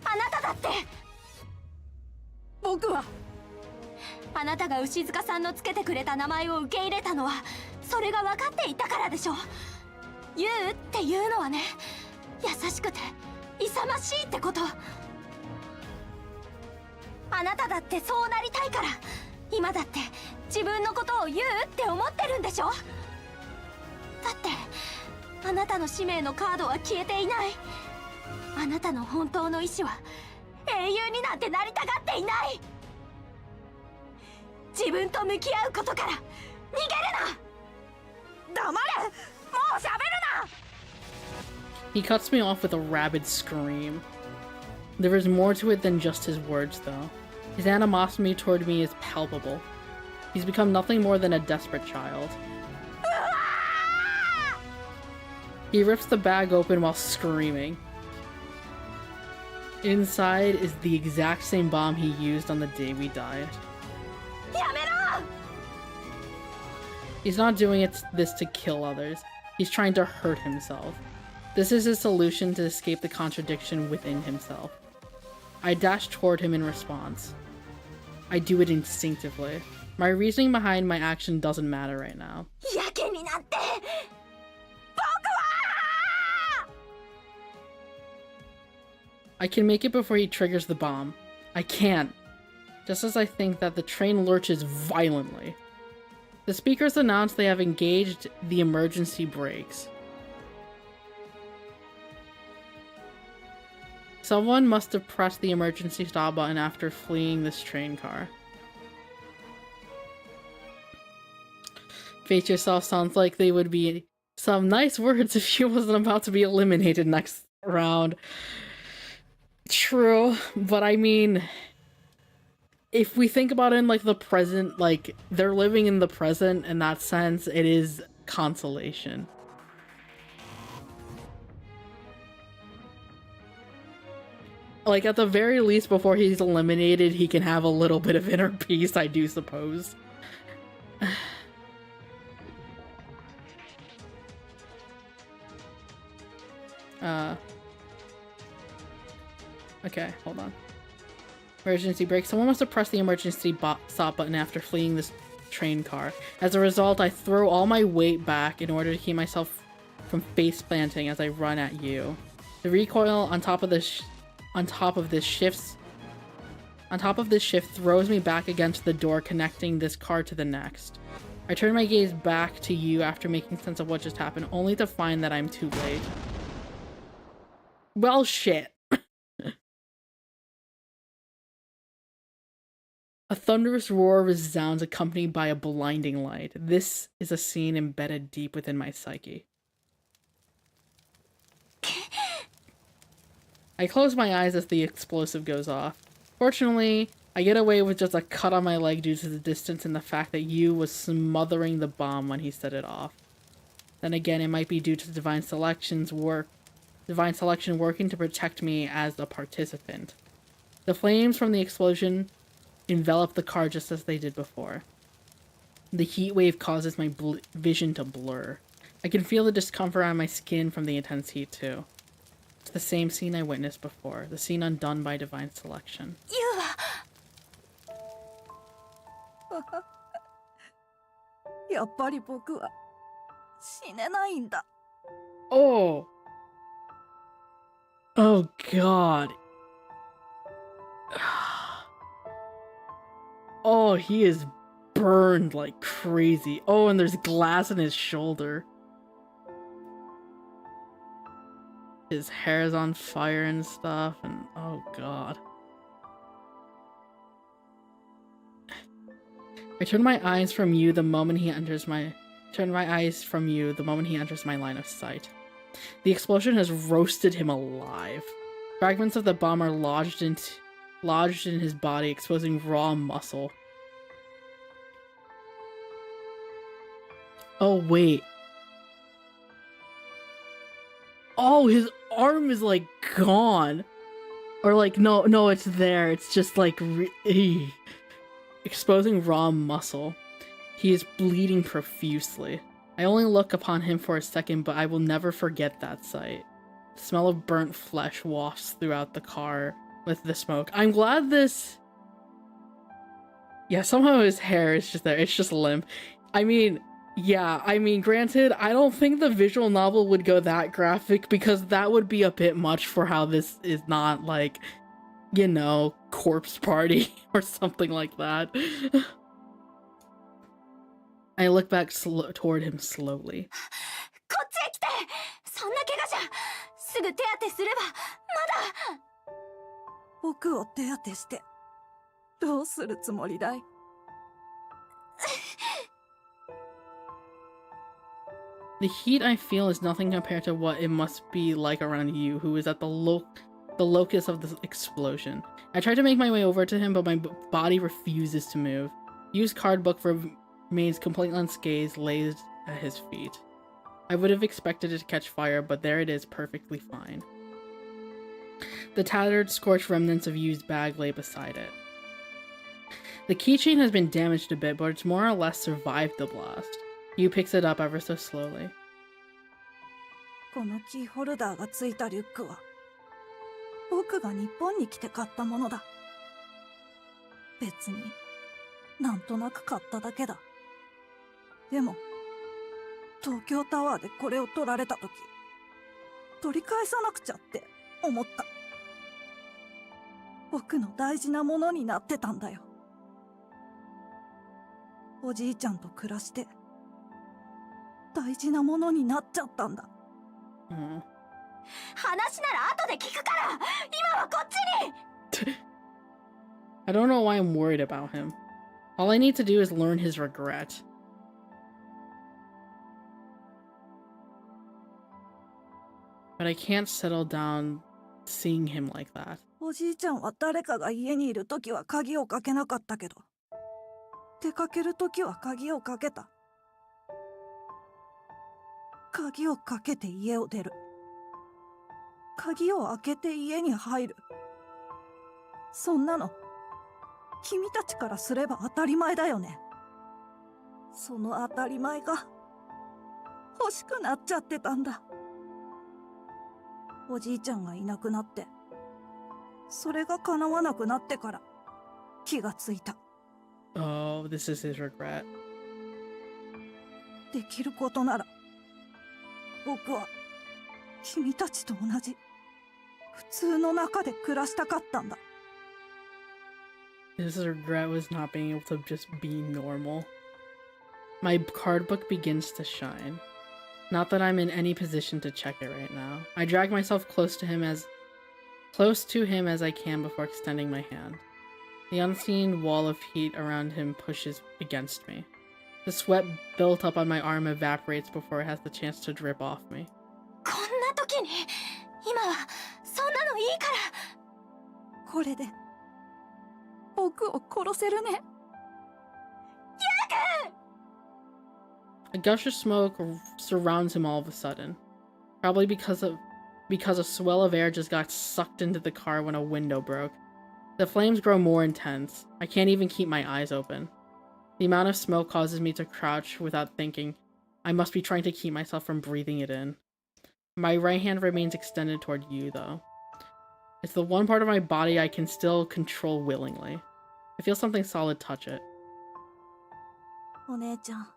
あなただって。僕はあなたが牛塚さんのつけてくれた名前を受け入れたのはそれが分かっていたからでしょ。ユウっていうのはね、優しくて勇ましいってこと。あなただってそうなりたいから、今だって自分のことをユウって思ってるんでしょ。だってあなたの使命のカードは消えていない。あなたの本当の意志は英雄になんてなりたがっていない。自分と向き合うことから逃げるな。黙れ、もう喋るな。 He cuts me off with a rabid scream. There is more to it than just his words, though. His animosity toward me is palpable. He's become nothing more than a desperate child. He rips the bag open while screaming. Inside is the exact same bomb he used on the day we died. He's not doing this to kill others. He's trying to hurt himself. This is his solution to escape the contradiction within himself. I dash toward him in response. I do it instinctively. My reasoning behind my action doesn't matter right now. I can make it before he triggers the bomb. I can't. Just as I think that, the train lurches violently. The speakers announce they have engaged the emergency brakes. Someone must have pressed the emergency stop button after fleeing this train car. Face yourself sounds like they would be some nice words if she wasn't about to be eliminated next round. True, but I mean, if we think about it in like the present, like they're living in the present in that sense, it is consolation. Like at the very least, before he's eliminated, he can have a little bit of inner peace, I do suppose. Okay, hold on. Emergency brake. Someone must have pressed the emergency stop button after fleeing this train car. As a result, I throw all my weight back in order to keep myself from face planting as I run at you. The recoil on top of this shift throws me back against the door connecting this car to the next. I turn my gaze back to you after making sense of what just happened, only to find that I'm too late. Well, shit. A thunderous roar resounds, accompanied by a blinding light. This is a scene embedded deep within my psyche. I close my eyes as the explosive goes off. Fortunately, I get away with just a cut on my leg due to the distance and the fact that Yu was smothering the bomb when he set it off. Then again, it might be due to Divine Selection working to protect me as a participant. The flames from the explosion envelop the car just as they did before. The heat wave causes my vision to blur. I can feel the discomfort on my skin from the intense heat too. It's the same scene I witnessed before, the scene undone by Divine Selection. Oh! Oh god. Oh, he is burned like crazy. Oh, and there's glass in his shoulder. His hair's on fire and stuff, and oh god. I turn my eyes from you the moment he enters my line of sight. The explosion has roasted him alive. Fragments of the bomb are lodged in his body, exposing raw muscle. Oh, wait. Oh, his arm is like gone. Or like, no, it's there. It's just like exposing raw muscle. He is bleeding profusely. I only look upon him for a second, but I will never forget that sight. The smell of burnt flesh wafts throughout the car with the smoke. I'm glad this... Yeah, somehow his hair is just there. It's just limp. I mean, yeah, granted, I don't think the visual novel would go that graphic because that would be a bit much for how this is not like, you know, corpse party or something like that. I look back toward him slowly. こっちへ来て。そんな怪我じゃすぐ手当てすればまだ。僕を手当てしてどうするつもりだい？ The heat I feel is nothing compared to what it must be like around you, who is at the locus of the explosion. I try to make my way over to him, but my body refuses to move. Used card book remains completely unscathed, laid at his feet. I would have expected it to catch fire, but there it is, perfectly fine. The tattered, scorched remnants of used bag lay beside it. The keychain has been damaged a bit, but it's more or less survived the blast. Yu picks it up ever so slowly. このキーホルダーがついたリュックは僕が日本に来て買ったものだ。別になんとなく買っただけだ。でも東京タワーでこれを取られた時取り返さなくちゃって思った。僕の大事なものになってたんだよ。おじいちゃんと暮らして大事なものになっちゃったんだ。話なら後で聞くから今はこっちに。I don't know why I'm worried about him. All I need to do is learn his regret. But I can't settle down seeing him like that. おじいちゃんは誰かが家にいるときは鍵をかけなかったけど、出かけるときは鍵をかけた。鍵をかけて家を出る。鍵を開けて家に入る。そんなの君たちからすれば当たり前だよね。その当たり前が欲しくなっちゃってたんだ。おじいちゃんがいなくなって、それが叶わなくなってから気がついた。Oh, this is his regret. できることなら僕は君たちと同じ普通の中で暮らしたかったんだ。His regret was not being able to just be normal. My card book begins to shine. Not that I'm in any position to check it right now. I drag myself close to him as I can before extending my hand. The unseen wall of heat around him pushes against me. The sweat built up on my arm evaporates before it has the chance to drip off me. こんな時に今はそんなのいいから。これで僕を殺せるね。A gush of smoke surrounds him all of a sudden. Probably because a swell of air just got sucked into the car when a window broke. The flames grow more intense. I can't even keep my eyes open. The amount of smoke causes me to crouch without thinking. I must be trying to keep myself from breathing it in. My right hand remains extended toward you, though. It's the one part of my body I can still control willingly. I feel something solid touch it. お姉ちゃん、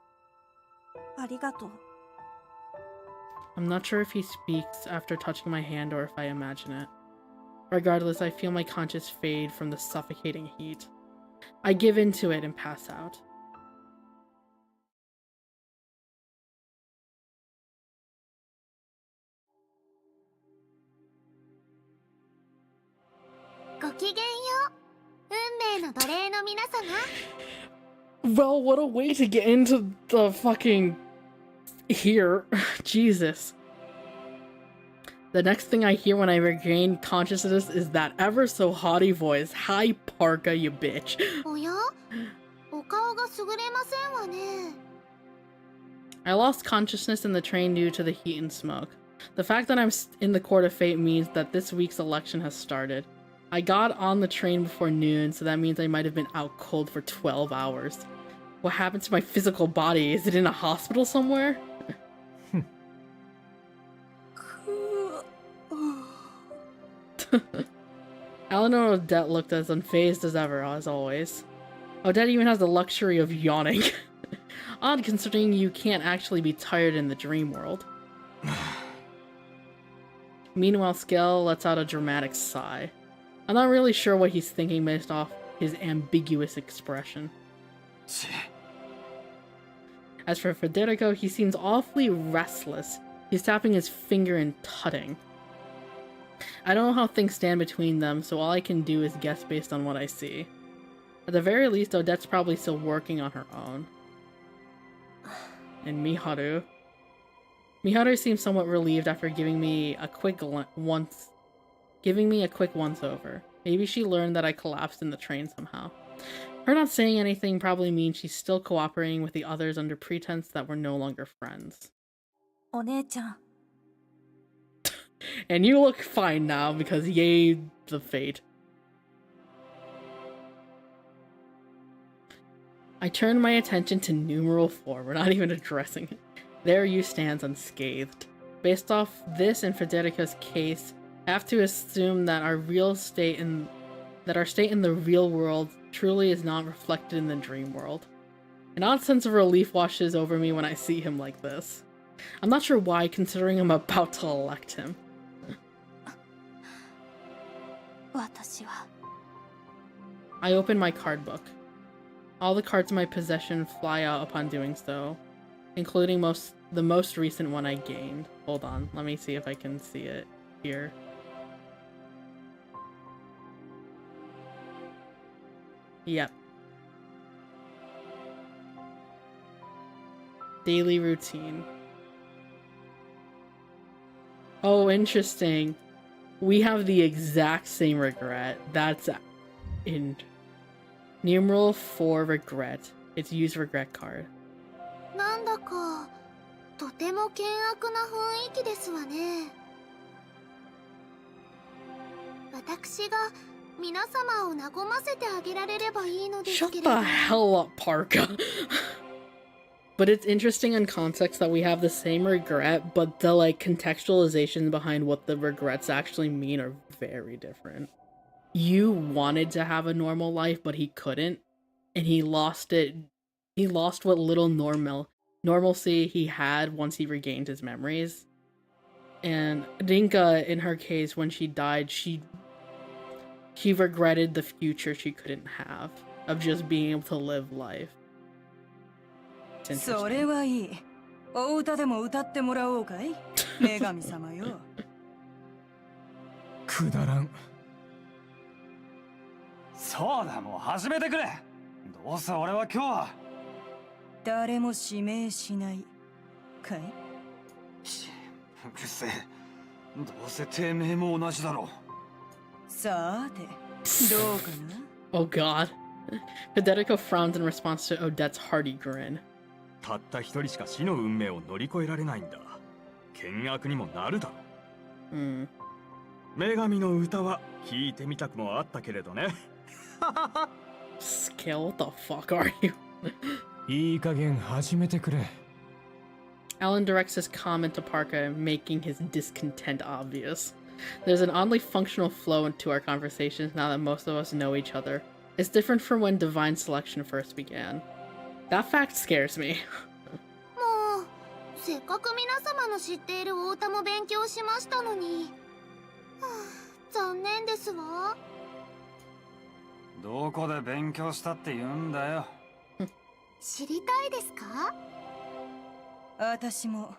ありがとう。I'm not sure if he speaks after touching my hand or if I imagine it. Regardless, I feel my conscience fade from the suffocating heat. I give in to it and pass out. Well, what a way to get into the fucking... here. Jesus. The next thing I hear when I regain consciousness is that ever so haughty voice. Hi, Parka, you bitch. I lost consciousness in the train due to the heat and smoke. The fact that I'm in the Court of Fate means that this week's election has started. I got on the train before noon, so that means I might have been out cold for 12 hours. What happened to my physical body? Is it in a hospital somewhere? Eleanor and Odette looked as unfazed as ever, as always. Odette even has the luxury of yawning. Odd considering you can't actually be tired in the dream world. Meanwhile, Skell lets out a dramatic sigh. I'm not really sure what he's thinking based off his ambiguous expression. As for Federico, he seems awfully restless. He's tapping his finger and tutting. I don't know how things stand between them, so all I can do is guess based on what I see. At the very least, Odette's probably still working on her own. And Miharu. Miharu seems somewhat relieved after giving me a quick once-over. Maybe she learned that I collapsed in the train somehow. Her not saying anything probably means she's still cooperating with the others under pretense that we're no longer friends. お姉ちゃん And you look fine now because yay the fate. I turned my attention to numeral 4. We're not even addressing it. There you stands unscathed. Based off this and Federica's case, I have to assume that our state in the real world truly is not reflected in the dream world. An odd sense of relief washes over me when I see him like this. I'm not sure why, considering I'm about to elect him. 私は I open my card book. All the cards in my possession fly out upon doing so, including the most recent one I gained. Hold on, let me see if I can see it here. Yep. Daily routine. Oh, interesting. We have the exact same regret. That's in numeral 4 regret. It's use regret card. なんだかとても険悪な雰囲気ですわね。私が皆様を和ませてあげられればいいのですけれ Shut ど。 the hell up, Parka. But it's interesting in context that we have the same regret, but the contextualization behind what the regrets actually mean are very different. You wanted to have a normal life, but he couldn't, and he lost it. He lost what little normalcy he had once he regained his memories. And Rinka, in her case, when she died, she regretted the future she couldn't have of just being able to live life. それはいい。お歌でも歌ってもらおうかい女神様よ。くだらん。そうだ、もう始めてくれ。どうせ俺は今日は誰も指名しないかい。うるせえ。どうせてめえも同じだろう。さて、どうかな。 Oh god. Federico frowns in response to Odette's hearty grin. たった一人しか死の運命を乗り越えられないんだ。険悪にもなるだろう。女神の歌は聞いてみたくもあったけれどね。Scale, what the fuck are you? いい加減始めてくれ。 Alan directs his comment to Parka, making his discontent obvious. There's an oddly functional flow into our conversations now that most of us know each other. It's different from when divine selection first began. That fact scares me. もうせっかく皆様の知っているお歌も勉強しましたのに。はあ、残念ですわ。どこで勉強したって言うんだよ。知りたいですか？私も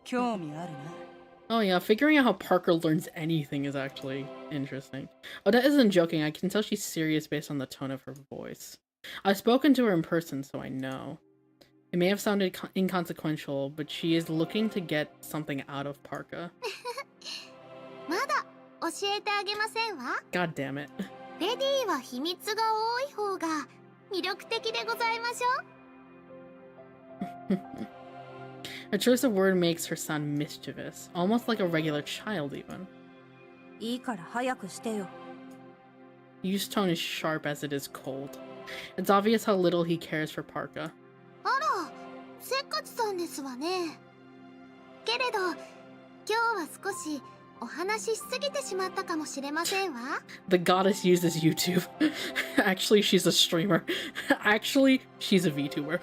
興味あるな。 Oh yeah, figuring out how Parker learns anything is actually interesting. Odette isn't joking, I can tell she's serious based on the tone of her voice. I've spoken to her in person, so I know. It may have sounded inconsequential, but she is looking to get something out of Parka. まだ教えてあげませんわ。 God damn it. レディは秘密が多い方が魅力的でございましょう。Her choice of word makes her sound mischievous, almost like a regular child even. いいから早くしてよ。 Yu's tone is sharp as it is cold. It's obvious how little he cares for Parka. あら、せっかちさんですわね。けれど、今日は少しお話ししすぎてしまったかもしれませんわ。The goddess uses YouTube. Actually, she's a streamer. Actually, she's a VTuber.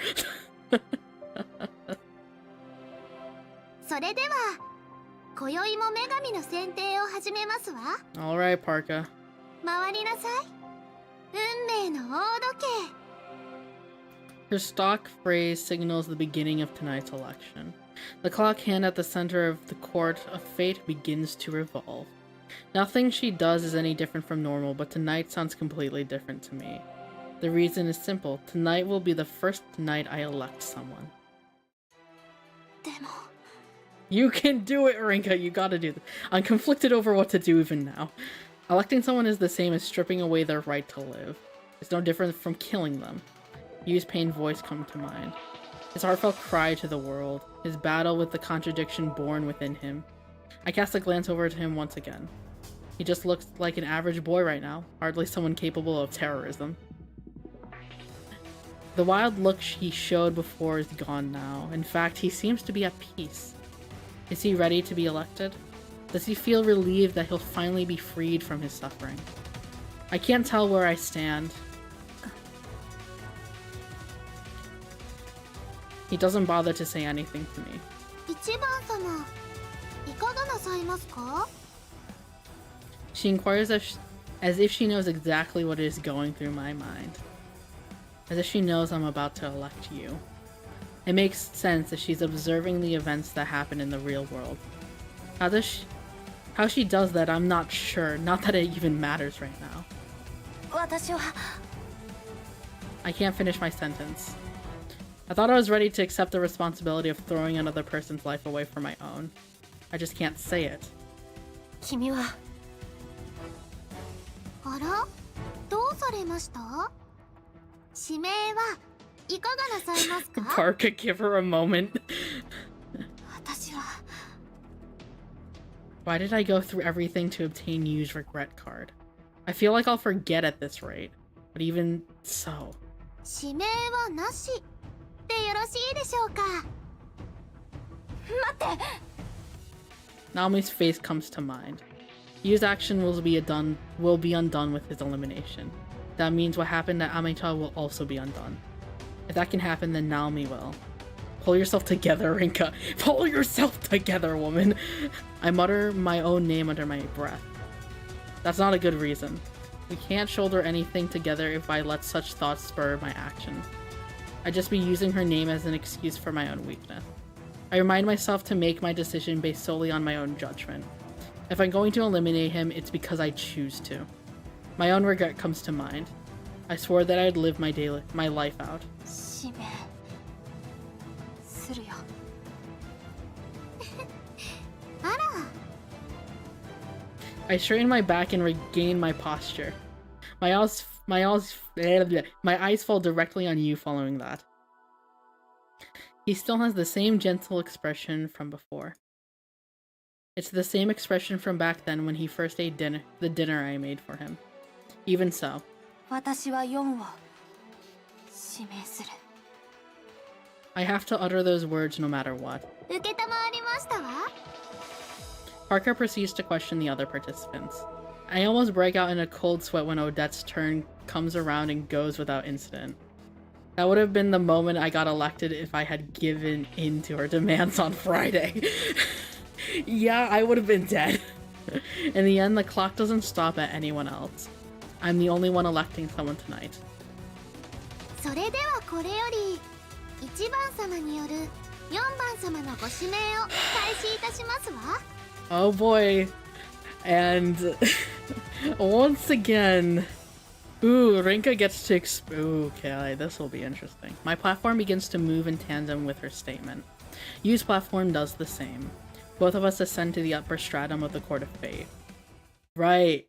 それでは、今宵も女神の選定を始めますわ。Alright, Parka. 回りなさい。運命の大時計。Her stock phrase signals the beginning of tonight's election. The clock hand at the center of the court of fate begins to revolve. Nothing she does is any different from normal, but tonight sounds completely different to me. The reason is simple. Tonight will be the first night I elect someone. でも You can do it, Rinka. You gotta do this. I'm conflicted over what to do even now. Electing someone is the same as stripping away their right to live. It's no different from killing them. Yu's pained voice comes to mind. His heartfelt cry to the world. His battle with the contradiction born within him. I cast a glance over to him once again. He just looks like an average boy right now. Hardly someone capable of terrorism. The wild look he showed before is gone now. In fact, he seems to be at peace. Is he ready to be elected? Does he feel relieved that he'll finally be freed from his suffering? I can't tell where I stand. He doesn't bother to say anything to me. 一番様、いかがなさいますか? She inquires as if she knows exactly what is going through my mind. As if she knows I'm about to elect you. It makes sense that she's observing the events that happen in the real world. How she does that, I'm not sure. Not that it even matters right now. 私は I can't finish my sentence. I thought I was ready to accept the responsibility of throwing another person's life away for my own. I just can't say it. 君はあら、どうされました？指名はいかがなさいますか？ Parka, give her a moment. 私は Why did I go through everything to obtain Yu's regret card? I feel like I'll forget at this rate. But even so. 指名はなしでよろしいでしょうか？ 待って Naomi's face comes to mind. Yu's action will be undone with his elimination. That means what happened at Amita will also be undone. If that can happen, then Naomi will. Pull yourself together, Rinka. Pull yourself together, woman. I mutter my own name under my breath. That's not a good reason. We can't shoulder anything together if I let such thoughts spur my action. I'd just be using her name as an excuse for my own weakness. I remind myself to make my decision based solely on my own judgment. If I'm going to eliminate him, it's because I choose to. My own regret comes to mind. I swore that I'd live my life out. 指名するよ あら、 I straighten my back and regain my posture. My eyes fall directly on you following that. He still has the same gentle expression from before. It's the same expression from back then when he first ate the dinner I made for him. Even so. 私は4を指名する I have to utter those words no matter what. 承りましたわ。 Parker proceeds to question the other participants. I almost break out in a cold sweat when Odette's turn comes around and goes without incident. That would have been the moment I got elected if I had given in to her demands on Friday. Yeah, I would have been dead. In the end, the clock doesn't stop at anyone else. I'm the only one electing someone tonight. それではこれより1番様による4番様のご指名を開始いたしますわ。 Oh boy. And once again, ooh, Rinka gets to okay, this will be interesting. My platform begins to move in tandem with her statement. Yu's platform does the same. Both of us ascend to the upper stratum of the Court of Fate. Right.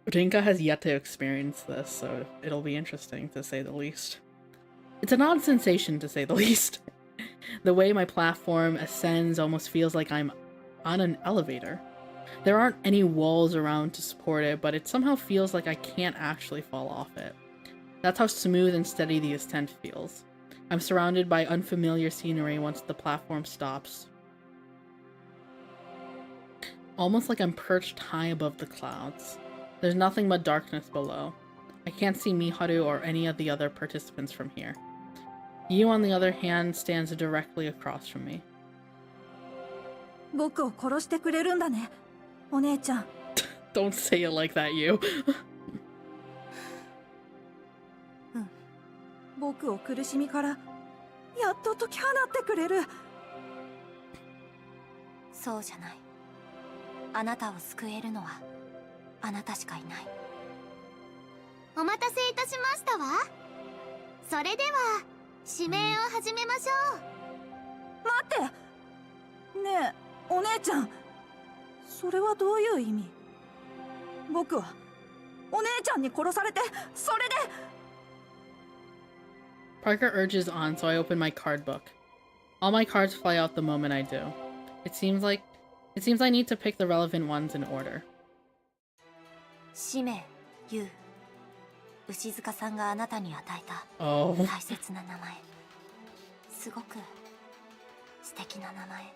Rinka has yet to experience this, so it'll be interesting to say the least. It's an odd sensation to say the least. The way my platform ascends almost feels like I'm on an elevator. There aren't any walls around to support it, but it somehow feels like I can't actually fall off it. That's how smooth and steady the ascent feels. I'm surrounded by unfamiliar scenery once the platform stops. Almost like I'm perched high above the clouds. There's nothing but darkness below. I can't see Miharu or any of the other participants from here. You, on the other hand, stands directly across from me. 僕を殺してくれるんだね、お姉ちゃん。Don't say it like that, you. 僕を苦しみからやっと解き放ってくれる。そうじゃない。あなたを救えるのはあなたしかいない。お待たせいたしましたわ。それでは指名を始めましょう。待って。ねえ、お姉ちゃん。それはどういう意味？僕はお姉ちゃんに殺されて、それで。Parker urges on, so I open my card book. All my cards fly out the moment I do. It seems I need to pick the relevant ones in order. 使命、ユウ。牛塚さんがあなたに与えた大切な名前。すごく素敵な名前。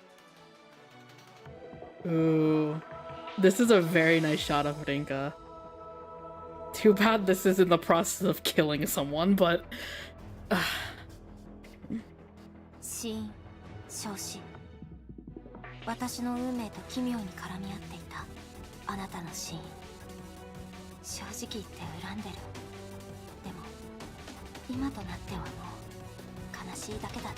Ooh. This is a very nice shot of Rinka. Too bad this is in the process of killing someone, but... 死因、焼死。私の運命と奇妙に絡み合っていたあなたの死因。正直言って恨んでる。でも今となってはもう悲しいだけだね。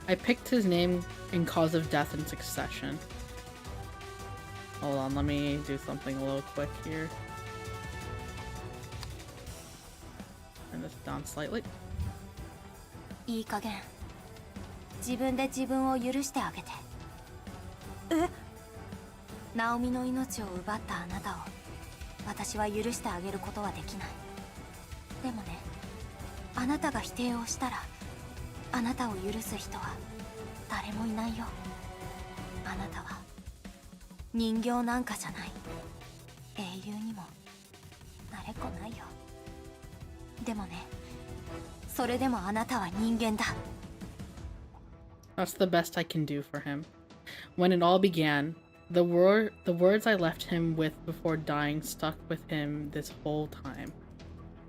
I picked his name and cause of death in succession. Hold on, let me do something a little quick here. Turn this down slightly. いい加減自分で自分を許してあげて。え？ナオミの命を奪ったあなたを私は許してあげることはできない。でもね、あなたが否定をしたらあなたを許す人は誰もいないよ。あなたは人形なんかじゃない。英雄にもなれっこないよ。でもね、それでもあなたは人間だ。That's the best I can do for him. When it all began, the words I left him with before dying stuck with him this whole time.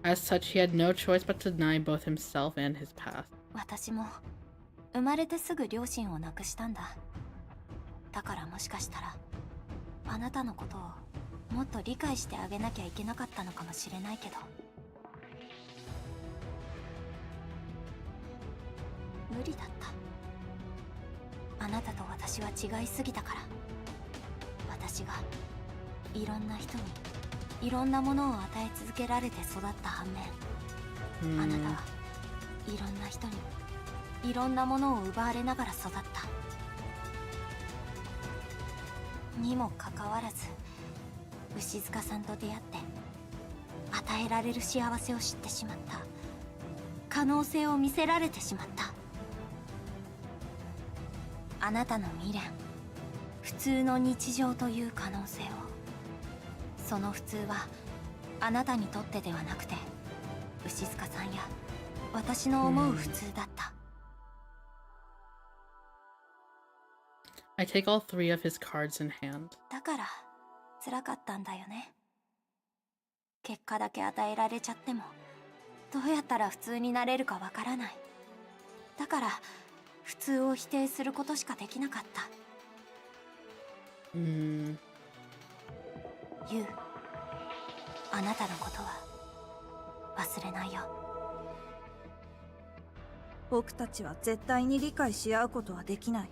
As such, he had no choice but to deny both himself and his past. 私も生まれてすぐ両親を亡くしたんだ。だからもしかしたらあなたのことをもっと理解してあげなきゃいけなかったのかもしれないけど、無理だった。あなたと私は違いすぎたから。私がいろんな人にいろんなものを与え続けられて育った反面、あなたはいろんな人にいろんなものを奪われながら育った。にもかかわらず牛塚さんと出会って与えられる幸せを知ってしまった。可能性を見せられてしまった。あなたの未練、普通の日常という可能性を。その普通はあなたにとってではなくて牛塚さんや私の思う普通だった。I take all 3 of his cards in hand. だから辛かったんだよね。結果だけ与えられちゃってもどうやったら普通になれるかわからない。だから普通を否定することしかできなかった。ユウ、あなたのことは忘れないよ。僕たちは絶対に理解し合うことはできない。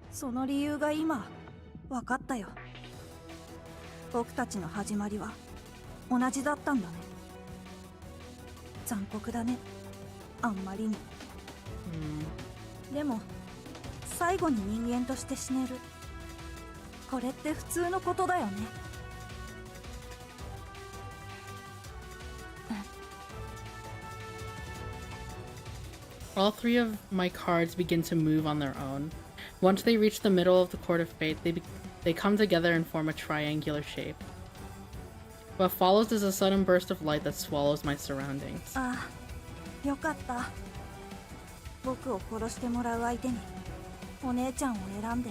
その理由が今分かったよ。僕たちの始まりは同じだったんだね。残酷だね、あんまりに。でも最後に人間として死ねる。これって普通のことだよね。 All three of my cards begin to move on their own. Once they reach the middle of the Court of Fate, they come together and form a triangular shape. What follows is a sudden burst of light that swallows my surroundings. ああ、よかった。僕を殺してもらう相手にお姉ちゃんを選んで。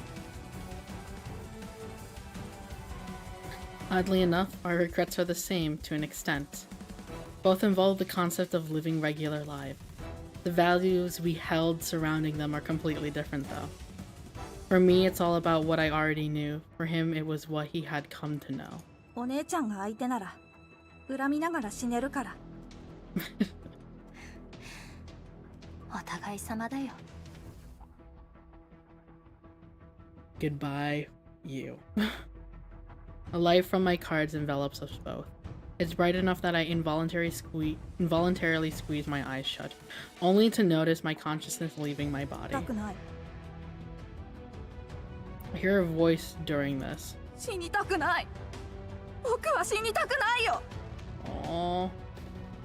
Oddly enough, our regrets are the same to an extent. Both involve the concept of living regular lives. The values we held surrounding them are completely different though. For me, it's all about what I already knew. For him, it was what he had come to know. お姉ちゃんが相手なら恨みながら死ねるから。お互い様だよ。 Goodbye, you. A light from my cards envelops us both. It's bright enough that I involuntarily squeeze my eyes shut, only to notice my consciousness leaving my body. 痛くない。 I hear a voice during this. 死にたくない。僕は死にたくないよ。 Aww.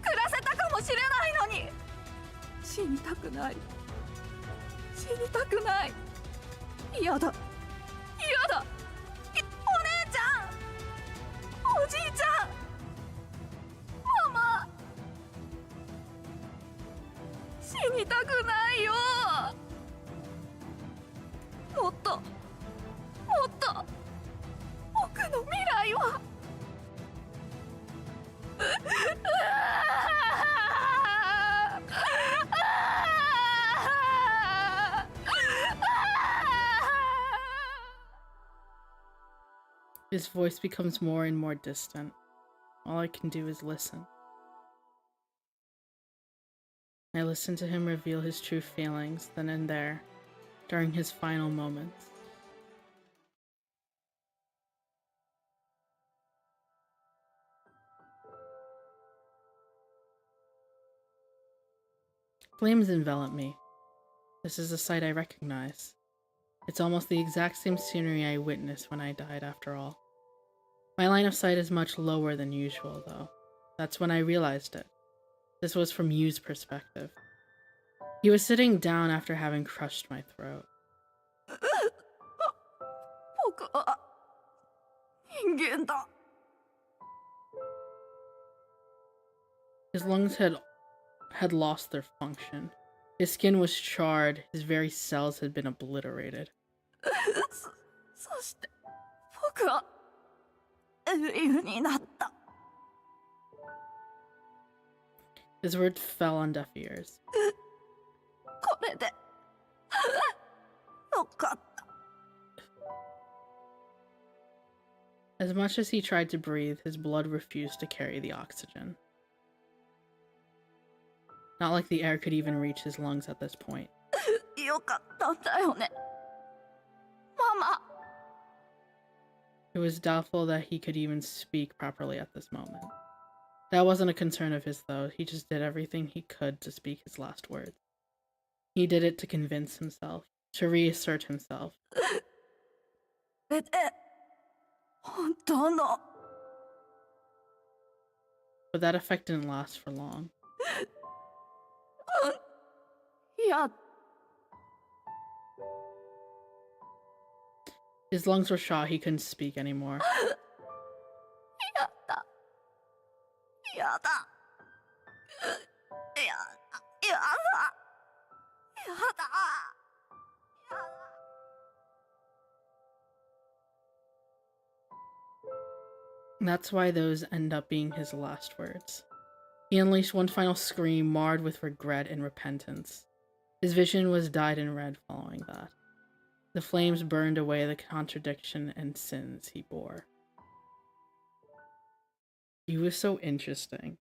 暮らせたかもしれないのに。死にたくない。死にたくない。嫌だ。嫌だ。お姉ちゃん。おじいちゃん。ママ。死にたくないよ。もっと。もっと。僕の未来は。 His voice becomes more and more distant. All I can do is listen. I listen to him reveal his true feelings then and there, during his final moments. Flames envelop me. This is a sight I recognize. It's almost the exact same scenery I witnessed when I died after all. My line of sight is much lower than usual, though. That's when I realized it. This was from Yu's perspective. He was sitting down after having crushed my throat. 僕は人間だ。 His lungs had lost their function. His skin was charred, his very cells had been obliterated. そして僕は英雄になった。 His words fell on deaf ears. これでよかった。 As much as he tried to breathe, his blood refused to carry the oxygen. Not like the air could even reach his lungs at this point. よかったんだよね。ママ。 It was doubtful that he could even speak properly at this moment. That wasn't a concern of his, though. He just did everything he could to speak his last words. He did it to convince himself, to reassert himself. 本当の。 But that effect didn't last for long. いや。 His lungs were shot, he couldn't speak anymore. やだ。やだ。やだ。やだ。やだ。 That's why those end up being his last words. He unleashed one final scream marred with regret and repentance. His vision was dyed in red following that. The flames burned away the contradiction and sins he bore. He was so interesting.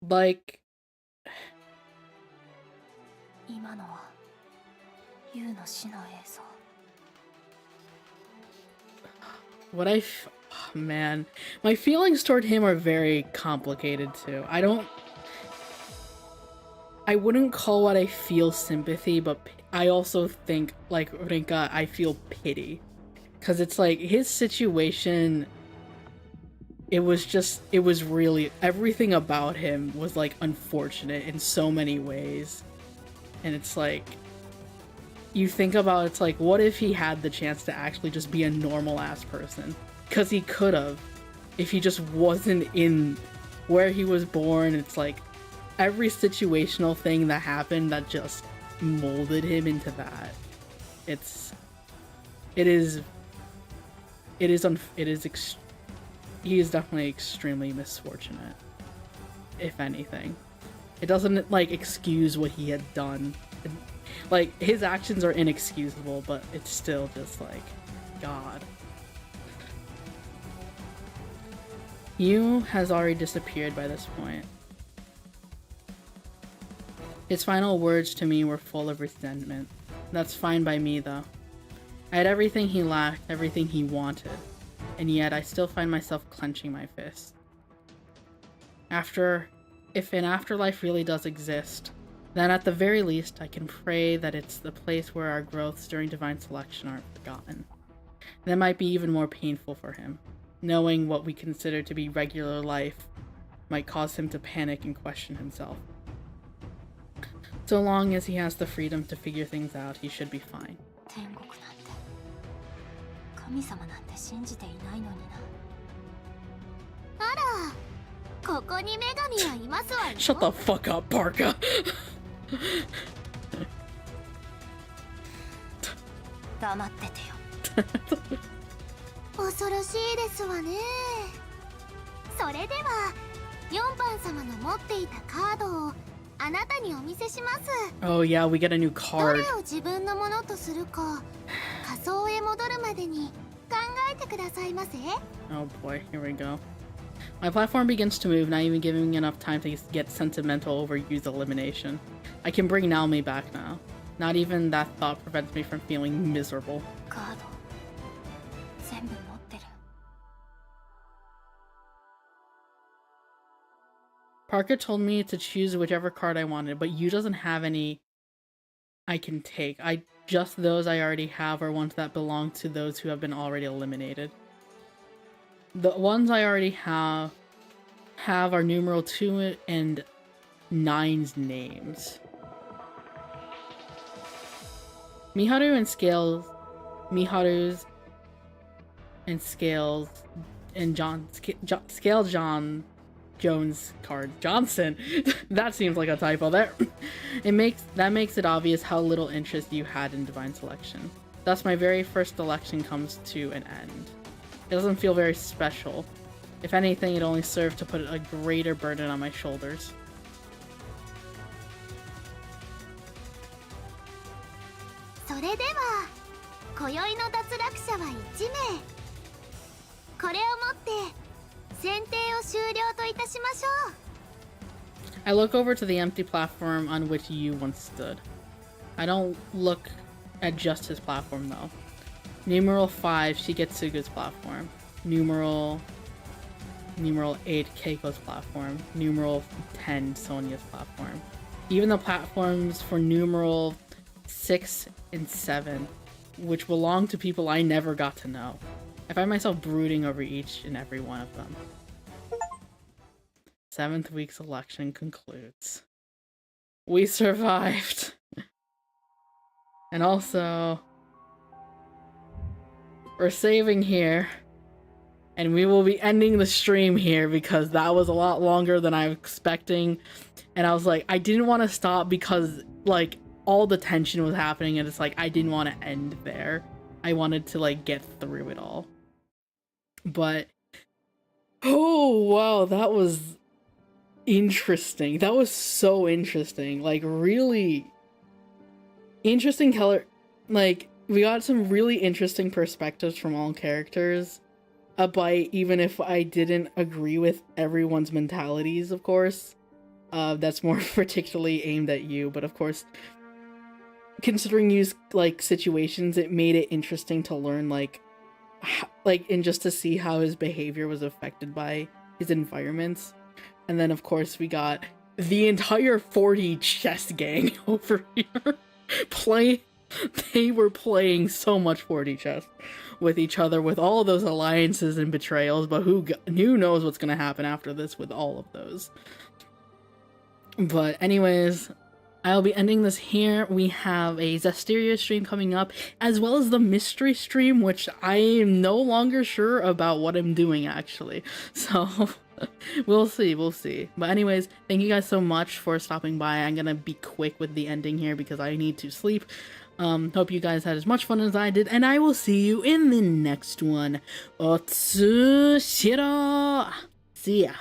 Like... 今のはユウの死の映像。 What I... Oh, man. My feelings toward him are very complicated, too. I wouldn't call what I feel sympathy, but I also think, like Rinka, I feel pity. because it's like his situation, it was really, everything about him was like unfortunate in so many ways. And it's like, you think about, it's like, what if he had the chance to actually just be a normal ass person? Because he could have, if he just wasn't in where he was born. It's like every situational thing that happened that just molded him into that. He is definitely extremely misfortunate, if anything. It doesn't like excuse what he had done. Like, his actions are inexcusable, but it's still just like, God. Yu has already disappeared by this point. His final words to me were full of resentment. That's fine by me, though. I had everything he lacked, everything he wanted, and yet I still find myself clenching my fist. If an afterlife really does exist, then at the very least I can pray that it's the place where our growths during divine selection aren't forgotten. That might be even more painful for him. Knowing what we consider to be regular life might cause him to panic and question himself. So long as he has the freedom to figure things out, he should be fine. Shut the fuck up, Parka! 黙っててよ。恐ろしいですわね。それでは4番様の持っていたカードをあなたにお見せします。Oh yeah, we get a new ど card. れを自分のものとするか仮想へ戻るまでに考えてくださいませ。 Oh boy, here we go. My platform begins to move, not even giving me enough time to get sentimental over Yu's elimination. I can bring Naomi back now. Not even that thought prevents me from feeling miserable. カード全部持ってる。 Parker told me to choose whichever card I wanted, but Yu doesn't have any I can take. Just those I already have are ones that belong to those who have been already eliminated. The ones I already have are numeral 2 and 9's names. Miharu's and Scales and Scale John Jones card. Johnson. That seems like a typo there. That makes it obvious how little interest you had in divine selection. Thus my very first election comes to an end. It doesn't feel very special. If anything, it only served to put a greater burden on my shoulders. I look over to the empty platform on which Yu once stood. I don't look at just his platform though. Numeral 5, Shigetsugu's platform. Numeral 8, Keiko's platform. Numeral 10, Sonya's platform. Even the platforms for numeral 6 and 7, which belong to people I never got to know. I find myself brooding over each and every one of them. 7th week's election concludes. We survived! And also, we're saving here, and we will be ending the stream here because that was a lot longer than I was expecting. And I was like, I didn't want to stop because, like, all the tension was happening, and it's like, I didn't want to end there. I wanted to, like, get through it all. But, oh, wow, that was interesting. That was so interesting. Like, really interesting color. Like, we got some really interesting perspectives from all characters. A bite, even if I didn't agree with everyone's mentalities, of course. That's more particularly aimed at you, but of course, considering Yu's, like, situations, it made it interesting to learn, like, and just to see how his behavior was affected by his environments. And then, of course, we got the entire 40 chess gang over here They were playing so much 4D chess with each other, with all those alliances and betrayals, but who knows what's gonna happen after this with all of those. But anyways, I'll be ending this here. We have a Zestiria stream coming up, as well as the mystery stream, which I am no longer sure about what I'm doing, actually. So, we'll see. But anyways, thank you guys so much for stopping by. I'm gonna be quick with the ending here because I need to sleep. Hope you guys had as much fun as I did, and I will see you in the next one. Tsume Shiro! See ya.